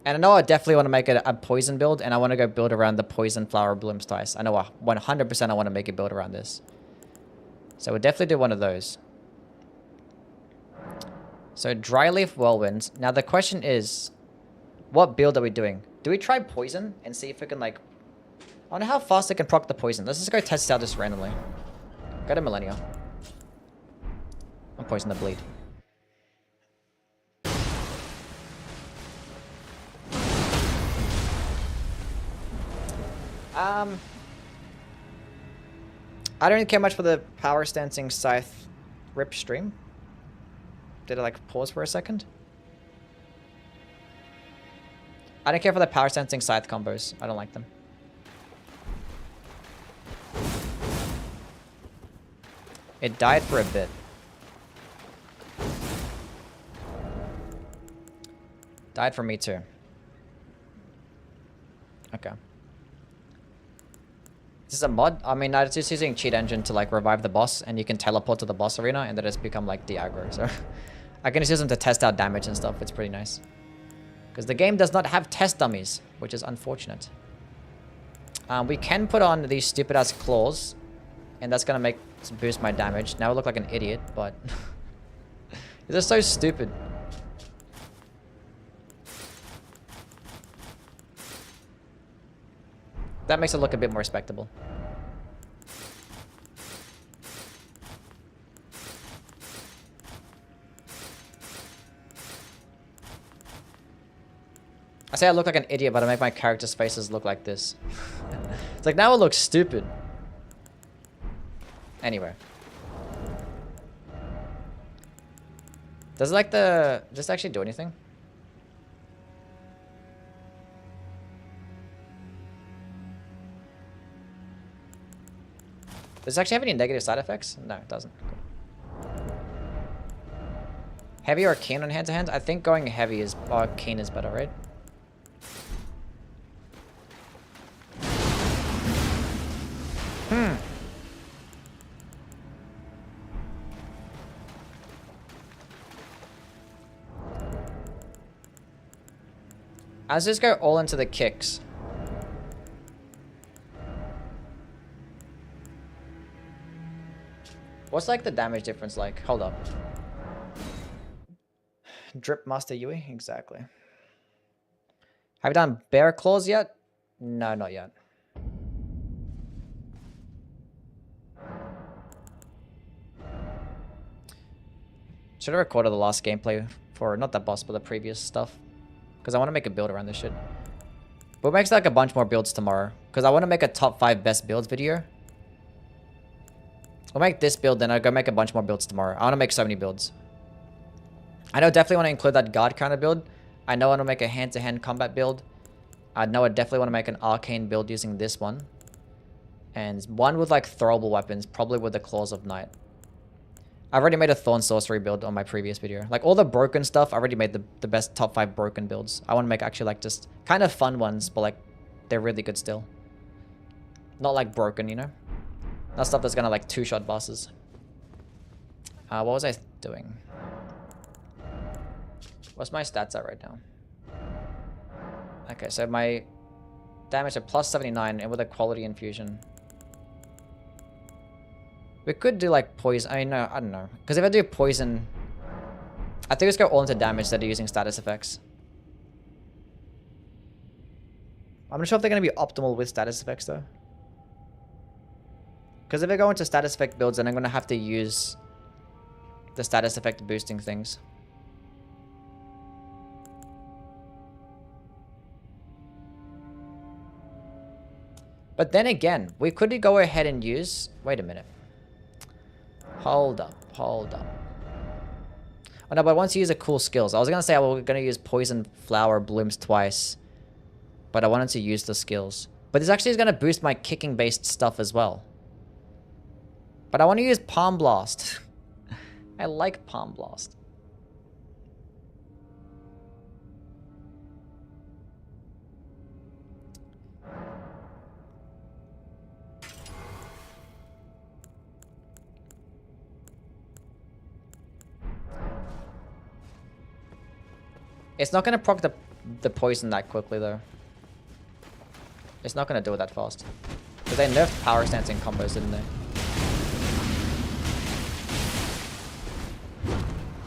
And I know I definitely want to make it a poison build, and I want to go build around the poison flower blooms twice. I know 100% I want to make a build around this. So we'll definitely do one of those. So dry leaf whirlwind. Now the question is, what build are we doing? Do we try poison and see if we can like... I wonder how fast it can proc the poison. Let's just go test out this randomly. Go to Millennia. I'm poison the bleed. I don't really care much for the power stancing scythe rip stream. Did I like pause for a second? I don't care for the power stancing scythe combos. I don't like them. It died for a bit. Died for me too. Okay. This is a mod? I mean, it's just using cheat engine to like revive the boss, and you can teleport to the boss arena and then it's become like the aggro. So I can just use them to test out damage and stuff. It's pretty nice. Because the game does not have test dummies, which is unfortunate. We can put on these stupid ass claws, and that's gonna boost my damage. Now I look like an idiot, but they're so stupid. That makes it look a bit more respectable. I say I look like an idiot, but I make my character's faces look like this. It's like, now it looks stupid. Anyway. Does like does this actually do anything? Does it actually have any negative side effects? No, it doesn't. Cool. Heavy or keen on hand-to-hand? I think going heavy is... or keen is better, right? Let's just go all into the kicks. What's like the damage difference like? Hold up. Drip Master Yui? Exactly. Have you done Bear Claws yet? No, not yet. Should have recorded the last gameplay for, not the boss, but the previous stuff. Because I want to make a build around this shit. We'll make like a bunch more builds tomorrow. Because I want to make a top 5 best builds video. We'll make this build, then I'll go make a bunch more builds tomorrow. I want to make so many builds. I know I definitely want to include that guard kind of build. I know I want to make a hand-to-hand combat build. I know I definitely want to make an arcane build using this one. And one with like throwable weapons, probably with the Claws of Night. I've already made a Thorn Sorcery build on my previous video. Like all the broken stuff, I already made the best top 5 broken builds. I want to make actually like just kind of fun ones, but like they're really good still. Not like broken, you know? Not stuff that's gonna like two-shot bosses. What was I doing? What's my stats at right now? Okay, so my damage at plus 79 and with a quality infusion. We could do like poison. I mean, no, I don't know. Because if I do poison, I think let's go all into damage instead of using status effects. I'm not sure if they're going to be optimal with status effects though. Because if I go into status effect builds, then I'm going to have to use the status effect boosting things. But then again, we could go ahead and use... Wait a minute. Hold up, hold up. Oh no, but I want to use a cool skills. I was going to say I was going to use Poison Flower Blooms twice. But I wanted to use the skills. But this actually is going to boost my kicking based stuff as well. But I want to use Palm Blast. I like Palm Blast. It's not going to proc the poison that quickly, though. It's not going to do it that fast. Because they nerfed power stance in combos, didn't they?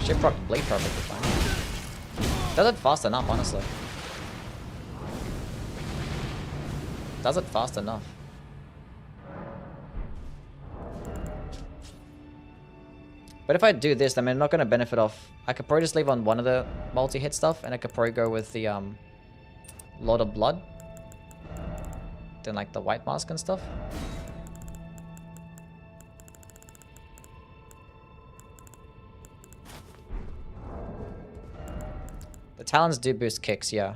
Should proc bleed perfectly fine. Does it fast enough, honestly. Does it fast enough. But if I do this, then I'm not going to benefit off... I could probably just leave on one of the multi-hit stuff, and I could probably go with the Lord of Blood. Then like the White Mask and stuff. The Talons do boost kicks, yeah.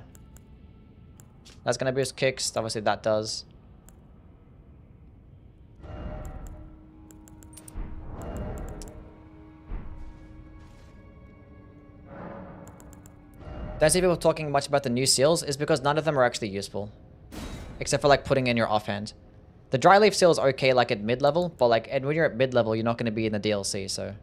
That's going to boost kicks. Obviously that does. Don't see people talking much about the new seals is because none of them are actually useful. Except for like putting in your offhand. The dry leaf seal is okay like at mid-level, but like when you're at mid-level you're not going to be in the DLC, so...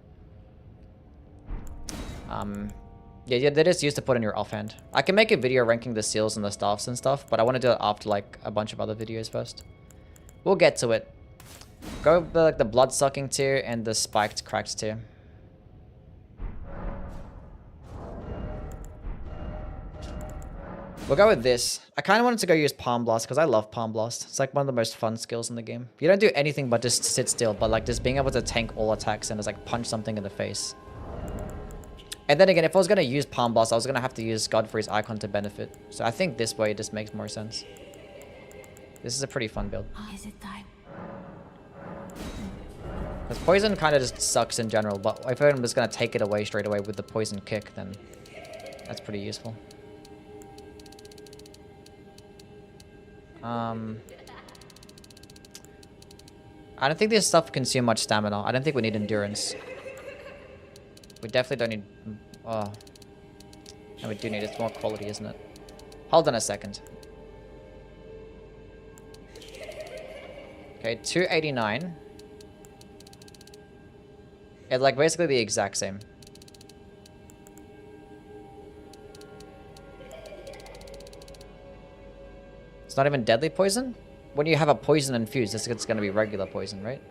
Yeah, they're just used to put in your offhand. I can make a video ranking the seals and the staffs and stuff, but I want to do it after like a bunch of other videos first. We'll get to it. Go with like the blood-sucking tier and the spiked cracked tier. We'll go with this. I kind of wanted to go use Palm Blast because I love Palm Blast. It's like one of the most fun skills in the game. You don't do anything but just sit still, but like just being able to tank all attacks and just like punch something in the face. And then again, if I was going to use Palm Blast, I was going to have to use Godfrey's Icon to benefit. So I think this way just makes more sense. This is a pretty fun build. Is it time? Because poison kind of just sucks in general, but if I'm just going to take it away straight away with the poison kick, then that's pretty useful. I don't think this stuff consume much stamina. I don't think we need endurance. We definitely don't need... Oh. No, we do need it. It's more quality, isn't it? Hold on a second. Okay, 289. It's like basically the exact same. It's not even deadly poison? When you have a poison infused, it's going to be regular poison, right?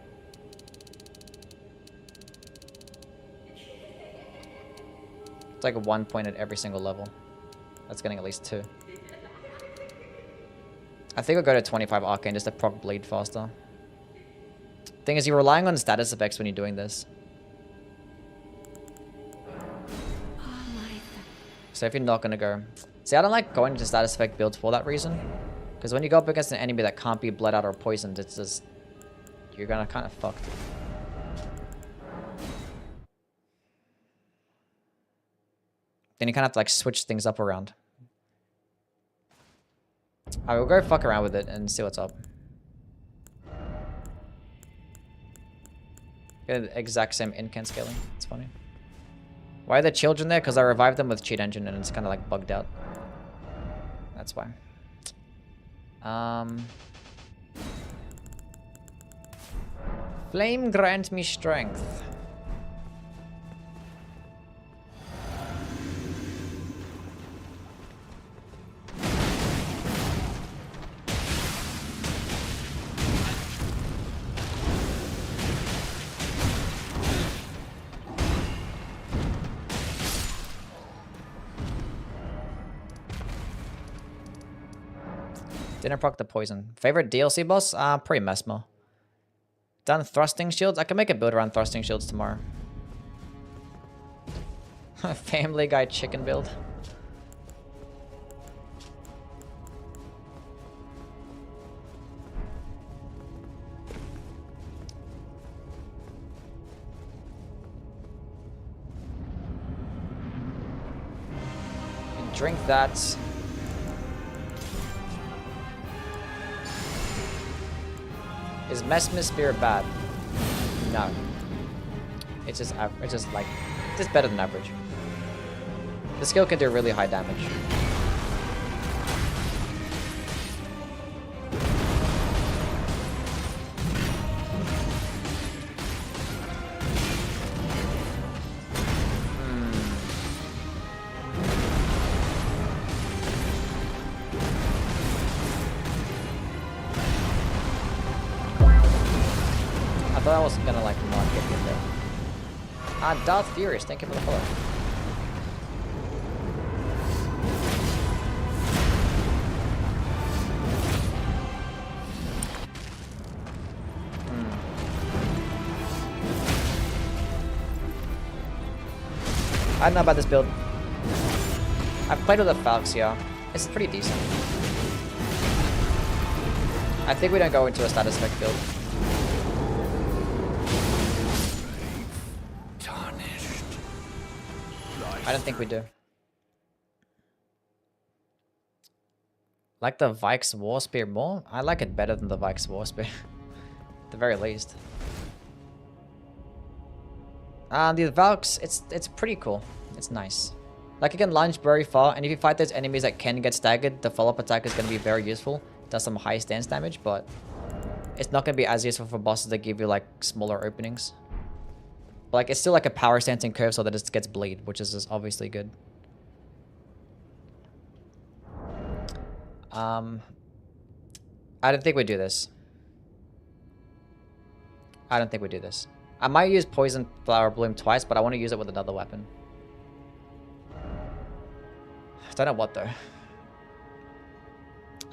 It's like a 1 point at every single level. That's getting at least 2. I think we'll go to 25 Arcane just to proc bleed faster. Thing is, you're relying on status effects when you're doing this. So if you're not going to go... See, I don't like going to status effect builds for that reason. Because when you go up against an enemy that can't be bled out or poisoned, it's just... You're gonna kind of fucked. Then you kind of have to like switch things up around. I will go fuck around with it and see what's up. Get the exact same incant scaling. It's funny. Why are the children there? Because I revived them with cheat engine and it's kind of like bugged out. That's why. Flame grant me strength. Didn't proc the poison. Favorite DLC boss? Probably Mesmer. Done thrusting shields? I can make a build around thrusting shields tomorrow. Family Guy chicken build. Drink that. Is Mesmer Spear bad? No. It's just like, it's just better than average. The skill can do really high damage. I thought I was gonna like not get hit there. Ah, Darth Furious, thank you for the follow. I don't know about this build. I've played with the Falx here. It's pretty decent. I think we don't go into a status effect build. I don't think we do. Like the Vike's War Spear more? I like it better than the Vike's War Spear. At the very least. The Valks, it's pretty cool. It's nice. Like, it can lunge very far, and if you fight those enemies that can get staggered, the follow-up attack is going to be very useful. It does some high stance damage, but it's not going to be as useful for bosses that give you, like, smaller openings. But, like, it's still like a power stance and curve so that it gets bleed, which is just obviously good. I don't think we do this. I don't think we do this. I might use Poison Flower Bloom twice, but I want to use it with another weapon. I don't know what, though.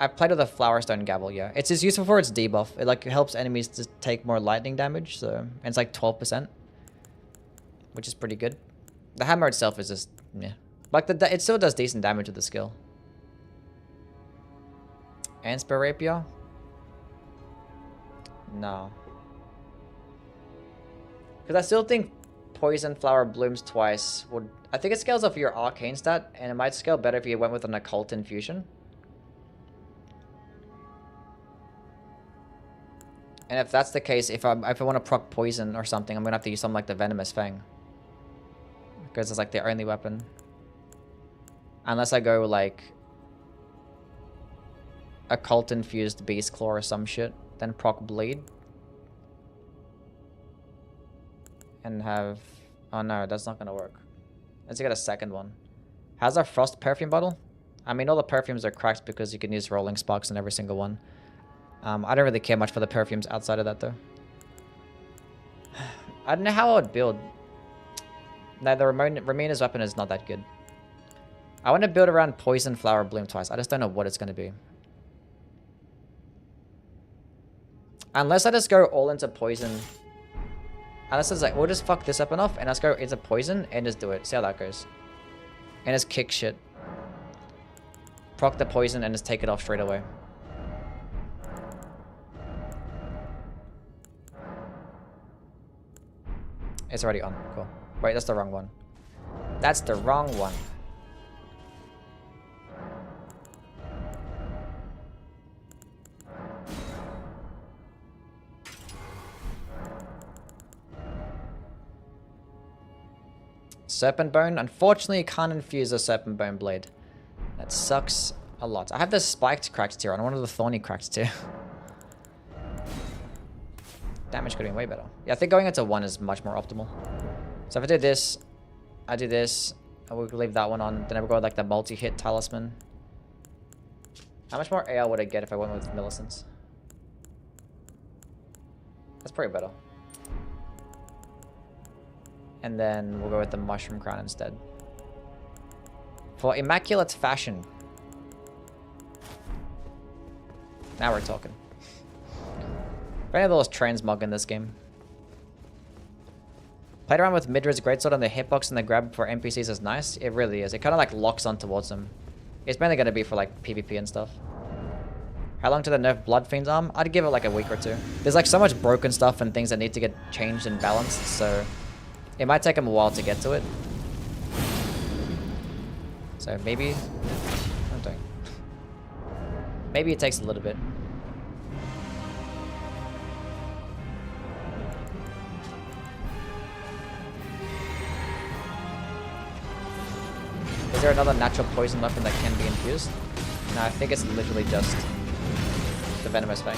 I've played with a Flower Stone Gavel, yeah. It's just useful for its debuff. It, like, helps enemies to take more lightning damage, so... And it's, like, 12%. Which is pretty good. The hammer itself is just... yeah. Like, it still does decent damage with the skill. Anspur Rapier? No. Because I still think Poison Flower Blooms twice would... I think it scales off your Arcane stat, and it might scale better if you went with an Occult Infusion. And if that's the case, if I want to proc Poison or something, I'm going to have to use something like the Venomous Fang. Because it's like the only weapon. Unless I go like... Occult Infused Beast Claw or some shit. Then proc Bleed. And have... Oh no, that's not gonna work. Let's get a second one. Has a Frost Perfume bottle? I mean, all the perfumes are cracked because you can use Rolling Sparks in every single one. I don't really care much for the perfumes outside of that, though. I don't know how I would build. No, the Ramina's weapon is not that good. I want to build around Poison Flower Bloom twice. I just don't know what it's going to be. Unless I just go all into Poison... Unless it's like, we'll just fuck this weapon off and let's go into Poison and just do it. See how that goes. And just kick shit. Proc the Poison and just take it off straight away. It's already on. Cool. Wait, that's the wrong one. That's the wrong one. Serpent Bone. Unfortunately, you can't infuse a Serpent Bone blade. That sucks a lot. I have the spiked cracked tier on one of the thorny cracked tier. Damage could have been way better. Yeah, I think going into 1 is much more optimal. So if I do this, I do this, I will leave that one on. Then I will go with like the multi-hit talisman. How much more AR would I get if I went with Millicent's? That's probably better. And then we'll go with the Mushroom Crown instead. For Immaculate Fashion. Now we're talking. If any of those transmog in this game. Played around with Midra's Greatsword on the hitbox and the grab for NPCs is nice. It really is. It kind of like locks on towards them. It's mainly going to be for like PvP and stuff. How long to the nerf Blood Fiend's arm? I'd give it like a week or two. There's like so much broken stuff and things that need to get changed and balanced, so it might take them a while to get to it. So maybe... I'm doing... Maybe it takes a little bit. there another natural poison weapon that can be infused? No, I think it's literally just the Venomous Fang.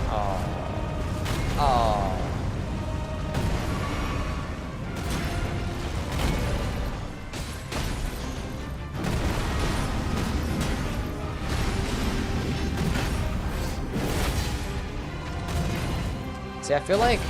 Oh. Oh. See, I feel like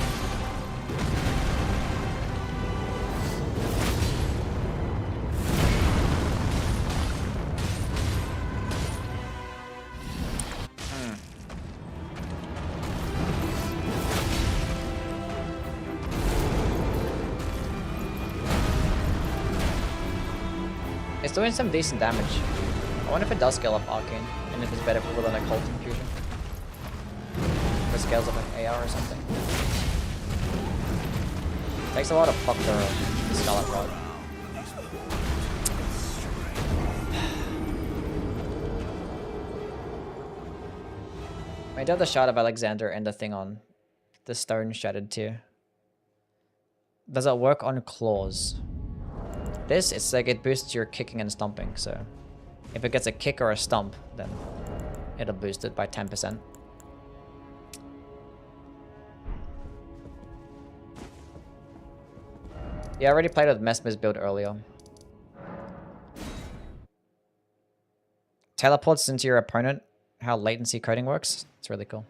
it's doing some decent damage. I wonder if it does scale up Arcane, and if it's better for an Occult Infusion. If it scales up like AR or something. Takes a lot of fuck the Scarlet Rod. I do have the Shard of Alexander and the thing on the Stone Shattered too. Does it work on claws? This, it's like it boosts your kicking and stomping, so if it gets a kick or a stomp, then it'll boost it by 10%. Yeah, I already played with Mesmer's build earlier. Teleports into your opponent, how latency coding works. It's really cool.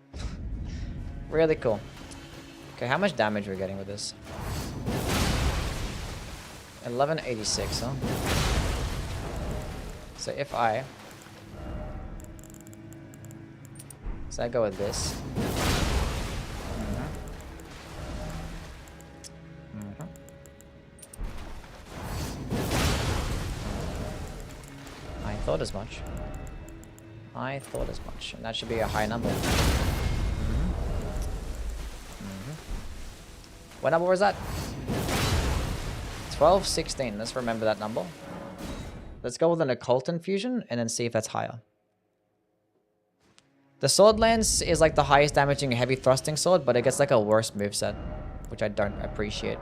Really cool. Okay, how much damage are we getting with this? 1186, huh? So if I... So I go with this. I thought as much. I thought as much. And that should be a high number. What number was that? 1216. Let's remember that number. Let's go with an Occult Infusion and then see if that's higher. The Sword Lance is like the highest damaging heavy thrusting sword, but it gets like a worse moveset, which I don't appreciate.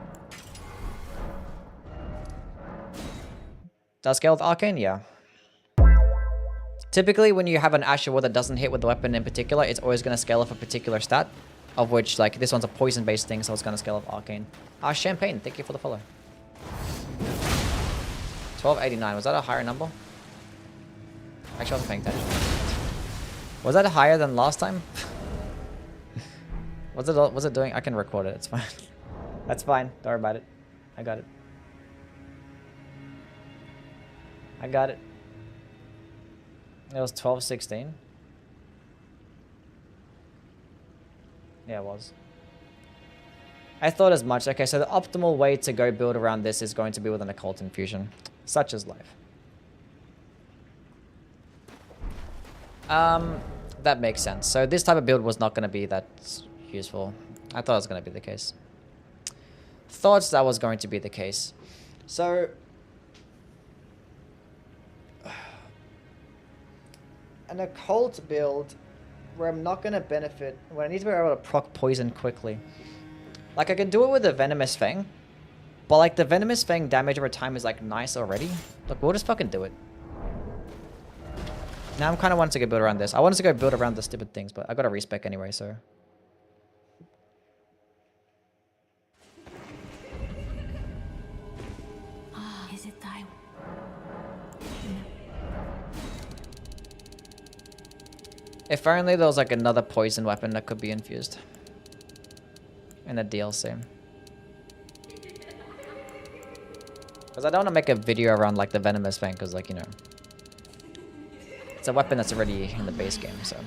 Does scale with Arcane? Yeah. Typically, when you have an Asher War that doesn't hit with the weapon in particular, it's always going to scale off a particular stat, of which, like, this one's a poison-based thing, so it's going to scale off Arcane. Champagne, thank you for the follow. 1289, was that a higher number? Actually, I wasn't paying attention. Was that higher than last time? Was it doing? I can record it, it's fine. That's fine, don't worry about it. I got it. I got it. It was 1216. Yeah, it was. I thought as much. Okay, so the optimal way to go build around this is going to be with an Occult Infusion. Such is life. That makes sense. So this type of build was not going to be that useful. I thought it was going to be the case. Thought that was going to be the case. So... an Occult build where I'm not going to benefit, where I need to be able to proc poison quickly. Like, I can do it with the Venomous Fang, but like the Venomous Fang damage over time is like nice already. Look, we'll just fucking do it. Now I'm kind of wanting to go build around this. I wanted to go build around the stupid things, but I got a respec anyway, so... Is it time? If only there was like another poison weapon that could be infused. In a DLC. Because I don't want to make a video around like the Venomous Fang, because like, you know. It's a weapon that's already in the base game, so.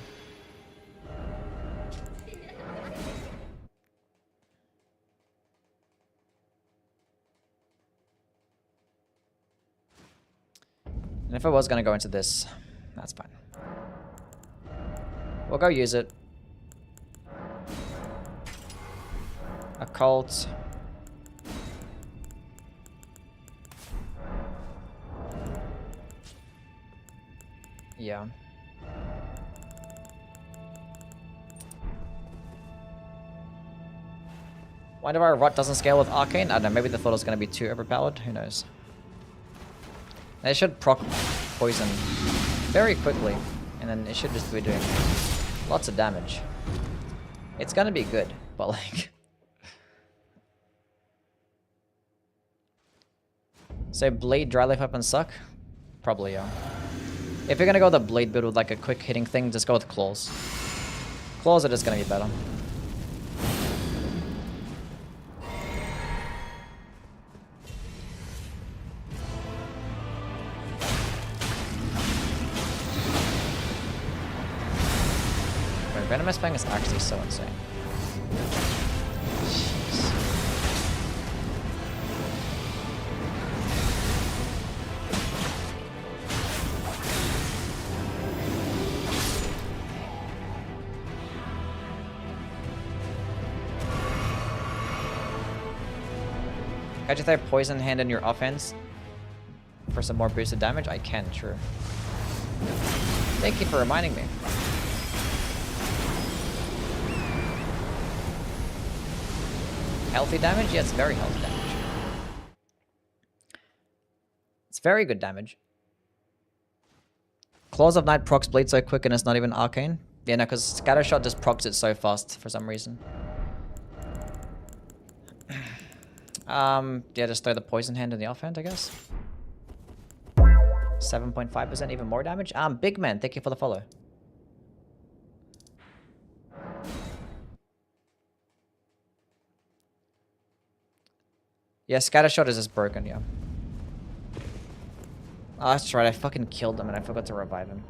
And if I was going to go into this, that's fine. We'll go use it. Occult. Yeah. Wonder why Rot doesn't scale with Arcane? I don't know, maybe they thought it was going to be too overpowered. Who knows? They should proc poison very quickly, and then it should just be doing lots of damage. It's going to be good, but like... So Blade dry life weapons suck? Probably, yeah. If you're going to go with a Blade build with like a quick hitting thing, just go with Claws. Claws are just going to be better. Venomous Fang is actually so insane. Jeez. Can't you throw Poison Hand in your offense for some more boosted damage? I can, sure. Thank you for reminding me. Healthy damage? Yeah, it's very healthy damage. It's very good damage. Claws of Night procs Blade so quick and it's not even arcane? Yeah, no, because Scattershot just procs it so fast for some reason. Yeah, just throw the Poison Hand in the offhand, I guess. 7.5% even more damage? Big Man, thank you for the follow. Yeah, Scattershot is just broken, yeah. Oh, that's right, I fucking killed him and I forgot to revive him.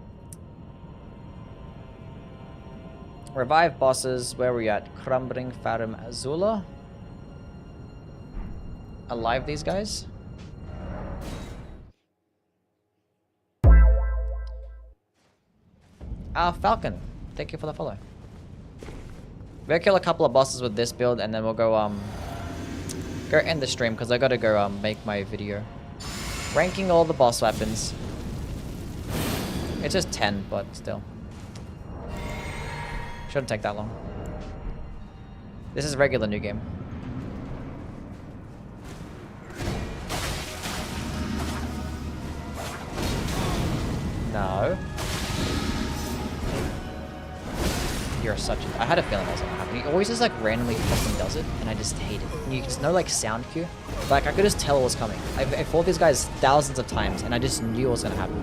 Revive bosses, where are we at? Crumbling Farum Azula. Alive, these guys? Falcon, thank you for the follow. We'll kill a couple of bosses with this build and then we'll go end the stream because I gotta go make my video. Ranking all the boss weapons. It's just 10, but still. Shouldn't take that long. This is regular new game. No. You're such a... I had a feeling that was gonna happen. He always just like randomly fucking does it, and I just hate it. And you just know like sound cue. Like I could just tell it was coming. I fought these guys thousands of times, and I just knew it was gonna happen.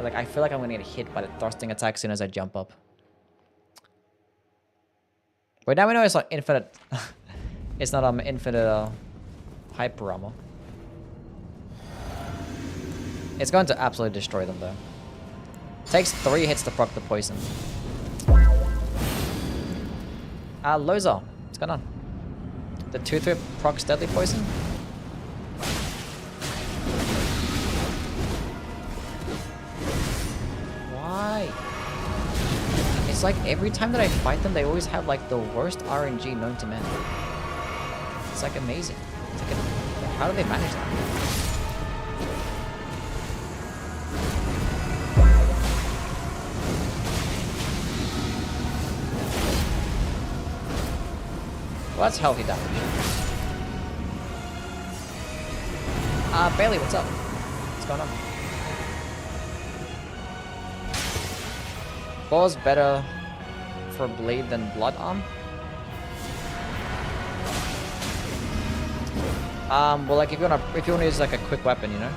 Like I feel like I'm gonna get hit by the thrusting attack as soon as I jump up. Wait, now we know it's like infinite. It's not infinite hyper armor. It's going to absolutely destroy them though. Takes 3 hits to proc the poison. Loza, what's going on? The 2-3 procs deadly poison? Why? It's like every time that I fight them, they always have like the worst RNG known to man. It's like amazing. It's like how do they manage that? Well, that's healthy damage. Bailey, what's up? What's going on? Ball's better for blade than blood arm? Well, like if you wanna use like a quick weapon, you know?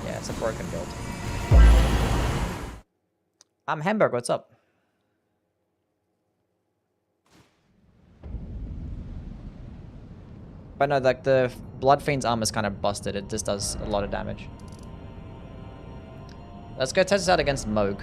Yeah, it's a broken build. Hamburg, what's up? But no, like the Blood Fiend's arm is kind of busted. It just does a lot of damage. Let's go test this out against Moog.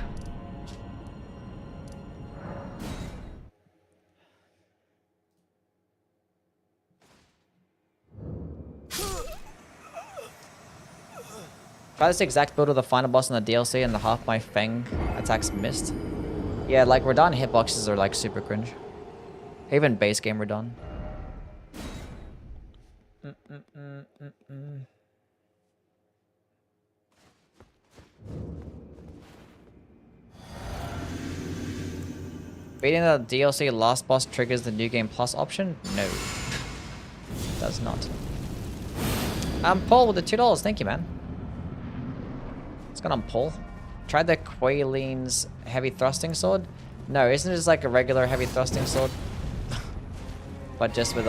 Try this exact build of the final boss in the DLC and the half my Fang attacks missed. Yeah, like Radon hitboxes are like super cringe. Even base game Radon. Beating the DLC last boss triggers the New Game Plus option? No. Does not. Paul with the $2. Thank you, man. What's going on, Paul? Tried the Quaileen's heavy thrusting sword? No, isn't it just like a regular heavy thrusting sword? But just with,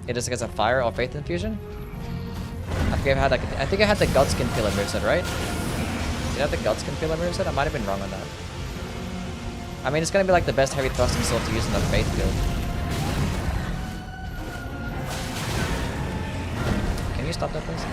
it just gets a fire or faith infusion? I think I had the Godskin Pillar moveset, right? Did I have the Godskin Pillar moveset? I might have been wrong on that. I mean, it's gonna be like the best heavy thrusting sword to use in the faith build. Can you stop that, please?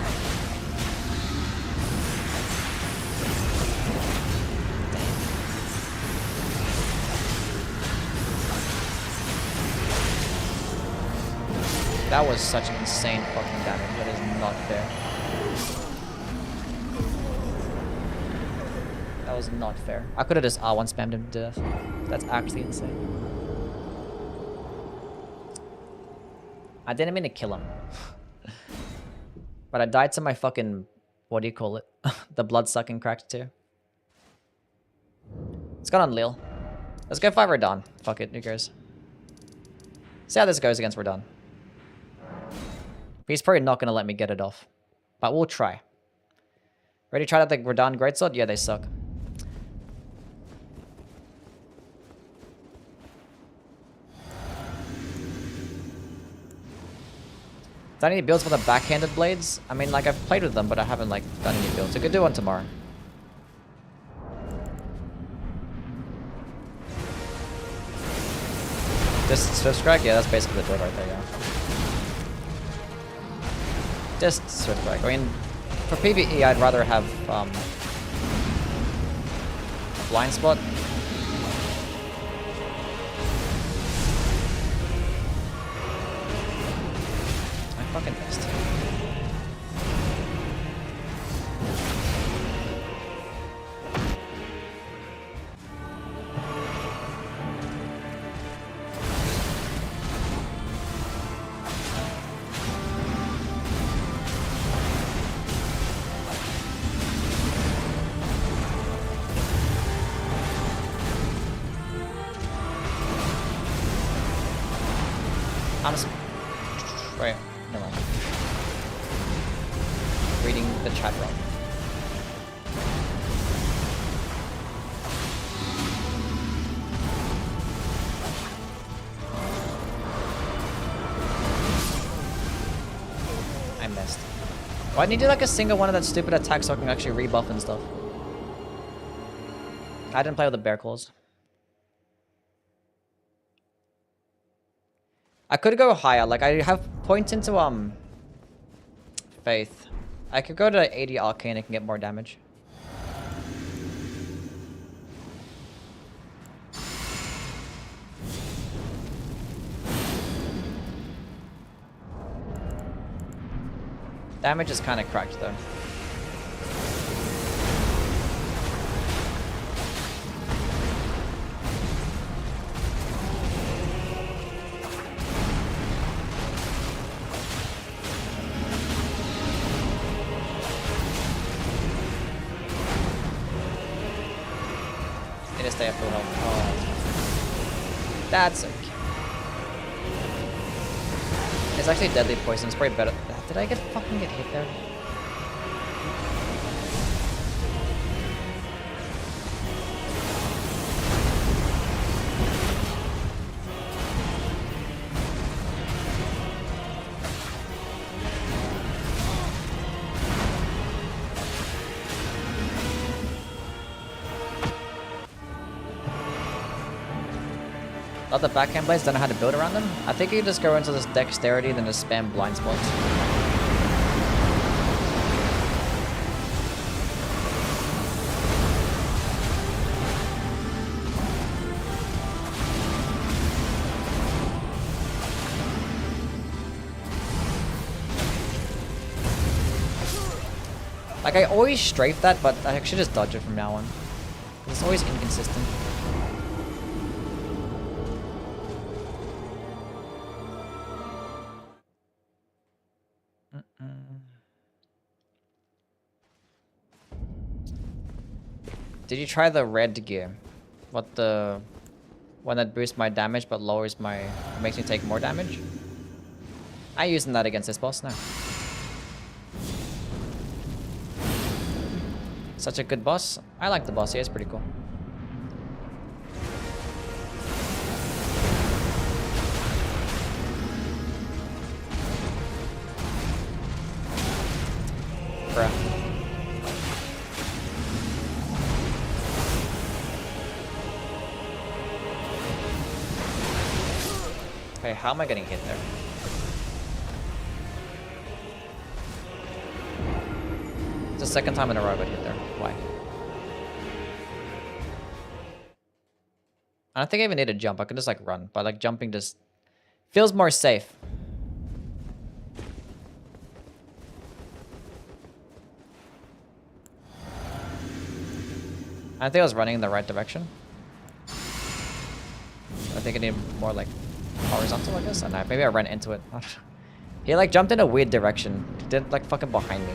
That was such insane fucking damage. That is not fair. That was not fair. I could have just R1 spammed him to death. That's actually insane. I didn't mean to kill him. But I died to my fucking... What do you call it? The blood-sucking cracked too. Let's go on Lil. Let's go fight Radahn. Fuck it, who cares? See how this goes against Radahn. He's probably not going to let me get it off. But we'll try. Ready to try out the Radahn Greatsword? Yeah, they suck. Done any builds for the backhanded blades? I mean, like, I've played with them, but I haven't, like, done any builds. I could do one tomorrow. Just Smithscript? Yeah, that's basically the build right there, yeah. Just Smithscript. I mean, for PvE, I'd rather have, a blind spot. Fucking missed. I'm just... Wait. Never mind. Reading the chat wrong. I missed. Why didn't you do like a single one of that stupid attack so I can actually rebuff and stuff? I didn't play with the bear claws. I could go higher. Like, I have points into, Faith. I could go to 80 Arcane and can get more damage. Damage is kind of cracked, though. Stay at full health. Oh, that's okay. It's actually deadly poison. It's probably better. Did I fucking get hit there? The backhand blades, don't know how to build around them. I think you can just go into this dexterity, then just spam blind spots. Like, I always strafe that, but I should just dodge it from now on. It's always inconsistent. Did you try the red gear? What the One that boosts my damage but lowers my... makes me take more damage. I'm using that against this boss now. Such a good boss. I like the boss, yeah, it's pretty cool. Bruh. Okay, how am I getting hit there? It's the second time in a row I got hit there. Why? I don't think I even need to jump. I can just like run. But like jumping just feels more safe. I think I was running in the right direction. I think I need more like horizontal, I guess. And maybe I ran into it. He like jumped in a weird direction. He did like fucking behind me.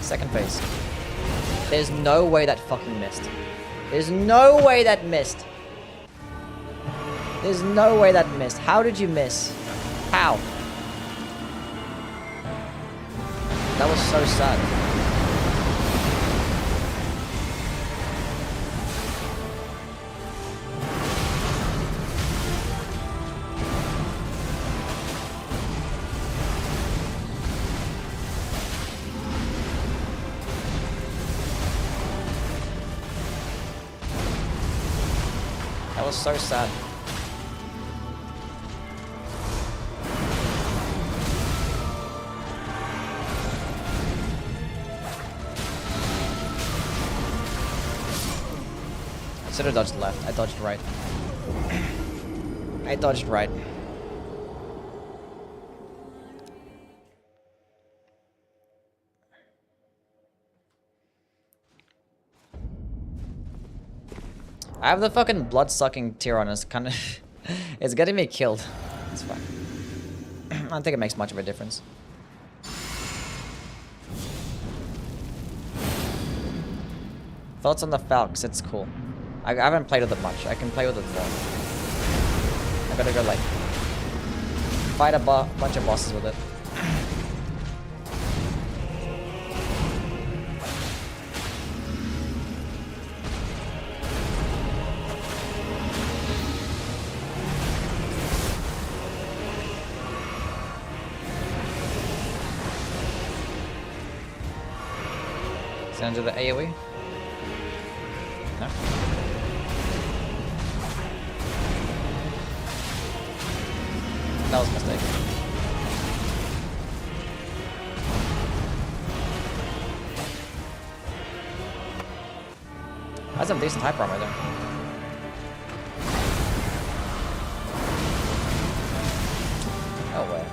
Second phase. There's no way that fucking missed. There's no way that missed. There's no way that missed. How did you miss? How? That was so sad. That was so sad. I should have dodged left. I dodged right. I dodged right. I have the fucking blood-sucking tier on. It's kind of... it's getting me killed. It's fine. I don't think it makes much of a difference. Thoughts on the Falcons? It's cool. I haven't played with it much. I can play with it more. I gotta go, like... fight a bunch of bosses with it. Under the AoE? No. That was a mistake. That's some decent hyper armor there. Oh well.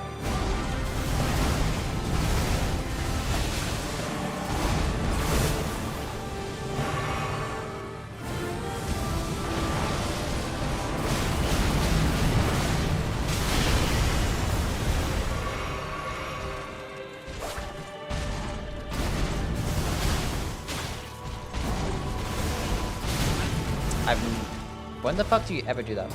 When the fuck do you ever do that?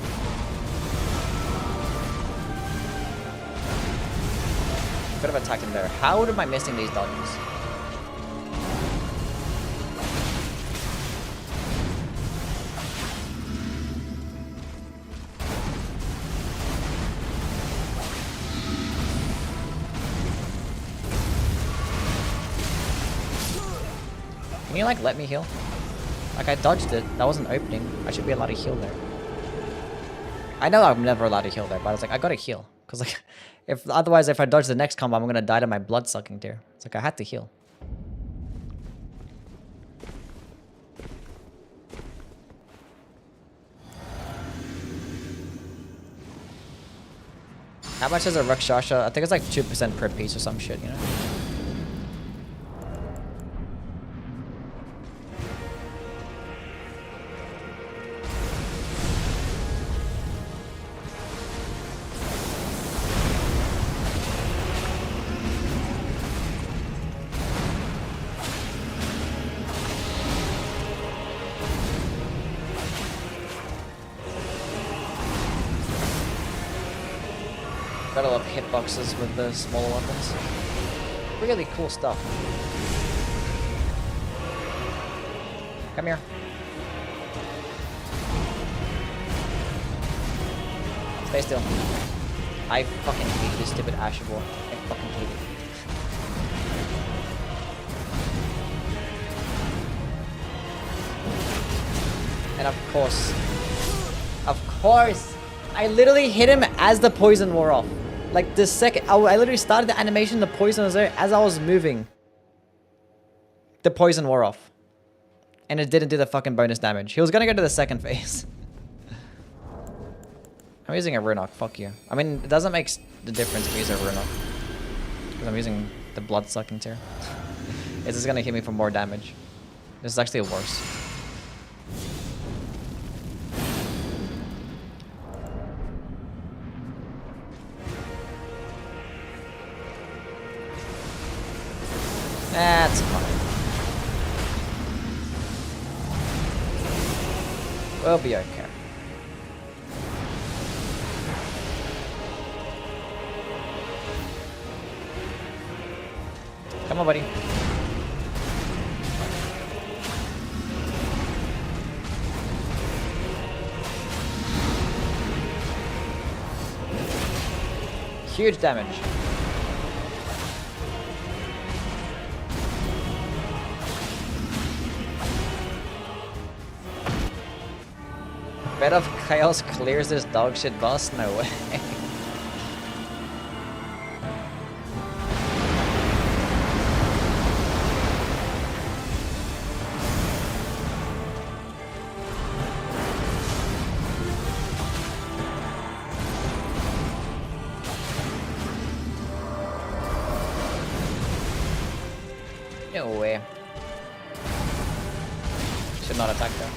Could have attacked him there. How am I missing these dodges? Can you like let me heal? Like, I dodged it. That wasn't opening. I should be allowed to heal there. I know I'm never allowed to heal there, but I was like, I gotta heal. Because, like, otherwise, if I dodge the next combo, I'm gonna die to my blood-sucking tier. It's like, I had to heal. How much is a Rakshasha? I think it's like 2% per piece or some shit, you know? Got a lot of hitboxes with the smaller weapons. Really cool stuff. Come here. Stay still. I fucking hate this stupid Asher War. I fucking hate it. And of course, I literally hit him as the poison wore off. Like the second, I literally started the animation, the poison was there as I was moving. The poison wore off. And it didn't do the fucking bonus damage. He was gonna go to the second phase. I'm using a Runok, fuck you. I mean, it doesn't make the difference if I use a Runok. Because I'm using the blood sucking tier. It's just gonna hit me for more damage. This is actually worse. That's fine. We'll be okay. Come on, buddy. Huge damage. Bet of Chaos clears this dog shit boss? No way. No way. Should not attack though.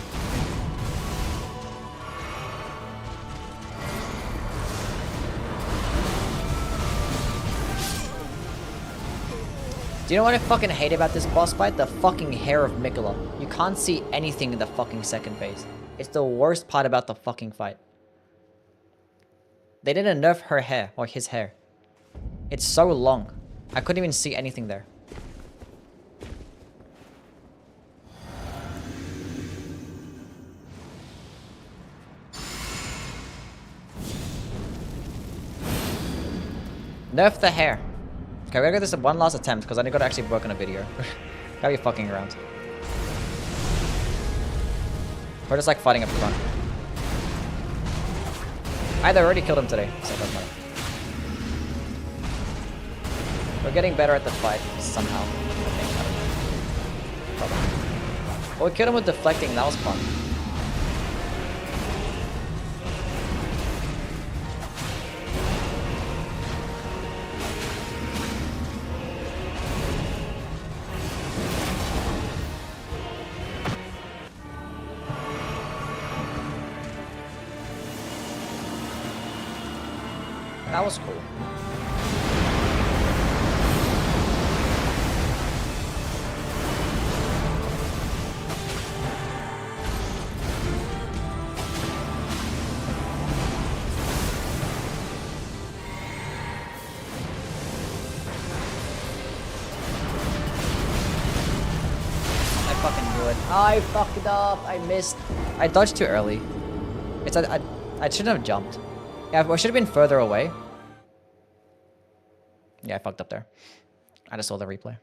Do you know what I fucking hate about this boss fight? The fucking hair of Mikola. You can't see anything in the fucking second phase. It's the worst part about the fucking fight. They didn't nerf her hair, or his hair. It's so long. I couldn't even see anything there. Nerf the hair. Okay, we're gonna get this one last attempt because I gotta actually work on a video. Gotta be fucking around. We're just like fighting up front. Either already killed him today, so it doesn't matter. We're getting better at the fight somehow. I think. Probably. Well, we killed him with deflecting, that was fun. That was cool. I fucking knew it. I fucked it up. I missed. I dodged too early. I shouldn't have jumped. Yeah, I should have been further away. Yeah, I fucked up there. I just saw the replay.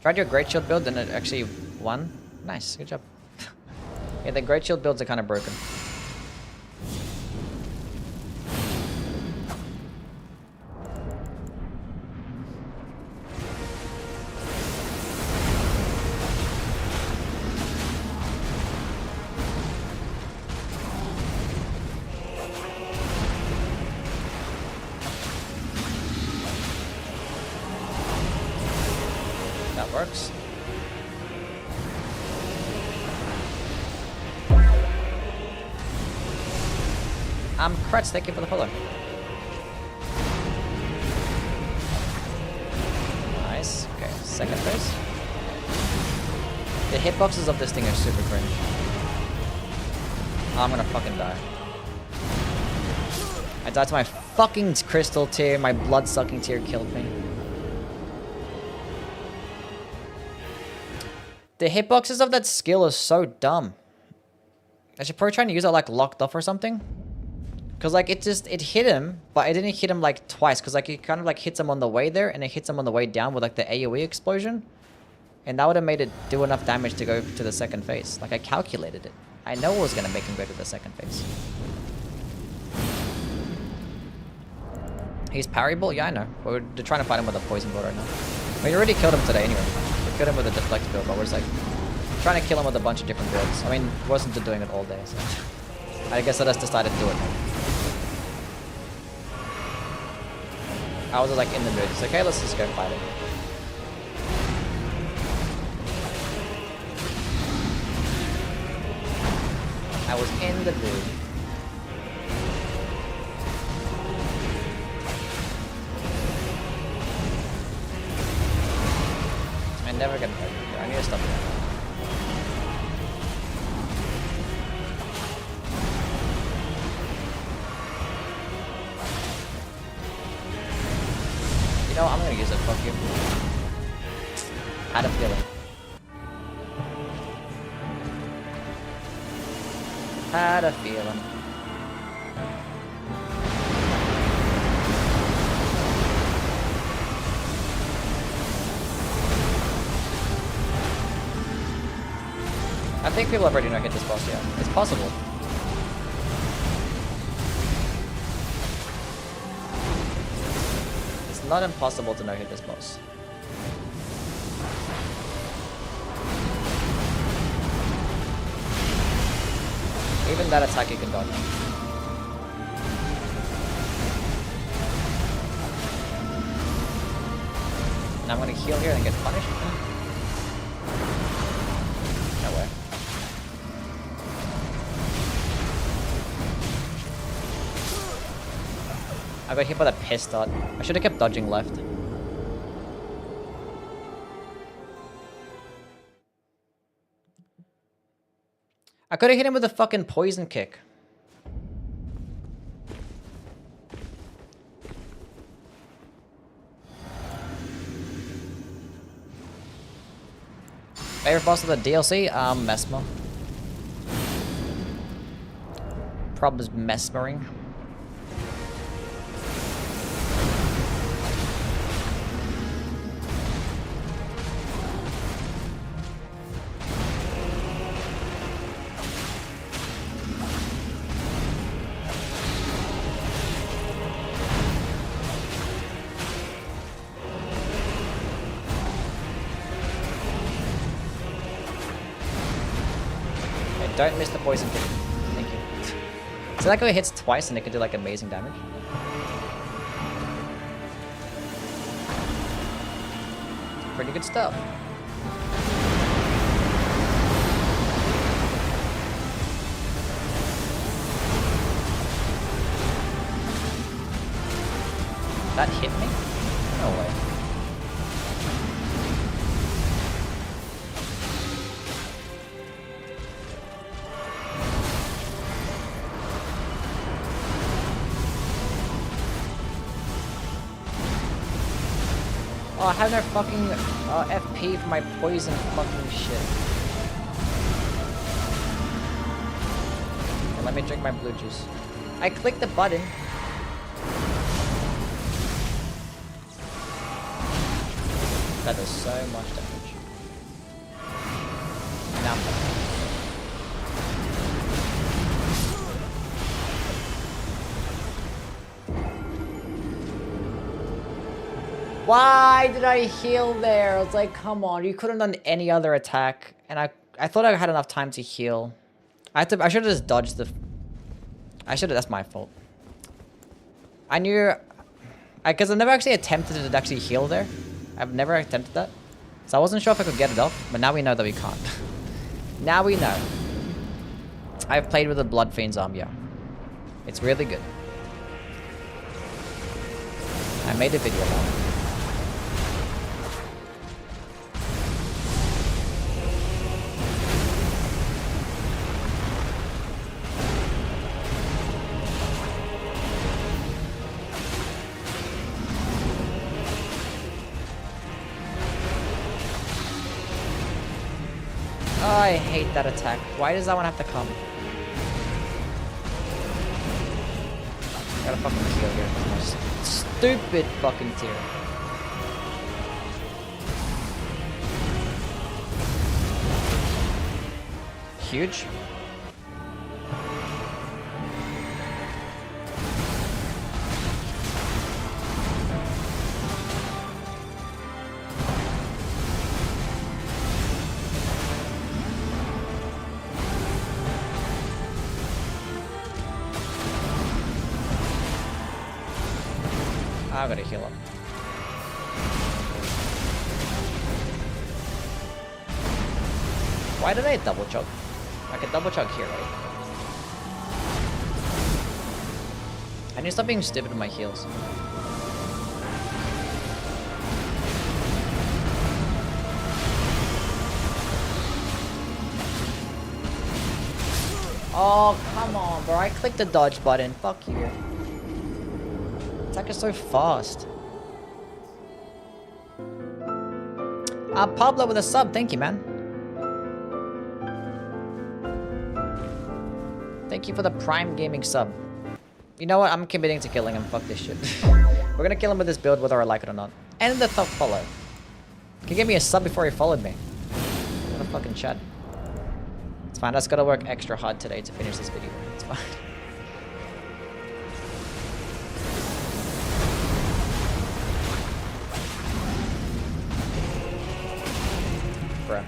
Tried your Great Shield build and it actually won. Nice, good job. Yeah, the Great Shield builds are kind of broken. Works. Kretz, thank you for the follow. Nice. Okay, second phase. The hitboxes of this thing are super cringe. I'm gonna fucking die. I died to my fucking crystal tear. My blood-sucking tear killed me. The hitboxes of that skill is so dumb. I should probably try and use it like locked off or something. Cause like it hit him, but it didn't hit him like twice. Cause like it kind of like hits him on the way there, and it hits him on the way down with like the AoE explosion, and that would have made it do enough damage to go to the second phase. Like I calculated it. I know it was gonna make him go to the second phase. He's parryable? Yeah, I know. We're trying to fight him with a poison build right now. We already killed him today anyway. We killed him with a deflect build, but we're just like trying to kill him with a bunch of different builds. I mean, wasn't doing it all day, so I guess I just decided to do it now. I was just like in the mood. It's okay, let's just go fight him. I was in the mood. I never get hurt. I need to stop that. You know, I'm gonna use it. Fuck you. Had a feeling. Had a feeling. I think people have already not hit this boss yet. It's possible. It's not impossible to no hit this boss. Even that attack you can dodge. And I'm gonna heal here and get punished. No way. I got hit by the piss dot. I should have kept dodging left. I could have hit him with a fucking poison kick. Favorite boss of the DLC? Mesmer. Problem is mesmering. Don't miss the poison kick. Thank you. So that guy hits twice and it can do like amazing damage. Pretty good stuff. That hit me? No way. Oh, I have no fucking FP for my poison fucking shit. Okay, let me drink my blue juice. I clicked the button. That does so much damage. Now I'm done. Why did I heal there? I was like, come on, you could have done any other attack. And I thought I had enough time to heal. I should have just dodged the... that's my fault. I knew... Because I never actually attempted to actually heal there. I've never attempted that. So I wasn't sure if I could get it off, but now we know that we can't. Now we know. I've played with the Blood Fiend's arm, yeah. It's really good. I made a video about it. I hate that attack. Why does that one have to come? Gotta fucking heal here. Stupid fucking tier. Huge. I gotta heal him. Why did I double choke? I could double choke here, right? I need to stop being stupid with my heals. Oh, come on, bro. I clicked the dodge button. Fuck you. Attack is so fast. Pablo with a sub. Thank you, man. Thank you for the Prime Gaming sub. You know what? I'm committing to killing him. Fuck this shit. We're gonna kill him with this build whether I like it or not. And the top follow. Can you give me a sub before he followed me? What a fucking chat. It's fine. I just gotta work extra hard today to finish this video. It's fine. Bruh.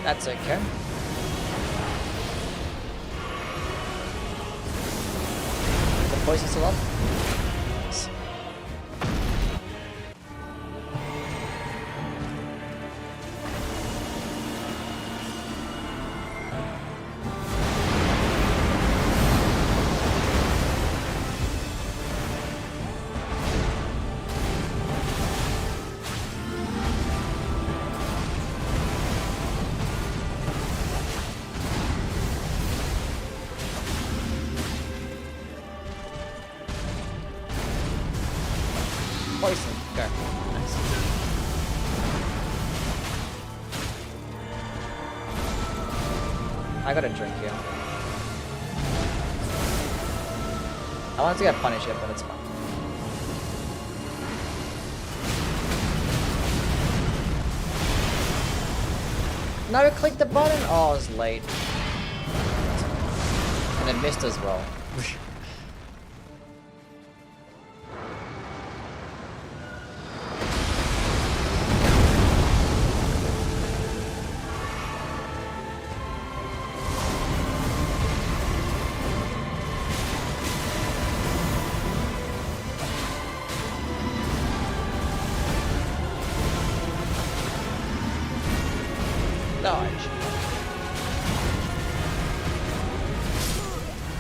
That's okay. The poison's still up. Nice. Poison. Go. Nice. I got a drink here. I wanted to get punished here, but it's fine. No, click the button. Oh, I was late. And it missed as well.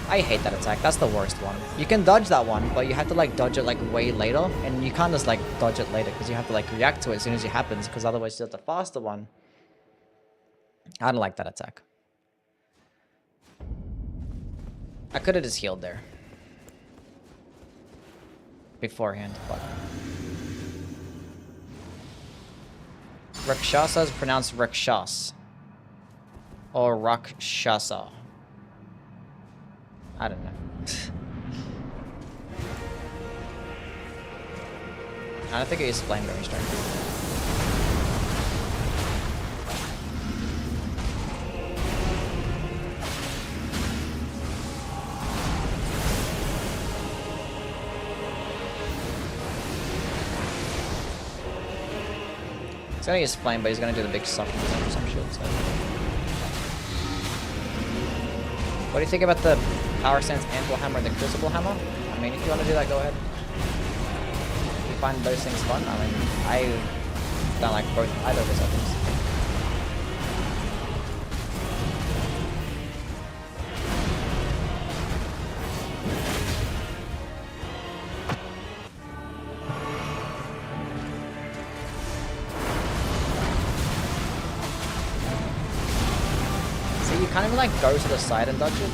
I hate that attack. That's the worst one. You can dodge that one, but you have to like dodge it like way later, and you can't just like dodge it later because you have to like react to it as soon as it happens, because otherwise you have the faster one. I don't like that attack. I could have just healed there beforehand, but Rakshasa is pronounced Rakshas or Rakshasa. I don't know. I don't think he's playing very strong. He's gonna use flame, but he's gonna do the big suck or some shit. So. What do you think about the Power Stance Anvil Hammer and the Crucible Hammer? I mean, if you want to do that, go ahead. If you find those things fun, I mean, I don't like both either of those items. you can't even like go to the side and dodge it.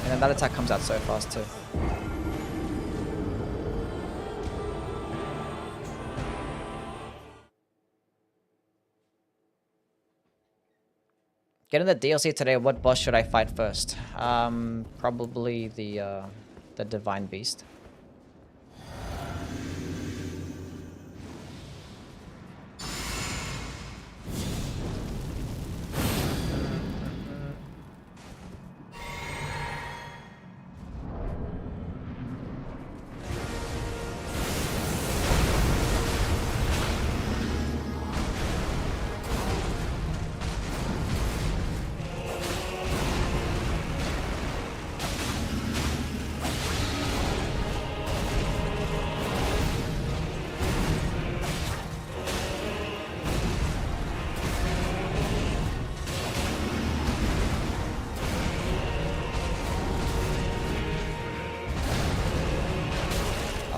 And then that attack comes out so fast too. Getting the DLC today, what boss should I fight first? Probably the Divine Beast.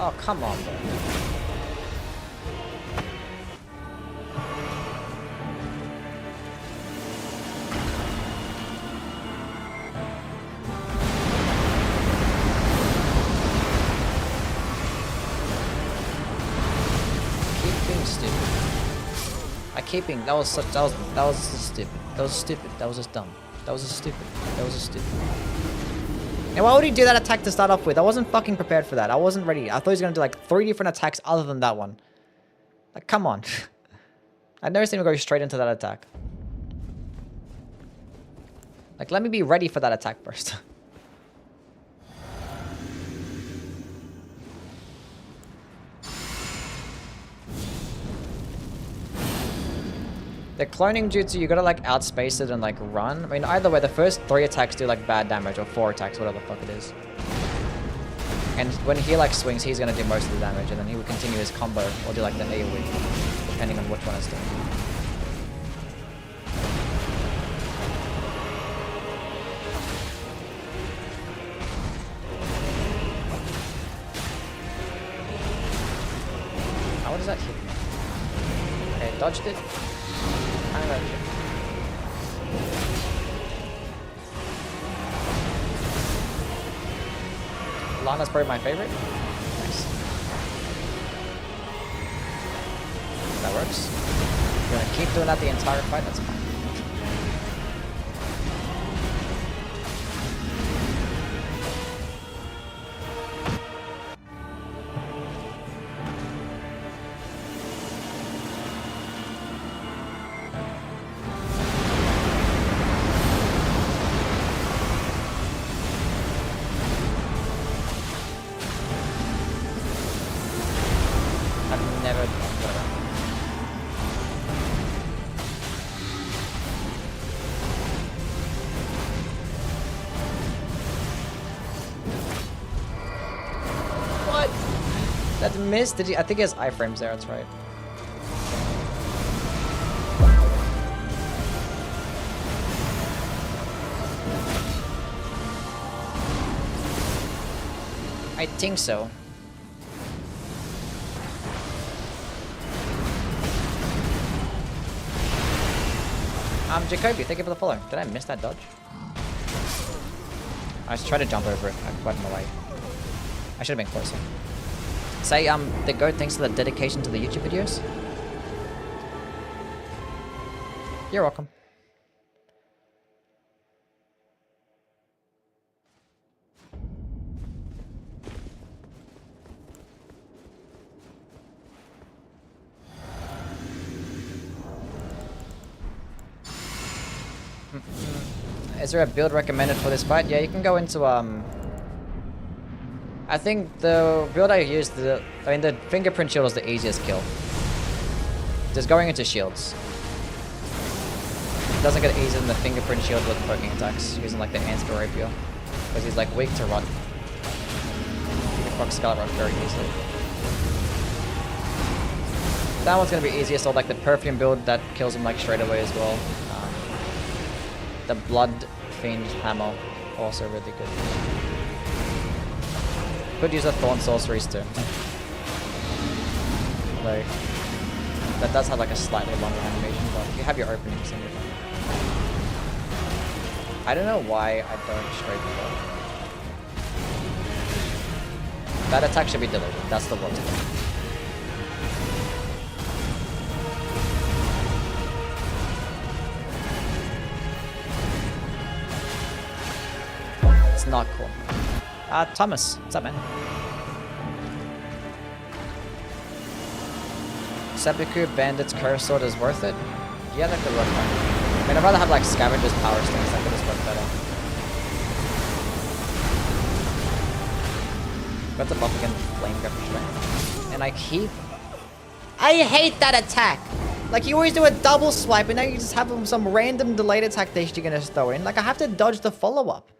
Oh, come on, bro. Keep being stupid. I keep being, that was just stupid. That was stupid. That was just dumb. That was just stupid. That was just stupid. And why would he do that attack to start off with? I wasn't fucking prepared for that. I wasn't ready. I thought he was going to do like 3 different attacks other than that one. Like, come on. I'd never seen him go straight into that attack. Like, let me be ready for that attack first. The cloning jutsu, you gotta like outspace it and like run. I mean, either way, the first 3 attacks do like bad damage, or 4 attacks, whatever the fuck it is. And when he like swings, he's gonna do most of the damage, and then he will continue his combo or do like the AoE, depending on which one it's doing. How does that hit me? Okay, dodged it. Lana's probably my favorite. Nice. That works. You're gonna keep doing that the entire fight, that's fine. That missed? Did he? I think he has iframes there, that's right. I think so. Jacoby, thank you for the follow. Did I miss that dodge? I was trying to jump over it. I got in the way. I should have been closer. Say, the goat thanks for the dedication to the YouTube videos. You're welcome. Is there a build recommended for this fight? Yeah, you can go into, I think the build I used, the fingerprint shield was the easiest kill. Just going into shields. It doesn't get easier than the fingerprint shield with poking attacks, using like the Ansper Rapier. Because he's like weak to rot. You can fuck Scarlet Rot very easily. That one's gonna be easiest, or like the perfume build that kills him like straight away as well. The Blood Fiend Hammer, also really good. Could use a Thorn Sorceries too. Although, that does have like a slightly longer animation, but if you have your openings, then you're fine. I don't know why I don't straight before. That attack should be deleted. That's the one to do. It's not cool. Thomas, what's up, man? Seppuku Bandit's Curse Sword is worth it? Yeah, that could work fine. I mean, I'd rather have like Scavenger's Power Stings, that could just work better. Got the buff again with Flame Grip Strength. And I hate that attack! Like, you always do a double swipe, and now you just have some random delayed attack that you're gonna throw in. Like, I have to dodge the follow-up.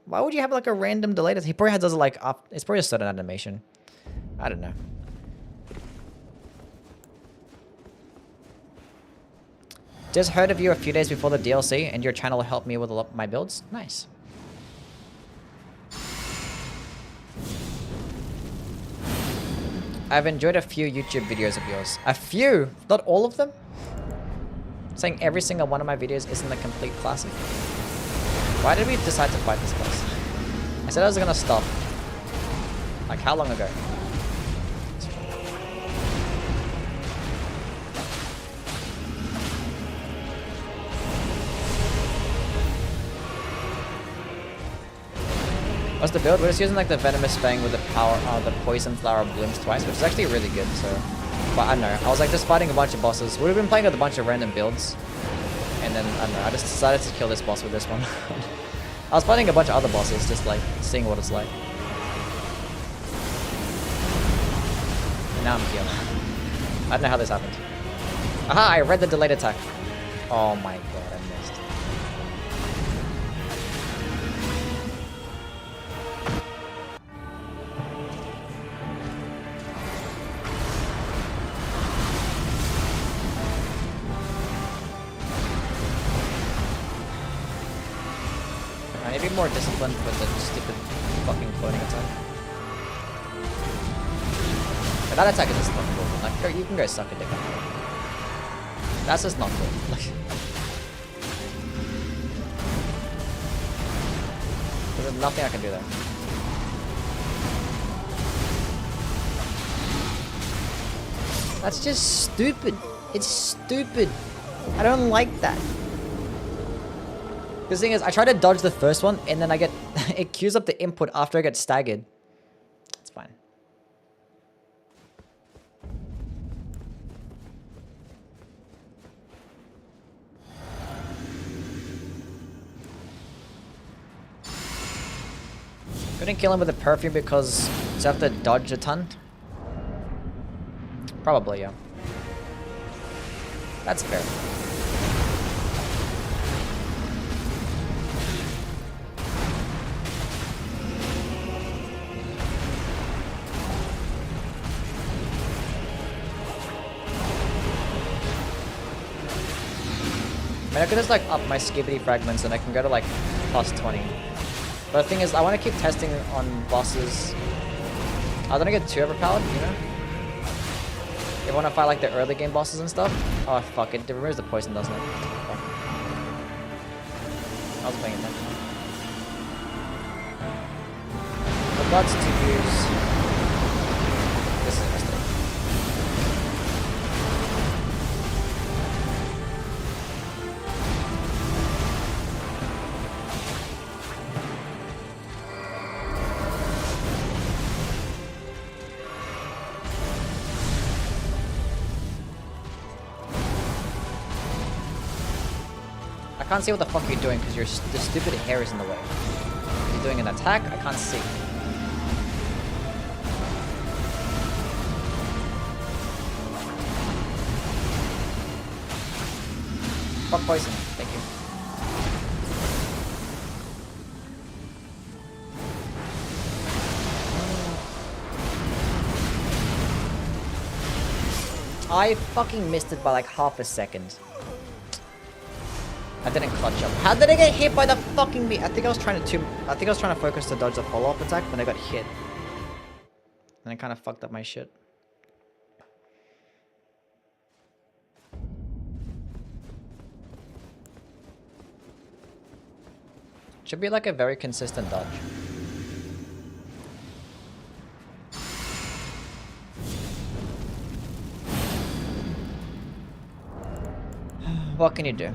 Why would you have like a random delayed attack? He probably does it like up. It's probably a sudden animation. I don't know. Just heard of you a few days before the DLC, and your channel helped me with a lot of my builds. Nice. I've enjoyed a few YouTube videos of yours. A few? Not all of them? Saying every single one of my videos isn't a complete classic. Why did we decide to fight this boss? I said I was gonna stop. Like, how long ago? What's the build? We're just using like the Venomous Fang with the power, the Poison Flower Blooms twice, which is actually really good, so. But I don't know, I was like just fighting a bunch of bosses. We've been playing with a bunch of random builds. And then, I don't know, I just decided to kill this boss with this one. I was fighting a bunch of other bosses, just like, seeing what it's like. And now I'm here. I don't know how this happened. Aha, I read the delayed attack. Oh my god, I missed. I need to be more disciplined with the stupid fucking floating attack. But that attack is just not cool. Like, you can go suck a dick. That's just not cool. Like, there's nothing I can do there. That's just stupid. It's stupid. I don't like that. The thing is, I try to dodge the first one, and then I get... it queues up the input after I get staggered. It's fine. Couldn't kill him with the perfume because you have to dodge a ton? Probably, yeah. That's fair. I mean, I could just like up my skibbity fragments and I can go to like plus 20. But the thing is, I want to keep testing on bosses. I don't want to get too overpowered, you know? If I want to fight like the early game bosses and stuff. Oh fuck, it removes the poison, doesn't it? Fuck. I was paying attention. Forgot to use... This is a mistake. I can't see what the fuck you're doing because the stupid hair is in the way. You're doing an attack? I can't see. Fuck poison. Thank you. I fucking missed it by like half a second. I didn't clutch up. How did I get hit by the fucking meat? I think I was trying to focus to dodge the follow-up attack, then I got hit. And I kind of fucked up my shit. Should be like a very consistent dodge. What can you do?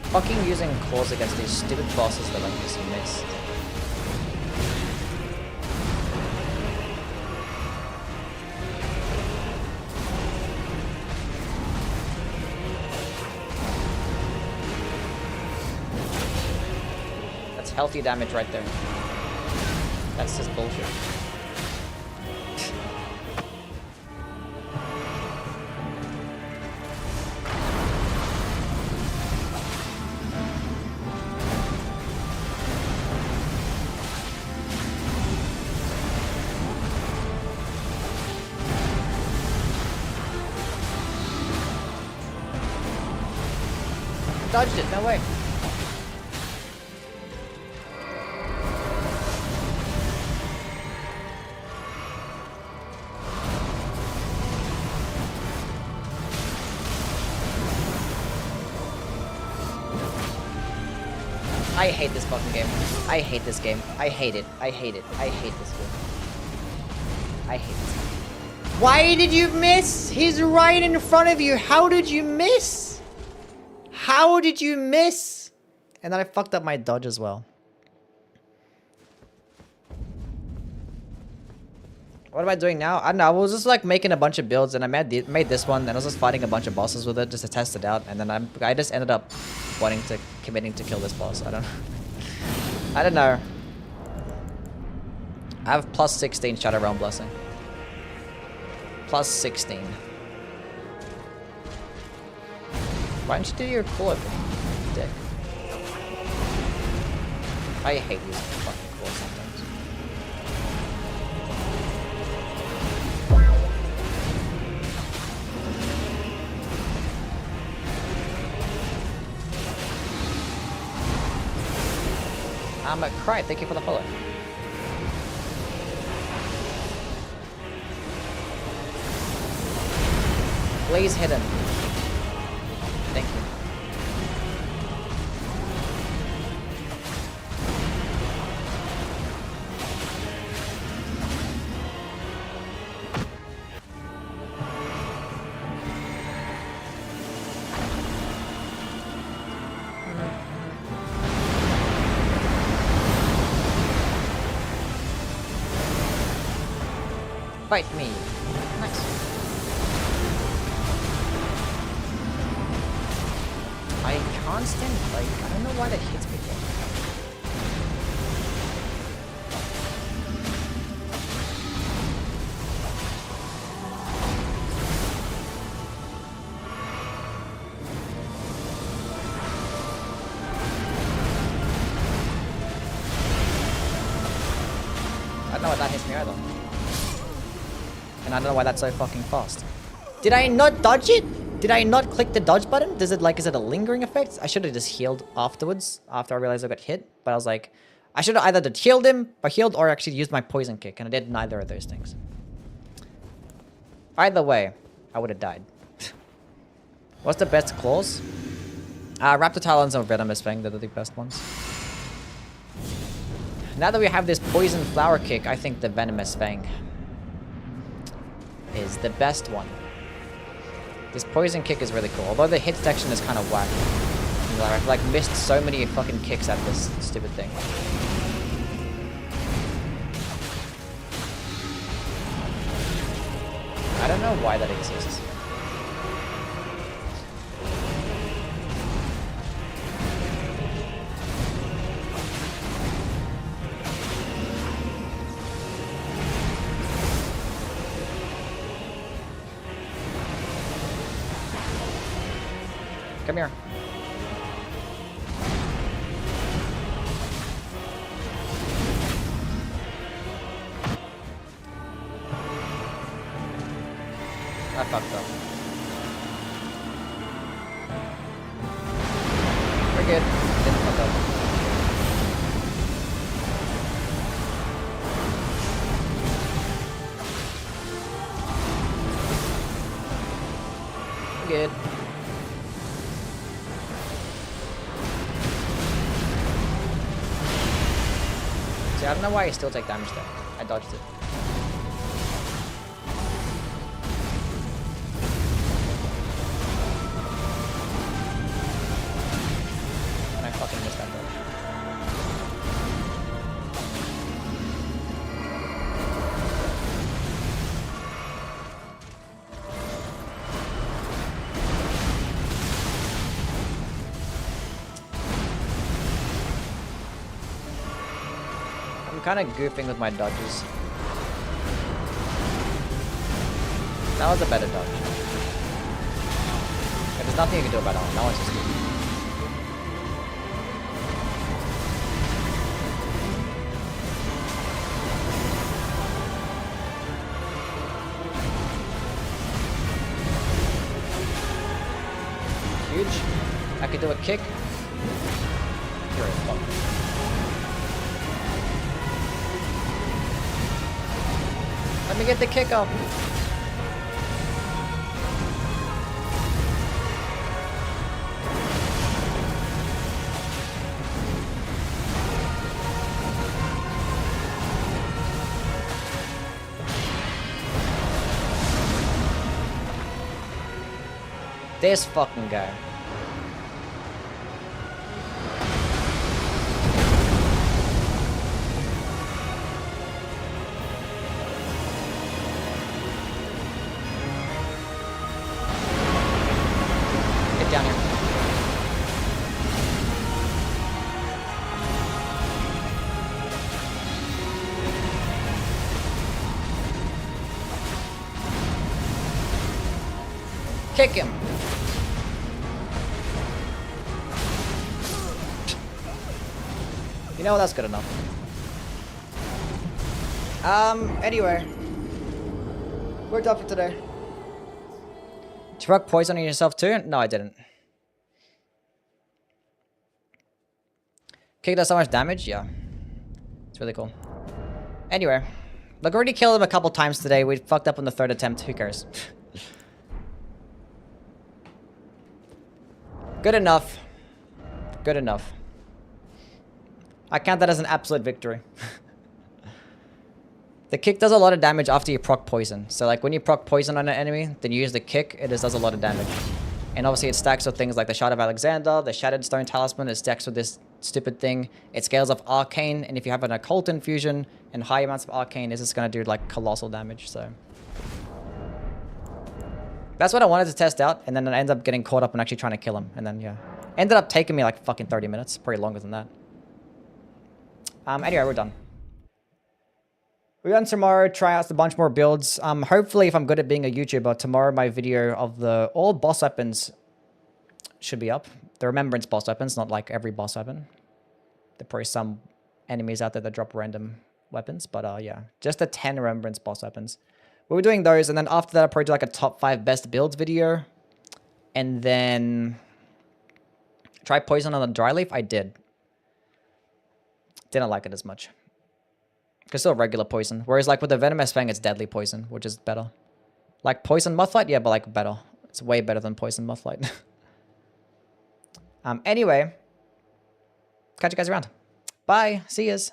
Fucking using claws against these stupid bosses that like just missed. That's healthy damage right there. That's just bullshit. Dodged it, no way. I hate this fucking game. I hate this game. I hate it. I hate it. I hate this game. I hate this game. Why did you miss? He's right in front of you. How did you miss? How did you miss? And then I fucked up my dodge as well. What am I doing now? I don't know. I was just like making a bunch of builds and I made this one and I was just fighting a bunch of bosses with it just to test it out. And then I just ended up committing to kill this boss. I don't know. I don't know. I have plus 16 Shadow Realm Blessing. Plus 16. Why don't you do your pull opening, dick? I hate using fucking claws sometimes. I'm a cry, thank you for the follow. Blaze hidden. Thank you. Fight me. Nice. I can't stand, like, I don't know why that hits me for. I don't know why that hits me either. And I don't know why that's so fucking fast. Did I not dodge it? Did I not click the dodge button? Does it like, is it a lingering effect? I should have just healed afterwards, after I realized I got hit. But I was like, I should have either healed or actually used my poison kick. And I did neither of those things. Either way, I would have died. What's the best claws? Raptor Talons and Venomous Fang, they're the best ones. Now that we have this poison flower kick, I think the Venomous Fang is the best one. This poison kick is really cool, although the hit detection is kind of whack. I've like missed so many fucking kicks out of this stupid thing. I don't know why that exists. Come here. I fucked up. We're good. Didn't fuck up. it. See, I don't know why I still take damage there. I dodged it. And I fucking missed that dodge. I'm kind of goofing with my dodges. That was a better dodge. But there's nothing you can do about it. That one's just good. Huge. I could do a kick. You're a fuck. Let me get the kick up. This fucking guy. Get down here. Kick him. You know, that's good enough. Anyway. We're done for today. Did you rock poison on yourself too? No, I didn't. Kick does so much damage? Yeah. It's really cool. Anyway. Look, I already killed him a couple times today. We fucked up on the third attempt. Who cares? Good enough. Good enough. I count that as an absolute victory. The kick does a lot of damage after you proc poison. So like when you proc poison on an enemy, then you use the kick, it just does a lot of damage. And obviously it stacks with things like the Shard of Alexander, the Shattered Stone Talisman, it stacks with this stupid thing. It scales up Arcane, and if you have an Occult Infusion and high amounts of Arcane, this is going to do like colossal damage, so. That's what I wanted to test out, and then I ended up getting caught up and actually trying to kill him. And then, yeah. Ended up taking me like fucking 30 minutes, probably longer than that. Anyway, we're done. We're done tomorrow, try out a bunch more builds. Hopefully, if I'm good at being a YouTuber, tomorrow my video of the all boss weapons should be up. The remembrance boss weapons, not like every boss weapon. There are probably some enemies out there that drop random weapons, but yeah. Just the 10 remembrance boss weapons. We'll be doing those, and then after that, I'll probably do like a top 5 best builds video. And then try poison on the dry leaf. I did. Didn't like it as much. Because still regular poison. Whereas like with the venomous fang, it's deadly poison, which is better. Like poison mothlight, yeah, but like better. It's way better than poison mothlight. Anyway, catch you guys around. Bye. See yous.